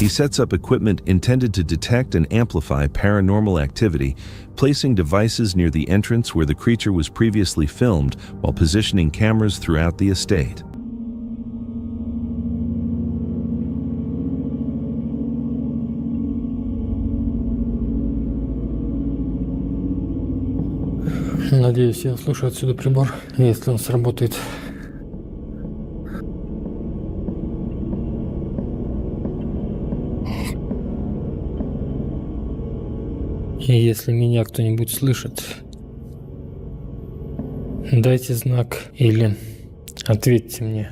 He sets up equipment intended to detect and amplify paranormal activity, placing devices near the entrance where the creature was previously filmed while positioning cameras throughout the estate. Надеюсь, я услышу отсюда прибор, если он сработает. И если меня кто-нибудь слышит, дайте знак или ответьте мне.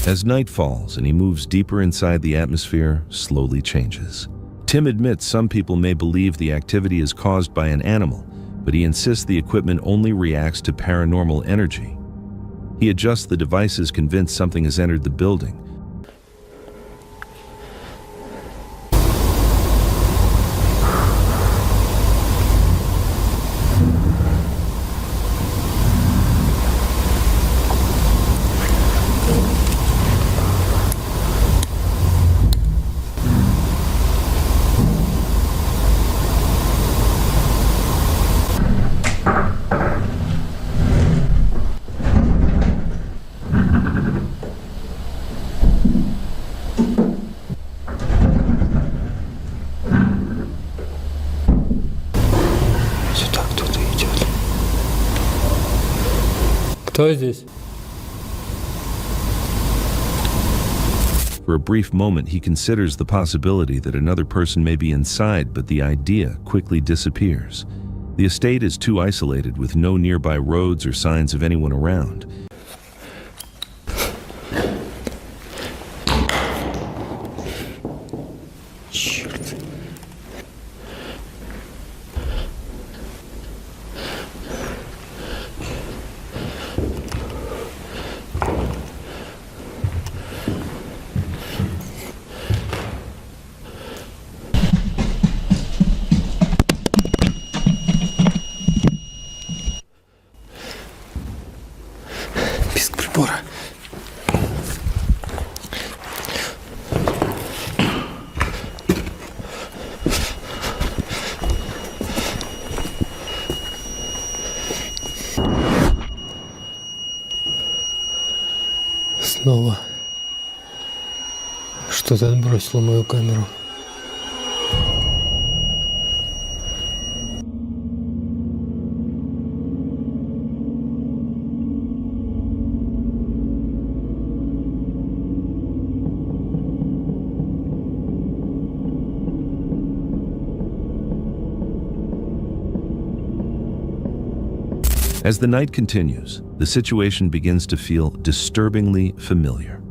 As night falls and he moves deeper inside, the atmosphere slowly changes. Tim admits some people may believe the activity is caused by an animal, but he insists the equipment only reacts to paranormal energy. He adjusts the devices, convinced something has entered the building. Кто здесь? For a brief moment, he considers the possibility that another person may be inside, but the idea quickly disappears. The estate is too isolated, with no nearby roads or signs of anyone around. Снова что-то отбросило мою камеру. As the night continues, the situation begins to feel disturbingly familiar.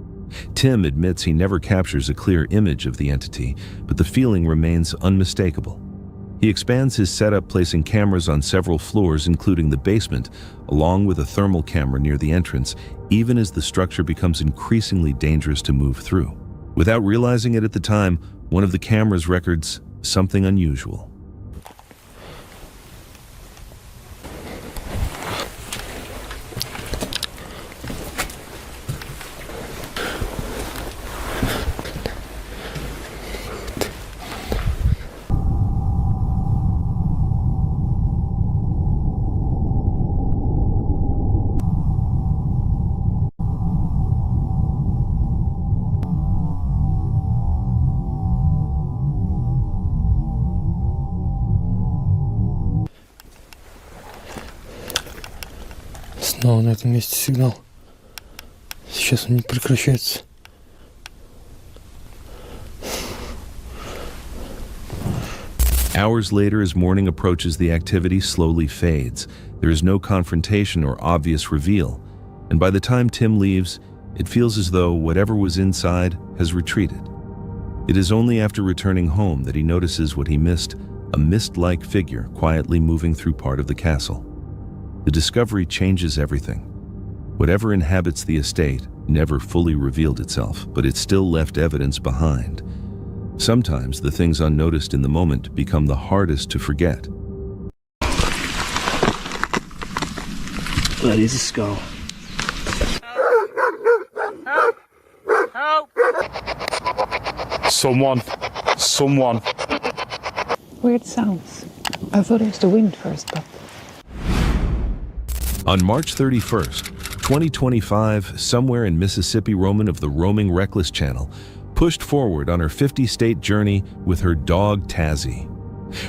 Tim admits he never captures a clear image of the entity, but the feeling remains unmistakable. He expands his setup, placing cameras on several floors, including the basement, along with a thermal camera near the entrance, even as the structure becomes increasingly dangerous to move through. Without realizing it at the time, one of the cameras records something unusual. Снова на этом месте сигнал. Сейчас он не прекращается. Hours later, as morning approaches, the activity slowly fades. There is no confrontation or obvious reveal, and by the time Tim leaves, it feels as though whatever was inside has retreated. It is only after returning home that he notices what he missed, a mist-like figure quietly moving through part of the castle. The discovery changes everything. Whatever inhabits the estate never fully revealed itself, but it still left evidence behind. Sometimes the things unnoticed in the moment become the hardest to forget. That is a skull. Help! Someone. Weird sounds. I thought it was the wind first, but... On March 31st, 2025, somewhere in Mississippi, Roman of the Roaming Reckless channel pushed forward on her 50-state journey with her dog Tazzy.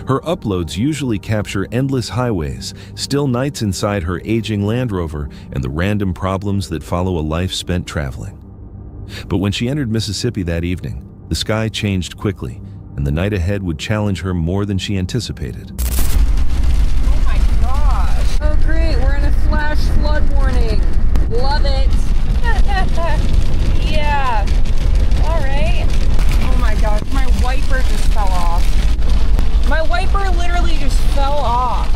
Her uploads usually capture endless highways, still nights inside her aging Land Rover, and the random problems that follow a life spent traveling. But when she entered Mississippi that evening, the sky changed quickly, and the night ahead would challenge her more than she anticipated. Oh my gosh. Oh great, we're in a flash flood warning. Love it. Yeah. All right. Oh my gosh, my wiper just fell off. My wiper literally just fell off.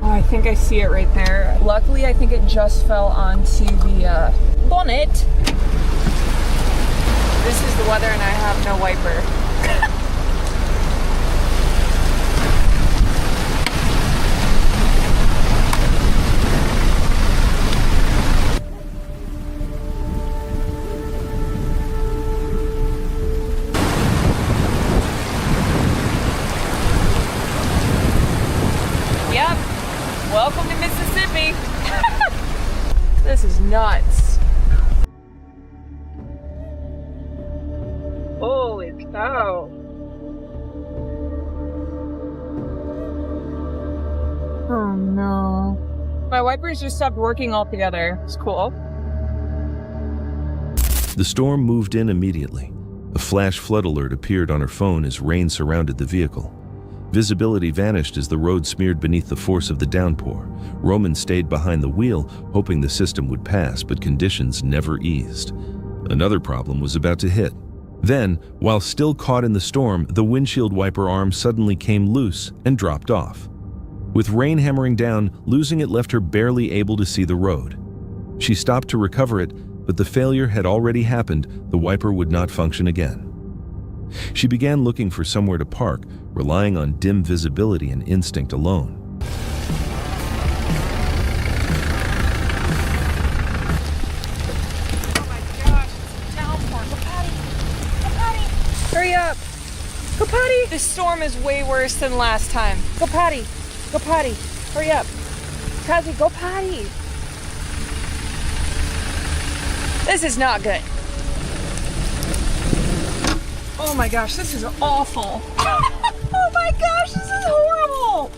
Oh, I think I see it right there. Luckily, I think it just fell onto the bonnet. This is the weather and I have no wiper. Yep. Welcome to Mississippi. This is nuts. Holy cow. Oh no. My wipers just stopped working altogether. It's cool. The storm moved in immediately. A flash flood alert appeared on her phone as rain surrounded the vehicle. Visibility vanished as the road smeared beneath the force of the downpour. Roman stayed behind the wheel, hoping the system would pass, but conditions never eased. Another problem was about to hit. Then, while still caught in the storm, the windshield wiper arm suddenly came loose and dropped off. With rain hammering down, losing it left her barely able to see the road. She stopped to recover it, but the failure had already happened. The wiper would not function again. She began looking for somewhere to park, relying on dim visibility and instinct alone. Oh my gosh, it's a downpour. Go potty. Go potty. Hurry up. Go potty. This storm is way worse than last time. Go potty. Go potty. Hurry up. Tazzy, go potty. This is not good. Oh my gosh, this is awful. Oh my gosh, this is horrible.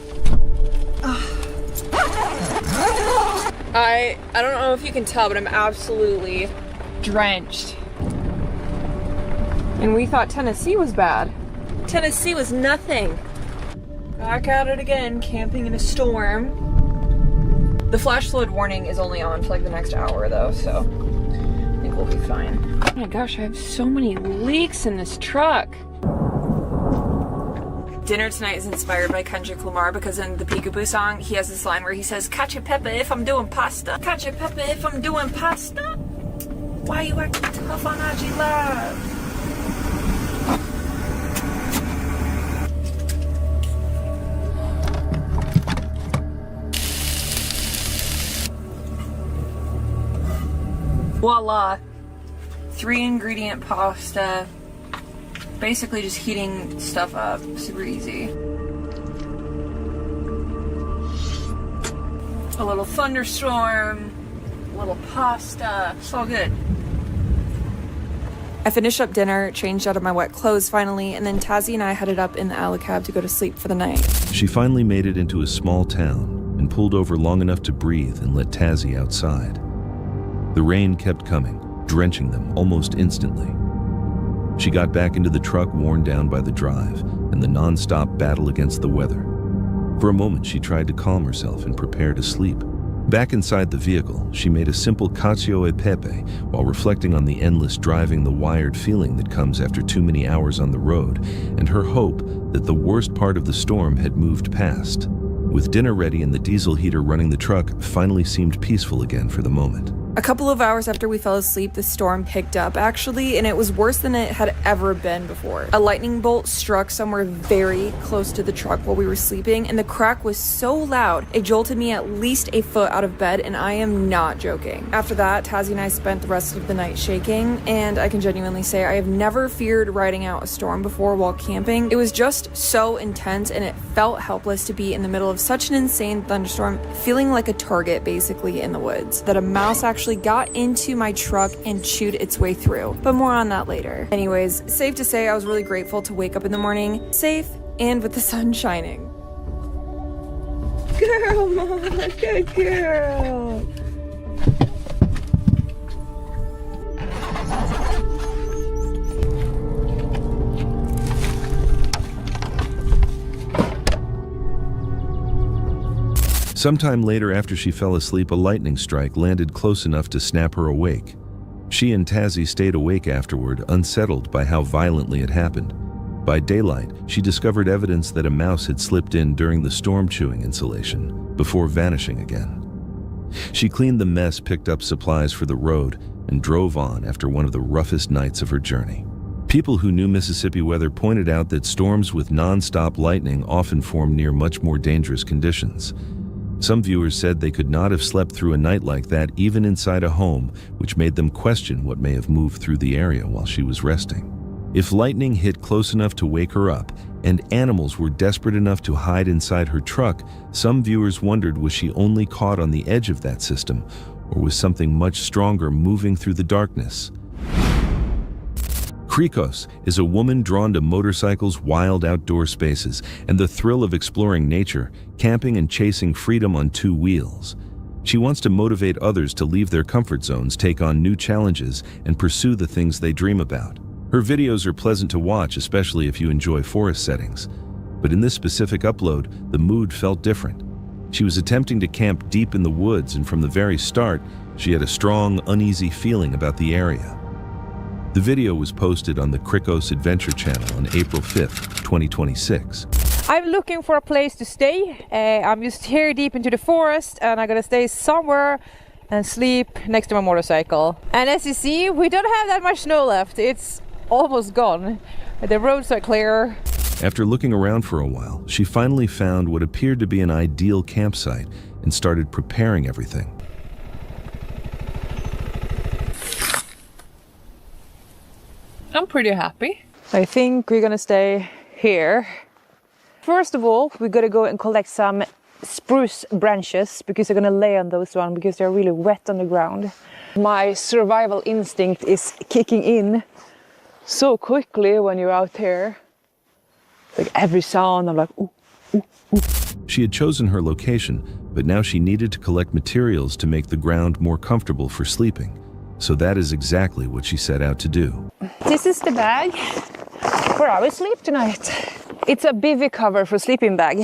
I don't know if you can tell, but I'm absolutely drenched. And we thought Tennessee was bad. Tennessee was nothing. Back at it again, camping in a storm. The flash flood warning is only on for like the next hour though, so I think we'll be fine. Oh my gosh, I have so many leaks in this truck. Dinner tonight is inspired by Kendrick Lamar because in the Peekaboo song, he has this line where he says, "Cacio pepe if I'm doing pasta. Cacio pepe if I'm doing pasta. Why you acting tough on IG Live?" Voila. 3-ingredient pasta. Basically just heating stuff up. Super easy. A little thunderstorm. A little pasta. It's all good. I finished up dinner, changed out of my wet clothes finally, and then Tazzy and I headed up in the Alley-cab to go to sleep for the night. She finally made it into a small town and pulled over long enough to breathe and let Tazzy outside. The rain kept coming, drenching them almost instantly. She got back into the truck worn down by the drive and the non-stop battle against the weather. For a moment, she tried to calm herself and prepare to sleep. Back inside the vehicle, she made a simple cacio e pepe while reflecting on the endless driving, the wired feeling that comes after too many hours on the road, and her hope that the worst part of the storm had moved past. With dinner ready and the diesel heater running, the truck finally seemed peaceful again for the moment. A couple of hours after we fell asleep, the storm picked up actually, and it was worse than it had ever been before. A lightning bolt struck somewhere very close to the truck while we were sleeping, and the crack was so loud, it jolted me at least a foot out of bed, and I am not joking. After that, Tazzy and I spent the rest of the night shaking, and I can genuinely say I have never feared riding out a storm before while camping. It was just so intense, and it felt helpless to be in the middle of such an insane thunderstorm, feeling like a target basically in the woods, that a mouse actually got into my truck and chewed its way through. But more on that later. Anyways, safe to say I was really grateful to wake up in the morning, safe and with the sun shining. Girl, Mama, good girl. Sometime later, after she fell asleep, a lightning strike landed close enough to snap her awake. She and Tazzy stayed awake afterward, unsettled by how violently it happened. By daylight, she discovered evidence that a mouse had slipped in during the storm chewing insulation, before vanishing again. She cleaned the mess, picked up supplies for the road, and drove on after one of the roughest nights of her journey. People who knew Mississippi weather pointed out that storms with non-stop lightning often form near much more dangerous conditions. Some viewers said they could not have slept through a night like that even inside a home, which made them question what may have moved through the area while she was resting. If lightning hit close enough to wake her up, and animals were desperate enough to hide inside her truck, some viewers wondered, was she only caught on the edge of that system, or was something much stronger moving through the darkness? Krikos is a woman drawn to motorcycles, wild outdoor spaces, and the thrill of exploring nature, camping and chasing freedom on two wheels. She wants to motivate others to leave their comfort zones, take on new challenges, and pursue the things they dream about. Her videos are pleasant to watch, especially if you enjoy forest settings. But in this specific upload, the mood felt different. She was attempting to camp deep in the woods, and from the very start, she had a strong, uneasy feeling about the area. The video was posted on the Krikos Adventure channel on April 5th, 2026. I'm looking for a place to stay. I'm just here deep into the forest and I'm gonna stay somewhere and sleep next to my motorcycle. And as you see, we don't have that much snow left. It's almost gone. The roads are clear. After looking around for a while, she finally found what appeared to be an ideal campsite and started preparing everything. I'm pretty happy. I think we're gonna stay here. First of all, we gotta go and collect some spruce branches because I'm gonna lay on those ones because they're really wet on the ground. My survival instinct is kicking in so quickly when you're out here. Like every sound, I'm like, ooh, ooh, ooh. She had chosen her location, but now she needed to collect materials to make the ground more comfortable for sleeping. So that is exactly what she set out to do. This is the bag where I will sleep tonight. It's a bivy cover for sleeping bag.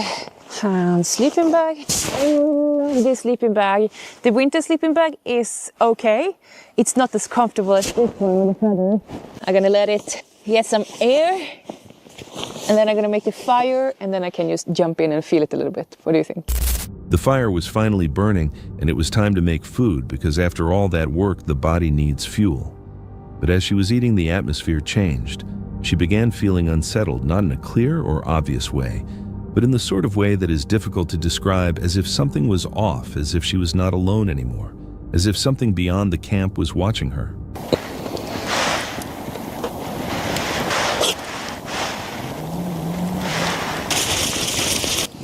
And sleeping bag, this sleeping bag. The winter sleeping bag is okay. It's not as comfortable as this one with the feathers. I'm gonna let it get some air, and then I'm gonna make the fire, and then I can just jump in and feel it a little bit. What do you think? The fire was finally burning, and it was time to make food because after all that work, the body needs fuel. But as she was eating, the atmosphere changed. She began feeling unsettled, not in a clear or obvious way, but in the sort of way that is difficult to describe, as if something was off, as if she was not alone anymore, as if something beyond the camp was watching her.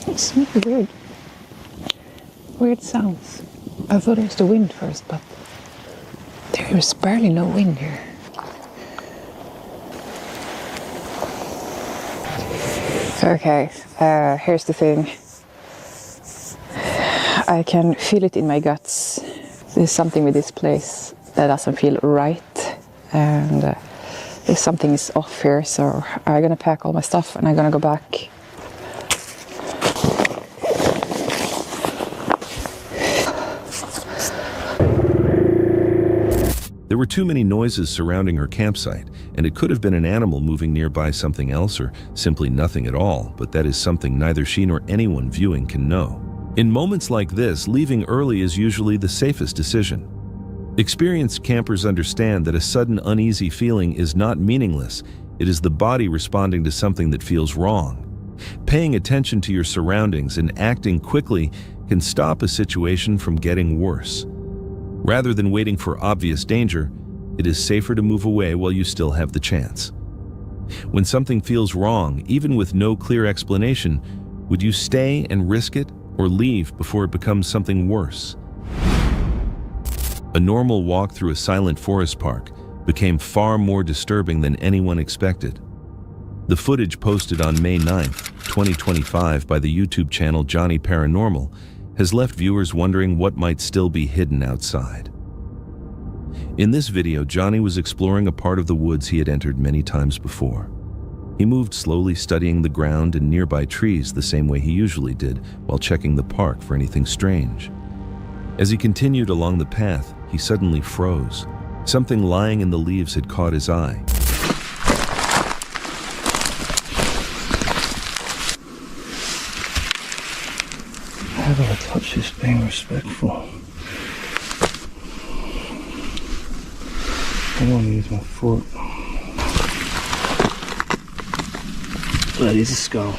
It's really weird sounds. I thought it was the wind first, but there is barely no wind here. Okay, here's the thing. I can feel it in my guts. There's something with this place that doesn't feel right, and there's something is off here, so I'm gonna pack all my stuff and I'm gonna go back. There were too many noises surrounding her campsite, and it could have been an animal moving nearby something else or simply nothing at all, but that is something neither she nor anyone viewing can know. In moments like this, leaving early is usually the safest decision. Experienced campers understand that a sudden uneasy feeling is not meaningless. It is the body responding to something that feels wrong. Paying attention to your surroundings and acting quickly can stop a situation from getting worse. Rather than waiting for obvious danger, it is safer to move away while you still have the chance. When something feels wrong, even with no clear explanation, would you stay and risk it or leave before it becomes something worse? A normal walk through a silent forest park became far more disturbing than anyone expected. The footage posted on May 9th, 2025 by the YouTube channel Johnny Paranormal has left viewers wondering what might still be hidden outside. In this video, Johnny was exploring a part of the woods he had entered many times before. He moved slowly, studying the ground and nearby trees the same way he usually did while checking the park for anything strange. As he continued along the path, he suddenly froze. Something lying in the leaves had caught his eye. How do I touch this being respectful? I don't want to use my foot. That is a skull.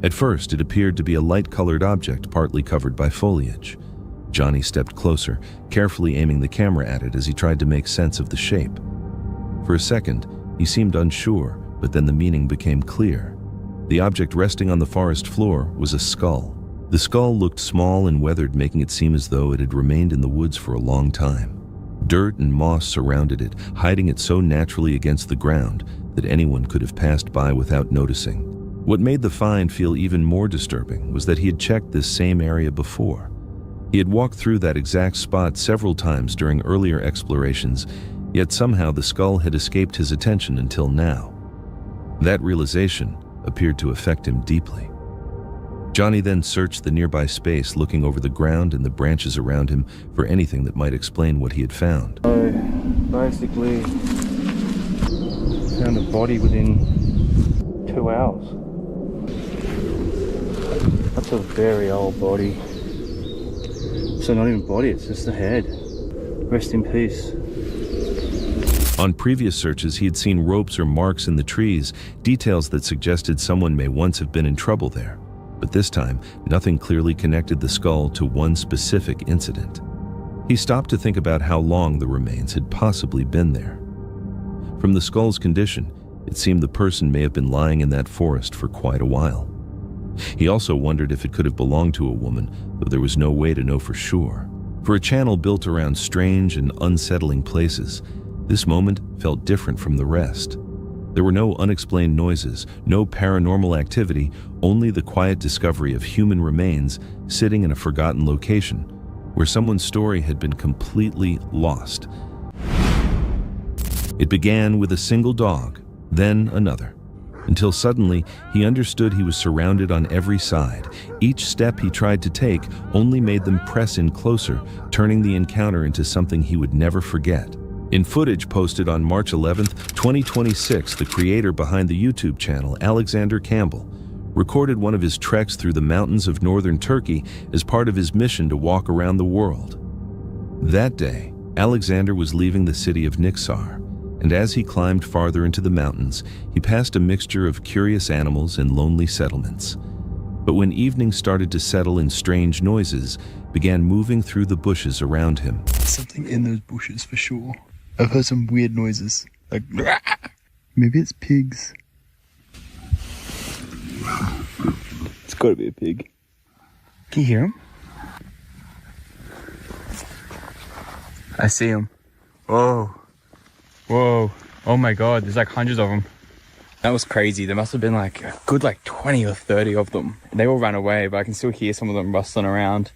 At first, it appeared to be a light-colored object partly covered by foliage. Johnny stepped closer, carefully aiming the camera at it as he tried to make sense of the shape. For a second, he seemed unsure, but then the meaning became clear. The object resting on the forest floor was a skull. The skull looked small and weathered, making it seem as though it had remained in the woods for a long time. Dirt and moss surrounded it, hiding it so naturally against the ground that anyone could have passed by without noticing. What made the find feel even more disturbing was that he had checked this same area before. He had walked through that exact spot several times during earlier explorations, yet somehow the skull had escaped his attention until now. That realization appeared to affect him deeply. Johnny then searched the nearby space, looking over the ground and the branches around him for anything that might explain what he had found. I basically found a body within 2 hours. That's a very old body. So not even body, it's just the head. Rest in peace. On previous searches, he had seen ropes or marks in the trees, details that suggested someone may once have been in trouble there. But this time, nothing clearly connected the skull to one specific incident. He stopped to think about how long the remains had possibly been there. From the skull's condition, It seemed the person may have been lying in that forest for quite a while. He also wondered if it could have belonged to a woman, though there was no way to know for sure. For a channel built around strange and unsettling places, this moment felt different from the rest. There were no unexplained noises, no paranormal activity, only the quiet discovery of human remains sitting in a forgotten location, where someone's story had been completely lost. It began with a single dog, then another, until suddenly he understood he was surrounded on every side. Each step he tried to take only made them press in closer, turning the encounter into something he would never forget. In footage posted on March 11th, 2026, the creator behind the YouTube channel, Alexander Campbell, recorded one of his treks through the mountains of northern Turkey as part of his mission to walk around the world. That day, Alexander was leaving the city of Niksar, and as he climbed farther into the mountains, he passed a mixture of curious animals and lonely settlements. But when evening started to settle and strange noises began moving through the bushes around him. Something in those bushes for sure. I've heard some weird noises, like maybe it's pigs. It's gotta be a pig. Can you hear him? I see him. Whoa. Whoa. Oh my god, there's like hundreds of them. That was crazy. There must have been like a good 20 or 30 of them. They all ran away, but I can still hear some of them rustling around.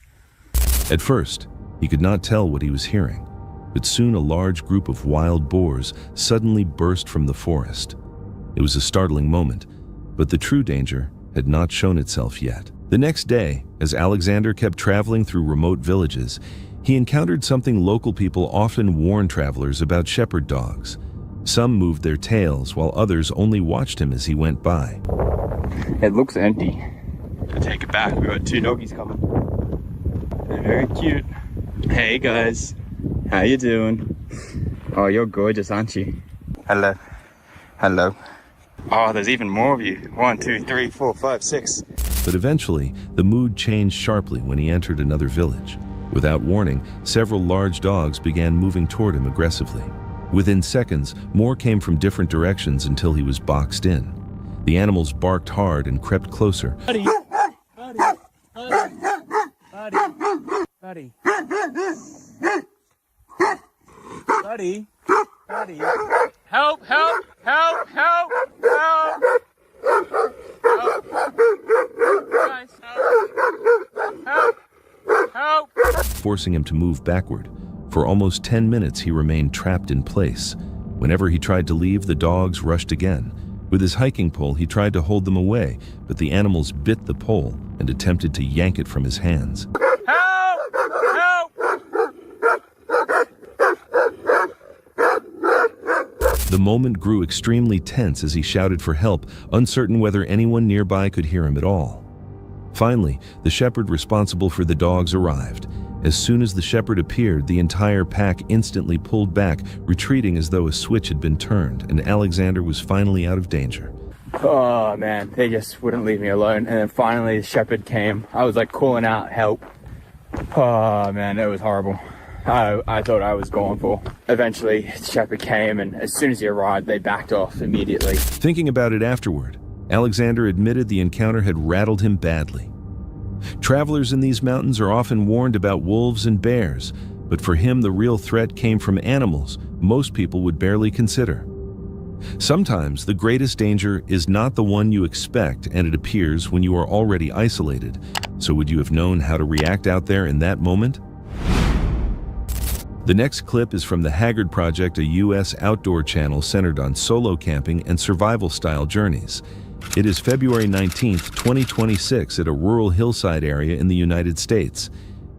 At first, he could not tell what he was hearing, but soon a large group of wild boars suddenly burst from the forest. It was a startling moment, but the true danger had not shown itself yet. The next day, as Alexander kept traveling through remote villages, he encountered something local people often warn travelers about shepherd dogs. Some moved their tails, while others only watched him as he went by. It looks empty. I take it back, we got two doggies coming. They're very cute. Hey guys, how you doing? Oh, you're gorgeous, aren't you? Hello. Hello. Oh, there's even more of you. 1, 2, 3, 4, 5, 6. But eventually, the mood changed sharply when he entered another village. Without warning, several large dogs began moving toward him aggressively. Within seconds, more came from different directions until he was boxed in. The animals barked hard and crept closer. Buddy. Buddy. Buddy. Buddy. Buddy. Help, help, help, help, help. Help. Guys, help. Help. Help. Forcing him to move backward. For almost 10 minutes, he remained trapped in place. Whenever he tried to leave, the dogs rushed again. With his hiking pole, he tried to hold them away, but the animals bit the pole and attempted to yank it from his hands. The moment grew extremely tense as he shouted for help, uncertain whether anyone nearby could hear him at all. Finally, the shepherd responsible for the dogs arrived. As soon as the shepherd appeared, the entire pack instantly pulled back, retreating as though a switch had been turned, and Alexander was finally out of danger. Oh man, they just wouldn't leave me alone. And then finally the shepherd came. I was like calling out help. Oh man, it was horrible. I thought I was gone for. Eventually the shepherd came, and as soon as he arrived, they backed off immediately. Thinking about it afterward, Alexander admitted the encounter had rattled him badly. Travelers in these mountains are often warned about wolves and bears, but for him the real threat came from animals most people would barely consider. Sometimes the greatest danger is not the one you expect, and it appears when you are already isolated. So would you have known how to react out there in that moment? The next clip is from the Haggard Project, a U.S. outdoor channel centered on solo camping and survival-style journeys. It is February 19th, 2026 at a rural hillside area in the United States.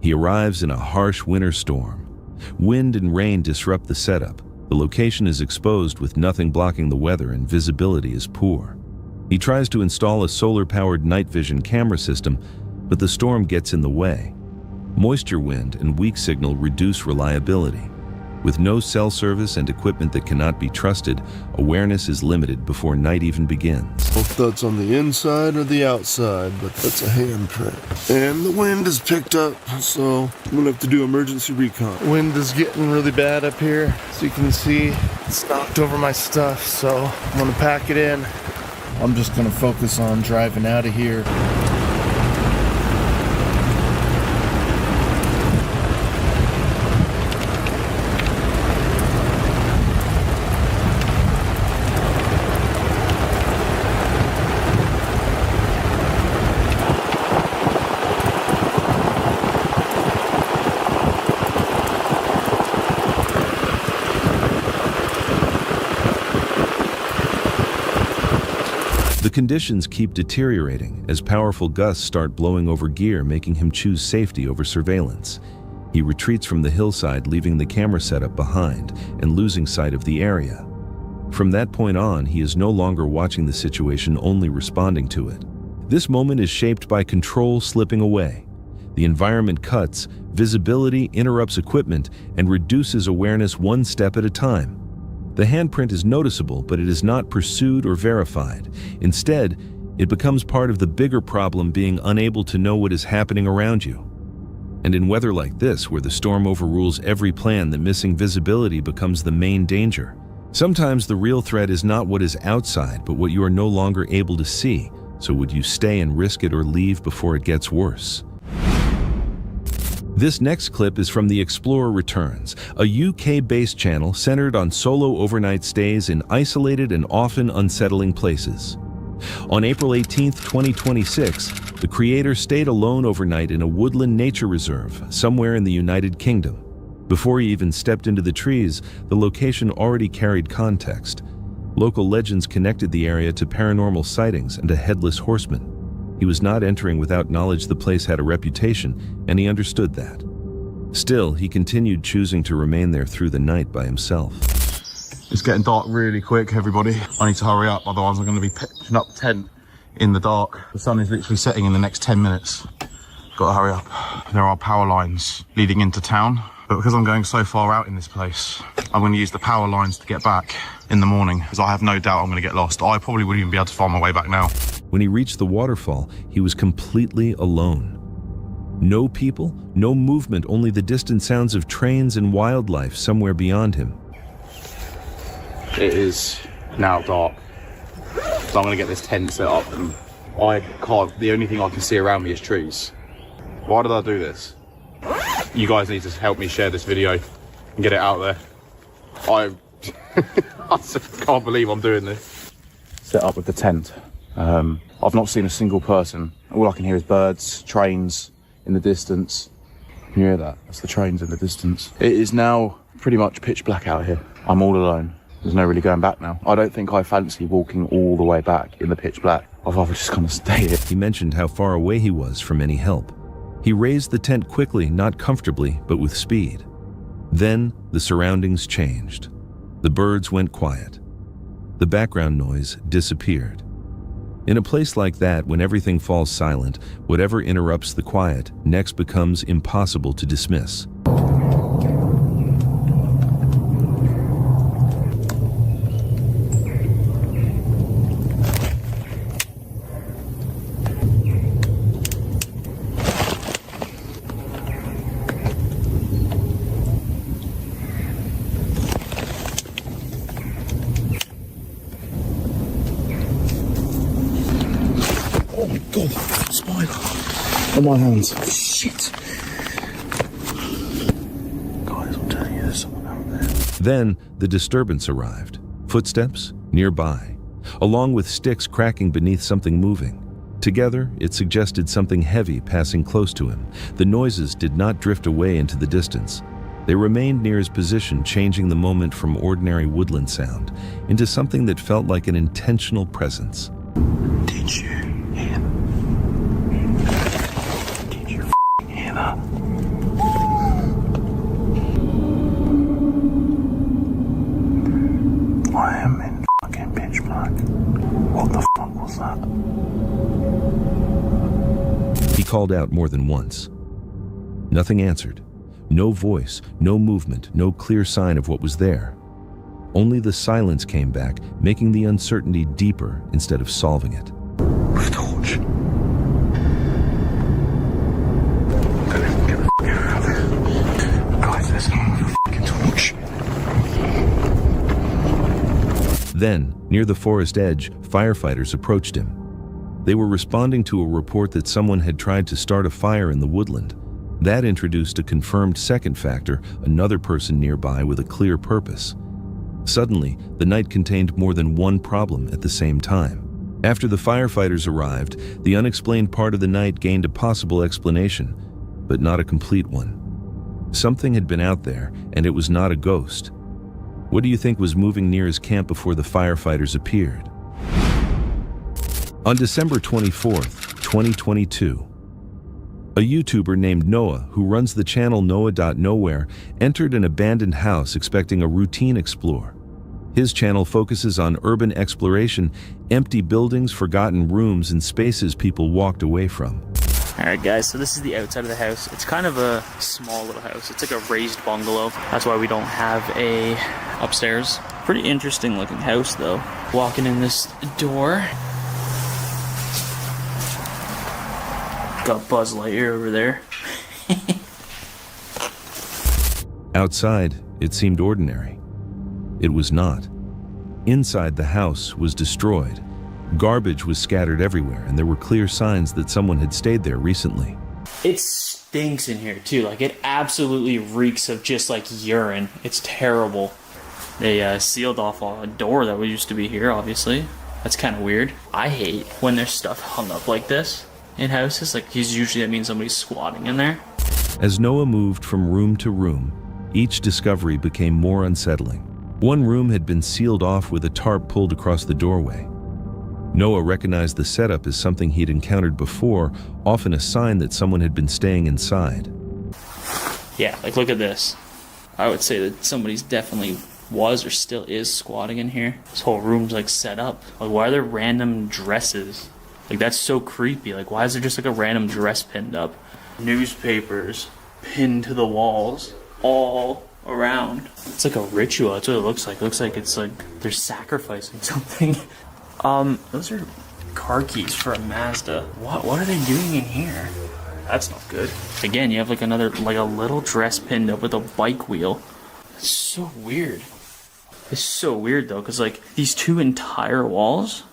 He arrives in a harsh winter storm. Wind and rain disrupt the setup. The location is exposed with nothing blocking the weather and visibility is poor. He tries to install a solar-powered night vision camera system, but the storm gets in the way. Moisture wind and weak signal reduce reliability. With no cell service and equipment that cannot be trusted, awareness is limited before night even begins. If that's on the inside or the outside, but that's a handprint. And the wind is picked up, so I'm gonna have to do emergency recon. Wind is getting really bad up here, so you can see it's knocked over my stuff, so I'm gonna pack it in. I'm just gonna focus on driving out of here. The conditions keep deteriorating as powerful gusts start blowing over gear, making him choose safety over surveillance. He retreats from the hillside, leaving the camera setup behind and losing sight of the area. From that point on, he is no longer watching the situation, only responding to it. This moment is shaped by control slipping away. The environment cuts, visibility interrupts equipment, and reduces awareness one step at a time. The handprint is noticeable, but it is not pursued or verified. Instead, it becomes part of the bigger problem, being unable to know what is happening around you. And in weather like this, where the storm overrules every plan, the missing visibility becomes the main danger. Sometimes the real threat is not what is outside, but what you are no longer able to see. So would you stay and risk it, or leave before it gets worse? This next clip is from The Explorer Returns, a UK-based channel centered on solo overnight stays in isolated and often unsettling places. On April 18, 2026, the creator stayed alone overnight in a woodland nature reserve somewhere in the United Kingdom. Before he even stepped into the trees, the location already carried context. Local legends connected the area to paranormal sightings and a headless horseman. He was not entering without knowledge. The place had a reputation, and he understood that. Still, he continued, choosing to remain there through the night by himself. It's getting dark really quick, everybody. I need to hurry up, otherwise I'm going to be pitching up the tent in the dark. The sun is literally setting in the next 10 minutes. Got to hurry up. There are power lines leading into town, but because I'm going so far out in this place, I'm going to use the power lines to get back in the morning, because I have no doubt I'm going to get lost. I probably wouldn't even be able to find my way back now. When he reached the waterfall, he was completely alone. No people, no movement, only the distant sounds of trains and wildlife somewhere beyond him. It is now dark, so I'm going to get this tent set up, and the only thing I can see around me is trees. Why did I do this? You guys need to help me share this video and get it out there. I just can't believe I'm doing this. Set up with the tent. I've not seen a single person. All I can hear is birds, trains in the distance. Can you hear that? That's the trains in the distance. It is now pretty much pitch black out here. I'm all alone. There's no really going back now. I don't think I fancy walking all the way back in the pitch black. I'd rather just kind of stay here. He mentioned how far away he was from any help. He raised the tent quickly, not comfortably, but with speed. Then the surroundings changed. The birds went quiet. The background noise disappeared. In a place like that, when everything falls silent, whatever interrupts the quiet next becomes impossible to dismiss. Oh my god, spider on my hands. Shit. Guys, I'm telling you, there's someone out there. Then the disturbance arrived. Footsteps nearby, along with sticks cracking beneath something moving. Together, it suggested something heavy passing close to him. The noises did not drift away into the distance. They remained near his position, changing the moment from ordinary woodland sound into something that felt like an intentional presence. Did you hear? Did you hear that? I am in fucking pitch black. What the fuck was that? He called out more than once. Nothing answered. No voice, no movement, no clear sign of what was there. Only the silence came back, making the uncertainty deeper instead of solving it. With a torch. Guys, there's someone with a fucking torch. Then, near the forest edge, firefighters approached him. They were responding to a report that someone had tried to start a fire in the woodland. That introduced a confirmed second factor, another person nearby with a clear purpose. Suddenly, the night contained more than one problem at the same time. After the firefighters arrived, the unexplained part of the night gained a possible explanation, but not a complete one. Something had been out there, and it was not a ghost. What do you think was moving near his camp before the firefighters appeared? On December 24th, 2022, a YouTuber named Noah, who runs the channel Noah.Nowhere, entered an abandoned house expecting a routine explore. His channel focuses on urban exploration, empty buildings, forgotten rooms, and spaces people walked away from. Alright guys, so this is the outside of the house. It's kind of a small little house. It's like a raised bungalow. That's why we don't have a upstairs. Pretty interesting looking house though. Walking in this door. Got Buzz Lightyear over there. Outside, it seemed ordinary. It was not. Inside, the house was destroyed. Garbage was scattered everywhere, and there were clear signs that someone had stayed there recently. It stinks in here too. Like, it absolutely reeks of just like urine. It's terrible. They sealed off a door that used to be here, obviously. That's kind of weird. I hate when there's stuff hung up like this in houses. Like, usually that means somebody's squatting in there. As Noah moved from room to room, each discovery became more unsettling. One room had been sealed off with a tarp pulled across the doorway. Noah recognized the setup as something he'd encountered before, often a sign that someone had been staying inside. Yeah, like look at this. I would say that somebody's definitely was or still is squatting in here. This whole room's like set up. Like, why are there random dresses? Like, that's so creepy. Like, why is there just like a random dress pinned up? Newspapers pinned to the walls all around. It's like a ritual. That's what it looks like. It looks like it's like they're sacrificing something. Those are car keys for a Mazda. What are they doing in here? That's not good. Again, you have like another, like a little dress pinned up with a bike wheel. It's so weird. It's so weird though, because like these two entire walls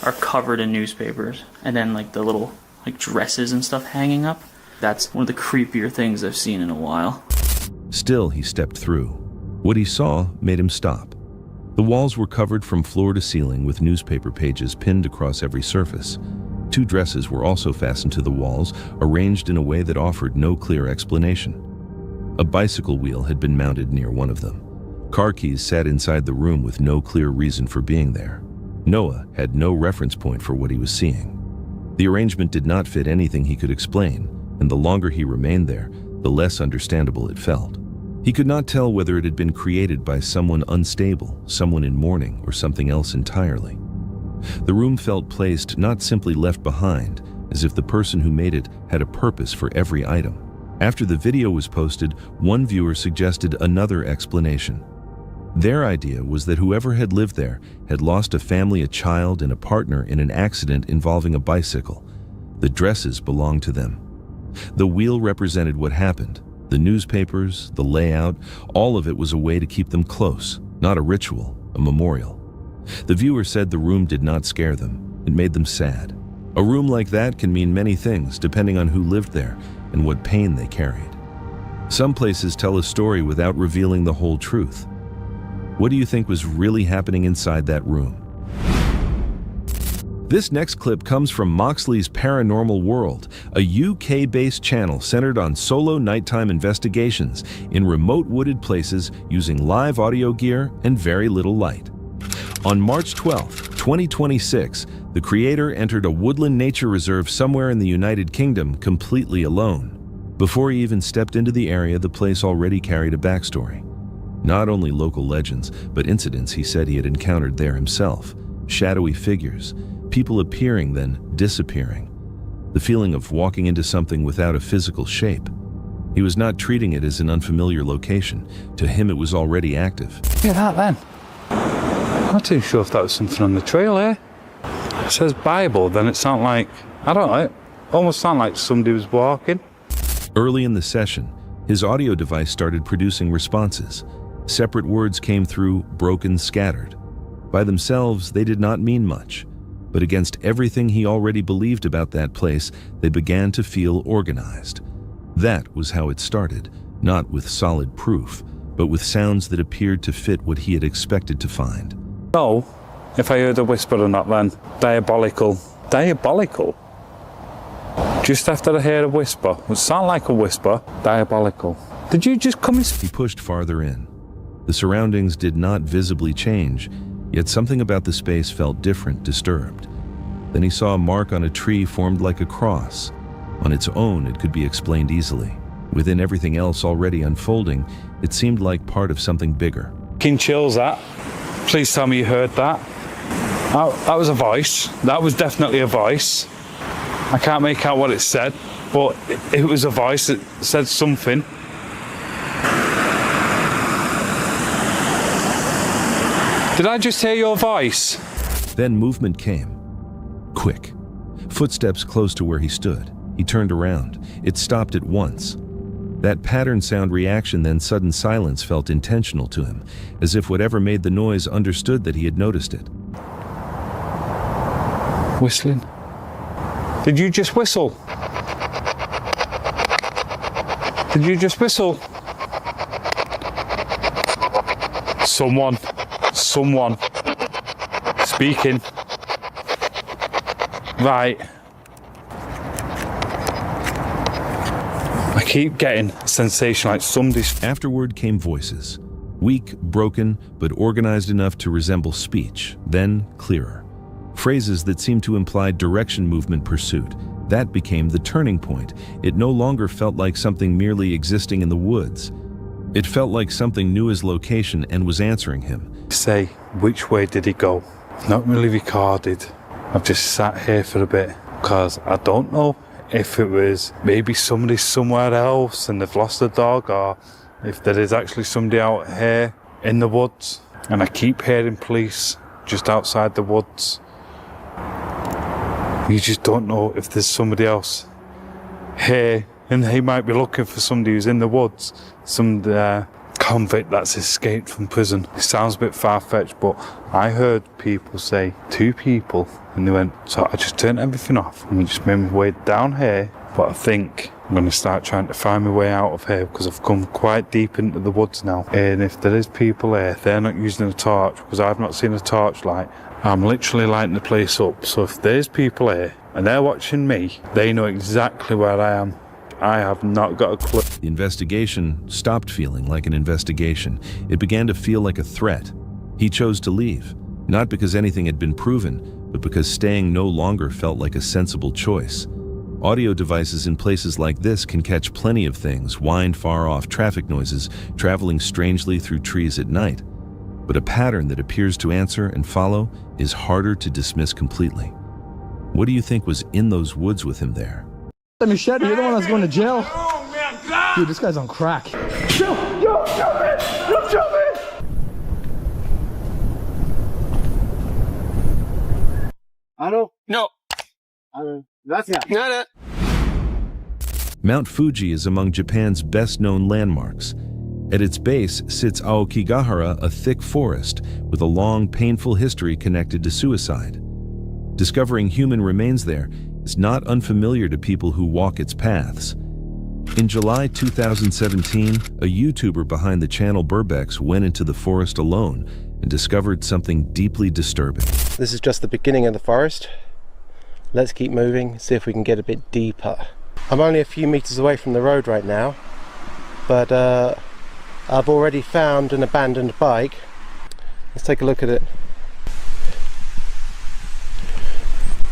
are covered in newspapers, and then like the little like dresses and stuff hanging up. That's one of the creepier things I've seen in a while. Still, he stepped through. What he saw made him stop. The walls were covered from floor to ceiling with newspaper pages pinned across every surface. Two dresses were also fastened to the walls, arranged in a way that offered no clear explanation. A bicycle wheel had been mounted near one of them. Car keys sat inside the room with no clear reason for being there. Noah had no reference point for what he was seeing. The arrangement did not fit anything he could explain, and the longer he remained there, the less understandable it felt. He could not tell whether it had been created by someone unstable, someone in mourning, or something else entirely. The room felt placed, not simply left behind, as if the person who made it had a purpose for every item. After the video was posted, one viewer suggested another explanation. Their idea was that whoever had lived there had lost a family, a child, and a partner in an accident involving a bicycle. The dresses belonged to them. The wheel represented what happened. The newspapers, the layout, all of it was a way to keep them close, not a ritual, a memorial. The viewer said the room did not scare them. It made them sad. A room like that can mean many things depending on who lived there and what pain they carried. Some places tell a story without revealing the whole truth. What do you think was really happening inside that room? This next clip comes from Moxley's Paranormal World, a UK-based channel centered on solo nighttime investigations in remote wooded places using live audio gear and very little light. On March 12, 2026, the creator entered a woodland nature reserve somewhere in the United Kingdom completely alone. Before he even stepped into the area, the place already carried a backstory. Not only local legends, but incidents he said he had encountered there himself. Shadowy figures, people appearing then disappearing. The feeling of walking into something without a physical shape. He was not treating it as an unfamiliar location. To him, it was already active. Yeah, that then. I'm not too sure if that was something on the trail here. It says Bible, then it sounded like, I don't know, it almost sounded like somebody was walking. Early in the session, his audio device started producing responses. Separate words came through, broken, scattered. By themselves, they did not mean much. But against everything he already believed about that place, they began to feel organized. That was how it started, not with solid proof, but with sounds that appeared to fit what he had expected to find. No, if I heard a whisper or not then, diabolical. Diabolical? Just after I heard a whisper, it sounded like a whisper, diabolical. Did you just come in? He pushed farther in. The surroundings did not visibly change, yet something about the space felt different, disturbed. Then he saw a mark on a tree formed like a cross. On its own, it could be explained easily. Within everything else already unfolding, it seemed like part of something bigger. Fucking chills that. Please tell me you heard that. That was a voice. That was definitely a voice. I can't make out what it said, but it was a voice that said something. Did I just hear your voice? Then movement came. Quick. Footsteps close to where he stood. He turned around. It stopped at once. That pattern sound reaction, then sudden silence, felt intentional to him, as if whatever made the noise understood that he had noticed it. Whistling. Did you just whistle? Did you just whistle? Someone speaking. Right. I keep getting a sensation like somebody's... Afterward came voices. Weak, broken, but organized enough to resemble speech. Then clearer. Phrases that seemed to imply direction, movement, pursuit. That became the turning point. It no longer felt like something merely existing in the woods. It felt like something knew his location and was answering him. Say, which way did he go? Not really recorded. I've just sat here for a bit because I don't know if it was maybe somebody somewhere else and they've lost a dog, or if there is actually somebody out here in the woods. And I keep hearing police just outside the woods. You just don't know if there's somebody else here, and he might be looking for somebody who's in the woods, some convict that's escaped from prison. It sounds a bit far-fetched, but I heard people say 2 people, and they went, so I just turned everything off and just made my way down here. But I think I'm going to start trying to find my way out of here because I've come quite deep into the woods now. And if there is people here, they're not using a torch because I've not seen a torchlight. I'm literally lighting the place up. So if there's people here and they're watching me, they know exactly where I am. I have not got a clue. The investigation stopped feeling like an investigation. It began to feel like a threat. He chose to leave, not because anything had been proven, but because staying no longer felt like a sensible choice. Audio devices in places like this can catch plenty of things, wind far off traffic noises, traveling strangely through trees at night. But a pattern that appears to answer and follow is harder to dismiss completely. What do you think was in those woods with him there? The machete, you're the one that's going to jail. Dude, this guy's on crack. Yo, jump in! Yo, jump in! I don't. No. That's not it. Mount Fuji is among Japan's best-known landmarks. At its base sits Aokigahara, a thick forest with a long, painful history connected to suicide. Discovering human remains there is not unfamiliar to people who walk its paths. In July 2017, a YouTuber behind the channel Burbex went into the forest alone and discovered something deeply disturbing. This is just the beginning of the forest. Let's keep moving, see if we can get a bit deeper. I'm only a few meters away from the road right now, but I've already found an abandoned bike. Let's take a look at it.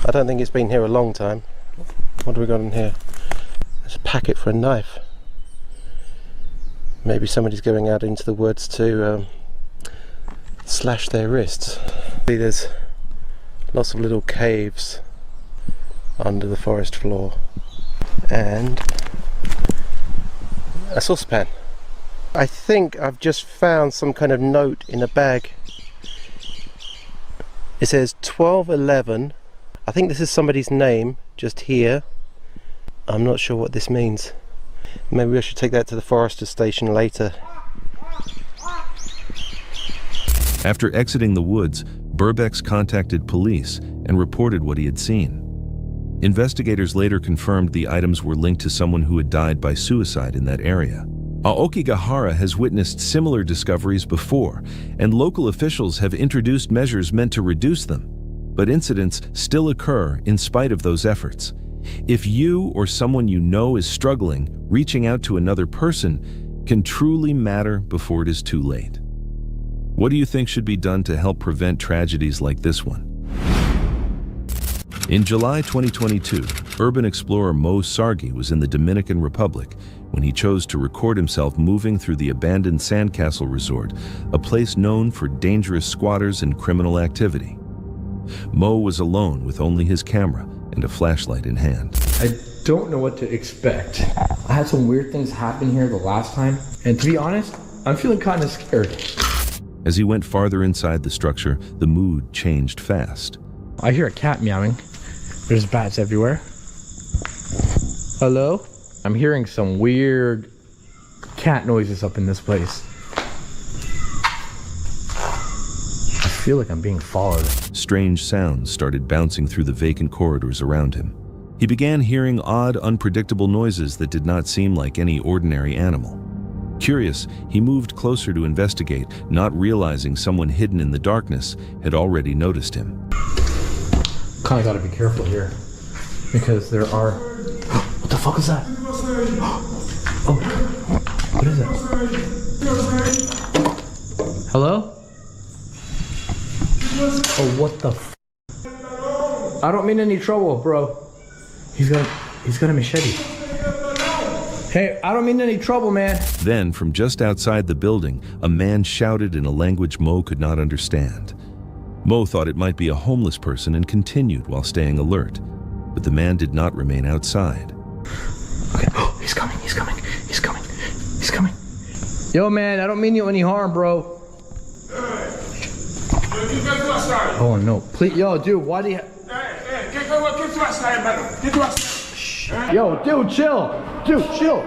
I don't think it's been here a long time. What do we got in here? There's a packet for a knife. Maybe somebody's going out into the woods to slash their wrists. See, there's lots of little caves under the forest floor, and a saucepan. I think I've just found some kind of note in a bag. It says 1211. I think this is somebody's name just here. I'm not sure what this means. Maybe I should take that to the forester station later. After exiting the woods, Burbex contacted police and reported what he had seen. Investigators later confirmed the items were linked to someone who had died by suicide in that area. Aokigahara has witnessed similar discoveries before, and local officials have introduced measures meant to reduce them. But incidents still occur in spite of those efforts. If you or someone you know is struggling, reaching out to another person can truly matter before it is too late. What do you think should be done to help prevent tragedies like this one? In July 2022, urban explorer Mo Sargi was in the Dominican Republic when he chose to record himself moving through the abandoned Sandcastle Resort, a place known for dangerous squatters and criminal activity. Mo was alone with only his camera and a flashlight in hand. I don't know what to expect. I had some weird things happen here the last time, and to be honest, I'm feeling kind of scared. As he went farther inside the structure, the mood changed fast. I hear a cat meowing. There's bats everywhere. Hello? I'm hearing some weird cat noises up in this place. I feel like I'm being followed. Strange sounds started bouncing through the vacant corridors around him. He began hearing odd, unpredictable noises that did not seem like any ordinary animal. Curious, he moved closer to investigate, not realizing someone hidden in the darkness had already noticed him. Kinda gotta be careful here, because there are... What the fuck is that? Oh, what is that? Hello? Oh, what the f... I don't mean any trouble, bro. He's got a machete. Hey, I don't mean any trouble, man. Then, from just outside the building, a man shouted in a language Mo could not understand. Mo thought it might be a homeless person and continued while staying alert. But the man did not remain outside. Okay, oh, he's coming. Yo, man, I don't mean you any harm, bro. Oh, no. Please, yo, dude, why do you... Yo, dude, chill. Dude, chill.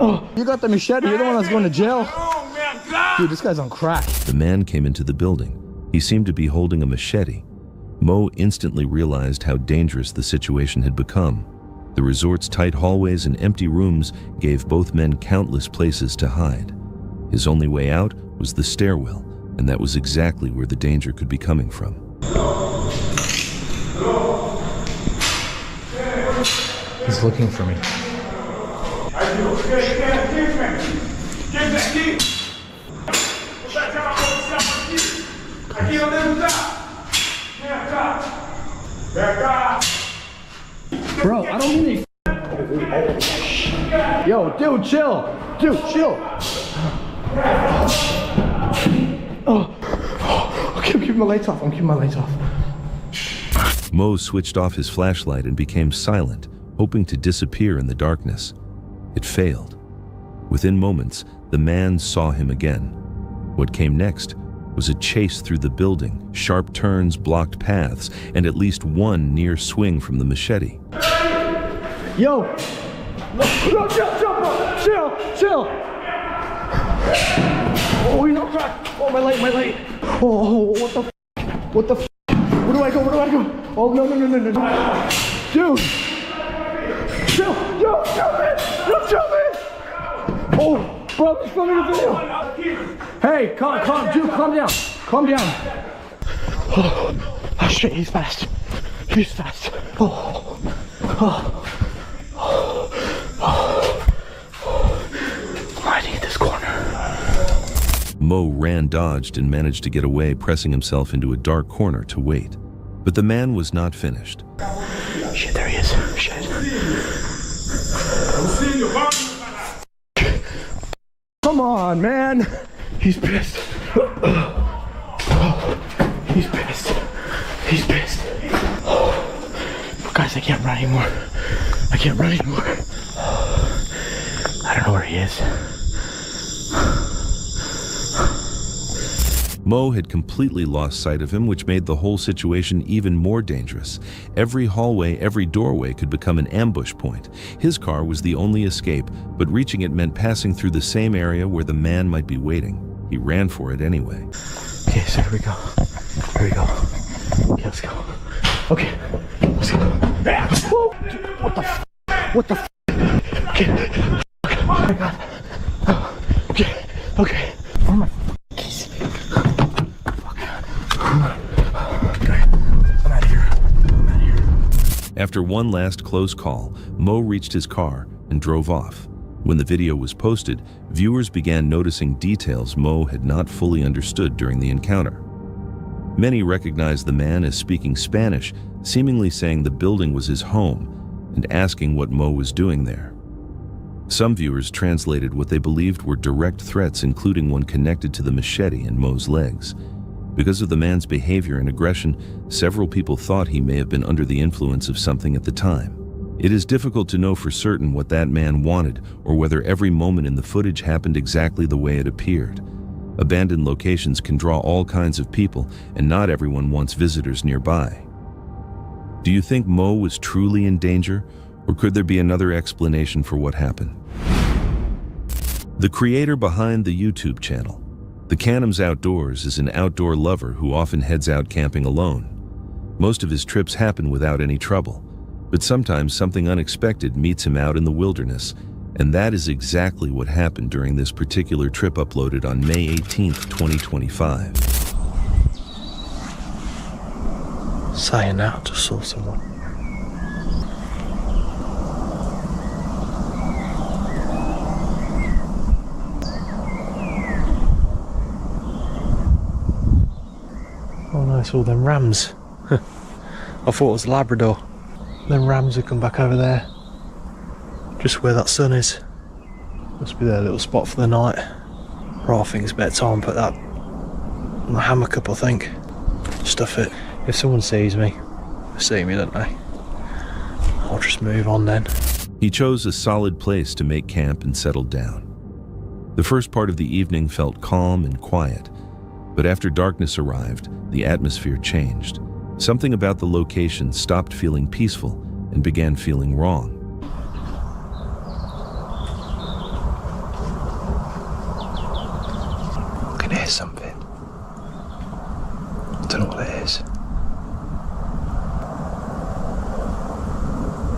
Oh, you got the machete. You're the one that's going to jail. Dude, this guy's on crack. The man came into the building. He seemed to be holding a machete. Mo instantly realized how dangerous the situation had become. The resort's tight hallways and empty rooms gave both men countless places to hide. His only way out was the stairwell, and that was exactly where the danger could be coming from. He's looking for me. Bro, I don't mean any... Yo, dude, chill. Dude, chill. Oh, okay, I'm keeping my lights off. Mo switched off his flashlight and became silent, hoping to disappear in the darkness. It failed. Within moments, the man saw him again. What came next was a chase through the building, sharp turns blocked paths, and at least one near swing from the machete. Yo! No, chill! Oh, he's on crack! Oh, my light! Oh, what the f? Where do I go? Oh, no. Dude! Chill! Yo, chill, man! Oh, bro, I'm filming a video! Hey, calm down! Oh, shit, he's fast. I'm hiding in this corner. Mo dodged and managed to get away, pressing himself into a dark corner to wait. But the man was not finished. Shit, there he is. Shit. Come on, man. He's pissed. He's pissed. Guys, I can't run anymore. I he is. Mo had completely lost sight of him, which made the whole situation even more dangerous. Every hallway, every doorway could become an ambush point. His car was the only escape, but reaching it meant passing through the same area where the man might be waiting. He ran for it anyway. Okay, so here we go. Here we go. Okay, let's go. Okay, let's go. Whoa. What the f? What the f? Okay. Oh my god. Oh. Okay. Okay. Oh my keys. I'm out of here. After one last close call, Mo reached his car and drove off. When the video was posted, viewers began noticing details Mo had not fully understood during the encounter. Many recognized the man as speaking Spanish, seemingly saying the building was his home and asking what Mo was doing there. Some viewers translated what they believed were direct threats, including one connected to the machete in Mo's legs. Because of the man's behavior and aggression, several people thought he may have been under the influence of something at the time. It is difficult to know for certain what that man wanted or whether every moment in the footage happened exactly the way it appeared. Abandoned locations can draw all kinds of people, and not everyone wants visitors nearby. Do you think Mo was truly in danger, or could there be another explanation for what happened? The creator behind the YouTube channel, The Canham's Outdoors, is an outdoor lover who often heads out camping alone. Most of his trips happen without any trouble, but sometimes something unexpected meets him out in the wilderness, and that is exactly what happened during this particular trip uploaded on May 18th, 2025. Saying that, I just saw someone. Oh no, it's all them rams. I thought it was Labrador. Them rams have come back over there. Just where that sun is. Must be their little spot for the night. Right, I think it's better time to put that on the hammock up, I think. Stuff it. If someone sees me, they see me, don't they? I'll just move on then. He chose a solid place to make camp and settled down. The first part of the evening felt calm and quiet, but after darkness arrived, the atmosphere changed. Something about the location stopped feeling peaceful and began feeling wrong. I can hear something. I don't know what it is.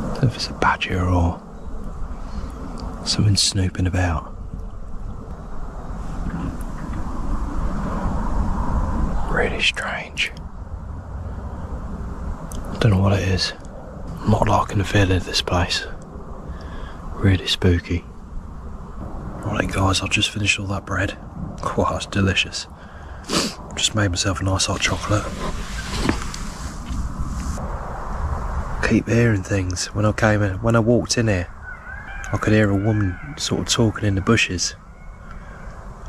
I don't know if it's a badger or something snooping about. Really strange. I don't know what it is. I'm not liking the feeling of this place. Really spooky. Alright guys, I've just finished all that bread. Wow, it's delicious. Just made myself a nice hot chocolate. Keep hearing things. When I walked in here, I could hear a woman sort of talking in the bushes.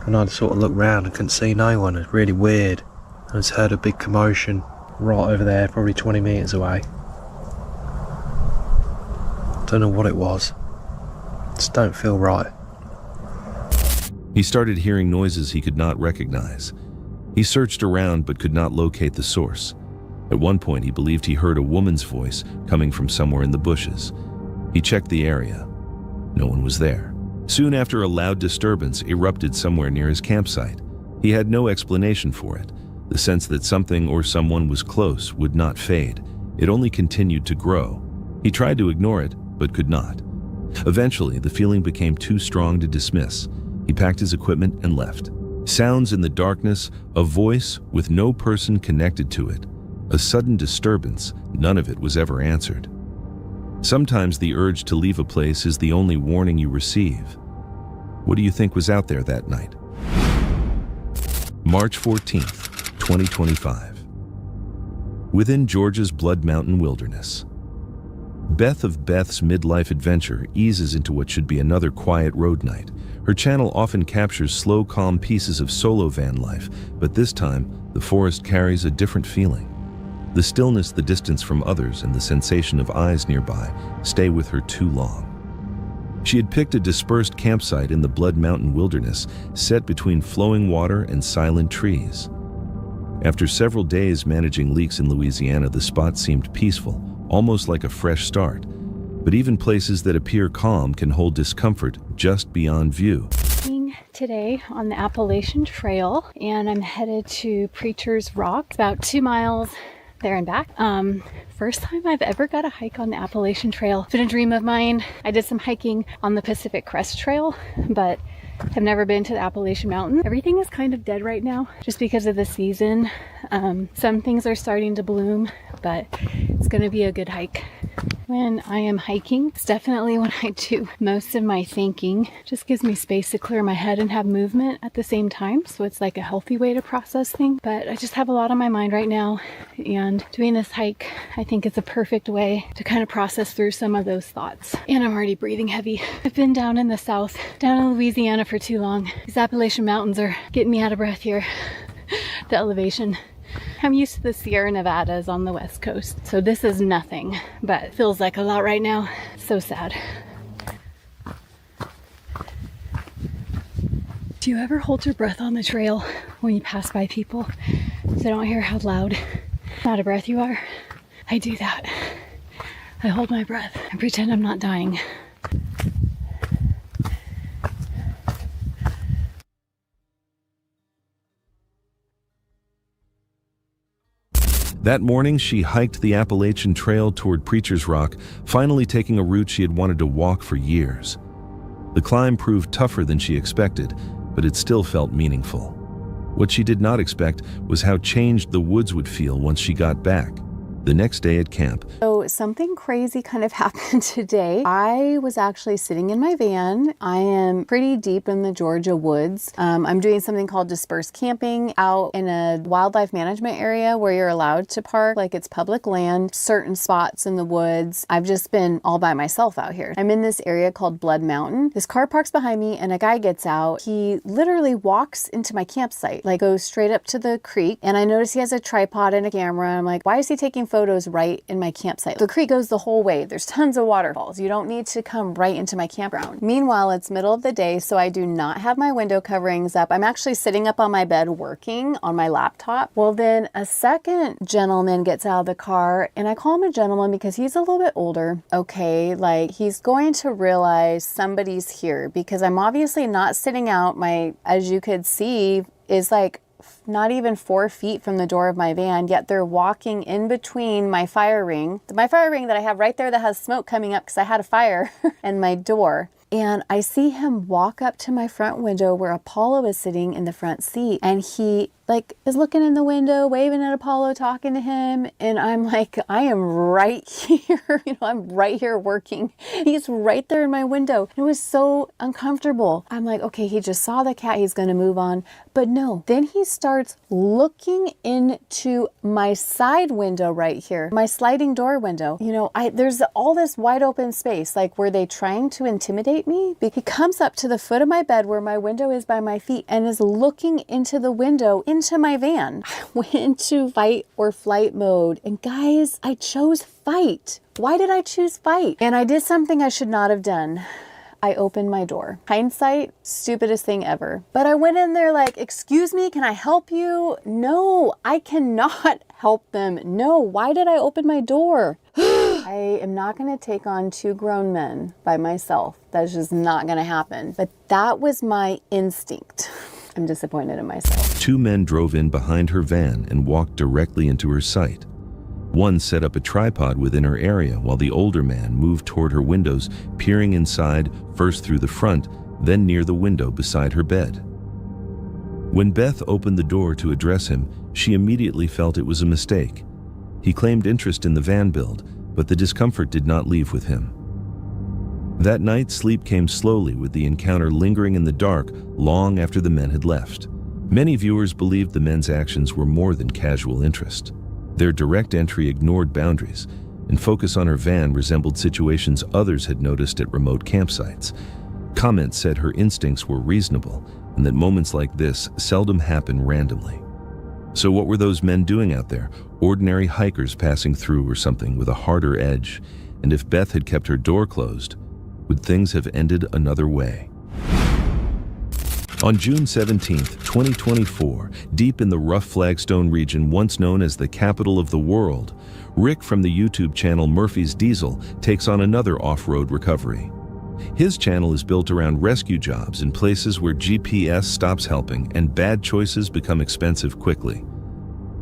And I sort of looked round and couldn't see no one. It's really weird. I just heard a big commotion right over there, probably 20 metres away. Don't know what it was. Just don't feel right. He started hearing noises he could not recognize. He searched around but could not locate the source. At one point, he believed he heard a woman's voice coming from somewhere in the bushes. He checked the area. No one was there. Soon after, a loud disturbance erupted somewhere near his campsite. He had no explanation for it. The sense that something or someone was close would not fade. It only continued to grow. He tried to ignore it, but could not. Eventually, the feeling became too strong to dismiss. He packed his equipment and left. Sounds in the darkness, a voice with no person connected to it. A sudden disturbance, none of it was ever answered. Sometimes the urge to leave a place is the only warning you receive. What do you think was out there that night? March 14th, 2025. Within Georgia's Blood Mountain wilderness. Beth of Beth's midlife adventure eases into what should be another quiet road night. Her channel often captures slow, calm pieces of solo van life, but this time, the forest carries a different feeling. The stillness, the distance from others, and the sensation of eyes nearby stay with her too long. She had picked a dispersed campsite in the Blood Mountain wilderness, set between flowing water and silent trees. After several days managing leaks in Louisiana, the spot seemed peaceful, almost like a fresh start. But even places that appear calm can hold discomfort just beyond view. Today on the Appalachian Trail, and I'm headed to Preacher's Rock, about 2 miles there and back. First time I've ever got a hike on the Appalachian Trail. It's been a dream of mine. I did some hiking on the Pacific Crest Trail, but have never been to the Appalachian Mountain. Everything is kind of dead right now just because of the season. Some things are starting to bloom, but it's gonna be a good hike. When I am hiking, it's definitely when I do most of my thinking. Just gives me space to clear my head and have movement at the same time. So it's like a healthy way to process things. But I just have a lot on my mind right now. And doing this hike, I think it's a perfect way to kind of process through some of those thoughts. And I'm already breathing heavy. I've been down in the south, down in Louisiana for too long. These Appalachian Mountains are getting me out of breath here. The elevation. I'm used to the Sierra Nevadas on the West Coast, so this is nothing, but it feels like a lot right now. So sad. Do you ever hold your breath on the trail when you pass by people so they don't hear how loud, out of breath you are? I do that. I hold my breath and pretend I'm not dying. That morning, she hiked the Appalachian Trail toward Preacher's Rock, finally taking a route she had wanted to walk for years. The climb proved tougher than she expected, but it still felt meaningful. What she did not expect was how changed the woods would feel once she got back. The next day at camp. So something crazy kind of happened today. I was actually sitting in my van. I am pretty deep in the Georgia woods. I'm doing something called dispersed camping out in a wildlife management area where you're allowed to park, like it's public land, certain spots in the woods. I've just been all by myself out here. I'm in this area called Blood Mountain. This car parks behind me and a guy gets out. He literally walks into my campsite, like goes straight up to the creek. And I notice he has a tripod and a camera. I'm like, why is he taking photos right in my campsite? The creek goes the whole way. There's tons of waterfalls. You don't need to come right into my campground. Meanwhile, it's middle of the day, so I do not have my window coverings up. I'm actually sitting up on my bed working on my laptop. Well, then a second gentleman gets out of the car, and I call him a gentleman because he's a little bit older. Okay, like he's going to realize somebody's here because I'm obviously not sitting out. My, as you could see, is like not even 4 feet from the door of my van, yet they're walking in between my fire ring that I have right there that has smoke coming up because I had a fire, and my door. And I see him walk up to my front window where Apollo is sitting in the front seat, and he is looking in the window, waving at Apollo, talking to him. And I'm like, I am right here. I'm right here working. He's right there in my window. It was so uncomfortable. I'm like, okay, he just saw the cat. He's going to move on. But no, then he starts looking into my side window right here, my sliding door window. There's all this wide open space. Like, were they trying to intimidate me? He comes up to the foot of my bed where my window is by my feet and is looking into the window into my van. I went into fight or flight mode. And guys, I chose fight. Why did I choose fight? And I did something I should not have done. I opened my door. Hindsight, stupidest thing ever. But I went in there like, excuse me, can I help you? No, I cannot help them. No, why did I open my door? I am not going to take on 2 grown men by myself. That's just not going to happen. But that was my instinct. I'm disappointed in myself. 2 men drove in behind her van and walked directly into her sight. One set up a tripod within her area while the older man moved toward her windows, peering inside, first through the front, then near the window beside her bed. When Beth opened the door to address him, she immediately felt it was a mistake. He claimed interest in the van build, but the discomfort did not leave with him. That night, sleep came slowly, with the encounter lingering in the dark long after the men had left. Many viewers believed the men's actions were more than casual interest. Their direct entry ignored boundaries, and focus on her van resembled situations others had noticed at remote campsites. Comments said her instincts were reasonable, and that moments like this seldom happen randomly. So what were those men doing out there? Ordinary hikers passing through or something with a harder edge? And if Beth had kept her door closed, Would things have ended another way? On June 17th, 2024, deep in the rough Flagstone region once known as the capital of the world, Rick from the YouTube channel Murphy's Diesel takes on another off-road recovery. His channel is built around rescue jobs in places where GPS stops helping and bad choices become expensive quickly.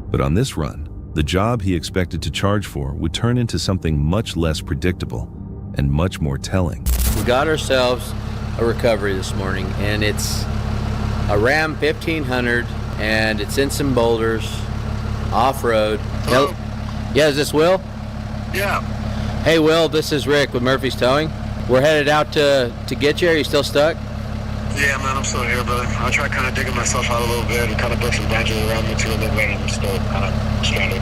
But on this run, the job he expected to charge for would turn into something much less predictable and much more telling. We got ourselves a recovery this morning, and it's a Ram 1500, and it's in some boulders, off-road. Yeah, is this Will? Yeah. Hey Will, this is Rick with Murphy's Towing. We're headed out to get you. Are you still stuck? Yeah, man, I'm still here, brother. I tried kind of digging myself out a little bit and kind of put some branches around me too a little bit, and I'm still kind of stranded.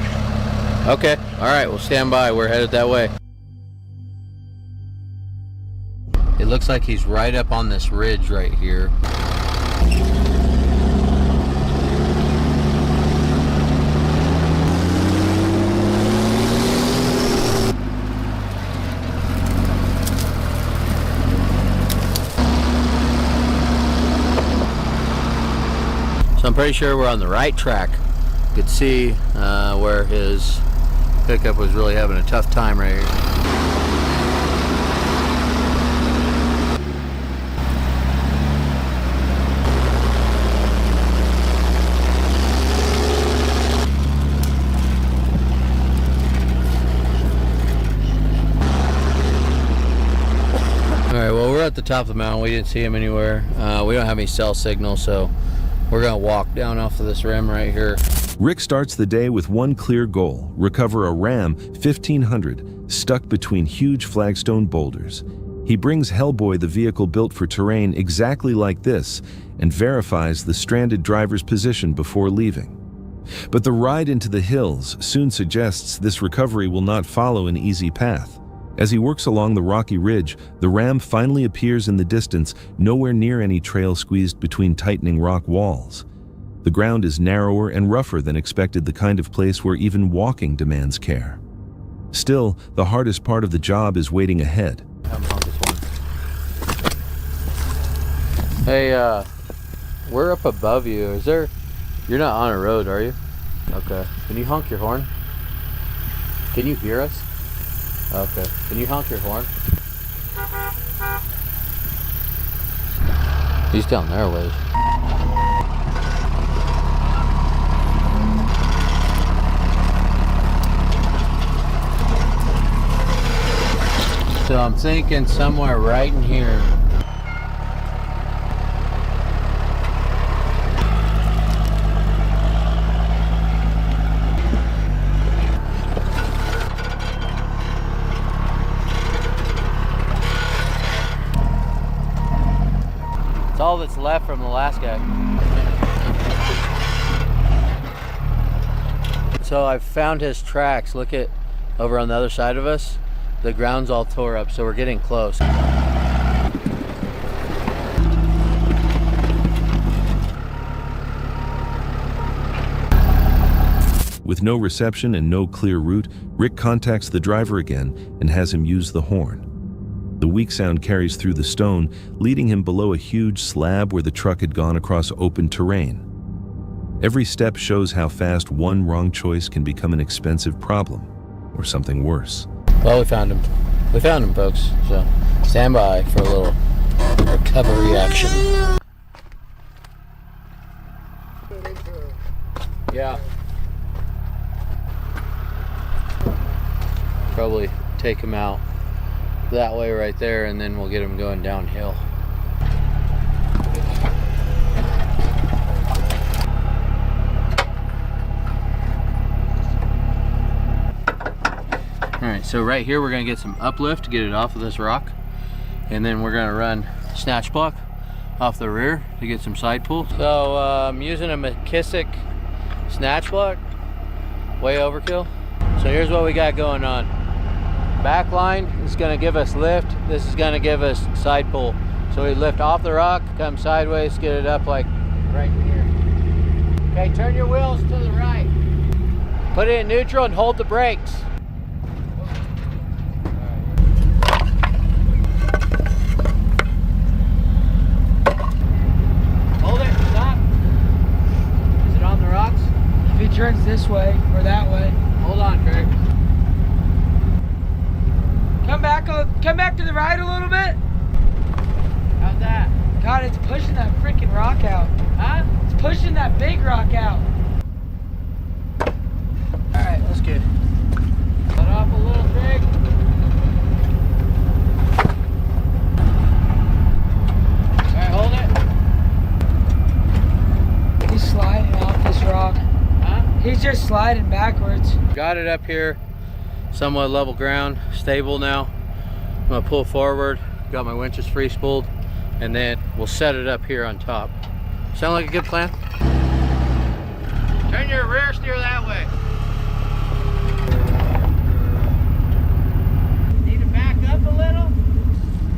Okay, all right, we'll stand by. We're headed that way. It looks like he's right up on this ridge right here. So I'm pretty sure we're on the right track. You could see where his pickup was really having a tough time right here. Alright, well, we're at the top of the mountain. We didn't see him anywhere. We don't have any cell signal, so we're gonna walk down off of this rim right here. Rick starts the day with one clear goal: recover a Ram 1500 stuck between huge flagstone boulders. He brings Hellboy the vehicle built for terrain exactly like this and verifies the stranded driver's position before leaving. But the ride into the hills soon suggests this recovery will not follow an easy path. As he works along the rocky ridge, the Ram finally appears in the distance, nowhere near any trail squeezed between tightening rock walls. The ground is narrower and rougher than expected, the kind of place where even walking demands care. Still, the hardest part of the job is waiting ahead. Hey, we're up above you. You're not on a road, are you? Okay. Can you honk your horn? Can you hear us? Okay. Can you honk your horn? He's down there a ways. So I'm thinking somewhere right in here. All that's left from the last guy. So I've found his tracks. Look at over on the other side of us. The ground's all tore up, so we're getting close. With no reception and no clear route, Rick contacts the driver again and has him use the horn. The weak sound carries through the stone, leading him below a huge slab where the truck had gone across open terrain. Every step shows how fast one wrong choice can become an expensive problem, or something worse. Well, we found him. We found him, folks. So stand by for a little recovery action. Yeah. Probably take him out that way right there, and then we'll get him going downhill. Alright, so right here we're going to get some uplift to get it off of this rock, and then we're going to run snatch block off the rear to get some side pull. So I'm using a McKissick snatch block, way overkill. So here's what we got going on. Back line is going to give us lift. This is going to give us side pull. So we lift off the rock, come sideways, get it up like right here. Okay, turn your wheels to the right. Put it in neutral and hold the brakes. way or that way. Hold on, Craig. Come back to the right a little bit. How's that? God, it's pushing that freaking rock out. Huh? It's pushing that big rock out. All right, that's good. Let off a little, Craig. All right, hold it. He's sliding off this rock. Huh? He's just sliding backwards. Got it up here, somewhat level ground, stable now. I'm gonna pull forward, got my winches free spooled, and then we'll set it up here on top. Sound like a good plan? Turn your rear steer that way. Need to back up a little?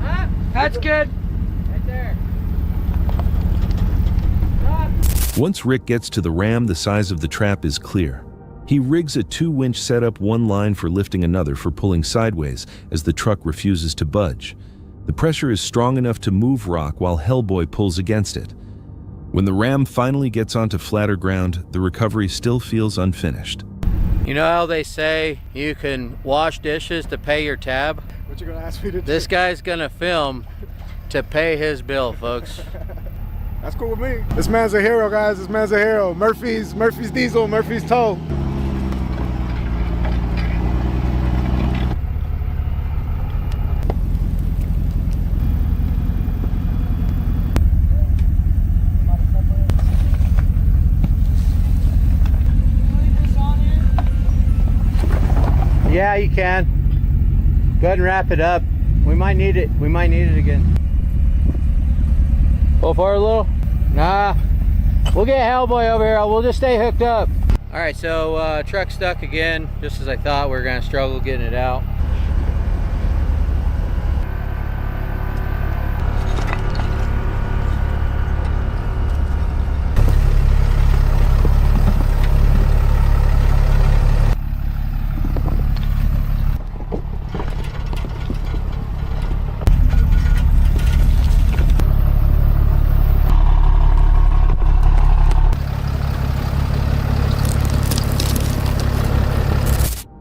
Huh? That's good. Right there. Once Rick gets to the ram, the size of the trap is clear. He rigs a 2-winch setup, one line for lifting, another for pulling sideways as the truck refuses to budge. The pressure is strong enough to move rock while Hellboy pulls against it. When the ram finally gets onto flatter ground, the recovery still feels unfinished. You know how they say you can wash dishes to pay your tab? What you gonna ask me to do? This guy's gonna film to pay his bill, folks. That's cool with me. This man's a hero, guys. This man's a hero. Murphy's diesel, Murphy's tow. Yeah, you can. Go ahead and wrap it up. We might need it. We might need it again. Pull forward a little? Nah. We'll get Hellboy over here. We'll just stay hooked up. All right, so truck stuck again. Just as I thought, we were gonna struggle getting it out.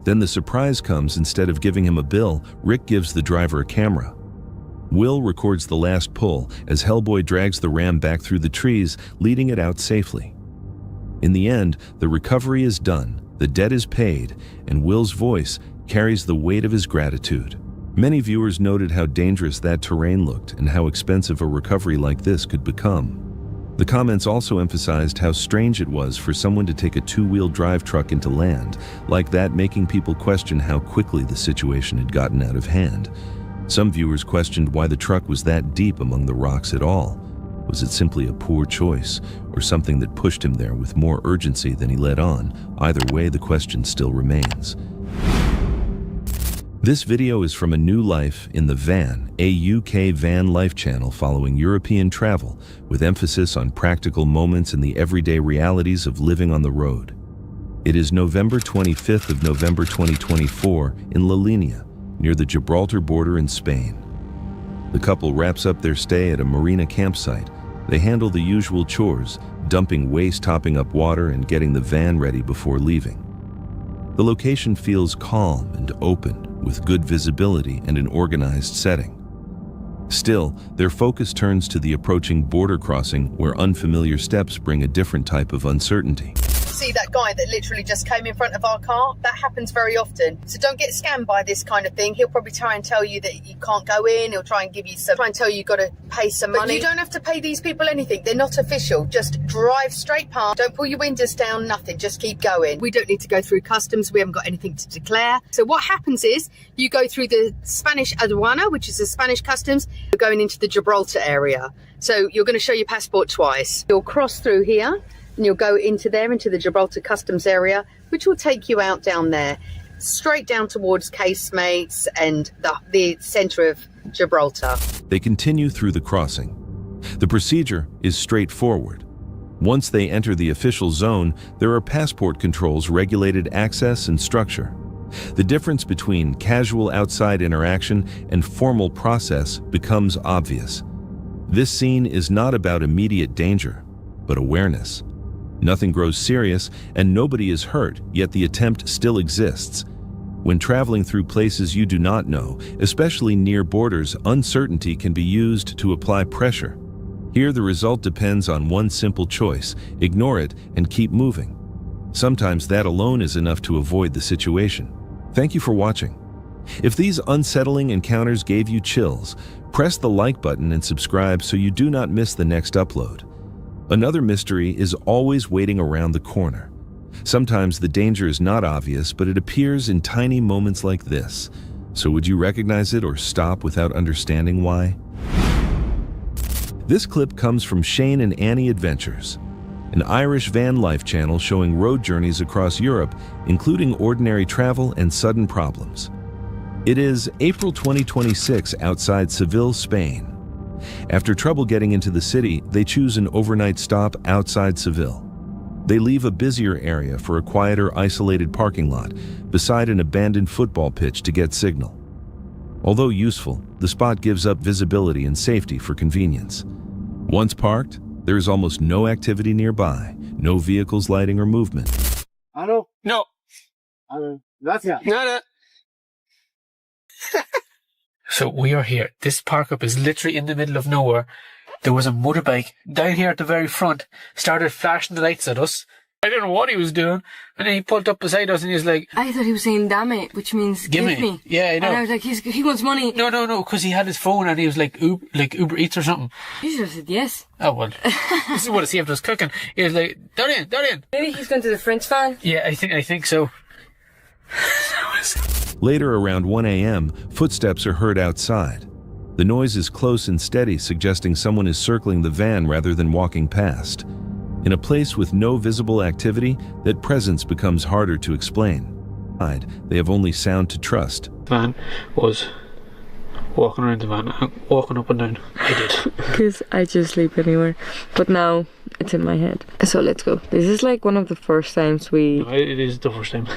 Then the surprise comes. Instead of giving him a bill, Rick gives the driver a camera. Will records the last pull as Hellboy drags the ram back through the trees, leading it out safely. In the end, the recovery is done, the debt is paid, and Will's voice carries the weight of his gratitude. Many viewers noted how dangerous that terrain looked and how expensive a recovery like this could become. The comments also emphasized how strange it was for someone to take a 2-wheel drive truck into land, like that, making people question how quickly the situation had gotten out of hand. Some viewers questioned why the truck was that deep among the rocks at all. Was it simply a poor choice, or something that pushed him there with more urgency than he let on? Either way, the question still remains. This video is from A New Life in the Van, a UK van life channel following European travel, with emphasis on practical moments and the everyday realities of living on the road. It is November 25th of November 2024 in La Linea, near the Gibraltar border in Spain. The couple wraps up their stay at a marina campsite. They handle the usual chores, dumping waste, topping up water, and getting the van ready before leaving. The location feels calm and open, with good visibility and an organized setting. Still, their focus turns to the approaching border crossing, where unfamiliar steps bring a different type of uncertainty. See that guy that literally just came in front of our car? That happens very often. So don't get scammed by this kind of thing. He'll probably try and tell you that you can't go in. He'll try and give you some, try and tell you you've got to pay some money. But you don't have to pay these people anything. They're not official. Just drive straight past. Don't pull your windows down, nothing. Just keep going. We don't need to go through customs. We haven't got anything to declare. So what happens is you go through the Spanish aduana, which is the Spanish customs. You're going into the Gibraltar area. So you're going to show your passport twice. You'll cross through here, and you'll go into there, into the Gibraltar customs area, which will take you out down there, straight down towards Casemates and the centre of Gibraltar. They continue through the crossing. The procedure is straightforward. Once they enter the official zone, there are passport controls, regulated access, and structure. The difference between casual outside interaction and formal process becomes obvious. This scene is not about immediate danger, but awareness. Nothing grows serious, and nobody is hurt, yet the attempt still exists. When traveling through places you do not know, especially near borders, uncertainty can be used to apply pressure. Here the result depends on one simple choice: ignore it and keep moving. Sometimes that alone is enough to avoid the situation. Thank you for watching. If these unsettling encounters gave you chills, press the like button and subscribe so you do not miss the next upload. Another mystery is always waiting around the corner. Sometimes the danger is not obvious, but it appears in tiny moments like this. So would you recognize it or stop without understanding why? This clip comes from Shane and Annie Adventures, an Irish van life channel showing road journeys across Europe, including ordinary travel and sudden problems. It is April 2026 outside Seville, Spain. After trouble getting into the city, they choose an overnight stop outside Seville. They leave a busier area for a quieter, isolated parking lot beside an abandoned football pitch to get signal. Although useful, the spot gives up visibility and safety for convenience. Once parked, there is almost no activity nearby, no vehicles, lighting, or movement. Hello? No. Gracias. Nada. So we are here. This park up is literally in the middle of nowhere. There was a motorbike down here at the very front, started flashing the lights at us. I don't know what he was doing. And then he pulled up beside us and he was like... I thought he was saying damn it, which means give me. Yeah, I know. And I was like, he wants money. No, because he had his phone and he was like Uber Eats or something. You should have said yes. Oh, well, this is what it saved us cooking. He was like, down in. Maybe he's going to the French van. Yeah, I think so. Later, around 1 a.m., footsteps are heard outside. The noise is close and steady, suggesting someone is circling the van rather than walking past. In a place with no visible activity, that presence becomes harder to explain. They have only sound to trust. Van was walking around the van, walking up and down. I did. Because I just sleep anywhere. But now it's in my head. So let's go. This is like one of the first times we... No, it is the first time.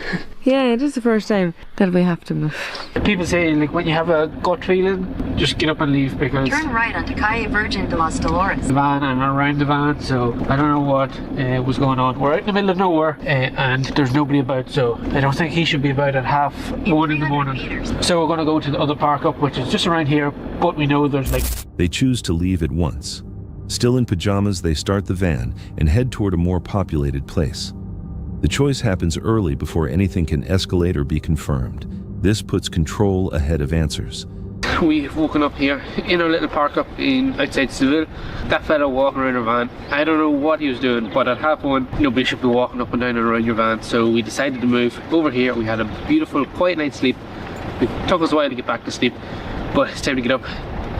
Yeah, it is the first time that we have to move. People say, like, when you have a gut feeling, just get up and leave because... Turn right onto Calle Virgen de los Dolores. The van and around the van, so I don't know what was going on. We're out in the middle of nowhere and there's nobody about, so I don't think he should be about at 1:30 in the morning. So we're going to go to the other park up, which is just around here, but we know there's like... They choose to leave at once. Still in pajamas, they start the van and head toward a more populated place. The choice happens early before anything can escalate or be confirmed. This puts control ahead of answers. We've woken up here in our little park up outside Seville. That fella walking around our van, I don't know what he was doing, but at 1:30, nobody should be walking up and down and around your van. So we decided to move over here. We had a beautiful, quiet night's sleep. It took us a while to get back to sleep, but it's time to get up,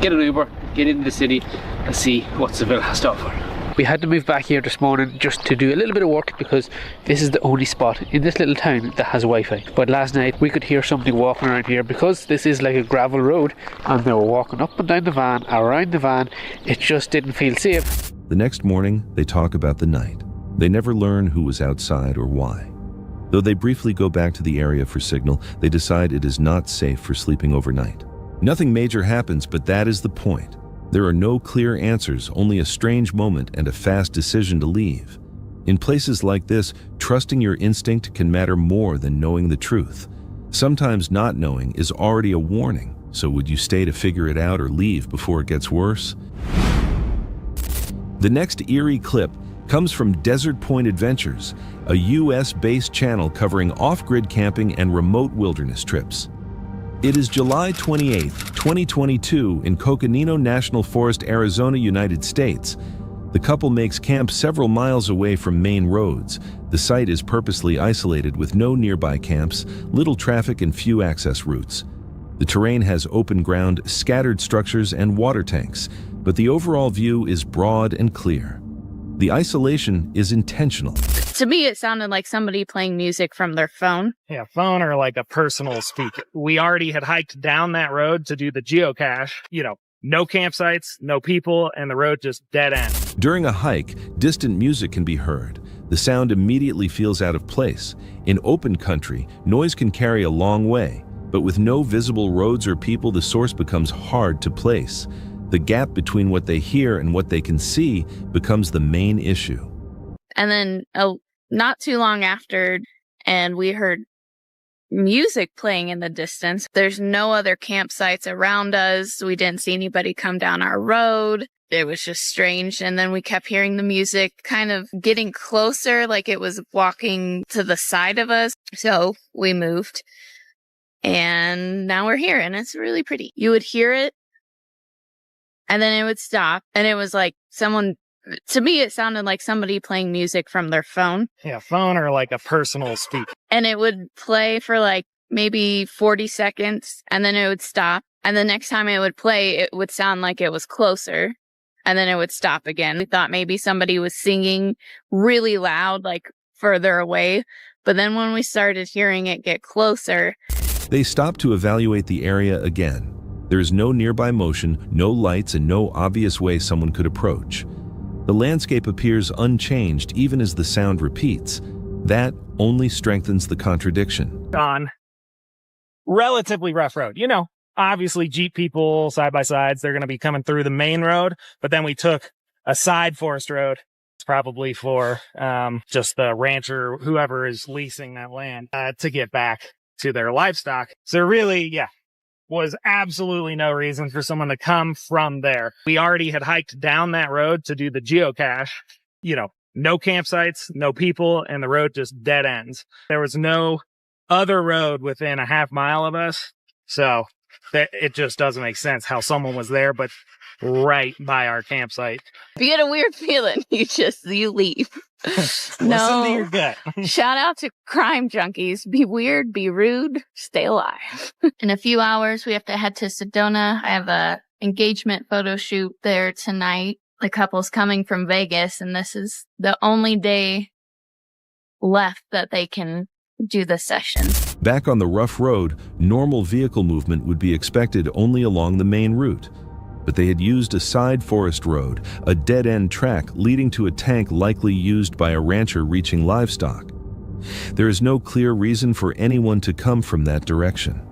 get an Uber, get into the city and see what Seville has to offer. We had to move back here this morning just to do a little bit of work because this is the only spot in this little town that has Wi-Fi. But last night we could hear somebody walking around here because this is like a gravel road and they were walking up and down the van, around the van. It just didn't feel safe. The next morning, they talk about the night. They never learn who was outside or why. Though they briefly go back to the area for signal, they decide it is not safe for sleeping overnight. Nothing major happens, but that is the point. There are no clear answers, only a strange moment and a fast decision to leave. In places like this, trusting your instinct can matter more than knowing the truth. Sometimes not knowing is already a warning, so would you stay to figure it out or leave before it gets worse? The next eerie clip comes from Desert Point Adventures, a US-based channel covering off-grid camping and remote wilderness trips. It is July 28, 2022 in Coconino National Forest, Arizona, United States. The couple makes camp several miles away from main roads. The site is purposely isolated with no nearby camps, little traffic and few access routes. The terrain has open ground, scattered structures and water tanks, but the overall view is broad and clear. The isolation is intentional. To me, it sounded like somebody playing music from their phone. Yeah, phone or like a personal speaker. We already had hiked down that road to do the geocache. You know, no campsites, no people, and the road just dead end. During a hike, distant music can be heard. The sound immediately feels out of place. In open country, noise can carry a long way, but with no visible roads or people, the source becomes hard to place. The gap between what they hear and what they can see becomes the main issue. And then not too long after, and we heard music playing in the distance. There's no other campsites around us. We didn't see anybody come down our road. It was just strange. And then we kept hearing the music kind of getting closer, like it was walking to the side of us. So we moved. And now we're here, and it's really pretty. You would hear it, and then it would stop, and it was like someone, to me, it sounded like somebody playing music from their phone. Yeah, phone or like a personal speaker. And it would play for like maybe 40 seconds, and then it would stop. And the next time it would play, it would sound like it was closer, and then it would stop again. We thought maybe somebody was singing really loud, like further away. But then when we started hearing it get closer, they stopped to evaluate the area again. There is no nearby motion, no lights, and no obvious way someone could approach. The landscape appears unchanged even as the sound repeats. That only strengthens the contradiction. On relatively rough road. You know, obviously Jeep people, side-by-sides, they're going to be coming through the main road, but then we took a side forest road. It's probably for just the rancher, whoever is leasing that land, to get back to their livestock. So really, yeah, was absolutely no reason for someone to come from there. We already had hiked down that road to do the geocache. You know, no campsites, no people, and the road just dead ends. There was no other road within a half mile of us. So it just doesn't make sense how someone was there, but right by our campsite. if you get a weird feeling, you leave. Listen to your gut. Shout out to crime junkies. Be weird, be rude, stay alive. In a few hours, we have to head to Sedona. I have a engagement photo shoot there tonight. The couple's coming from Vegas, and this is the only day left that they can do the session. Back on the rough road, normal vehicle movement would be expected only along the main route. But they had used a side forest road, a dead-end track leading to a tank likely used by a rancher reaching livestock. There is no clear reason for anyone to come from that direction.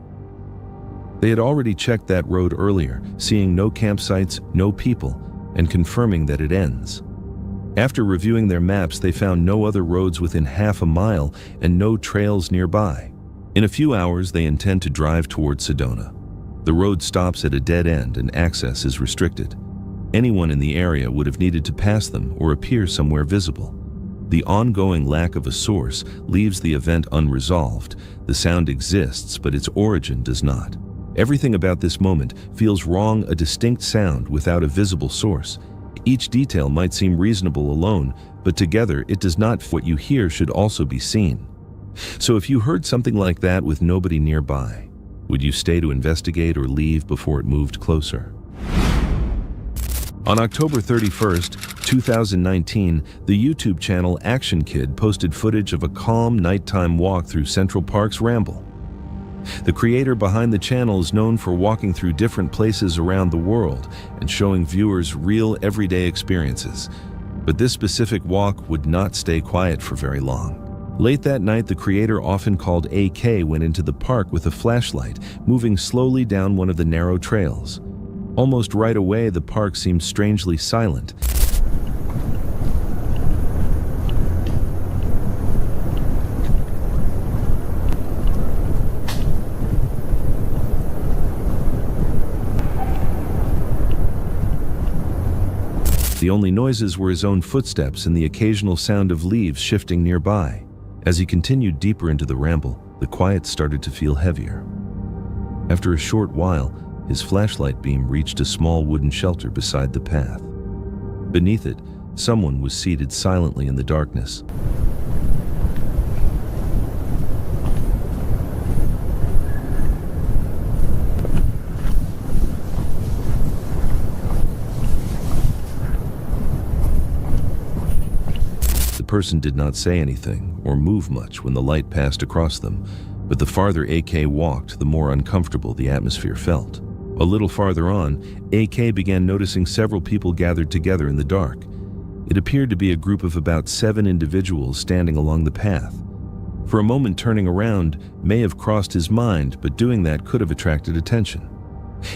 They had already checked that road earlier, seeing no campsites, no people, and confirming that it ends. After reviewing their maps, they found no other roads within half a mile and no trails nearby. In a few hours, they intend to drive towards Sedona. The road stops at a dead end and access is restricted. Anyone in the area would have needed to pass them or appear somewhere visible. The ongoing lack of a source leaves the event unresolved. The sound exists, but its origin does not. Everything about this moment feels wrong, a distinct sound without a visible source. Each detail might seem reasonable alone, but together it does not. What you hear should also be seen. So if you heard something like that with nobody nearby, would you stay to investigate or leave before it moved closer? On October 31st, 2019, the YouTube channel Action Kid posted footage of a calm nighttime walk through Central Park's Ramble. The creator behind the channel is known for walking through different places around the world and showing viewers real everyday experiences. But this specific walk would not stay quiet for very long. Late that night, the creator, often called AK, went into the park with a flashlight, moving slowly down one of the narrow trails. Almost right away, the park seemed strangely silent. The only noises were his own footsteps and the occasional sound of leaves shifting nearby. As he continued deeper into the ramble, the quiet started to feel heavier. After a short while, his flashlight beam reached a small wooden shelter beside the path. Beneath it, someone was seated silently in the darkness. The person did not say anything or move much when the light passed across them, but the farther AK walked, the more uncomfortable the atmosphere felt. A little farther on, AK began noticing several people gathered together in the dark. It appeared to be a group of about 7 individuals standing along the path. For a moment, turning around may have crossed his mind, but doing that could have attracted attention.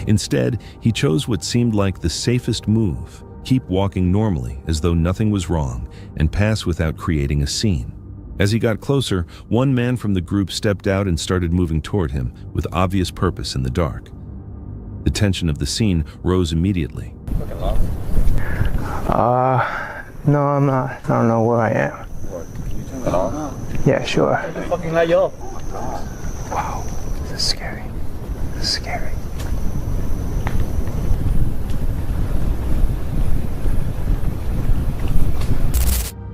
Instead, he chose what seemed like the safest move. keep walking normally as though nothing was wrong, and pass without creating a scene. As he got closer, one man from the group stepped out and started moving toward him with obvious purpose in the dark. The tension of the scene rose immediately. No, I'm not. I don't know where I am. What, can you turn that off? Yeah, sure. Turn the fucking light off. Wow, this is scary. This is scary.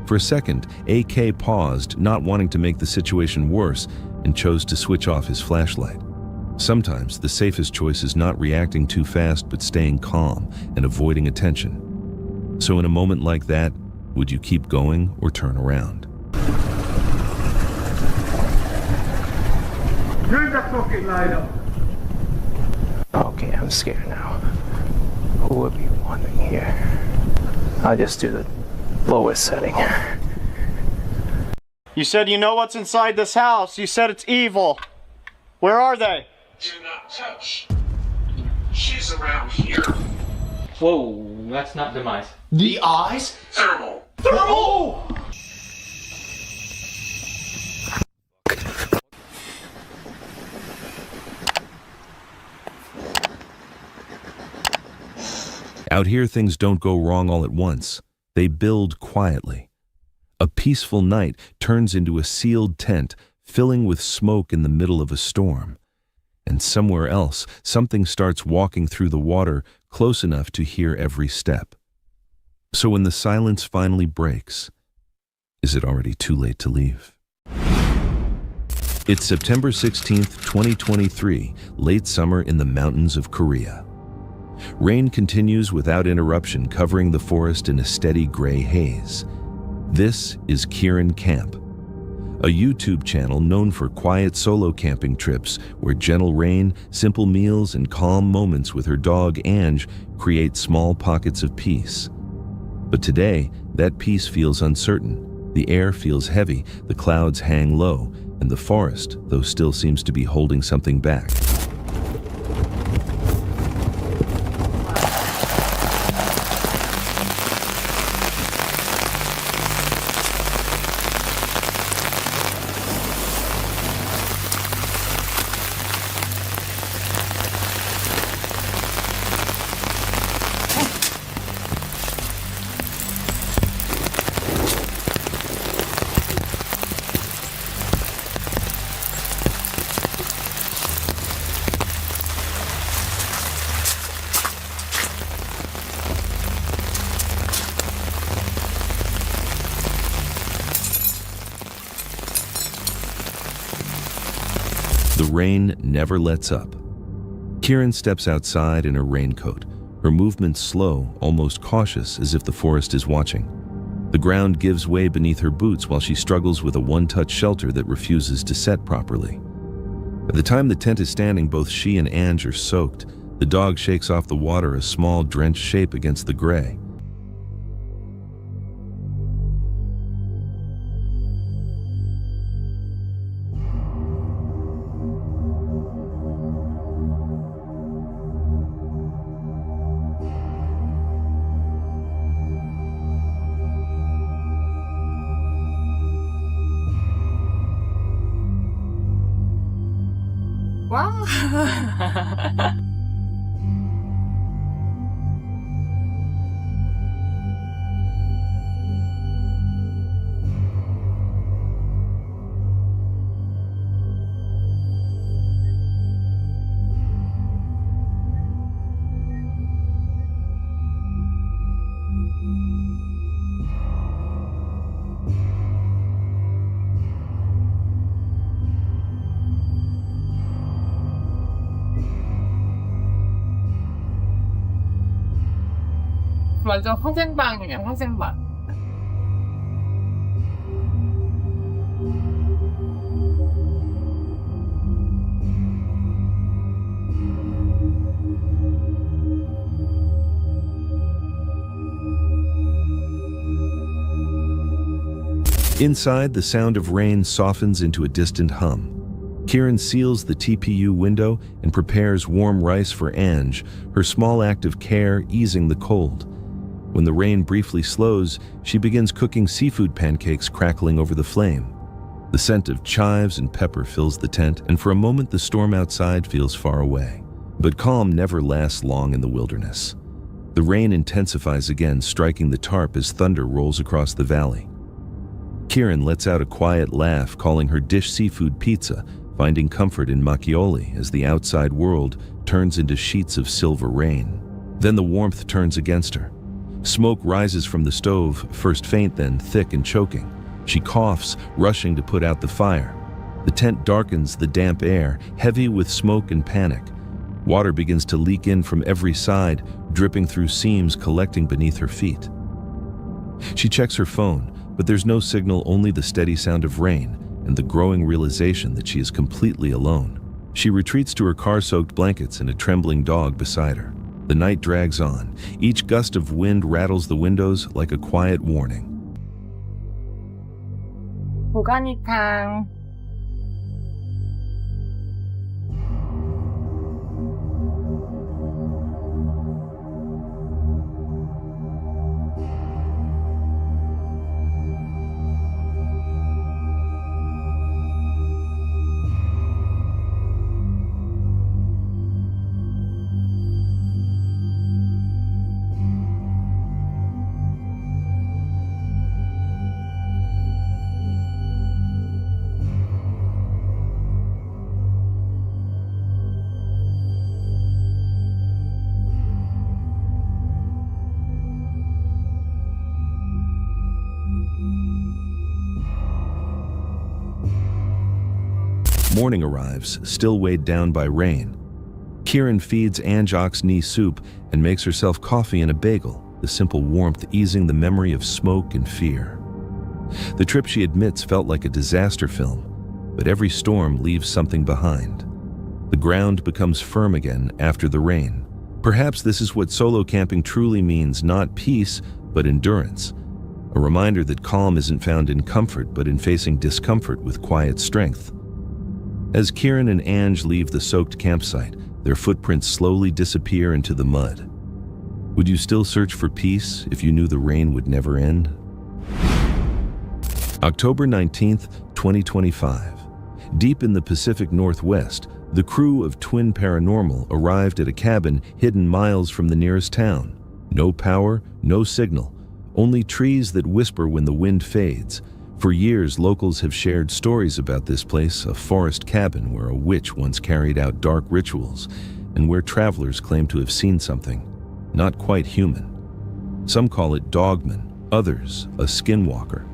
For a second, AK paused, not wanting to make the situation worse, and chose to switch off his flashlight. Sometimes the safest choice is not reacting too fast but staying calm and avoiding attention. So in a moment like that, would you keep going or turn around? Turn the fucking light up. Okay, I'm scared now. Who would be wandering here? I'll just do the lowest setting. You said you know what's inside this house. You said it's evil. Where are they? Do not touch. She's around here. Whoa, that's not demise. The eyes? Thermal. Thermal! Out here, things don't go wrong all at once. They build quietly. A peaceful night turns into a sealed tent, filling with smoke in the middle of a storm. And somewhere else, something starts walking through the water close enough to hear every step. So when the silence finally breaks, is it already too late to leave? It's September 16th, 2023, late summer in the mountains of Korea. Rain continues without interruption, covering the forest in a steady gray haze. This is Kieran Camp, a YouTube channel known for quiet solo camping trips where gentle rain, simple meals, and calm moments with her dog Ange create small pockets of peace. But today, that peace feels uncertain. The air feels heavy, the clouds hang low, and the forest, though still seems to be holding something back. The rain never lets up. Kieran steps outside in her raincoat, her movements slow, almost cautious, as if the forest is watching. The ground gives way beneath her boots while she struggles with a one-touch shelter that refuses to set properly. By the time the tent is standing, both she and Ange are soaked. The dog shakes off the water, a small, drenched shape against the gray. Wow. 완전 화생방이야, 화생방. Inside, the sound of rain softens into a distant hum. Kieran seals the TPU window and prepares warm rice for Ange, her small act of care easing the cold. When the rain briefly slows, she begins cooking seafood pancakes crackling over the flame. The scent of chives and pepper fills the tent, and for a moment the storm outside feels far away. But calm never lasts long in the wilderness. The rain intensifies again, striking the tarp as thunder rolls across the valley. Kieran lets out a quiet laugh, calling her dish seafood pizza, finding comfort in macchioli as the outside world turns into sheets of silver rain. Then the warmth turns against her. Smoke rises from the stove, first faint, then thick and choking. She coughs, rushing to put out the fire. The tent darkens the damp air, heavy with smoke and panic. Water begins to leak in from every side, dripping through seams, collecting beneath her feet. She checks her phone, but there's no signal, only the steady sound of rain and the growing realization that she is completely alone. She retreats to her car-soaked blankets and a trembling dog beside her. The night drags on. Each gust of wind rattles the windows like a quiet warning. หมู่บ้านอีกทาง Morning arrives, still weighed down by rain. Kieran feeds Ange ox knee soup and makes herself coffee and a bagel, the simple warmth easing the memory of smoke and fear. The trip, she admits, felt like a disaster film, but every storm leaves something behind. The ground becomes firm again after the rain. Perhaps this is what solo camping truly means, not peace, but endurance. A reminder that calm isn't found in comfort, but in facing discomfort with quiet strength. As Kieran and Ange leave the soaked campsite, their footprints slowly disappear into the mud. Would you still search for peace if you knew the rain would never end? October 19th, 2025. Deep in the Pacific Northwest, the crew of Twin Paranormal arrived at a cabin hidden miles from the nearest town. No power, no signal, only trees that whisper when the wind fades. For years, locals have shared stories about this place, a forest cabin where a witch once carried out dark rituals, and where travelers claim to have seen something not quite human. Some call it dogman, others a skinwalker.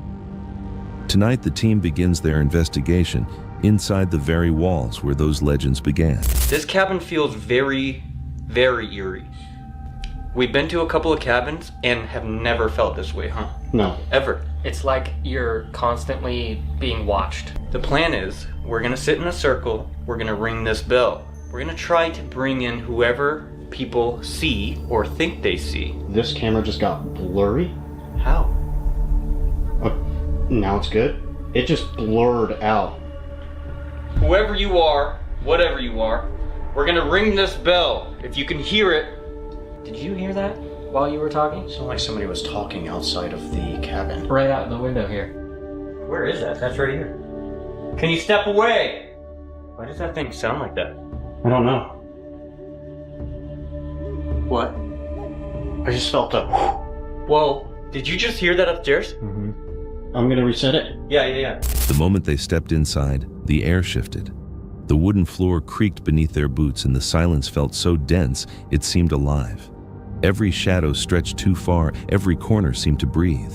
Tonight, the team begins their investigation inside the very walls where those legends began. This cabin feels very, very eerie. We've been to a couple of cabins and have never felt this way, huh? No. Ever. It's like you're constantly being watched. The plan is, we're gonna sit in a circle, we're gonna ring this bell. We're gonna try to bring in whoever people see or think they see. This camera just got blurry? How? Now it's good? It just blurred out. Whoever you are, whatever you are, we're gonna ring this bell. If you can hear it. Did you hear that while you were talking? It sounded like somebody was talking outside of the cabin. Right out the window here. Where is that? That's right here. Can you step away? Why does that thing sound like that? I don't know. What? I just felt a... Whoa, did you just hear that upstairs? Mm-hmm. I'm gonna reset it. Yeah. The moment they stepped inside, the air shifted. The wooden floor creaked beneath their boots and the silence felt so dense it seemed alive. Every shadow stretched too far, every corner seemed to breathe.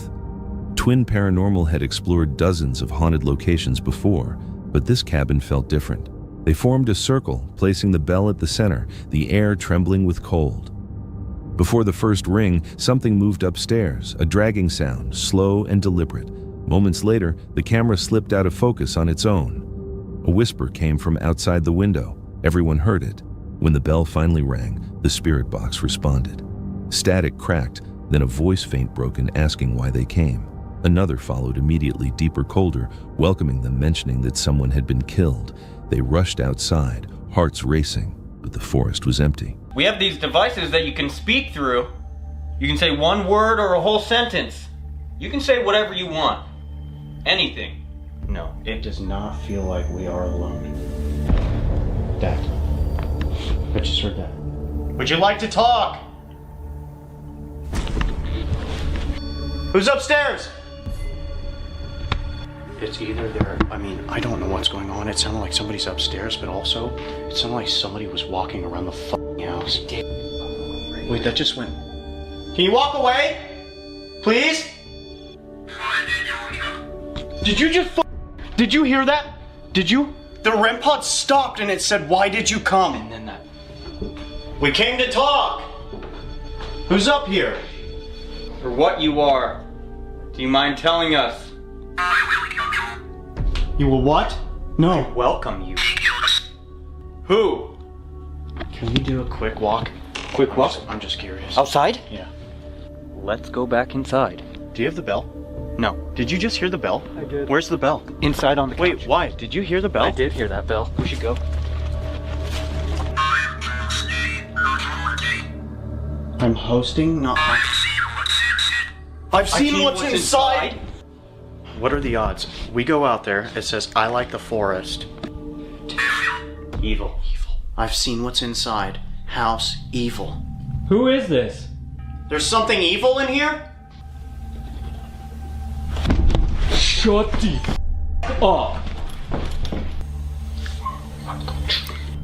Twin Paranormal had explored dozens of haunted locations before, but this cabin felt different. They formed a circle, placing the bell at the center, the air trembling with cold. Before the first ring, something moved upstairs, a dragging sound, slow and deliberate. Moments later, the camera slipped out of focus on its own. A whisper came from outside the window. Everyone heard it. When the bell finally rang, the spirit box responded. Static cracked, then a voice faint broken asking why they came. Another followed immediately, deeper, colder, welcoming them, mentioning that someone had been killed. They rushed outside, hearts racing, but the forest was empty. We have these devices that you can speak through. You can say one word or a whole sentence. You can say whatever you want. Anything. No, it does not feel like we are alone. Dad. I just heard that. Would you like to talk? Who's upstairs? It's either there. I mean, I don't know what's going on. It sounded like somebody's upstairs, but also it sounded like somebody was walking around the fucking house. Wait, that just went. Can you walk away? Please? Did you just Did you hear that? Did you? The REM pod stopped and it said, "Why did you come?" And then that. We came to talk. Who's up here? For what you are. Do you mind telling us? You will what? No. I welcome you. Who? Can we do a quick walk? Quick walk? I'm just curious. Outside? Yeah. Let's go back inside. Do you have the bell? No. Did you just hear the bell? I did. Where's the bell? Inside on the couch. Wait, why? Did you hear the bell? I did hear that bell. We should go. I'm hosting, not. I've seen what's inside. What are the odds? We go out there, it says, "I like the forest." Evil. I've seen what's inside. House, evil. Who is this? There's something evil in here? Shut the up.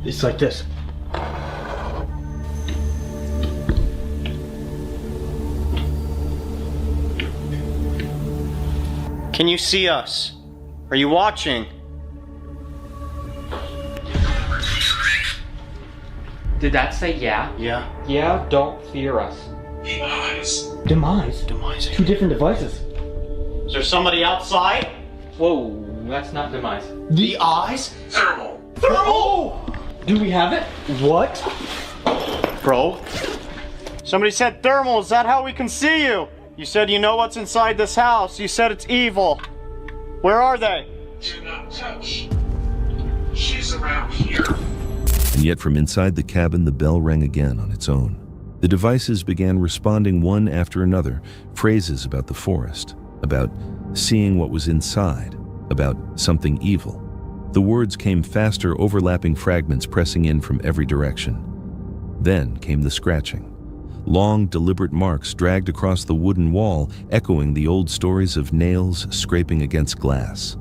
It's like this. Can you see us? Are you watching? Did that say yeah? Yeah. Yeah, don't fear us. Demise. Demise. Two different devices. Is there somebody outside? Whoa, that's not demise. The eyes? Thermal. Thermal! Do we have it? What? Bro? Somebody said thermal. Is that how we can see you? You said you know what's inside this house. You said it's evil. Where are they? Do not touch. She's around here. And yet from inside the cabin, the bell rang again on its own. The devices began responding one after another, phrases about the forest, about seeing what was inside, about something evil. The words came faster, overlapping fragments pressing in from every direction. Then came the scratching. Long, deliberate marks dragged across the wooden wall, echoing the old stories of nails scraping against glass.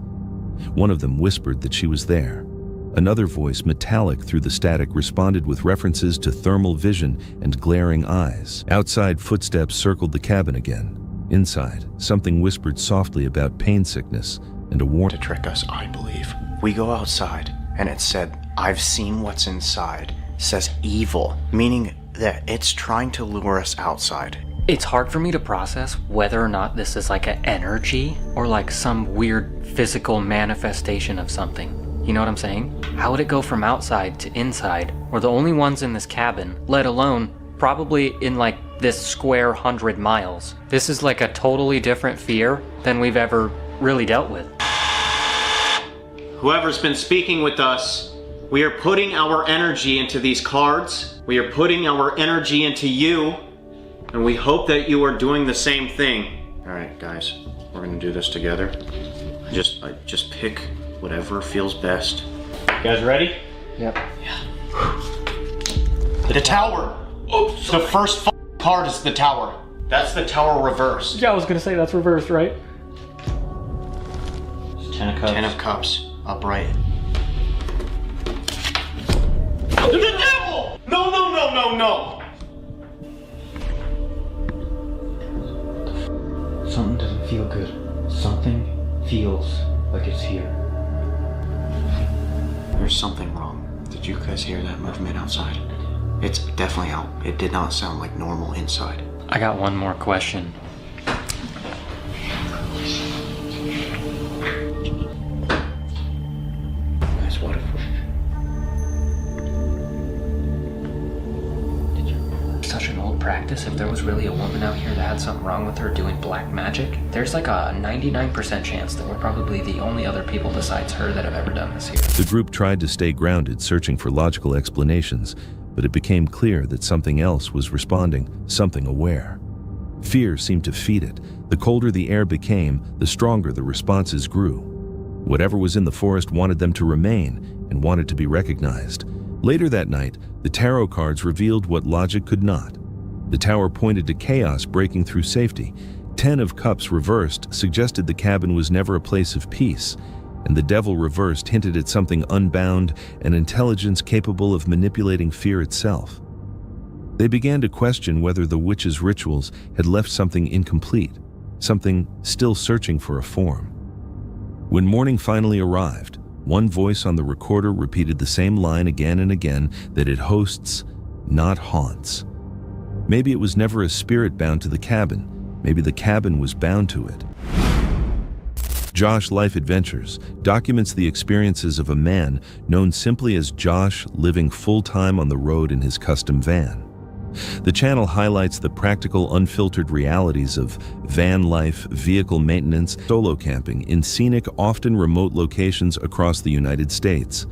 One of them whispered that she was there. Another voice, metallic through the static, responded with references to thermal vision and glaring eyes. Outside, footsteps circled the cabin again. Inside, something whispered softly about pain sickness and a warning. To trick us, I believe. We go outside, and it said, "I've seen what's inside." It says evil, meaning that it's trying to lure us outside. It's hard for me to process whether or not this is like an energy or like some weird physical manifestation of something. You know what I'm saying? How would it go from outside to inside? We're the only ones in this cabin, let alone probably in like this square 100 miles. This is like a totally different fear than we've ever really dealt with. Whoever's been speaking with us, we are putting our energy into these cards. We are putting our energy into you. And we hope that you are doing the same thing. All right, guys, we're gonna do this together. I just pick whatever feels best. You guys ready? Yep. The tower. Oops. The first card is the tower. That's the tower reversed. Yeah, I was gonna say that's reversed, right? Ten of cups. 10 of cups, upright. The devil! No, no, no, no, no! Something doesn't feel good. Something feels like it's here. There's something wrong. Did you guys hear that movement outside? It's definitely out. It did not sound like normal inside. I got one more question. Guys, what if Such an old practice. If there was really a woman out here that had something wrong with her doing black magic, there's like a 99% chance that we're probably the only other people besides her that have ever done this here. The group tried to stay grounded, searching for logical explanations, but it became clear that something else was responding, something aware. Fear seemed to feed it. The colder the air became, the stronger the responses grew. Whatever was in the forest wanted them to remain and wanted to be recognized. Later that night, the tarot cards revealed what logic could not. The tower pointed to chaos breaking through safety. 10 of Cups reversed suggested the cabin was never a place of peace, and the Devil reversed hinted at something unbound, an intelligence capable of manipulating fear itself. They began to question whether the witch's rituals had left something incomplete, something still searching for a form. When morning finally arrived, one voice on the recorder repeated the same line again and again, that it hosts, not haunts. Maybe it was never a spirit bound to the cabin. Maybe the cabin was bound to it. Josh Life Adventures documents the experiences of a man known simply as Josh living full-time on the road in his custom van. The channel highlights the practical, unfiltered realities of van life, vehicle maintenance, solo camping in scenic, often remote locations across the United States.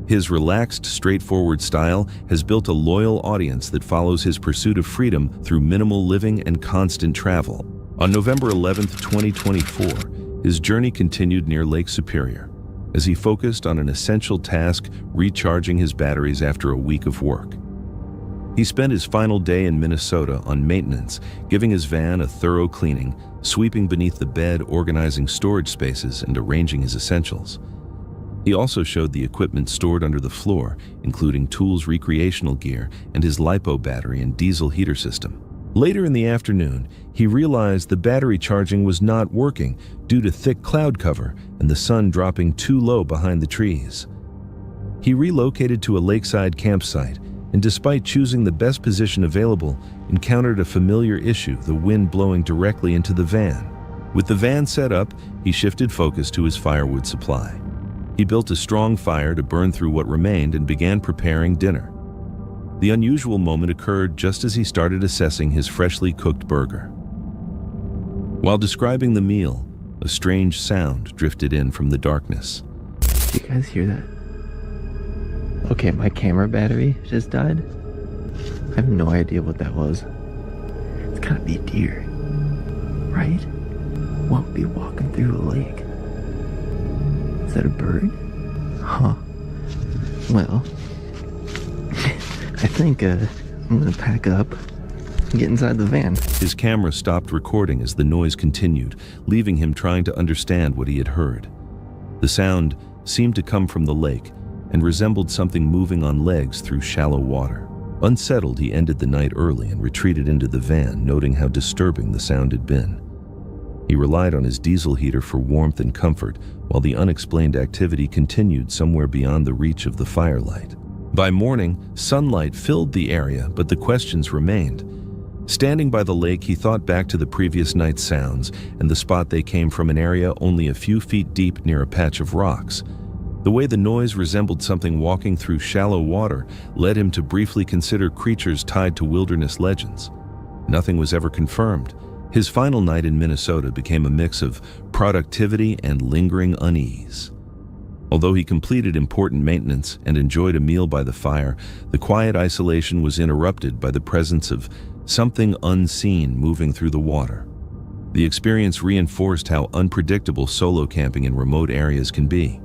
His relaxed, straightforward style has built a loyal audience that follows his pursuit of freedom through minimal living and constant travel. On November 11, 2024, his journey continued near Lake Superior as he focused on an essential task, recharging his batteries after a week of work. He spent his final day in Minnesota on maintenance, giving his van a thorough cleaning, sweeping beneath the bed, organizing storage spaces, and arranging his essentials. He also showed the equipment stored under the floor, including tools, recreational gear, and his LiPo battery and diesel heater system. Later in the afternoon, he realized the battery charging was not working due to thick cloud cover and the sun dropping too low behind the trees. He relocated to a lakeside campsite, and despite choosing the best position available, encountered a familiar issue, the wind blowing directly into the van. With the van set up, he shifted focus to his firewood supply. He built a strong fire to burn through what remained and began preparing dinner. The unusual moment occurred just as he started assessing his freshly cooked burger. While describing the meal, a strange sound drifted in from the darkness. You guys hear that? Okay, my camera battery just died. I have no idea what that was. It's gotta be a deer, right? What would be walking through a lake? Is that a bird? Huh. Well, I think I'm gonna pack up and get inside the van. His camera stopped recording as the noise continued, leaving him trying to understand what he had heard. The sound seemed to come from the lake and resembled something moving on legs through shallow water. Unsettled, he ended the night early and retreated into the van, noting how disturbing the sound had been. He relied on his diesel heater for warmth and comfort, while the unexplained activity continued somewhere beyond the reach of the firelight. By morning, sunlight filled the area, but the questions remained. Standing by the lake, he thought back to the previous night's sounds and the spot they came from, an area only a few feet deep near a patch of rocks. The way the noise resembled something walking through shallow water led him to briefly consider creatures tied to wilderness legends. Nothing was ever confirmed. His final night in Minnesota became a mix of productivity and lingering unease. Although he completed important maintenance and enjoyed a meal by the fire, the quiet isolation was interrupted by the presence of something unseen moving through the water. The experience reinforced how unpredictable solo camping in remote areas can be.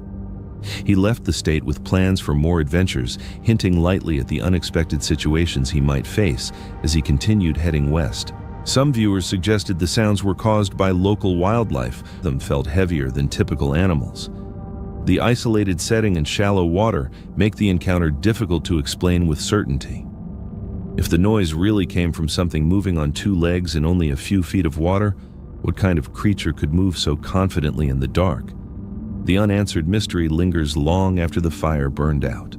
He left the state with plans for more adventures, hinting lightly at the unexpected situations he might face as he continued heading west. Some viewers suggested the sounds were caused by local wildlife. Them felt heavier than typical animals. The isolated setting and shallow water make the encounter difficult to explain with certainty. If the noise really came from something moving on two legs in only a few feet of water, what kind of creature could move so confidently in the dark? The unanswered mystery lingers long after the fire burned out.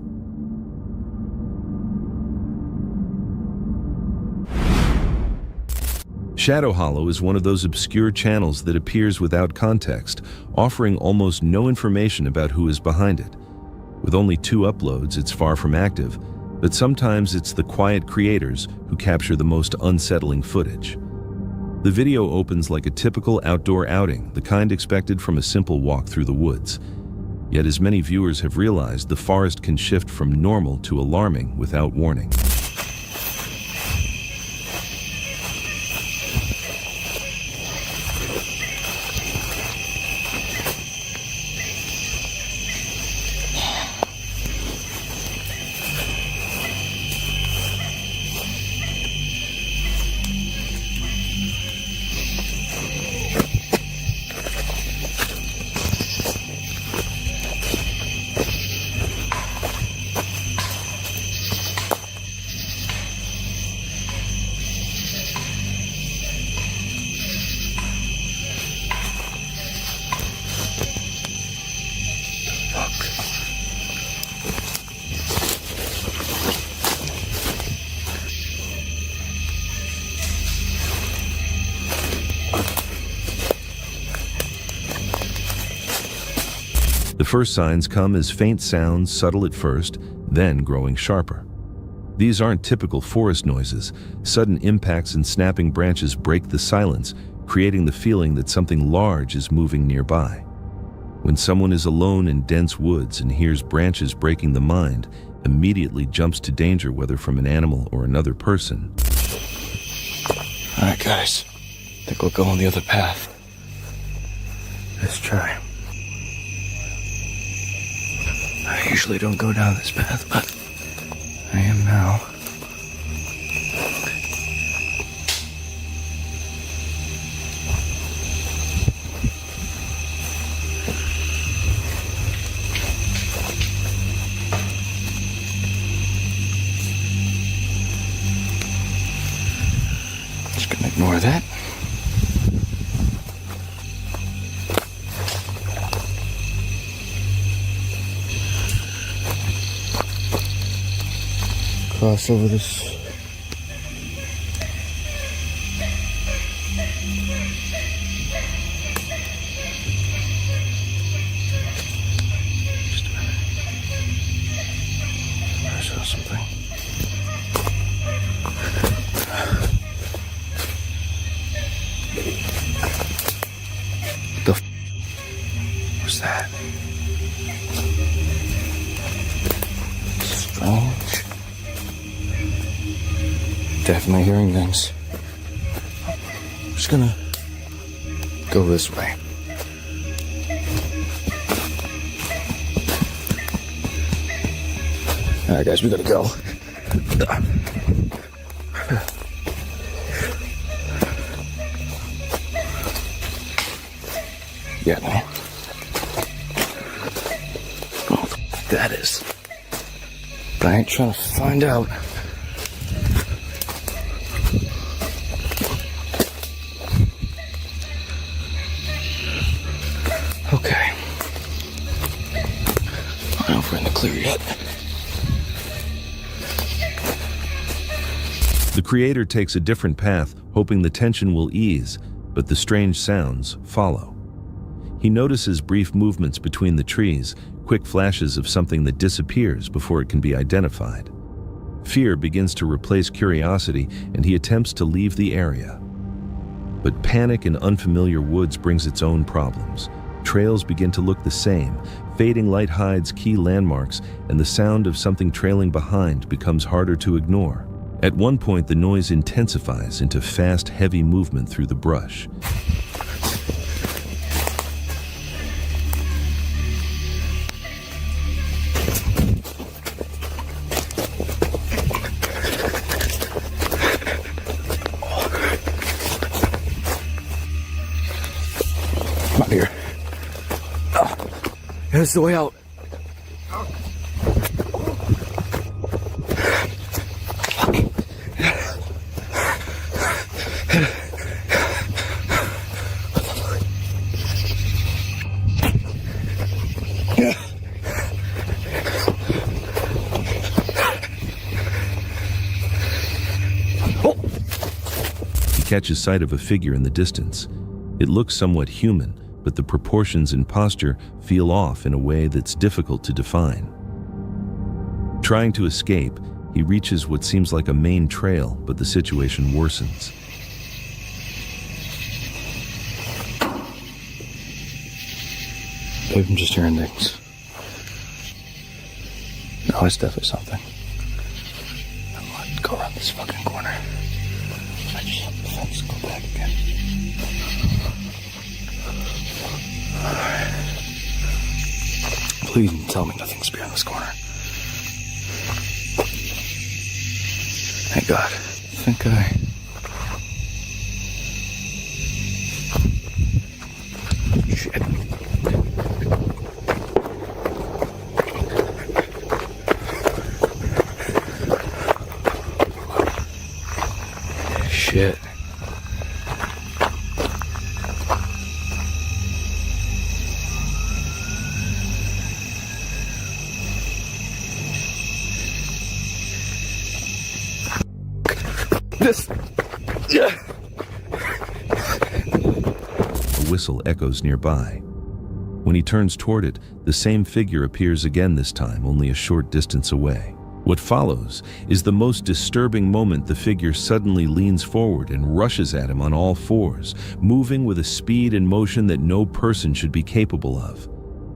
Shadow Hollow is one of those obscure channels that appears without context, offering almost no information about who is behind it. With only 2 uploads, it's far from active, but sometimes it's the quiet creators who capture the most unsettling footage. The video opens like a typical outdoor outing, the kind expected from a simple walk through the woods. Yet as many viewers have realized, the forest can shift from normal to alarming without warning. The first signs come as faint sounds, subtle at first, then growing sharper. These aren't typical forest noises. Sudden impacts and snapping branches break the silence, creating the feeling that something large is moving nearby. When someone is alone in dense woods and hears branches breaking, the mind immediately jumps to danger, whether from an animal or another person. All right, guys. I think we'll go on the other path. Let's try. I usually don't go down this path, but I am now. Just gonna ignore that. Cross over this. Just a minute. I saw something. What the f was that? Strange. Definitely hearing things. I'm just gonna go this way. Alright guys, we gotta go. Yeah, no. Oh, that is. But I ain't trying to find out. Okay. I don't know if we're in the clear yet. The creator takes a different path, hoping the tension will ease, but the strange sounds follow. He notices brief movements between the trees, quick flashes of something that disappears before it can be identified. Fear begins to replace curiosity, and he attempts to leave the area. But panic in unfamiliar woods brings its own problems. Trails begin to look the same, fading light hides key landmarks, and the sound of something trailing behind becomes harder to ignore. At one point, the noise intensifies into fast, heavy movement through the brush. Come up here. Here's the way out. He catches sight of a figure in the distance. It looks somewhat human, but the proportions and posture feel off in a way that's difficult to define. Trying to escape, he reaches what seems like a main trail, but the situation worsens. Maybe I'm just hearing things. No, it's definitely something. I'm gonna go around this fucking corner. I just have the fence go back again. Please tell me nothing's behind this corner. Thank God. I think Shit. Shit. This. Yeah. A whistle echoes nearby. When he turns toward it, the same figure appears again, this time only a short distance away. What follows is the most disturbing moment. The figure suddenly leans forward and rushes at him on all fours, moving with a speed and motion that no person should be capable of.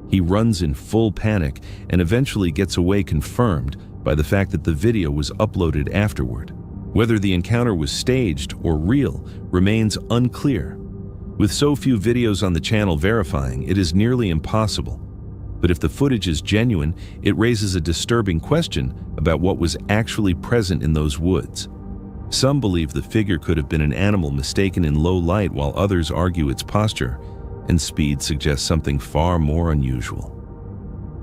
He runs in full panic and eventually gets away, confirmed by the fact that the video was uploaded afterward. Whether the encounter was staged or real remains unclear. With so few videos on the channel verifying, it is nearly impossible. But if the footage is genuine, it raises a disturbing question about what was actually present in those woods. Some believe the figure could have been an animal mistaken in low light, while others argue its posture and speed suggests something far more unusual.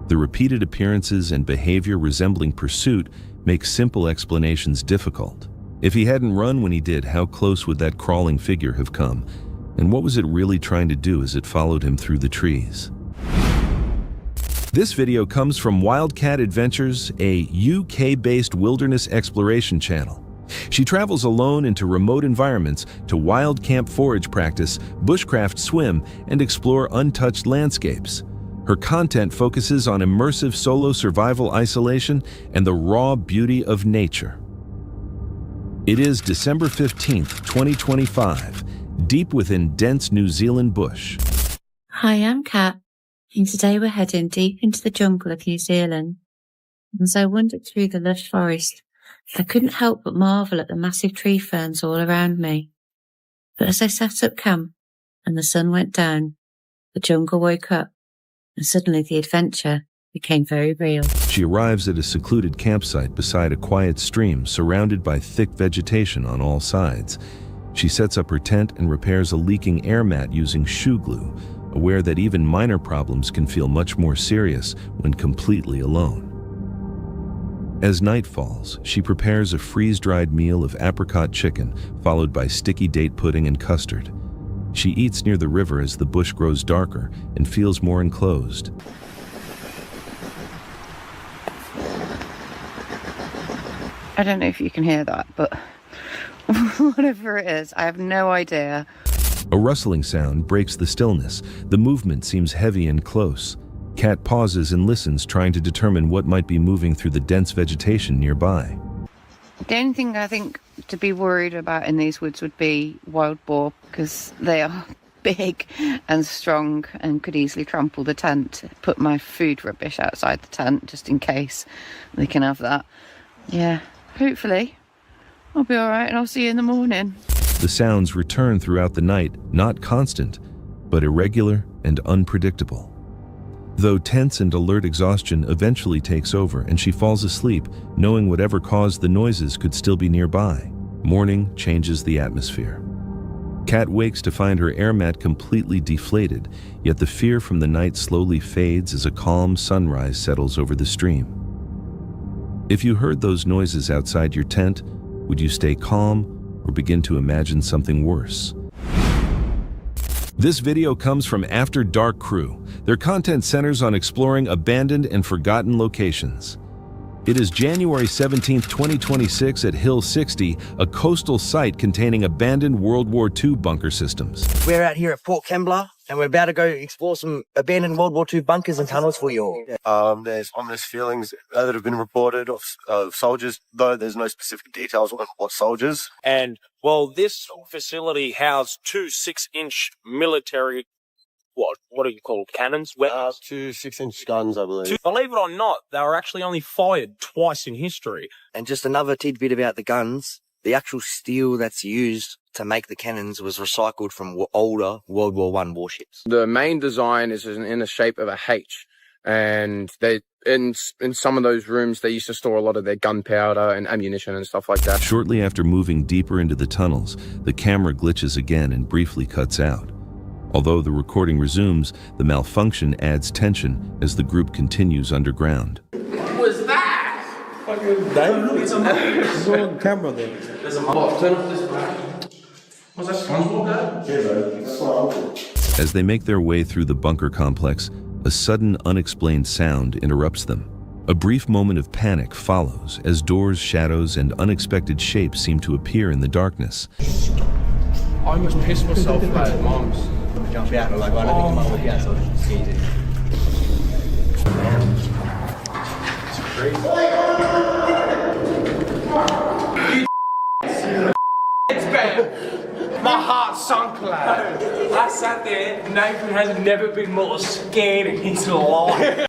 The repeated appearances and behavior resembling pursuit make simple explanations difficult. If he hadn't run when he did, how close would that crawling figure have come? And what was it really trying to do as it followed him through the trees? This video comes from Wildcat Adventures, a UK-based wilderness exploration channel. She travels alone into remote environments to wild camp forage practice, bushcraft swim, and explore untouched landscapes. Her content focuses on immersive solo survival isolation and the raw beauty of nature. It is December 15th, 2025, deep within dense New Zealand bush. Hi, I'm Kat, and today we're heading deep into the jungle of New Zealand. As I wandered through the lush forest, I couldn't help but marvel at the massive tree ferns all around me. But as I set up camp and the sun went down, the jungle woke up, and suddenly the adventure became very real. She arrives at a secluded campsite beside a quiet stream surrounded by thick vegetation on all sides. She sets up her tent and repairs a leaking air mat using shoe glue, aware that even minor problems can feel much more serious when completely alone. As night falls, she prepares a freeze-dried meal of apricot chicken, followed by sticky date pudding and custard. She eats near the river as the bush grows darker and feels more enclosed. I don't know if you can hear that, but whatever it is, I have no idea. A rustling sound breaks the stillness. The movement seems heavy and close. Kat pauses and listens, trying to determine what might be moving through the dense vegetation nearby. The only thing I think to be worried about in these woods would be wild boar, because they are big and strong and could easily trample the tent. Put my food rubbish outside the tent just in case they can have that. Yeah, hopefully I'll be alright and I'll see you in the morning. The sounds return throughout the night, not constant, but irregular and unpredictable. Though tense and alert, exhaustion eventually takes over and she falls asleep, knowing whatever caused the noises could still be nearby. Morning changes the atmosphere. Kat wakes to find her air mat completely deflated, yet the fear from the night slowly fades as a calm sunrise settles over the stream. If you heard those noises outside your tent, would you stay calm or begin to imagine something worse? This video comes from After Dark Crew. Their content centers on exploring abandoned and forgotten locations. It is January 17, 2026 at Hill 60, a coastal site containing abandoned World War II bunker systems. We're out here at Port Kembla, and we're about to go explore some abandoned World War II bunkers and tunnels for you all. There's ominous feelings that have been reported of soldiers, though there's no specific details on what soldiers. And, well, this facility housed two 6-inch military, what do you call it, cannons? Weapons? 2 6-inch guns, I believe. Believe it or not, they were actually only fired twice in history. And just another tidbit about the guns, the actual steel that's used to make the cannons was recycled from older World War I warships. The main design is in the shape of a H, and they in some of those rooms they used to store a lot of their gunpowder and ammunition and stuff like that. Shortly after moving deeper into the tunnels, the camera glitches again and briefly cuts out. Although the recording resumes, the malfunction adds tension as the group continues underground. What was that? Fucking David, it's on camera then. There's a what? Turn off this back. Was that SpongeBob there? Yeah, bro. As they make their way through the bunker complex, a sudden unexplained sound interrupts them. A brief moment of panic follows as doors, shadows, and unexpected shapes seem to appear in the darkness. I almost pissed myself at Mom's. jump out. Like, I don't think I might work out, so I'll just squeeze it. It's bad. My heart sunk, lad. I sat there. Nathan has never been more scared in his life.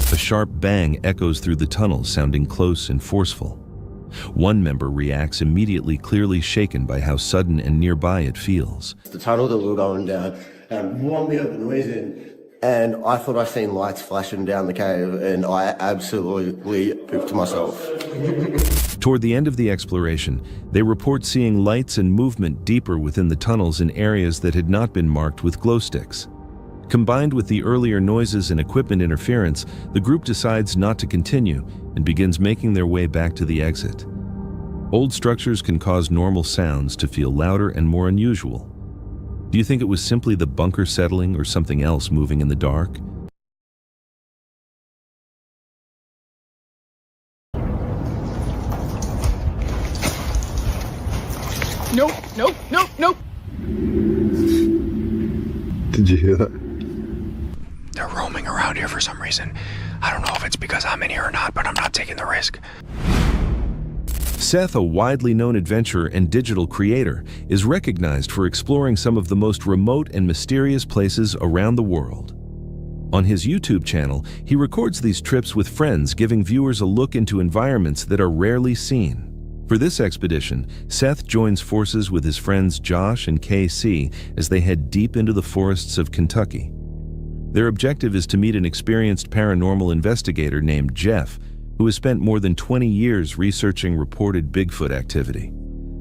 A sharp bang echoes through the tunnel, sounding close and forceful. One member reacts immediately, clearly shaken by how sudden and nearby it feels. The tunnel that we were going down, warmed me up the noise in, and I thought I seen lights flashing down the cave, and I absolutely pooped myself. Toward the end of the exploration, they report seeing lights and movement deeper within the tunnels in areas that had not been marked with glow sticks. Combined with the earlier noises and equipment interference, the group decides not to continue and begins making their way back to the exit. Old structures can cause normal sounds to feel louder and more unusual. Do you think it was simply the bunker settling or something else moving in the dark? Nope, nope, nope, nope. Did you hear that? They're roaming around here for some reason. I don't know if it's because I'm in here or not, but I'm not taking the risk. Seth, a widely known adventurer and digital creator, is recognized for exploring some of the most remote and mysterious places around the world. On his YouTube channel, he records these trips with friends, giving viewers a look into environments that are rarely seen. For this expedition, Seth joins forces with his friends Josh and KC as they head deep into the forests of Kentucky. Their objective is to meet an experienced paranormal investigator named Jeff, who has spent more than 20 years researching reported Bigfoot activity.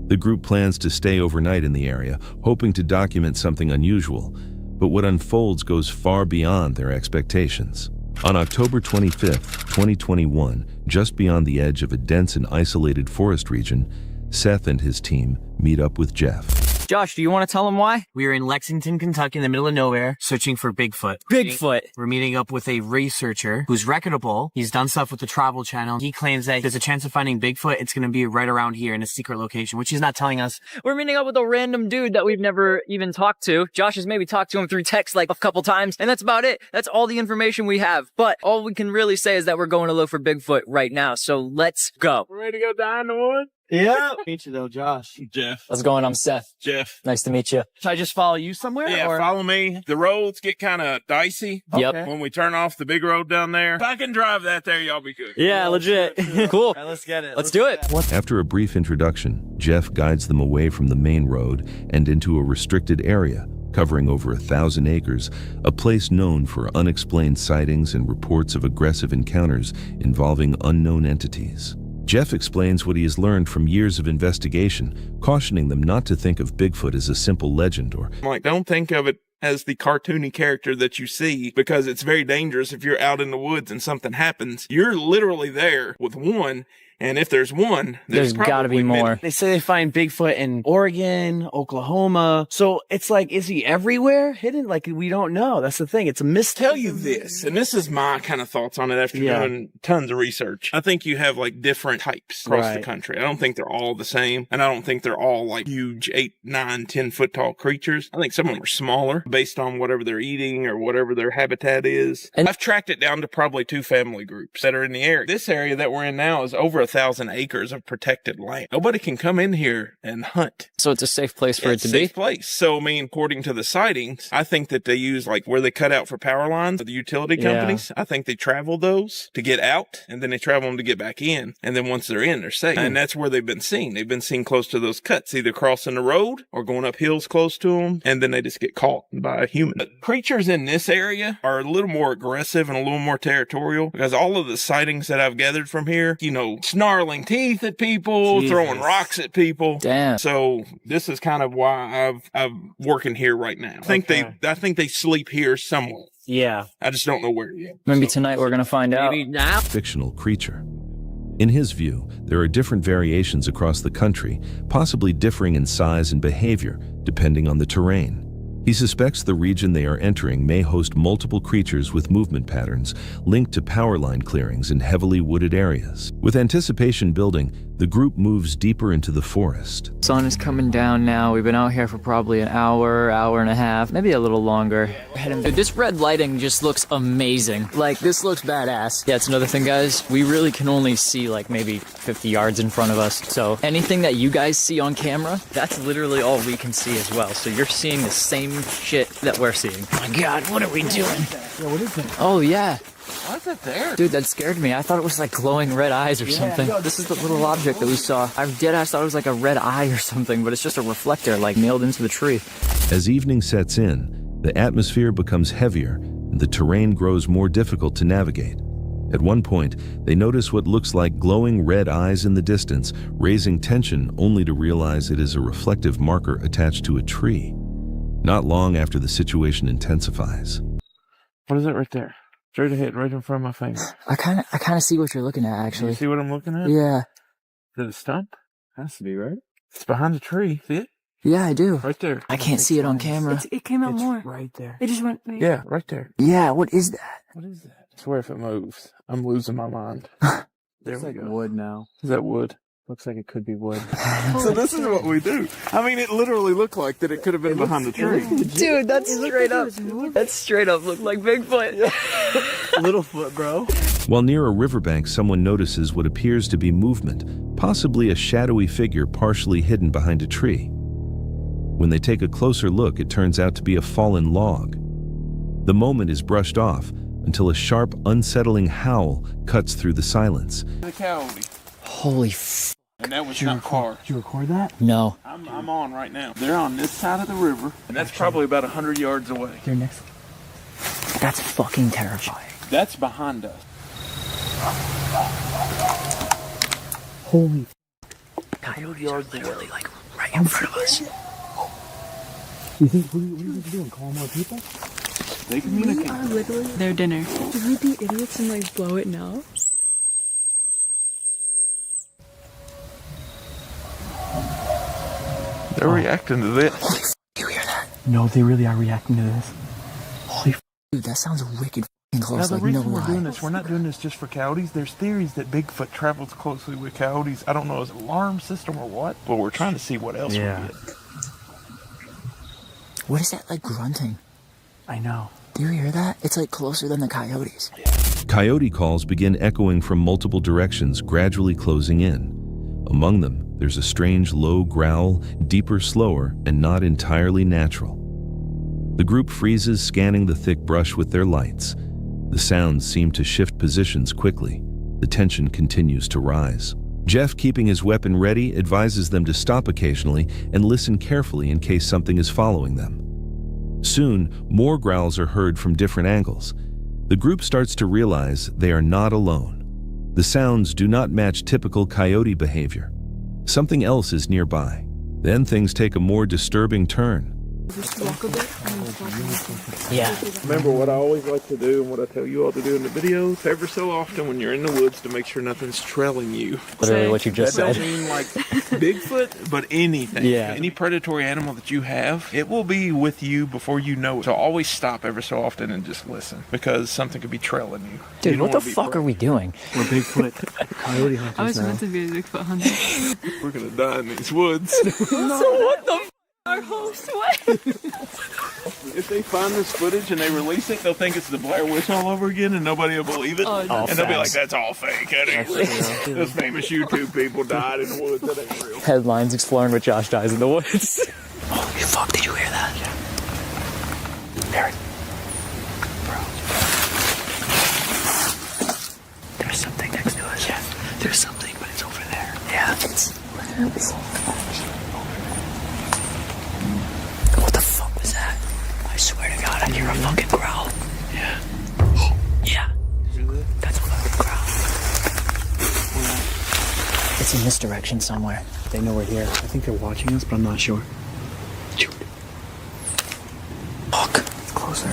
The group plans to stay overnight in the area, hoping to document something unusual, but what unfolds goes far beyond their expectations. On October 25th, 2021, just beyond the edge of a dense and isolated forest region, Seth and his team meet up with Jeff. Josh, do you want to tell them why? We are in Lexington, Kentucky, in the middle of nowhere, searching for Bigfoot. Bigfoot! We're meeting up with a researcher who's reputable. He's done stuff with the Travel Channel. He claims that there's a chance of finding Bigfoot. It's going to be right around here in a secret location, which he's not telling us. We're meeting up with a random dude that we've never even talked to. Josh has maybe talked to him through text like a couple times, and that's about it. That's all the information we have. But all we can really say is that we're going to look for Bigfoot right now, so let's go. We're ready to go die in the woods? Yeah. Meet you though, Josh. Jeff. How's it going? I'm Seth. Jeff. Nice to meet you. Should I just follow you somewhere? Yeah, or? follow me. The roads get kind of dicey. Yep. When we turn off the big road down there. If I can drive that there, y'all be good. Yeah, legit. Cool. All right, let's get it. Let's do it. After a brief introduction, Jeff guides them away from the main road and into a restricted area, covering over 1,000 acres, a place known for unexplained sightings and reports of aggressive encounters involving unknown entities. Jeff explains what he has learned from years of investigation, cautioning them not to think of Bigfoot as a simple legend or, Don't think of it as the cartoony character that you see, because it's very dangerous if you're out in the woods and something happens. You're literally there with one, and if there's one, there's got to be more. They say they find Bigfoot in Oregon, Oklahoma. So it's like, is he everywhere? Hidden? Like, we don't know. That's the thing. It's a mystery. Tell you this, and this is my kind of thoughts on it after doing tons of research. I think you have like different types across the country. I don't think they're all the same, and I don't think they're all like huge 8, 9, 10 foot tall creatures. I think some of them are smaller based on whatever they're eating or whatever their habitat is. And I've tracked it down to probably 2 family groups that are in the area. This area that we're in now is over 1,000 acres of protected land. Nobody can come in here and hunt. So it's a safe place for it to be? Safe place. So, I mean, according to the sightings, I think that they use like where they cut out for power lines for the utility companies. I think they travel those to get out, and then they travel them to get back in. And then once they're in, they're safe. And that's where they've been seen. They've been seen close to those cuts, either crossing the road or going up hills close to them, and then they just get caught by a human. The creatures in this area are a little more aggressive and a little more territorial, because all of the sightings that I've gathered from here, snarling teeth at people, throwing rocks at people. Damn. So this is kind of why I'm working here right now. I think they sleep here somewhere. Yeah. I just don't know where yet. Maybe tonight we're going to find out. Maybe now. fictional creature. In his view, there are different variations across the country, possibly differing in size and behavior depending on the terrain. He suspects the region they are entering may host multiple creatures with movement patterns linked to power line clearings in heavily wooded areas. With anticipation building, the group moves deeper into the forest. Sun is coming down now. We've been out here for probably an hour, hour and a half, maybe a little longer. Dude, this red lighting just looks amazing. Like, this looks badass. Yeah, it's another thing, guys. We really can only see like maybe 50 yards in front of us. So anything that you guys see on camera, that's literally all we can see as well. So you're seeing the same shit that we're seeing. Oh my God, what are we doing? Yeah, what is that? Oh yeah. Why is that there? Dude, that scared me. I thought it was like glowing red eyes or something. This is the little object that we saw. I deadass thought it was like a red eye or something, but it's just a reflector like nailed into the tree. As evening sets in, the atmosphere becomes heavier and the terrain grows more difficult to navigate. At one point, they notice what looks like glowing red eyes in the distance, raising tension only to realize it is a reflective marker attached to a tree. Not long after the situation intensifies. What is that right there? Straight ahead, right in front of my face. I kind of see what you're looking at, actually. You see what I'm looking at? Yeah. Is it a stump? Has to be, right? It's behind the tree. See it? Yeah, I do. Right there. I can't see it on camera. It came out It's more. right there. It just went. Yeah, right there. Yeah, what is that? What is that? I swear if it moves, I'm losing my mind. There It's we like go. wood now. Is that wood? Looks like it could be wood. So this is what we do. I mean, it literally looked like that it could have been behind the tree. Dude, that's straight up. That's straight up looked like Bigfoot. Littlefoot, bro. While near a riverbank, someone notices what appears to be movement, possibly a shadowy figure partially hidden behind a tree. When they take a closer look, it turns out to be a fallen log. The moment is brushed off until a sharp, unsettling howl cuts through the silence. The coyote. Holy f***. And that was not far. Did you record that? No. I'm on right now. They're on this side of the river, and that's probably about 100 yards away. They're next. That's fucking terrifying. That's behind us. Holy coyotes are literally like right in front of us. You think, what are you doing? Call more people? They We communicate. are literally their dinner. Should we be idiots and like blow it now? They're reacting to this. You hear that? No, they really are reacting to this. Holy f***. Dude, that sounds wicked Now, close. the Like, no reason we're lie. doing this, we're not doing this just for coyotes. There's theories that Bigfoot travels closely with coyotes. I don't know, is it an alarm system or what? But we're trying to see what else we get. What is that like grunting? I know. Do you hear that? It's like closer than the coyotes. Coyote calls begin echoing from multiple directions, gradually closing in. Among them, there's a strange low growl, deeper, slower, and not entirely natural. The group freezes, scanning the thick brush with their lights. The sounds seem to shift positions quickly. The tension continues to rise. Jeff, keeping his weapon ready, advises them to stop occasionally and listen carefully in case something is following them. Soon, more growls are heard from different angles. The group starts to realize they are not alone. The sounds do not match typical coyote behavior. Something else is nearby. Then things take a more disturbing turn. Just walk a bit and then stop. Yeah. Remember what I always like to do and what I tell you all to do in the videos? Ever so often when you're in the woods to make sure nothing's trailing you. Literally what you just That said. don't mean like Bigfoot, but anything. Yeah. Any predatory animal that you have, it will be with you before you know it. So always stop ever so often and just listen because something could be trailing you. Dude, You what don't the wanna be fuck are we doing? We're Bigfoot coyote hunters I was now. meant to be a Bigfoot hunter. We're gonna die in these woods. So what the f? Our whole sweat. If they find this footage and they release it, they'll think it's the Blair Witch all over again and nobody will believe it. Oh, no. And they'll be like, that's all fake. That ain't real. Those famous YouTube people died in the woods. That ain't real. Headlines: Exploring with Josh dies in the woods. Holy fuck, did you hear that? There. Bro. There's something next to us. Yeah. There's something, but it's over there. Yeah. It's what the fuck was that? I swear to God, I hear a fucking growl. Yeah. Yeah. That's a fucking growl. It's in this direction somewhere. They know we're here. I think they're watching us, but I'm not sure. Fuck. It's closer.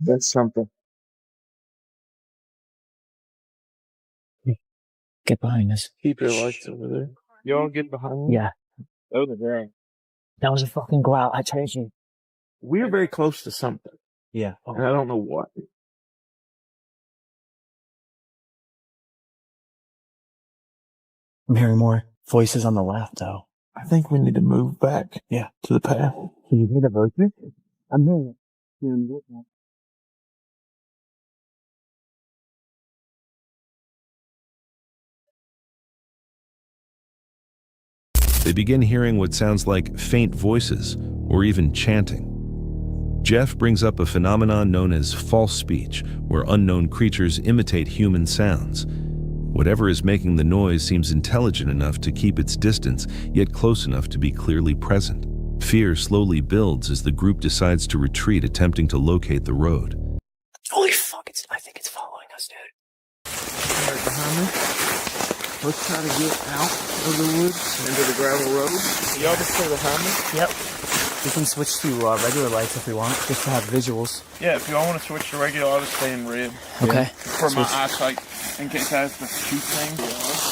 That's something. Get behind us. Keep your lights over there. Y'all get behind me. Yeah. Oh, the ground. That was a fucking growl. I told you. We're very close to something. Yeah. And I don't know what. I'm hearing more voices on the left, though. I think we need to move back to the path. Can you hear the voices? I'm hearing it. They begin hearing what sounds like faint voices or even chanting. Jeff brings up a phenomenon known as false speech, where unknown creatures imitate human sounds. Whatever is making the noise seems intelligent enough to keep its distance, yet close enough to be clearly present. Fear slowly builds as the group decides to retreat, attempting to locate the road. Holy fuck, I think it's following us, dude. Right behind me. Let's try to get out of the woods into the gravel road. Y'all just stay behind me? Yep. We can switch to regular lights if we want, just to have visuals. Yeah, if y'all want to switch to regular, I'll just stay in red. Okay. For my eyesight, in case I have to shoot things.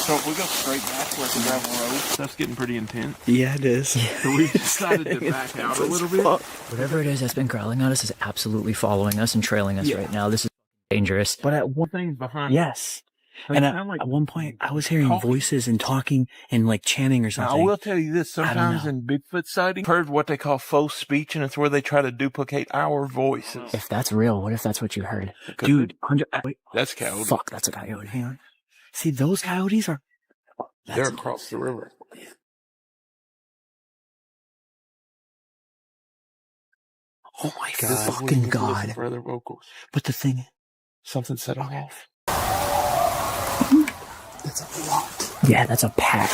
So if we go straight back where the gravel road, stuff's getting pretty intense. Yeah, it is. So we decided to back out a little bit. Whatever it is that's been growling at us is absolutely following us and trailing us right now. This is dangerous. But at one thing behind yes. And at one point, I was hearing voices and talking and like chanting or something. Now, I will tell you this, sometimes in Bigfoot sightings, I've heard what they call faux speech, and it's where they try to duplicate our voices. If that's real, what if that's what you heard? Dude, wait. That's coyote. Fuck, that's a coyote. Hang on. See, those coyotes are... They're across the river. Oh my god. Fucking god. Further vocals. But the thing... Something set off. That's a lot. Yeah, that's a pack.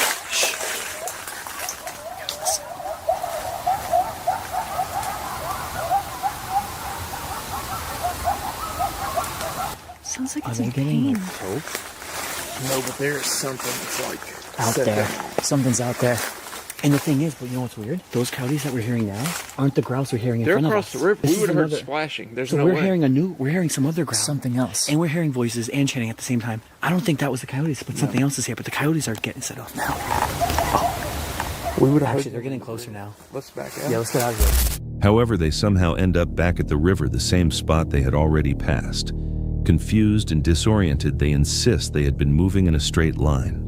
Sounds like Are it's they in getting pain. like coke? No, but there is something that's like... Out there. Something's out there. And the thing is, but you know what's weird? Those coyotes that we're hearing now aren't the growls we're hearing in front of us. They're across the river. This We would is have heard another- splashing. There's So no we're way. we're hearing some other growl. Something else. And we're hearing voices and chanting at the same time. I don't think that was the coyotes, but something else is here. But the coyotes are getting set off now. We would have Actually, they're getting closer now. Let's back out. Yeah, let's get out of here. However, they somehow end up back at the river, the same spot they had already passed. Confused and disoriented, they insist they had been moving in a straight line.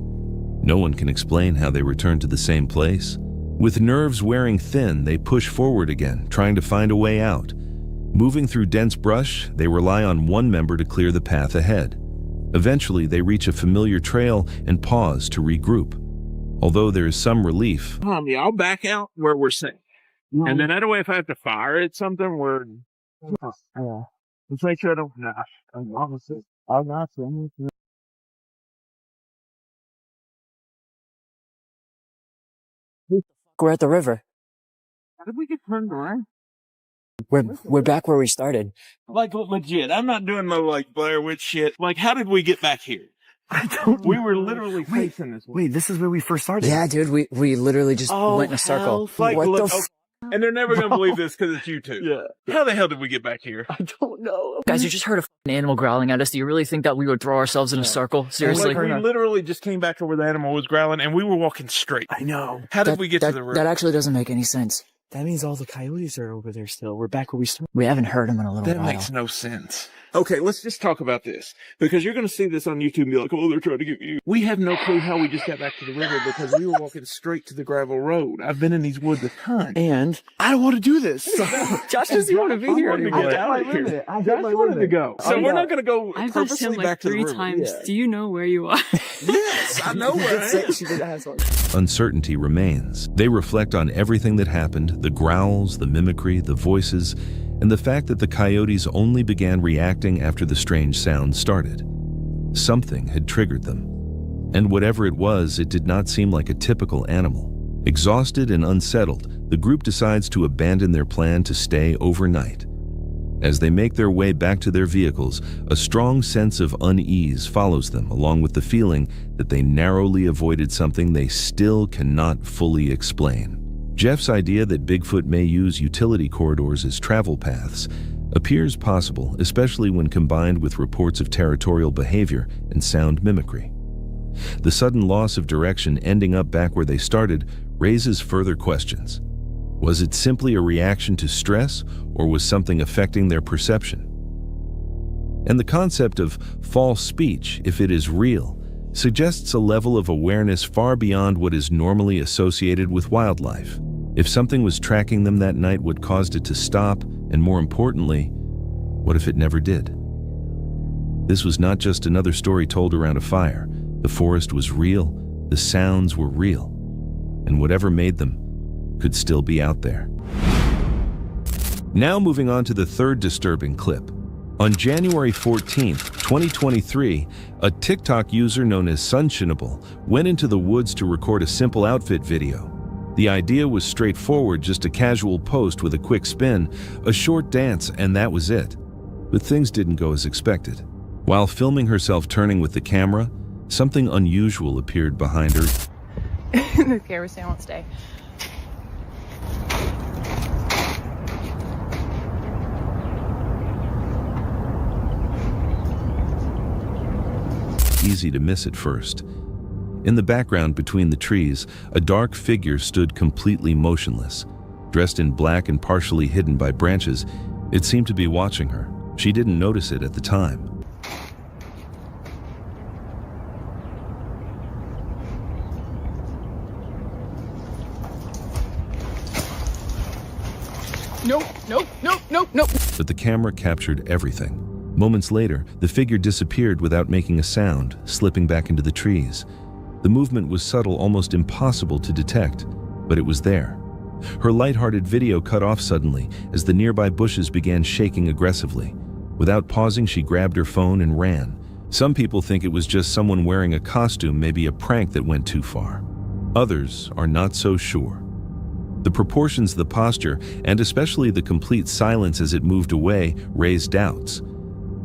No one can explain how they returned to the same place. With nerves wearing thin, they push forward again, trying to find a way out. Moving through dense brush, they rely on one member to clear the path ahead. Eventually, they reach a familiar trail and pause to regroup. Although there is some relief, Yeah, I'll back out where we're safe. And then that way, if I have to fire at something, we're... Yeah. Let's make sure I don't... Nah, I'm not saying it. We're at the river. How did we get turned around? We're back where we started. Like, legit, I'm not doing no, like, Blair Witch shit. Like, how did we get back here? I don't We were literally facing this way. Wait, this is where we first started. Yeah, dude, we literally just went in a circle. Like, What look, the f- and they're never going to believe this because it's you two. Yeah. How the hell did we get back here? I don't know. Guys, you just heard a fucking animal growling at us. Do you really think that we would throw ourselves in a circle? Seriously? Like, we literally just came back to where the animal was growling, and we were walking straight. I know. How did we get to the river? That actually doesn't make any sense. That means all the coyotes are over there still. We're back where we started. We haven't heard them in a little That while. makes no sense. Okay, let's just talk about this. Because you're going to see this on YouTube and be like, oh, they're trying to get you. We have no clue how we just got back to the river because we were walking straight to the gravel road. I've been in these woods a ton. And I don't want to do this. Josh doesn't want to be here anymore. I just wanted to go. So we're not going to go I've asked purposely him like back to the 3 river. times. Yeah. Do you know where you are? Yes, I know where I am. She did ask one. uncertainty remains. They reflect on everything that happened, the growls, the mimicry, the voices, and the fact that the coyotes only began reacting after the strange sound started. Something had triggered them. And whatever it was, it did not seem like a typical animal. Exhausted and unsettled, the group decides to abandon their plan to stay overnight. As they make their way back to their vehicles, a strong sense of unease follows them, along with the feeling that they narrowly avoided something they still cannot fully explain. Jeff's idea that Bigfoot may use utility corridors as travel paths appears possible, especially when combined with reports of territorial behavior and sound mimicry. The sudden loss of direction ending up back where they started raises further questions. Was it simply a reaction to stress, or was something affecting their perception? And the concept of false speech, if it is real, suggests a level of awareness far beyond what is normally associated with wildlife. If something was tracking them that night, what caused it to stop, and more importantly, what if it never did? This was not just another story told around a fire. The forest was real, the sounds were real, and whatever made them could still be out there. Now moving on to the third disturbing clip. On January 14th, 2023, a TikTok user known as Sunshinable went into the woods to record a simple outfit video. The idea was straightforward, just a casual post with a quick spin, a short dance, and that was it. But things didn't go as expected. While filming herself turning with the camera, something unusual appeared behind her. The camera's saying I won't stay. Easy to miss at first. In the background between the trees, a dark figure stood completely motionless. Dressed in black and partially hidden by branches, it seemed to be watching her. She didn't notice it at the time. Nope, nope, nope, nope, nope. But the camera captured everything. Moments later, the figure disappeared without making a sound, slipping back into the trees. The movement was subtle, almost impossible to detect, but it was there. Her lighthearted video cut off suddenly as the nearby bushes began shaking aggressively. Without pausing, she grabbed her phone and ran. Some people think it was just someone wearing a costume, maybe a prank that went too far. Others are not so sure. The proportions, the posture, and especially the complete silence as it moved away raised doubts.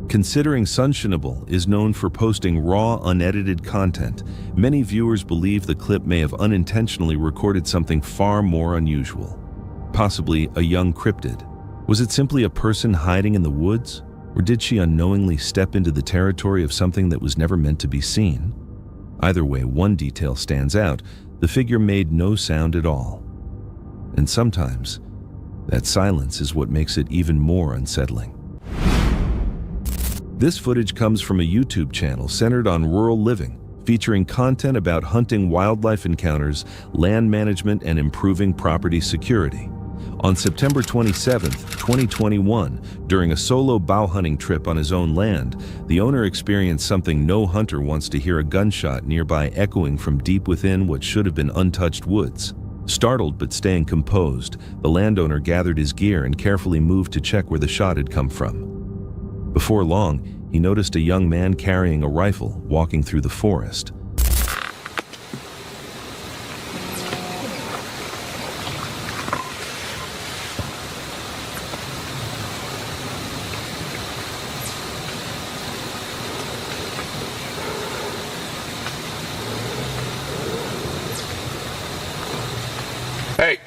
Considering Sunshinable is known for posting raw, unedited content, many viewers believe the clip may have unintentionally recorded something far more unusual. Possibly a young cryptid. Was it simply a person hiding in the woods? Or did she unknowingly step into the territory of something that was never meant to be seen? Either way, one detail stands out. The figure made no sound at all. And sometimes, that silence is what makes it even more unsettling. This footage comes from a YouTube channel centered on rural living, featuring content about hunting, wildlife encounters, land management, and improving property security. On September 27, 2021, during a solo bow hunting trip on his own land, the owner experienced something no hunter wants to hear: a gunshot nearby echoing from deep within what should have been untouched woods. Startled but staying composed, the landowner gathered his gear and carefully moved to check where the shot had come from. Before long, he noticed a young man carrying a rifle walking through the forest. Hey!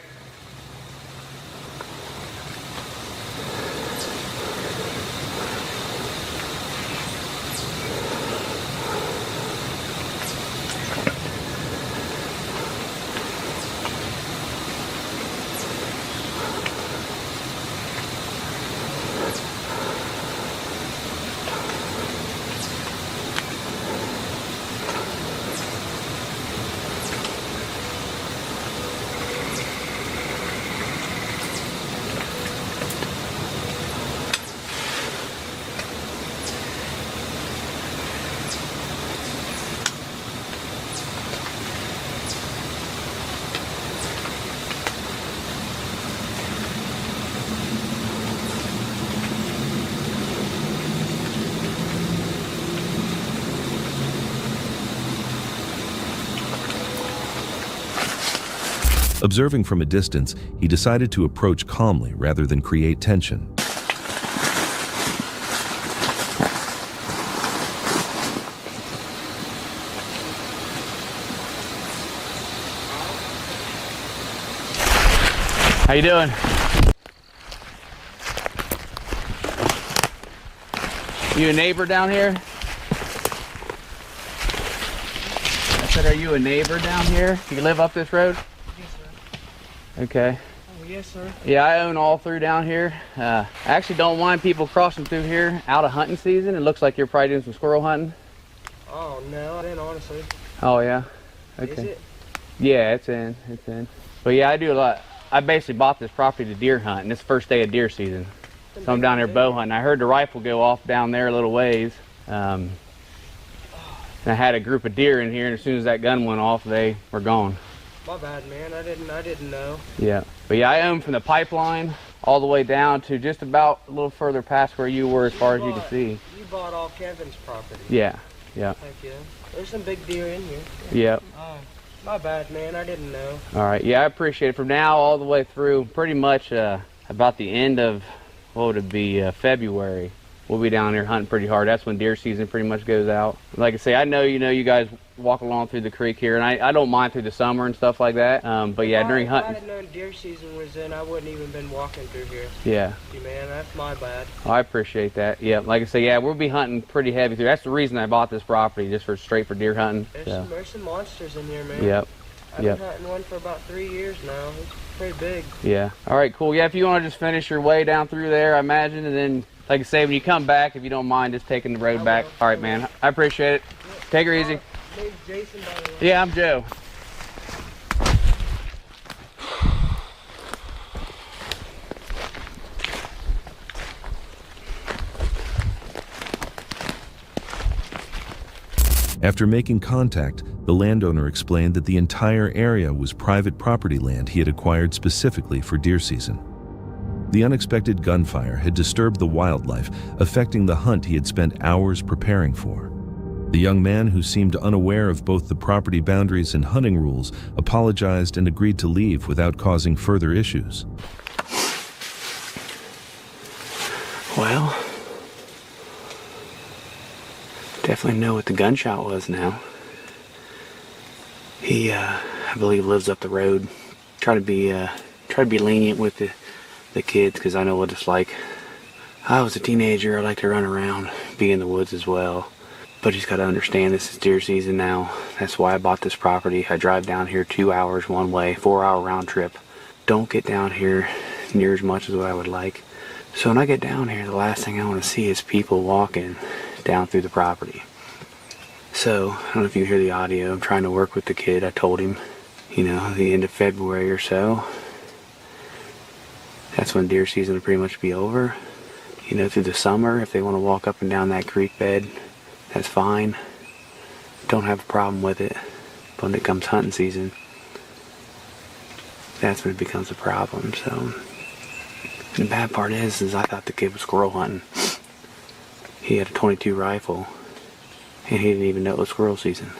Observing from a distance, he decided to approach calmly rather than create tension. How you doing? You a neighbor down here? I said, are you a neighbor down here? Do you live up this road? Okay. Yes, sir. Yeah, I own all through down here. I actually don't mind people crossing through here out of hunting season. It looks like you're probably doing some squirrel hunting. Oh, no, I didn't, honestly. Oh, yeah? Okay. Is it? Yeah, it's in. But yeah, I do a lot. I basically bought this property to deer hunt, and it's the first day of deer season. So I'm down there bow hunting. I heard the rifle go off down there a little ways. And I had a group of deer in here, and as soon as that gun went off, they were gone. My bad, man. I didn't know. Yeah. But yeah, I own from the pipeline all the way down to just about a little further past where you were as far as you can see. You bought all Kevin's property. Yeah. Yeah. Heck yeah. There's some big deer in here. Yep. My bad, man. I didn't know. All right. Yeah, I appreciate it. From now all the way through pretty much about the end of, what would it be, February. We'll be down here hunting pretty hard. That's when deer season pretty much goes out. Like I say, I know you guys walk along through the creek here, and I don't mind through the summer and stuff like that. But yeah, during hunting. If I had known deer season was in, I wouldn't even been walking through here. Yeah. Man, that's my bad. Oh, I appreciate that. Yeah, like I say, yeah, we'll be hunting pretty heavy through. That's the reason I bought this property, just for straight for deer hunting. There's some monsters in here, man. Yep. I've been hunting one for about 3 years now. It's pretty big. Yeah. All right, cool. Yeah, if you want to just finish your way down through there, I imagine, and then, like I say, when you come back, if you don't mind just taking the road back. All right, man. I appreciate it. Take her easy. Name's Jason, by the way. Yeah, I'm Joe. After making contact, the landowner explained that the entire area was private property land he had acquired specifically for deer season. The unexpected gunfire had disturbed the wildlife, affecting the hunt he had spent hours preparing for. The young man, who seemed unaware of both the property boundaries and hunting rules, apologized and agreed to leave without causing further issues. Well, definitely know what the gunshot was now. He, I believe, lives up the road. Try to be lenient with the kids, because I know what it's like. I was a teenager. I like to run around, be in the woods as well. But he's got to understand this is deer season now. That's why I bought this property. I drive down here 2 hours one way, 4-hour round trip. Don't get down here near as much as what I would like. So when I get down here, the last thing I want to see is people walking down through the property. So, I don't know if you hear the audio. I'm trying to work with the kid. I told him, the end of February or so. That's when deer season will pretty much be over. Through the summer, if they want to walk up and down that creek bed, that's fine. Don't have a problem with it. But when it comes hunting season, that's when it becomes a problem. So, and the bad part is I thought the kid was squirrel hunting. He had a .22 rifle, and he didn't even know it was squirrel season.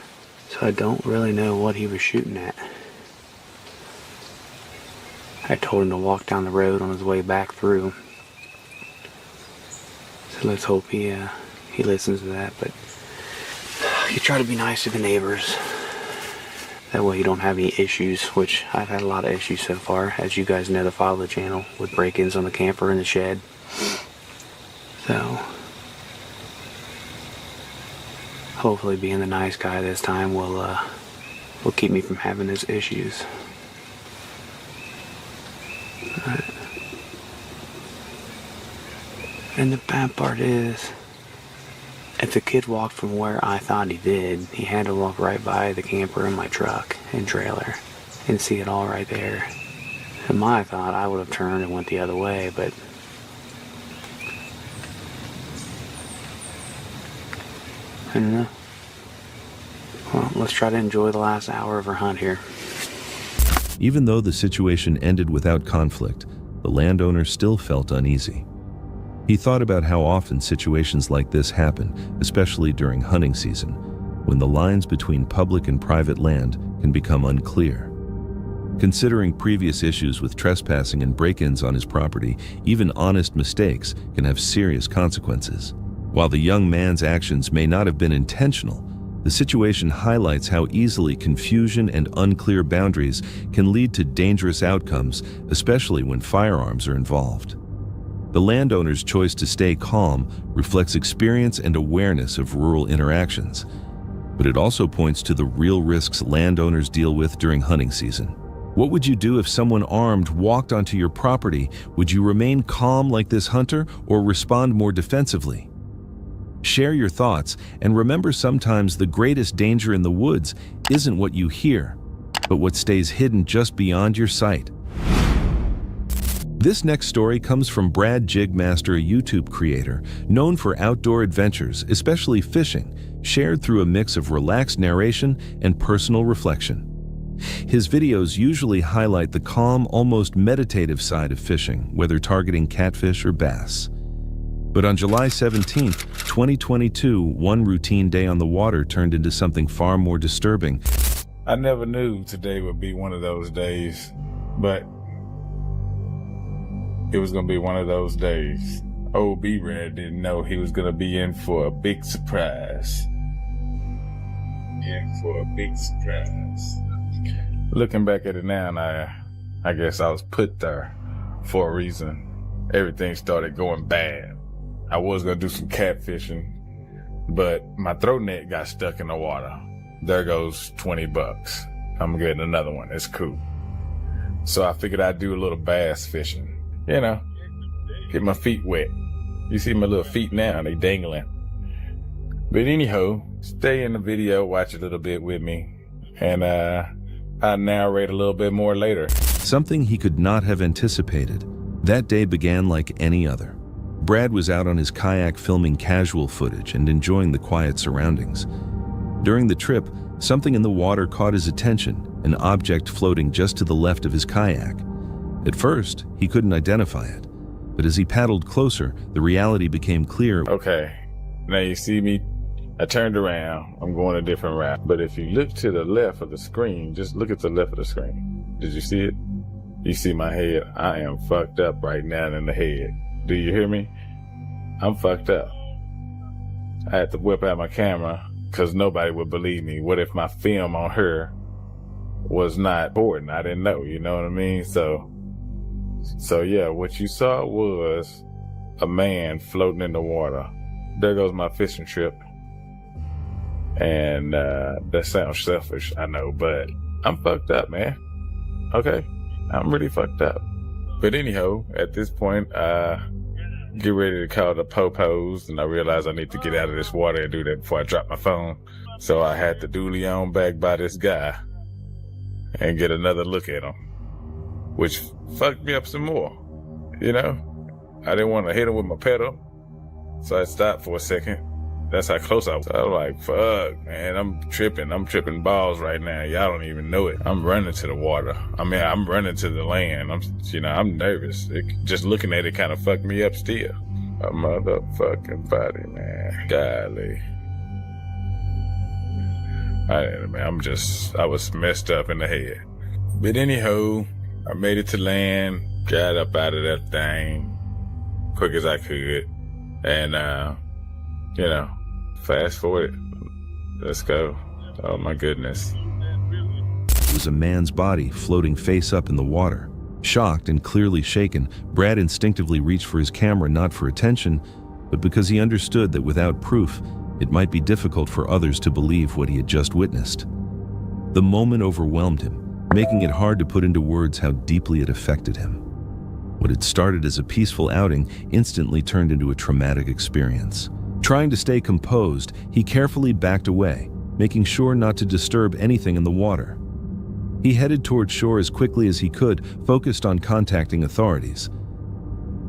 So I don't really know what he was shooting at. I told him to walk down the road on his way back through. So let's hope he listens to that. But you try to be nice to the neighbors. That way you don't have any issues, which I've had a lot of issues so far, as you guys know that follow the channel, with break-ins on the camper and the shed. So hopefully being the nice guy this time will keep me from having those issues. And the bad part is, if the kid walked from where I thought he did, he had to walk right by the camper and my truck and trailer and see it all right there. In my thought, I would have turned and went the other way, but I don't know. Well, let's try to enjoy the last hour of our hunt here. Even though the situation ended without conflict, the landowner still felt uneasy. He thought about how often situations like this happen, especially during hunting season, when the lines between public and private land can become unclear. Considering previous issues with trespassing and break-ins on his property, even honest mistakes can have serious consequences. While the young man's actions may not have been intentional, the situation highlights how easily confusion and unclear boundaries can lead to dangerous outcomes, especially when firearms are involved. The landowner's choice to stay calm reflects experience and awareness of rural interactions, but it also points to the real risks landowners deal with during hunting season. What would you do if someone armed walked onto your property? Would you remain calm like this hunter or respond more defensively? Share your thoughts, and remember, sometimes the greatest danger in the woods isn't what you hear, but what stays hidden just beyond your sight. This next story comes from Brad Jigmaster, a YouTube creator known for outdoor adventures, especially fishing, shared through a mix of relaxed narration and personal reflection. His videos usually highlight the calm, almost meditative side of fishing, whether targeting catfish or bass. But on July 17, 2022, one routine day on the water turned into something far more disturbing. I never knew today would be one of those days, but it was going to be one of those days. Old B-Red didn't know he was going to be in for a big surprise. Looking back at it now, I guess I was put there for a reason. Everything started going bad. I was going to do some catfishing, but my throat net got stuck in the water. There goes $20. I'm getting another one. It's cool. So I figured I'd do a little bass fishing. You know, get my feet wet. You see my little feet now, they dangling. But anyhow, stay in the video, watch a little bit with me, and I'll narrate a little bit more later. Something he could not have anticipated. That day began like any other. Brad was out on his kayak filming casual footage and enjoying the quiet surroundings. During the trip, something in the water caught his attention, an object floating just to the left of his kayak. At first, he couldn't identify it, but as he paddled closer, the reality became clear. Okay, now you see me, I turned around, I'm going a different route. But if you look to the left of the screen, just look at the left of the screen. Did you see it? You see my head? I am fucked up right now in the head. Do you hear me? I'm fucked up. I had to whip out my camera because nobody would believe me. What if my film on her was not important? I didn't know, you know what I mean? So yeah, what you saw was a man floating in the water. There goes my fishing trip. And that sounds selfish, I know, but I'm fucked up, man. Okay? I'm really fucked up. But anyhow, at this point, get ready to call the popos, and I realized I need to get out of this water and do that before I drop my phone. So I had to duly on back by this guy and get another look at him, which fucked me up some more. You know, I didn't want to hit him with my pedal, so I stopped for a second. That's how close I was. I was like, fuck, man, I'm tripping balls right now. Y'all don't even know it. I'm running to the water. I mean, I'm running to the land. I'm nervous. Just looking at it kind of fucked me up still. A motherfucking body, man. Golly. I was messed up in the head. But anyhow, I made it to land, got up out of that thing quick as I could. And, you know, fast forward. Let's go. Oh my goodness. It was a man's body floating face up in the water. Shocked and clearly shaken, Brad instinctively reached for his camera, not for attention, but because he understood that without proof, it might be difficult for others to believe what he had just witnessed. The moment overwhelmed him, making it hard to put into words how deeply it affected him. What had started as a peaceful outing instantly turned into a traumatic experience. Trying to stay composed, he carefully backed away, making sure not to disturb anything in the water. He headed toward shore as quickly as he could, focused on contacting authorities.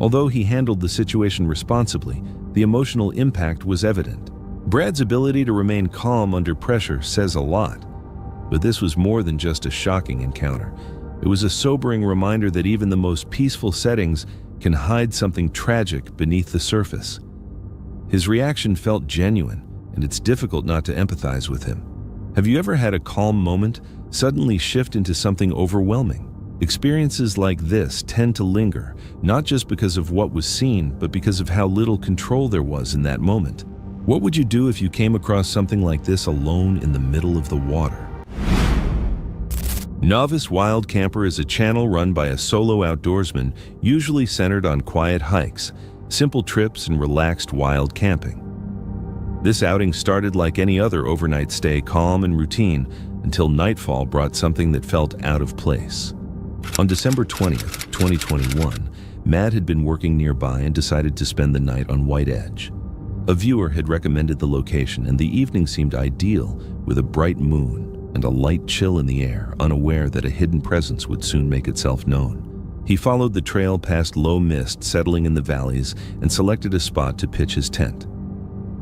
Although he handled the situation responsibly, the emotional impact was evident. Brad's ability to remain calm under pressure says a lot. But this was more than just a shocking encounter. It was a sobering reminder that even the most peaceful settings can hide something tragic beneath the surface. His reaction felt genuine, and it's difficult not to empathize with him. Have you ever had a calm moment suddenly shift into something overwhelming? Experiences like this tend to linger, not just because of what was seen, but because of how little control there was in that moment. What would you do if you came across something like this alone in the middle of the water? Novice Wild Camper is a channel run by a solo outdoorsman, usually centered on quiet hikes, simple trips, and relaxed wild camping. This outing started like any other overnight stay, calm and routine, until nightfall brought something that felt out of place. On December 20th, 2021, Mad had been working nearby and decided to spend the night on White Edge. A viewer had recommended the location, and the evening seemed ideal with a bright moon and a light chill in the air, unaware that a hidden presence would soon make itself known. He followed the trail past low mist settling in the valleys and selected a spot to pitch his tent.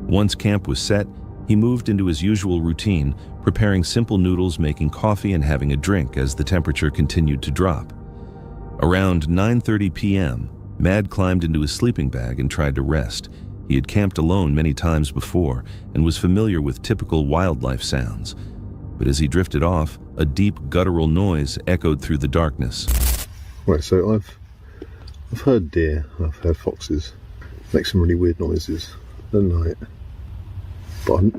Once camp was set, he moved into his usual routine, preparing simple noodles, making coffee, and having a drink as the temperature continued to drop. Around 9:30 p.m., Mad climbed into his sleeping bag and tried to rest. He had camped alone many times before and was familiar with typical wildlife sounds. But as he drifted off, a deep guttural noise echoed through the darkness. Right, so I've heard deer, I've heard foxes make some really weird noises at night. But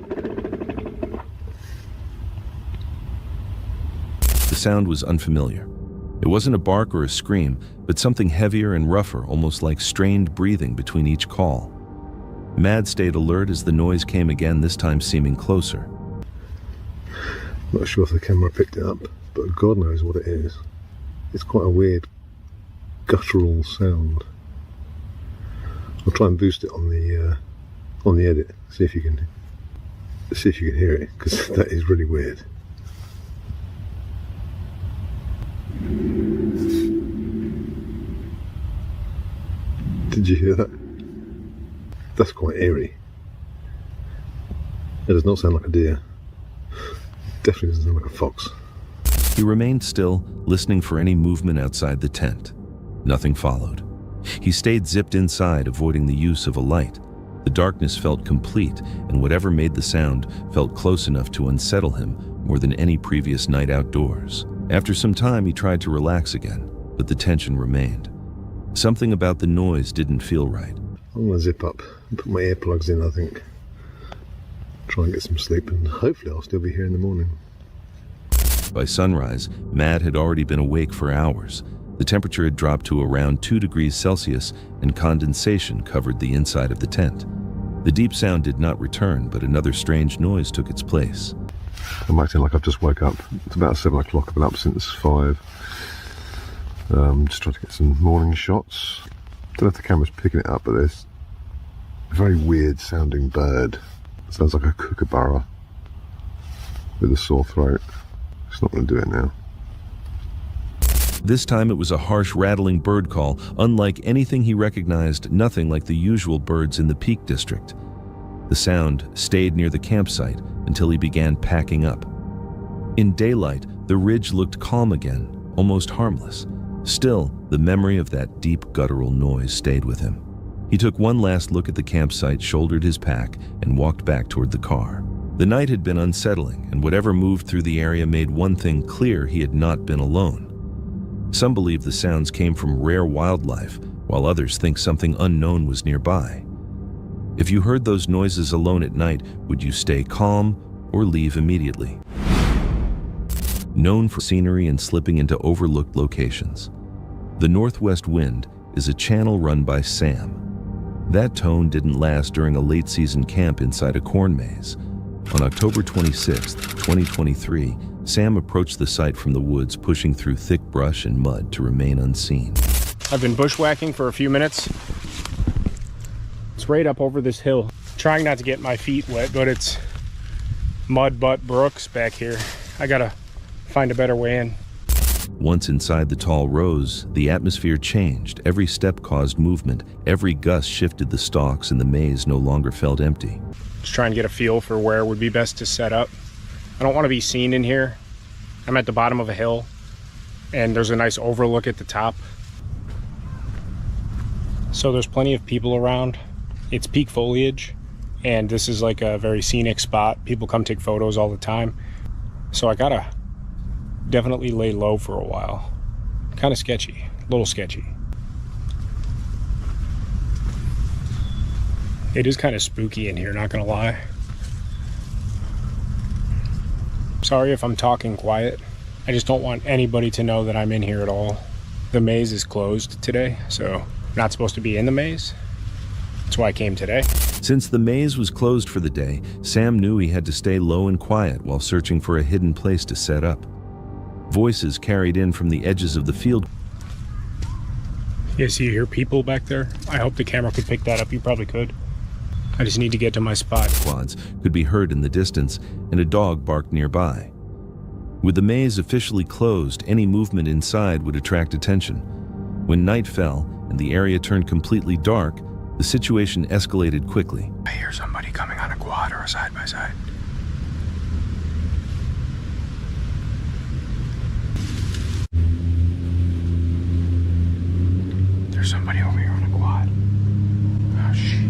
the sound was unfamiliar. It wasn't a bark or a scream, but something heavier and rougher, almost like strained breathing between each call. Mad stayed alert as the noise came again, this time seeming closer. Not sure if the camera picked it up, but God knows what it is. It's quite a weird guttural sound. I'll try and boost it on the edit. See if you can hear it, because that is really weird. Did you hear that? That's quite eerie. It does not sound like a deer. Definitely doesn't sound like a fox. He remained still, listening for any movement outside the tent. Nothing followed. He stayed zipped inside, avoiding the use of a light. The darkness felt complete, and whatever made the sound felt close enough to unsettle him more than any previous night outdoors. After some time, he tried to relax again, but the tension remained. Something about the noise didn't feel right. I'm going to zip up and put my earplugs in, I think. Try and get some sleep, and hopefully I'll still be here in the morning. By sunrise, Mad had already been awake for hours. The temperature had dropped to around 2 degrees Celsius, and condensation covered the inside of the tent. The deep sound did not return, but another strange noise took its place. I'm acting like I've just woke up. It's about 7 o'clock. I've been up since 5. Just trying to get some morning shots. Don't know if the camera's picking it up, but there's a very weird sounding bird. It sounds like a kookaburra with a sore throat. It's not going to do it now. This time it was a harsh, rattling bird call, unlike anything he recognized, nothing like the usual birds in the Peak District. The sound stayed near the campsite until he began packing up. In daylight, the ridge looked calm again, almost harmless. Still, the memory of that deep guttural noise stayed with him. He took one last look at the campsite, shouldered his pack, and walked back toward the car. The night had been unsettling, and whatever moved through the area made one thing clear: he had not been alone. Some believe the sounds came from rare wildlife, while others think something unknown was nearby. If you heard those noises alone at night, would you stay calm or leave immediately? Known for scenery and slipping into overlooked locations, the Northwest Wind is a channel run by Sam. That tone didn't last during a late-season camp inside a corn maze. On October 26, 2023, Sam approached the site from the woods, pushing through thick brush and mud to remain unseen. I've been bushwhacking for a few minutes. It's right up over this hill. Trying not to get my feet wet, but it's mud butt brooks back here. I gotta find a better way in. Once inside the tall rose, the atmosphere changed. Every step caused movement. Every gust shifted the stalks, and the maze no longer felt empty. Just trying to get a feel for where would be best to set up. I don't want to be seen in here. I'm at the bottom of a hill, and there's a nice overlook at the top. So there's plenty of people around. It's peak foliage, and this is like a very scenic spot. People come take photos all the time. So I gotta definitely lay low for a while. Kind of sketchy, a little sketchy. It is kind of spooky in here, not gonna lie. Sorry if I'm talking quiet. I just don't want anybody to know that I'm in here at all. The maze is closed today, so I'm not supposed to be in the maze. That's why I came today. Since the maze was closed for the day, Sam knew he had to stay low and quiet while searching for a hidden place to set up. Voices carried in from the edges of the field. Yeah, see, you hear people back there? I hope the camera could pick that up. You probably could. I just need to get to my spot. Quads could be heard in the distance, and a dog barked nearby. With the maze officially closed, any movement inside would attract attention. When night fell and the area turned completely dark, the situation escalated quickly. I hear somebody coming on a quad or a side-by-side. There's somebody over here on a quad. Oh, shit.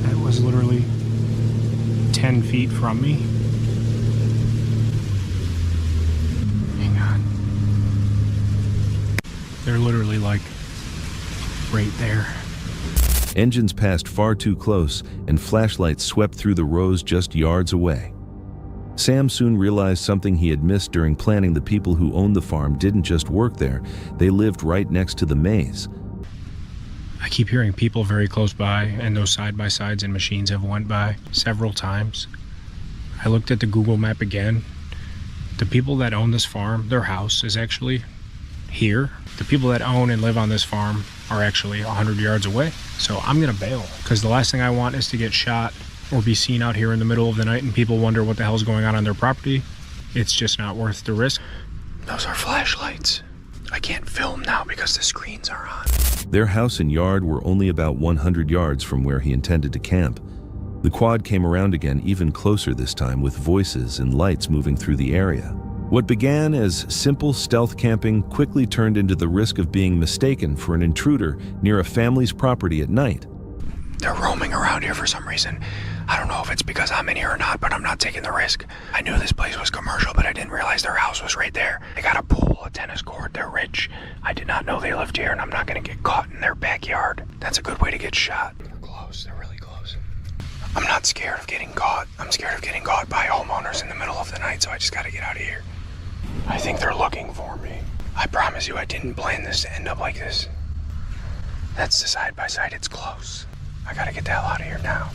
That was literally 10 feet from me. Hang on. They're literally like right there. Engines passed far too close, and flashlights swept through the rows just yards away. Sam soon realized something he had missed during planning. The people who owned the farm didn't just work there, they lived right next to the maze. I keep hearing people very close by, and those side-by-sides and machines have went by several times. I looked at the Google map again. The people that own this farm, their house is actually here. The people that own and live on this farm are actually 100 yards away. So I'm gonna bail, because the last thing I want is to get shot or be seen out here in the middle of the night and people wonder what the hell's going on their property. It's just not worth the risk. Those are flashlights. I can't film now because the screens are on. Their house and yard were only about 100 yards from where he intended to camp. The quad came around again, even closer this time, with voices and lights moving through the area. What began as simple stealth camping quickly turned into the risk of being mistaken for an intruder near a family's property at night. They're roaming around here for some reason. I don't know if it's because I'm in here or not, but I'm not taking the risk. I knew this place was commercial, but I didn't realize their house was right there. They got a pool, a tennis court, they're rich. I did not know they lived here, and I'm not gonna get caught in their backyard. That's a good way to get shot. They're close, they're really close. I'm not scared of getting caught. I'm scared of getting caught by homeowners in the middle of the night, so I just gotta get out of here. I think they're looking for me. I promise you I didn't plan this to end up like this. That's the side-by-side, it's close. I gotta get the hell out of here now.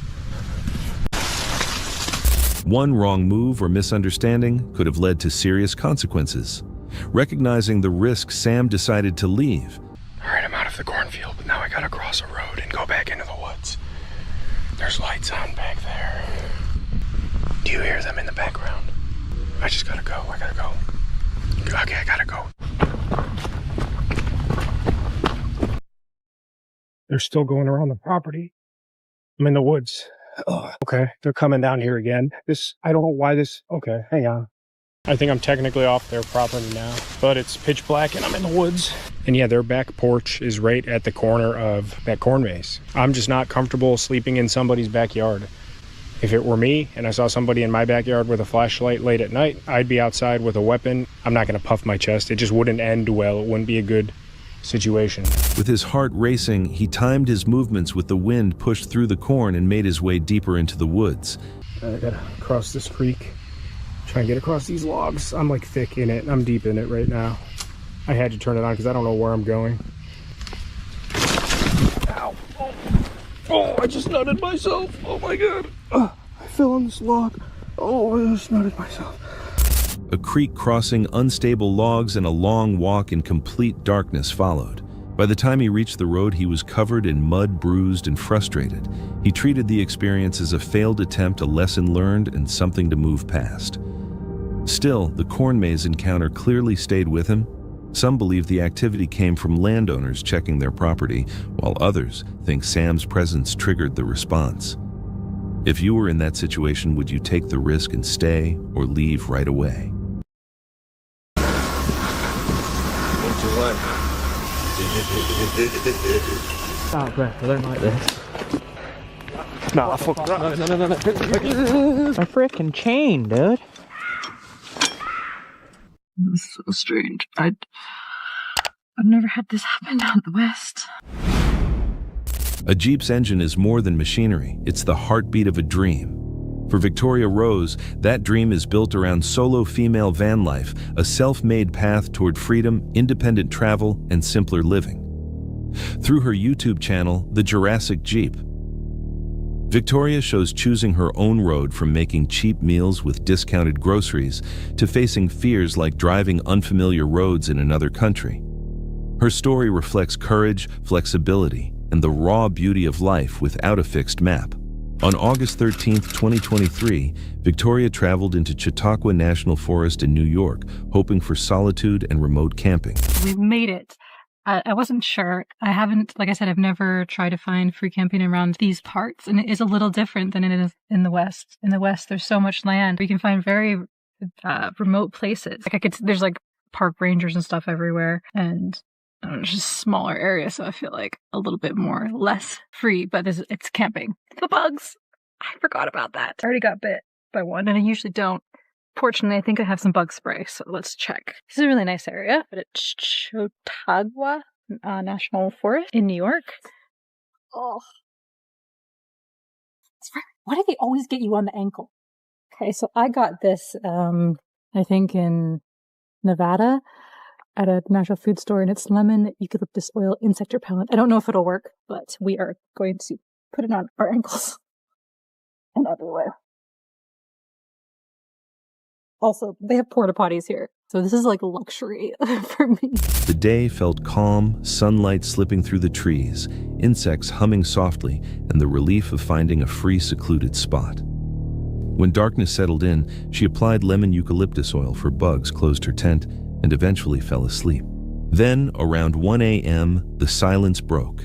One wrong move or misunderstanding could have led to serious consequences. Recognizing the risk, Sam decided to leave. All right, I'm out of the cornfield, but now I gotta cross a road and go back into the woods. There's lights on back there. Do you hear them in the background? I just gotta go, I gotta go. Okay, I gotta go. They're still going around the property. I'm in the woods. Ugh. Okay, they're coming down here again. I don't know why this, okay, hang on. I think I'm technically off their property now, but it's pitch black and I'm in the woods. And yeah, their back porch is right at the corner of that corn maze. I'm just not comfortable sleeping in somebody's backyard. If it were me and I saw somebody in my backyard with a flashlight late at night, I'd be outside with a weapon. I'm not gonna puff my chest. It just wouldn't end well. It wouldn't be a good situation. With his heart racing, he timed his movements with the wind pushed through the corn and made his way deeper into the woods. I gotta cross this creek, try and get across these logs. I'm like thick in it. I'm deep in it right now. I had to turn it on because I don't know where I'm going. Ow. Oh, I just nutted myself. Oh my God. I fell on this log. Oh, I just nutted myself. A creek crossing unstable logs and a long walk in complete darkness followed. By the time he reached the road, he was covered in mud, bruised, and frustrated. He treated the experience as a failed attempt, a lesson learned, and something to move past. Still, the corn maze encounter clearly stayed with him. Some believe the activity came from landowners checking their property, while others think Sam's presence triggered the response. If you were in that situation, would you take the risk and stay or leave right away? Stop, bro. I learned like this. Nah, fuck that. No. My freaking chain, dude. This is so strange. I've never had this happen out the West. A Jeep's engine is more than machinery. It's the heartbeat of a dream. For Victoria Rose, that dream is built around solo female van life, a self-made path toward freedom, independent travel, and simpler living. Through her YouTube channel, The Jurassic Jeep, Victoria shows choosing her own road from making cheap meals with discounted groceries to facing fears like driving unfamiliar roads in another country. Her story reflects courage, flexibility, and the raw beauty of life without a fixed map. On August 13, 2023, Victoria traveled into Chautauqua National Forest in New York, hoping for solitude and remote camping. We made it. I wasn't sure. I haven't, like I said, I've never tried to find free camping around these parts, and it is a little different than it is in the West. In the West, there's so much land. You can find very remote places. There's like park rangers and stuff everywhere, and I don't know, just smaller areas, so I feel like a little bit less free, but it's camping. The bugs! I forgot about that. I already got bit by one, and I usually don't. Fortunately, I think I have some bug spray, so let's check. This is a really nice area, but it's Chautauqua National Forest in New York. Oh. Why do they always get you on the ankle? Okay, so I got this, I think in Nevada at a natural food store, and it's lemon eucalyptus oil insect repellent. I don't know if it'll work, but we are going to put it on our ankles and everywhere. Also, they have porta potties here, so this is like luxury for me. The day felt calm, sunlight slipping through the trees, insects humming softly, and the relief of finding a free, secluded spot. When darkness settled in, she applied lemon eucalyptus oil for bugs, closed her tent, and eventually fell asleep. Then, around 1 a.m., the silence broke.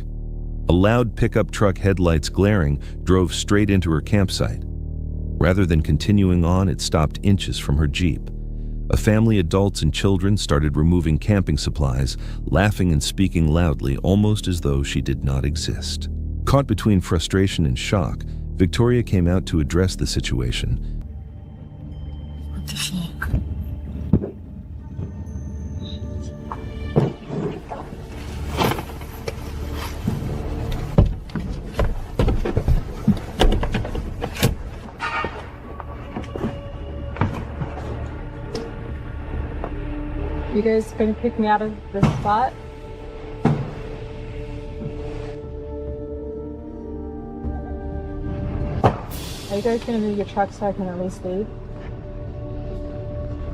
A loud pickup truck headlights glaring drove straight into her campsite. Rather than continuing on, it stopped inches from her Jeep. A family, adults and children, started removing camping supplies, laughing and speaking loudly, almost as though she did not exist. Caught between frustration and shock, Victoria came out to address the situation. What the fuck? You guys gonna pick me out of this spot? Are you guys gonna move your truck so I can at least leave?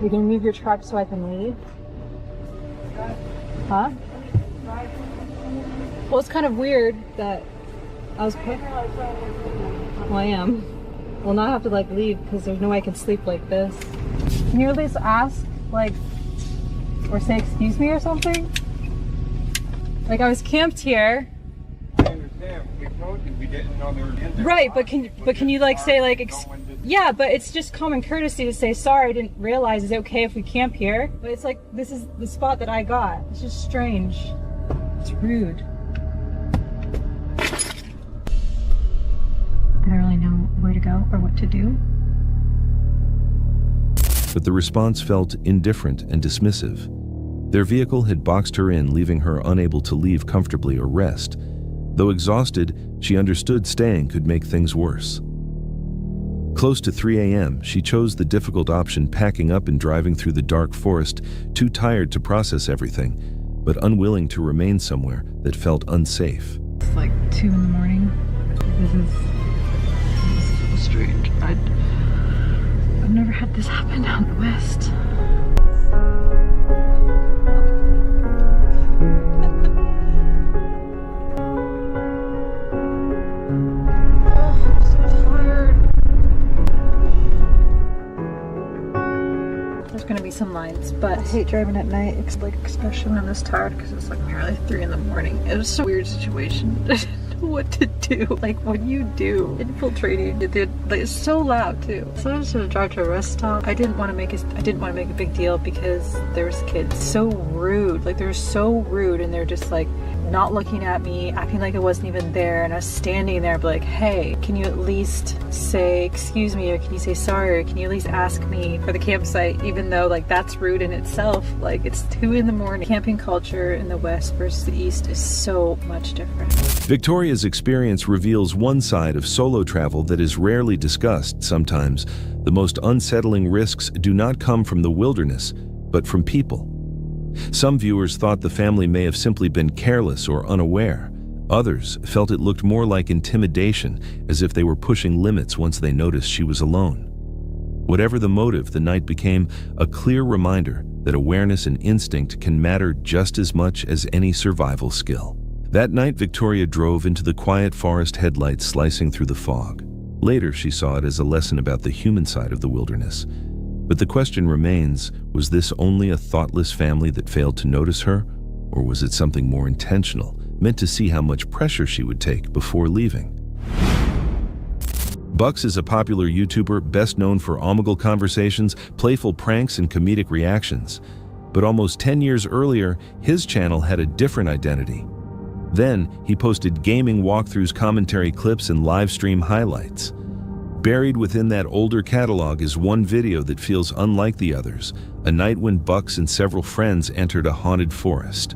You're gonna move your truck so I can leave? Huh? Well, it's kind of weird that I was well, I am. Well, now I have to like leave because there's no way I can sleep like this. Can you at least ask, like, or say excuse me or something? Like, I was camped here. I understand. We told you we didn't know there was in there. Right, but can you like say like yeah, but it's just common courtesy to say sorry, I didn't realize, is it okay if we camp here? But it's like, this is the spot that I got. It's just strange. It's rude. I don't really know where to go or what to do. But the response felt indifferent and dismissive. Their vehicle had boxed her in, leaving her unable to leave comfortably or rest. Though exhausted, she understood staying could make things worse. Close to 3 a.m., she chose the difficult option, packing up and driving through the dark forest, too tired to process everything, but unwilling to remain somewhere that felt unsafe. It's like 2 in the morning. This is so strange. I've never had this happen out in the West. I'm so tired. There's gonna be some lines, but I hate driving at night, especially when I'm this tired, because it's like nearly 3 in the morning. It was such a weird situation. What to do, like what you do infiltrating, it's so loud too. So I just had to drive to a rest stop. I didn't want to make a big deal because there was kids. So rude, like they're so rude, and they're just like not looking at me, acting like I wasn't even there, and I was standing there like, hey, can you at least say excuse me, or can you say sorry, or can you at least ask me for the campsite, even though like that's rude in itself. Like, it's 2 in the morning. Camping culture in the West versus the East is so much different. Victoria's experience reveals one side of solo travel that is rarely discussed. Sometimes the most unsettling risks do not come from the wilderness, but from people. Some viewers thought the family may have simply been careless or unaware. Others felt it looked more like intimidation, as if they were pushing limits once they noticed she was alone. Whatever the motive, the night became a clear reminder that awareness and instinct can matter just as much as any survival skill. That night, Victoria drove into the quiet forest, headlights slicing through the fog. Later, she saw it as a lesson about the human side of the wilderness. But the question remains, was this only a thoughtless family that failed to notice her? Or was it something more intentional, meant to see how much pressure she would take before leaving? Bucks is a popular YouTuber best known for omegle conversations, playful pranks, and comedic reactions. But almost 10 years earlier, his channel had a different identity. Then, he posted gaming walkthroughs, commentary clips, and live stream highlights. Buried within that older catalog is one video that feels unlike the others, a night when Bucks and several friends entered a haunted forest.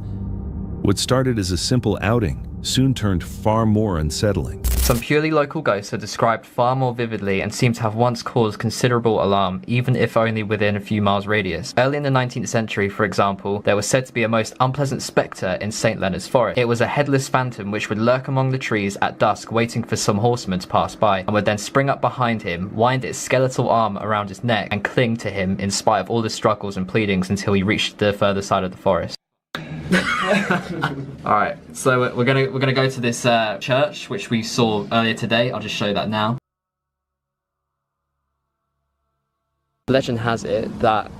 What started as a simple outing soon turned far more unsettling. Some purely local ghosts are described far more vividly and seem to have once caused considerable alarm, even if only within a few miles radius. Early in the 19th century, for example, there was said to be a most unpleasant spectre in St. Leonard's Forest. It was a headless phantom which would lurk among the trees at dusk waiting for some horseman to pass by, and would then spring up behind him, wind its skeletal arm around his neck, and cling to him in spite of all the struggles and pleadings until he reached the further side of the forest. Alright, so we're gonna go to this church which we saw earlier today. I'll just show you that now. Legend has it that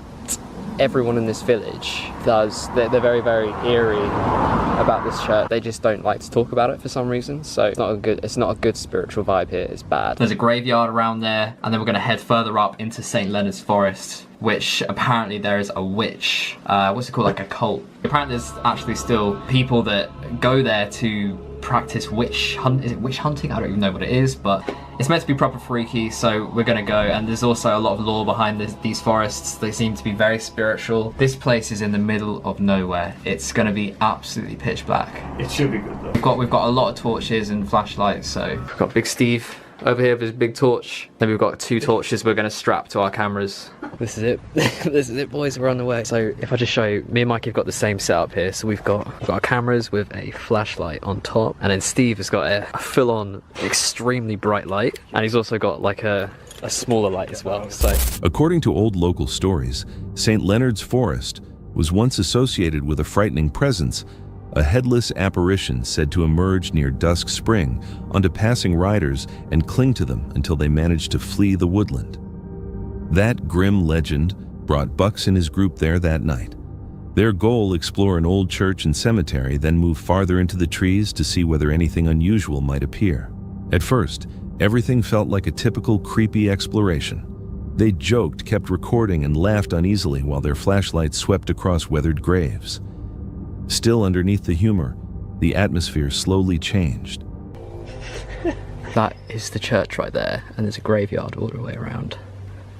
everyone in this village they're very, very eerie about this church. They just don't like to talk about it for some reason, so it's not a good spiritual vibe here. It's bad. There's a graveyard around there, and then we're gonna head further up into St. Leonard's Forest, which apparently there is a witch, what's it called, like a cult. Apparently there's actually still people that go there to practice witch hunt. Is it witch hunting? I don't even know what it is, but it's meant to be proper freaky, so we're gonna go. And there's also a lot of lore behind these forests. They seem to be very spiritual. This place is in the middle of nowhere. It's gonna be absolutely pitch black. It should be good though. We've got a lot of torches and flashlights, so we've got Big Steve over here with his big torch. Then we've got 2 torches we're going to strap to our cameras. This is it. This is it, boys. We're on the way. So if I just show you, me and Mike have got the same setup here. So we've got our cameras with a flashlight on top, and then Steve has got a full-on, extremely bright light, and he's also got like a smaller light as well. So, according to old local stories, St. Leonard's Forest was once associated with a frightening presence, a headless apparition said to emerge near dusk spring onto passing riders and cling to them until they managed to flee the woodland. That grim legend brought Bucks and his group there that night. Their goal, explore an old church and cemetery, then move farther into the trees to see whether anything unusual might appear. At first, everything felt like a typical creepy exploration. They joked, kept recording, and laughed uneasily while their flashlights swept across weathered graves. Still underneath the humor, the atmosphere slowly changed. That is the church right there, and there's a graveyard all the way around.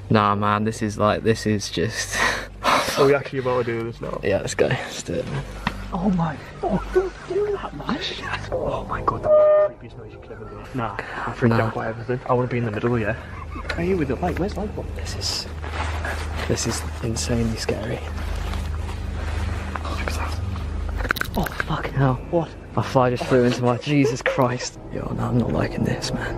Nah, man, this is just... Are we actually about to do this now? Yeah, let's go. Let's do it. Oh my god, don't do that, man. Oh my god, that's the creepiest noise you could ever do. Nah, I'm freaked out by everything. I want to be in the middle, yeah. Are you with the light? Where's the light? This is insanely scary. Oh, fucking hell. What? My fly just flew into my... Jesus Christ. Yo, no, I'm not liking this, man.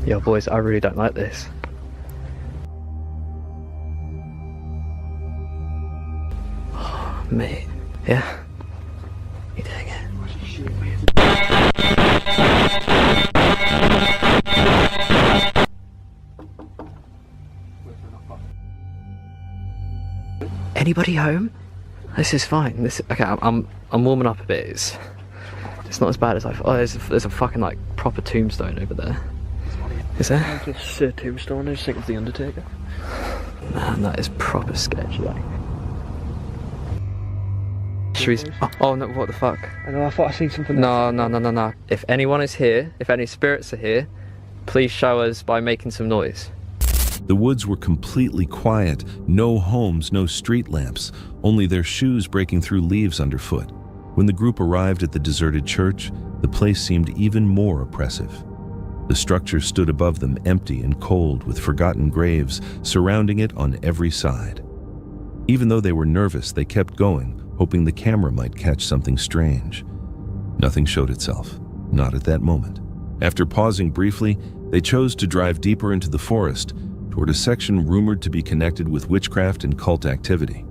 Yo, boys, I really don't like this. Oh, mate. Yeah? You doing it? Anybody home? This is fine. Okay. I'm warming up a bit. It's not as bad as I thought. Oh, there's a fucking like proper tombstone over there. Is there? Just a tombstone. I just think of the Undertaker. Man, that is proper sketchy. Like. Should we? Oh no! What the fuck? I know. I thought I seen something. No. If anyone is here, if any spirits are here, please show us by making some noise. The woods were completely quiet, no homes, no street lamps, only their shoes breaking through leaves underfoot. When the group arrived at the deserted church, the place seemed even more oppressive. The structure stood above them, empty and cold, with forgotten graves surrounding it on every side. Even though they were nervous, they kept going, hoping the camera might catch something strange. Nothing showed itself, not at that moment. After pausing briefly, they chose to drive deeper into the forest, toward a section rumored to be connected with witchcraft and cult activity.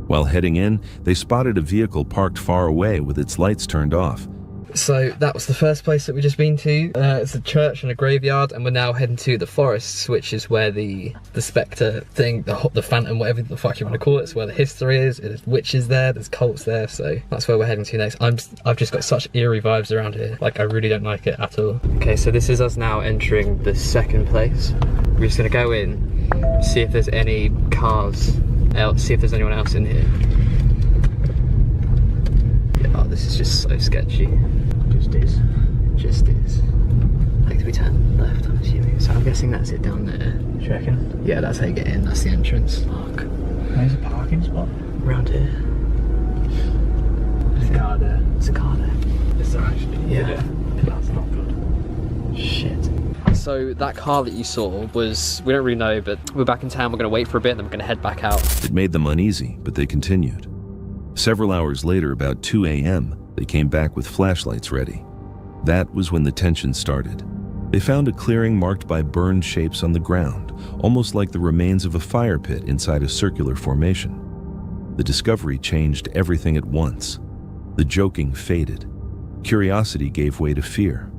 While heading in, they spotted a vehicle parked far away with its lights turned off. So that was the first place that we've just been to. It's a church and a graveyard, and we're now heading to the forests, which is where the spectre thing, the phantom, whatever the fuck you want to call it, it's where the history is. There's witches there, there's cults there, so that's where we're heading to next. I've just got such eerie vibes around here. Like, I really don't like it at all. Okay, so this is us now entering the second place. We're just gonna go in, see if there's any cars, see if there's anyone else in here. Yeah, oh, this is just so sketchy. Just is. Like, do we turn left, I'm assuming? So I'm guessing that's it down there. Do you reckon? Yeah, that's how you get in, that's the entrance. Fuck. There's a parking spot. Around here. There's a car there. There's a car there. Is there actually? Yeah. That's not good. Shit. So that car that you saw was, we don't really know, but we're back in town, we're gonna wait for a bit and then we're gonna head back out. It made them uneasy, but they continued. Several hours later, about 2 a.m., they came back with flashlights ready. That was when the tension started. They found a clearing marked by burned shapes on the ground, almost like the remains of a fire pit inside a circular formation. The discovery changed everything at once. The joking faded. Curiosity gave way to fear.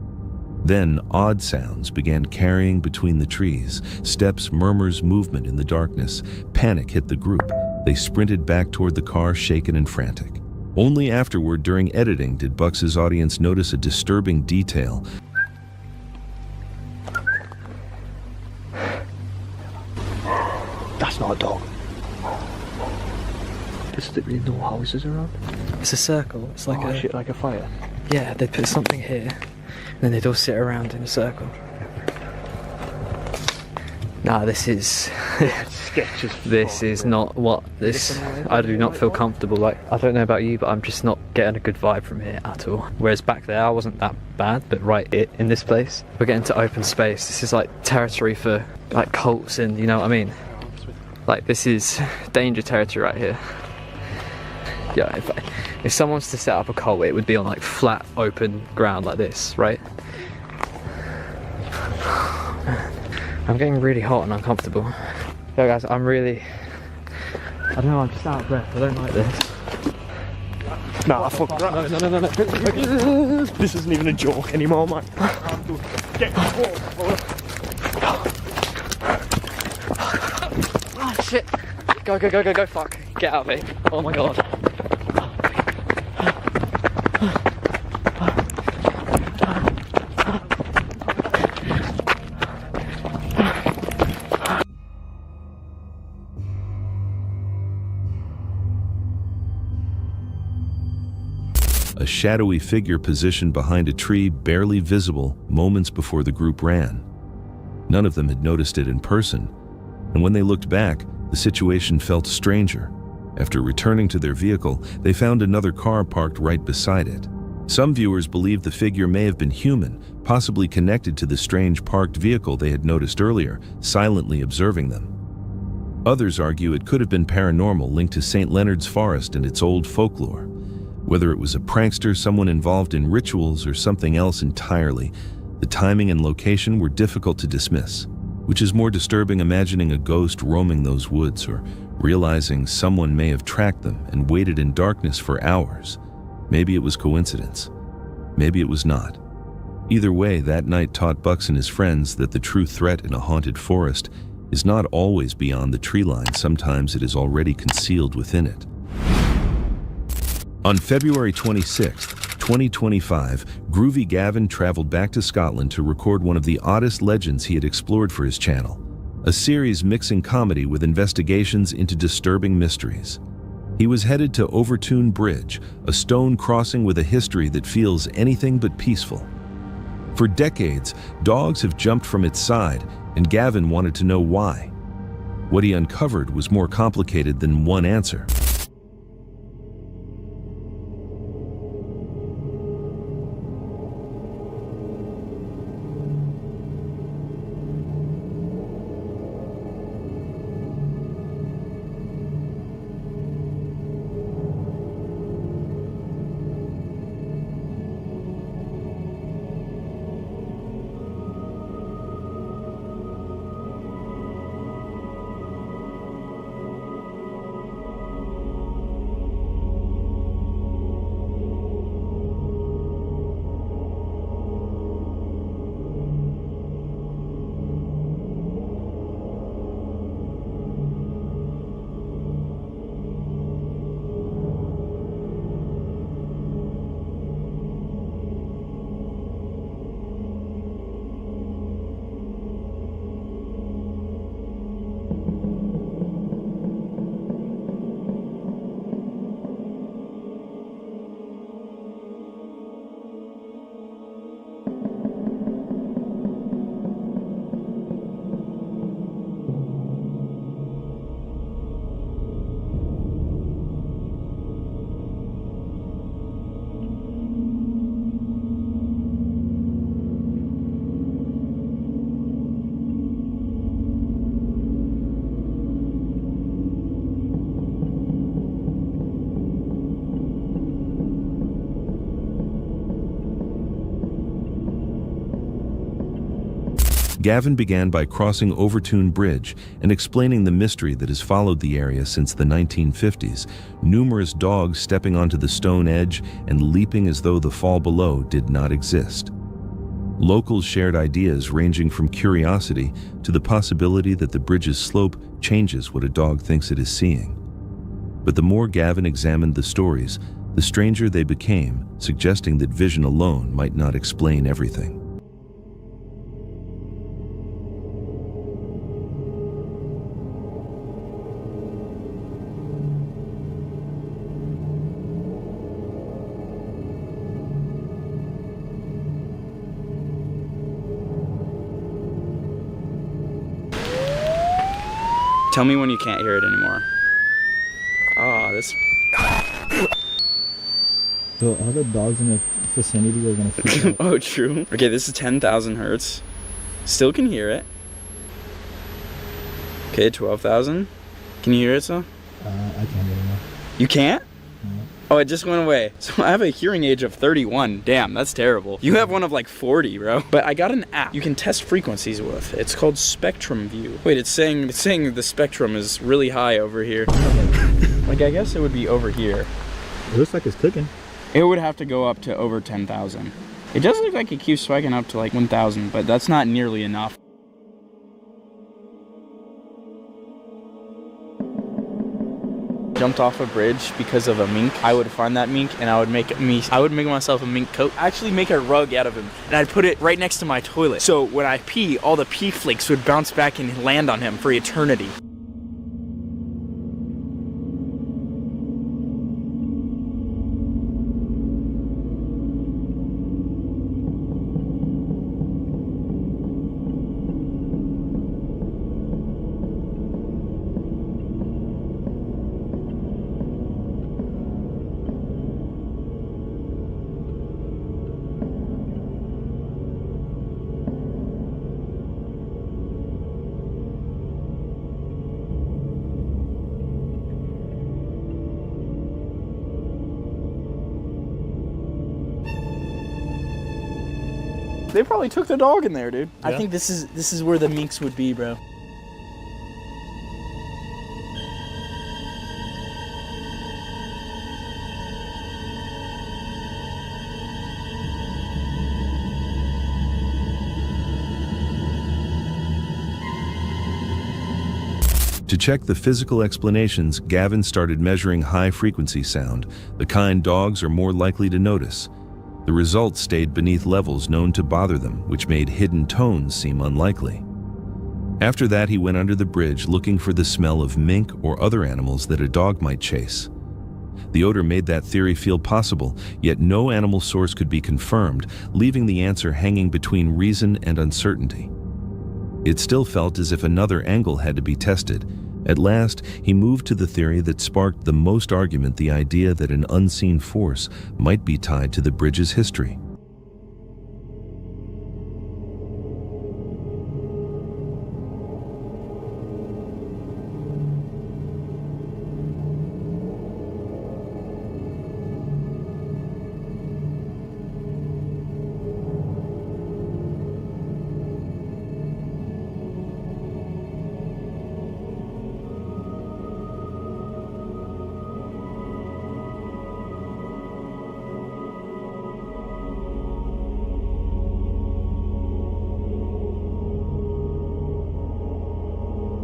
Then odd sounds began carrying between the trees. Steps, murmurs, movement in the darkness. Panic hit the group. They sprinted back toward the car, shaken and frantic. Only afterward, during editing, did Bucks's audience notice a disturbing detail. That's not a dog. Is there really no houses around? It's a circle, it's like a... shit, like a fire? Yeah, they'd put something here, and then they'd all sit around in a circle. Nah, this is... this is not what this... I do not feel comfortable. Like, I don't know about you, but I'm just not getting a good vibe from here at all. Whereas back there, I wasn't that bad, but in this place, we're getting to open space. This is like territory for like cults and, you know what I mean? Like, this is danger territory right here. Yeah, if someone was to set up a cult, it would be on like flat, open ground like this, right? I'm getting really hot and uncomfortable. Yo guys, I don't know, I'm just out of breath. I don't like this. Nah, fuck that. No. This isn't even a joke anymore, man. Oh shit. Go, fuck. Get out of here. Oh my god. A shadowy figure positioned behind a tree, barely visible moments before the group ran. None of them had noticed it in person, and when they looked back, the situation felt stranger. After returning to their vehicle, they found another car parked right beside it. Some viewers believe the figure may have been human, possibly connected to the strange parked vehicle they had noticed earlier, silently observing them. Others argue it could have been paranormal, linked to St. Leonard's Forest and its old folklore. Whether it was a prankster, someone involved in rituals, or something else entirely, the timing and location were difficult to dismiss, which is more disturbing imagining a ghost roaming those woods or realizing someone may have tracked them and waited in darkness for hours. Maybe it was coincidence. Maybe it was not. Either way, that night taught Bucks and his friends that the true threat in a haunted forest is not always beyond the tree line. Sometimes it is already concealed within it. On February 26, 2025, Groovy Gavin traveled back to Scotland to record one of the oddest legends he had explored for his channel, a series mixing comedy with investigations into disturbing mysteries. He was headed to Overtoun Bridge, a stone crossing with a history that feels anything but peaceful. For decades, dogs have jumped from its side, and Gavin wanted to know why. What he uncovered was more complicated than one answer. Gavin began by crossing Overtoun Bridge and explaining the mystery that has followed the area since the 1950s, numerous dogs stepping onto the stone edge and leaping as though the fall below did not exist. Locals shared ideas ranging from curiosity to the possibility that the bridge's slope changes what a dog thinks it is seeing. But the more Gavin examined the stories, the stranger they became, suggesting that vision alone might not explain everything. Tell me when you can't hear it anymore. Ah, this. So all the dogs in the vicinity are gonna freak out. Oh, true. Okay, this is 10,000 hertz. Still can hear it. Okay, 12,000. Can you hear it still? I can't anymore. You can't? Oh, it just went away. So I have a hearing age of 31. Damn, that's terrible. You have one of like 40, bro. But I got an app you can test frequencies with. It's called Spectrum View. Wait, it's saying the spectrum is really high over here. Like, I guess it would be over here. It looks like it's clicking. It would have to go up to over 10,000. It does look like it keeps spiking up to like 1,000, but that's not nearly enough. Jumped off a bridge because of a mink. I would find that mink and I would make myself a mink coat. Actually make a rug out of him and I'd put it right next to my toilet. So when I pee, all the pee flakes would bounce back and land on him for eternity. They probably took the dog in there, dude. Yeah. I think this is where the minks would be, bro. To check the physical explanations, Gavin started measuring high-frequency sound, the kind dogs are more likely to notice. The results stayed beneath levels known to bother them, which made hidden tones seem unlikely. After that, he went under the bridge looking for the smell of mink or other animals that a dog might chase. The odor made that theory feel possible, yet no animal source could be confirmed, leaving the answer hanging between reason and uncertainty. It still felt as if another angle had to be tested. At last, he moved to the theory that sparked the most argument, the idea that an unseen force might be tied to the bridge's history.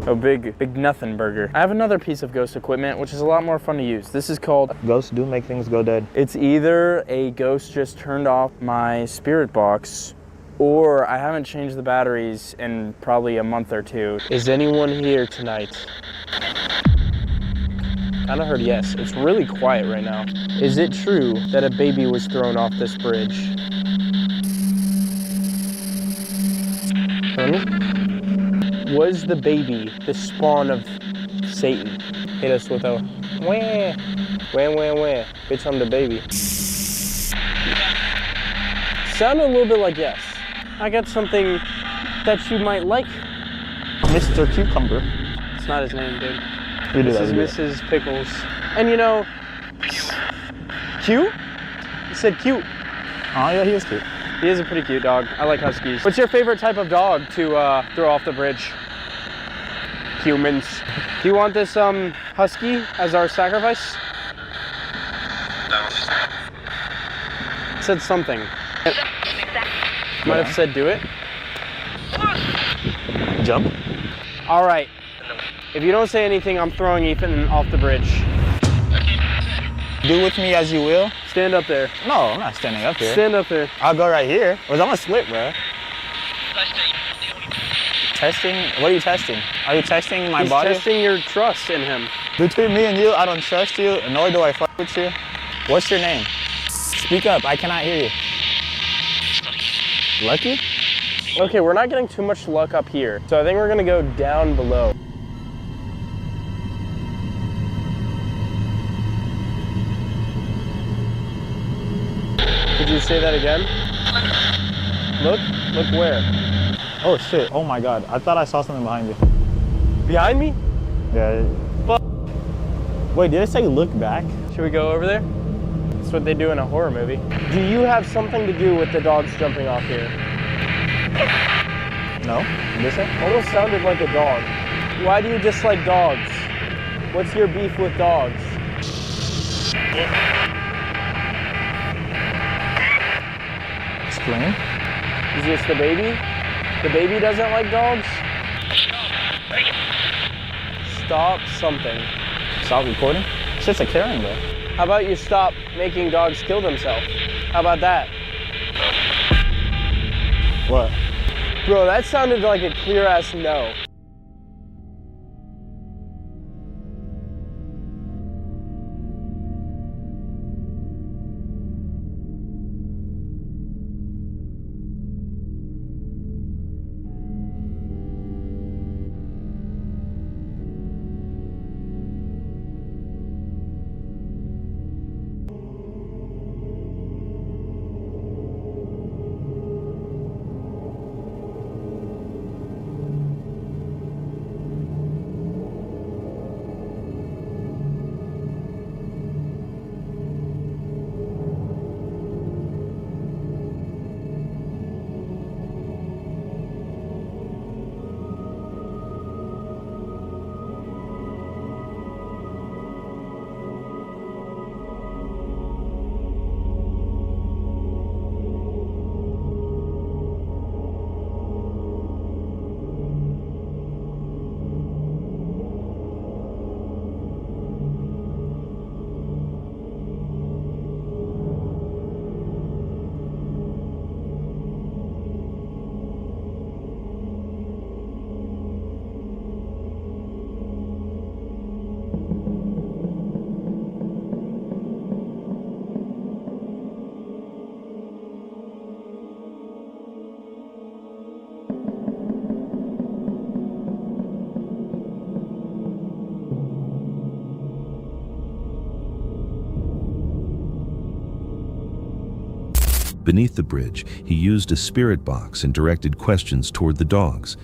Oh, big nothing burger. I have another piece of ghost equipment, which is a lot more fun to use. This is called... Ghosts do make things go dead. It's either a ghost just turned off my spirit box, or I haven't changed the batteries in probably a month or two. Is anyone here tonight? Kinda heard yes. It's really quiet right now. Is it true that a baby was thrown off this bridge? Was the baby the spawn of Satan? Hit us with a wah, wah, wah, wah. Bitch, I'm the baby. Sounded a little bit like yes. I got something that you might like. Mr. Cucumber. It's not his name, dude. This is Mrs. Pickles. And you know, cute? He said cute. Oh yeah, he is cute. He is a pretty cute dog. I like huskies. What's your favorite type of dog to throw off the bridge? Humans. Do you want this husky as our sacrifice? It said something. Might have said do it. Jump. All right. If you don't say anything, I'm throwing Ethan off the bridge. Do with me as you will. Stand up there. No, I'm not standing up here. Stand up there. I'll go right here. Or I'm gonna slip, bro. Testing? What are you testing? Are you testing my body? He's testing your trust in him. Between me and you, I don't trust you, nor do I fuck with you. What's your name? Speak up, I cannot hear you. Lucky? Okay, we're not getting too much luck up here, so I think we're gonna go down below. Could you say that again? Look where? Oh shit, oh my god. I thought I saw something behind you. Behind me? Yeah. Fuck. Wait, did it say look back? Should we go over there? That's what they do in a horror movie. Do you have something to do with the dogs jumping off here? No. This it? Almost sounded like a dog. Why do you dislike dogs? What's your beef with dogs? Explain. Is this the baby? The baby doesn't like dogs? Stop something. Stop recording? Shit's a Karen, bro. How about you stop making dogs kill themselves? How about that? What? Bro, that sounded like a clear-ass no. Beneath the bridge, he used a spirit box and directed questions toward the dogs.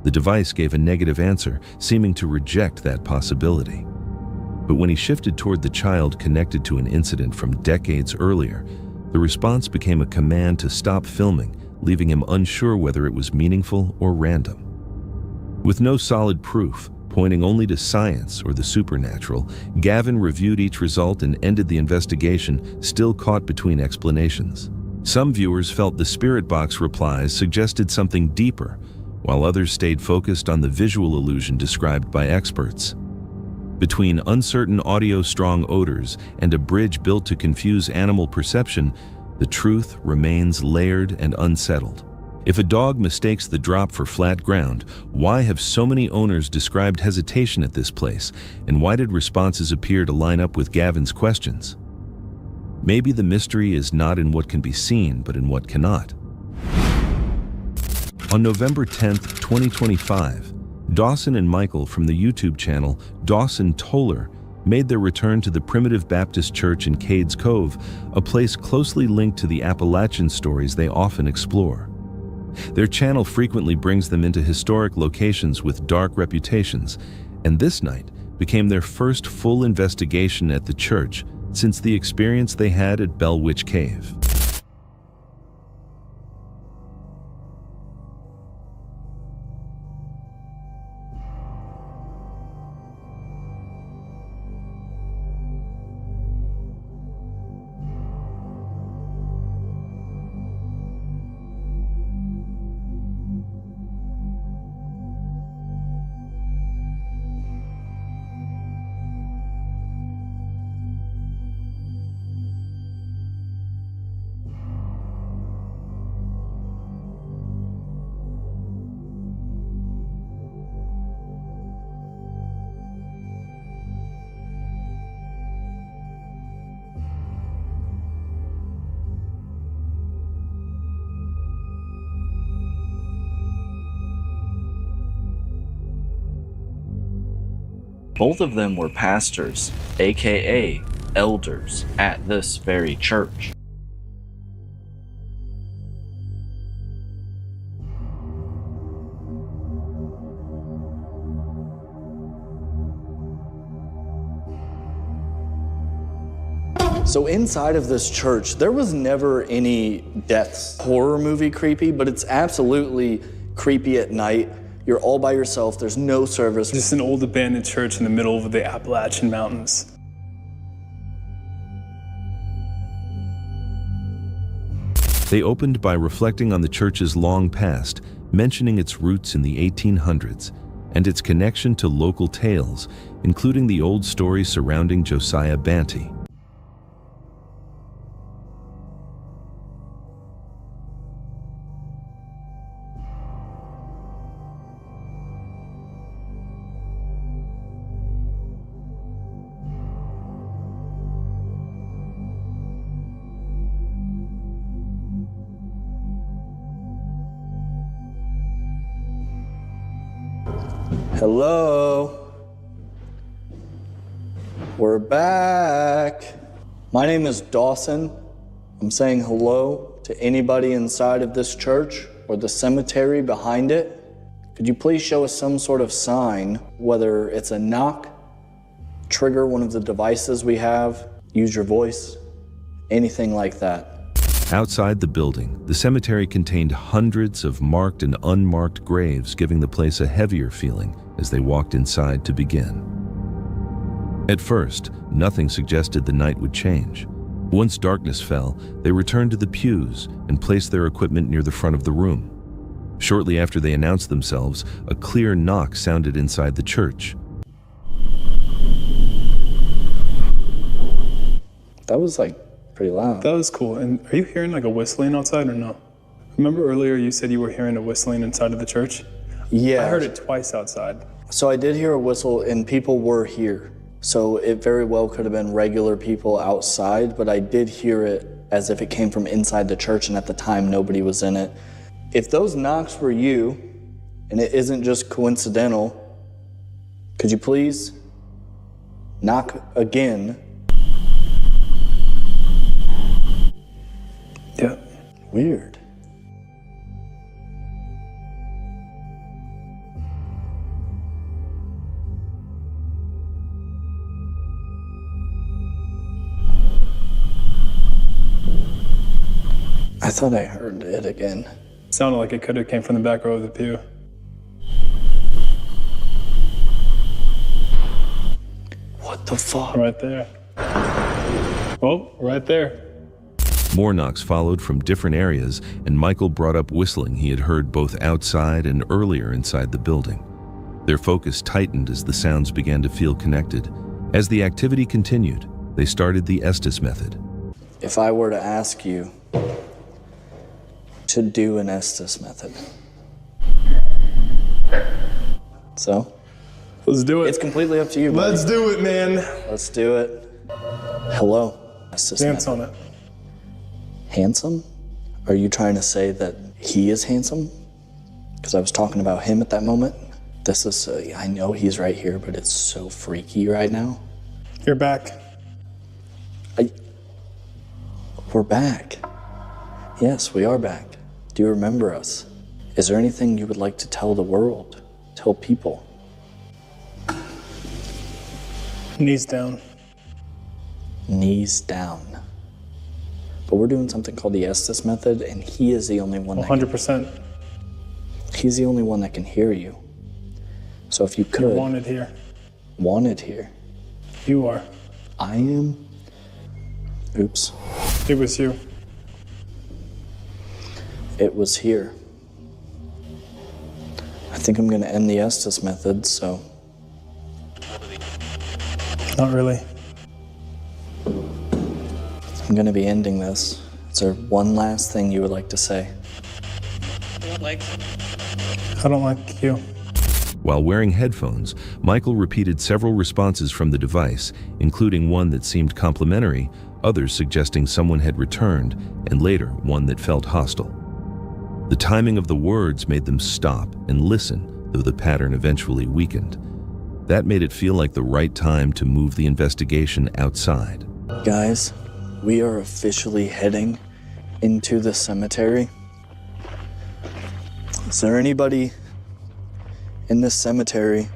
The device gave a negative answer, seeming to reject that possibility. But when he shifted toward the child connected to an incident from decades earlier, the response became a command to stop filming, leaving him unsure whether it was meaningful or random. With no solid proof, pointing only to science or the supernatural, Gavin reviewed each result and ended the investigation, still caught between explanations. Some viewers felt the spirit box replies suggested something deeper, while others stayed focused on the visual illusion described by experts. Between uncertain audio-strong odors and a bridge built to confuse animal perception, the truth remains layered and unsettled. If a dog mistakes the drop for flat ground, why have so many owners described hesitation at this place, and why did responses appear to line up with Gavin's questions? Maybe the mystery is not in what can be seen, but in what cannot. On November 10th, 2025, Dawson and Michael from the YouTube channel Dawson Toller made their return to the Primitive Baptist Church in Cades Cove, a place closely linked to the Appalachian stories they often explore. Their channel frequently brings them into historic locations with dark reputations, and this night became their first full investigation at the church since the experience they had at Bell Witch Cave. Both of them were pastors, aka elders, at this very church. So inside of this church, there was never any deaths. Horror movie creepy, but it's absolutely creepy at night. You're all by yourself, there's no service. Just an old abandoned church in the middle of the Appalachian Mountains. They opened by reflecting on the church's long past, mentioning its roots in the 1800s and its connection to local tales, including the old story surrounding Josiah Banty. Hello? We're back. My name is Dawson. I'm saying hello to anybody inside of this church or the cemetery behind it. Could you please show us some sort of sign, whether it's a knock, trigger one of the devices we have, use your voice, anything like that. Outside the building, the cemetery contained hundreds of marked and unmarked graves, giving the place a heavier feeling as they walked inside to begin. At first, nothing suggested the night would change. Once darkness fell, they returned to the pews and placed their equipment near the front of the room. Shortly after they announced themselves, a clear knock sounded inside the church. That was pretty loud. That was cool. And are you hearing a whistling outside or no? Remember earlier you said you were hearing a whistling inside of the church? Yeah. I heard it twice outside. So I did hear a whistle and people were here. So it very well could have been regular people outside, but I did hear it as if it came from inside the church, and at the time nobody was in it. If those knocks were you, and it isn't just coincidental, could you please knock again? Yeah. Weird. I thought I heard it again. It sounded like it could have came from the back row of the pew. What the fuck? Right there. Oh, right there. More knocks followed from different areas, and Michael brought up whistling he had heard both outside and earlier inside the building. Their focus tightened as the sounds began to feel connected. As the activity continued, they started the Estes method. If I were to ask you to do an Estes method. So? Let's do it. It's completely up to you, buddy. Let's do it, man. Let's do it. Hello, Estes Dance method. on it. Handsome? Are you trying to say that he is handsome? Because I was talking about him at that moment. This is, I know he's right here, but it's so freaky right now. You're back. We're back. Yes, we are back. Do you remember us? Is there anything you would like to tell the world? Tell people? Knees down. Knees down. But we're doing something called the Estes method, and he is the only one that 100%. He's the only one that can hear you. So if you could... You're wanted here. Wanted here. You are. I am? Oops. It was you. It was here. I think I'm gonna end the Estes method, so... Not really. I'm gonna be ending this. Is there one last thing you would like to say? I don't like you. While wearing headphones, Michael repeated several responses from the device, including one that seemed complimentary, others suggesting someone had returned, and later one that felt hostile. The timing of the words made them stop and listen, though the pattern eventually weakened. That made it feel like the right time to move the investigation outside. Guys, we are officially heading into the cemetery. Is there anybody in this cemetery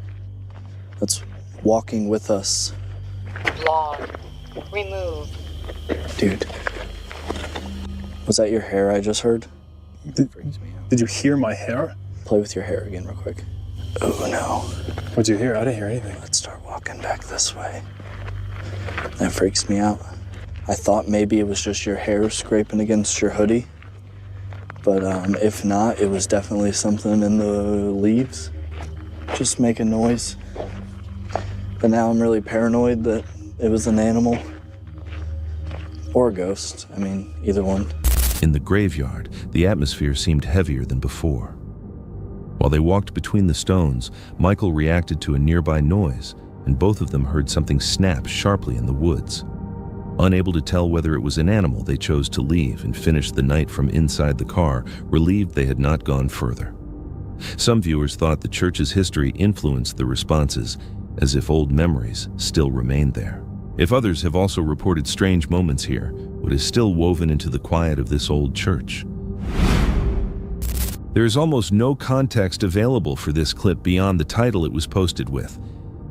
that's walking with us? Log. Remove. Dude, was that your hair I just heard? Did you hear my hair? Play with your hair again real quick. Oh no. What'd you hear? I didn't hear anything. Let's start walking back this way. That freaks me out. I thought maybe it was just your hair scraping against your hoodie. But if not, it was definitely something in the leaves. Just making noise. But now I'm really paranoid that it was an animal. Or a ghost. I mean, either one. In the graveyard, the atmosphere seemed heavier than before. While they walked between the stones, Michael reacted to a nearby noise, and both of them heard something snap sharply in the woods. Unable to tell whether it was an animal, they chose to leave and finish the night from inside the car, relieved they had not gone further. Some viewers thought the church's history influenced the responses, as if old memories still remained there. If others have also reported strange moments here, what is still woven into the quiet of this old church? There is almost no context available for this clip beyond the title it was posted with.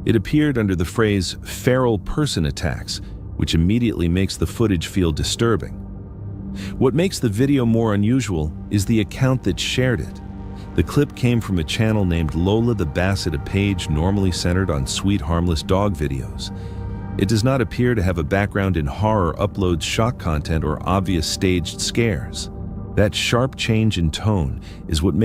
It appeared under the phrase "feral person attacks," which immediately makes the footage feel disturbing. What makes the video more unusual is the account that shared it. The clip came from a channel named Lola the Basset, a page normally centered on sweet, harmless dog videos. It does not appear to have a background in horror, uploads shock content, or obvious staged scares. That sharp change in tone is what makes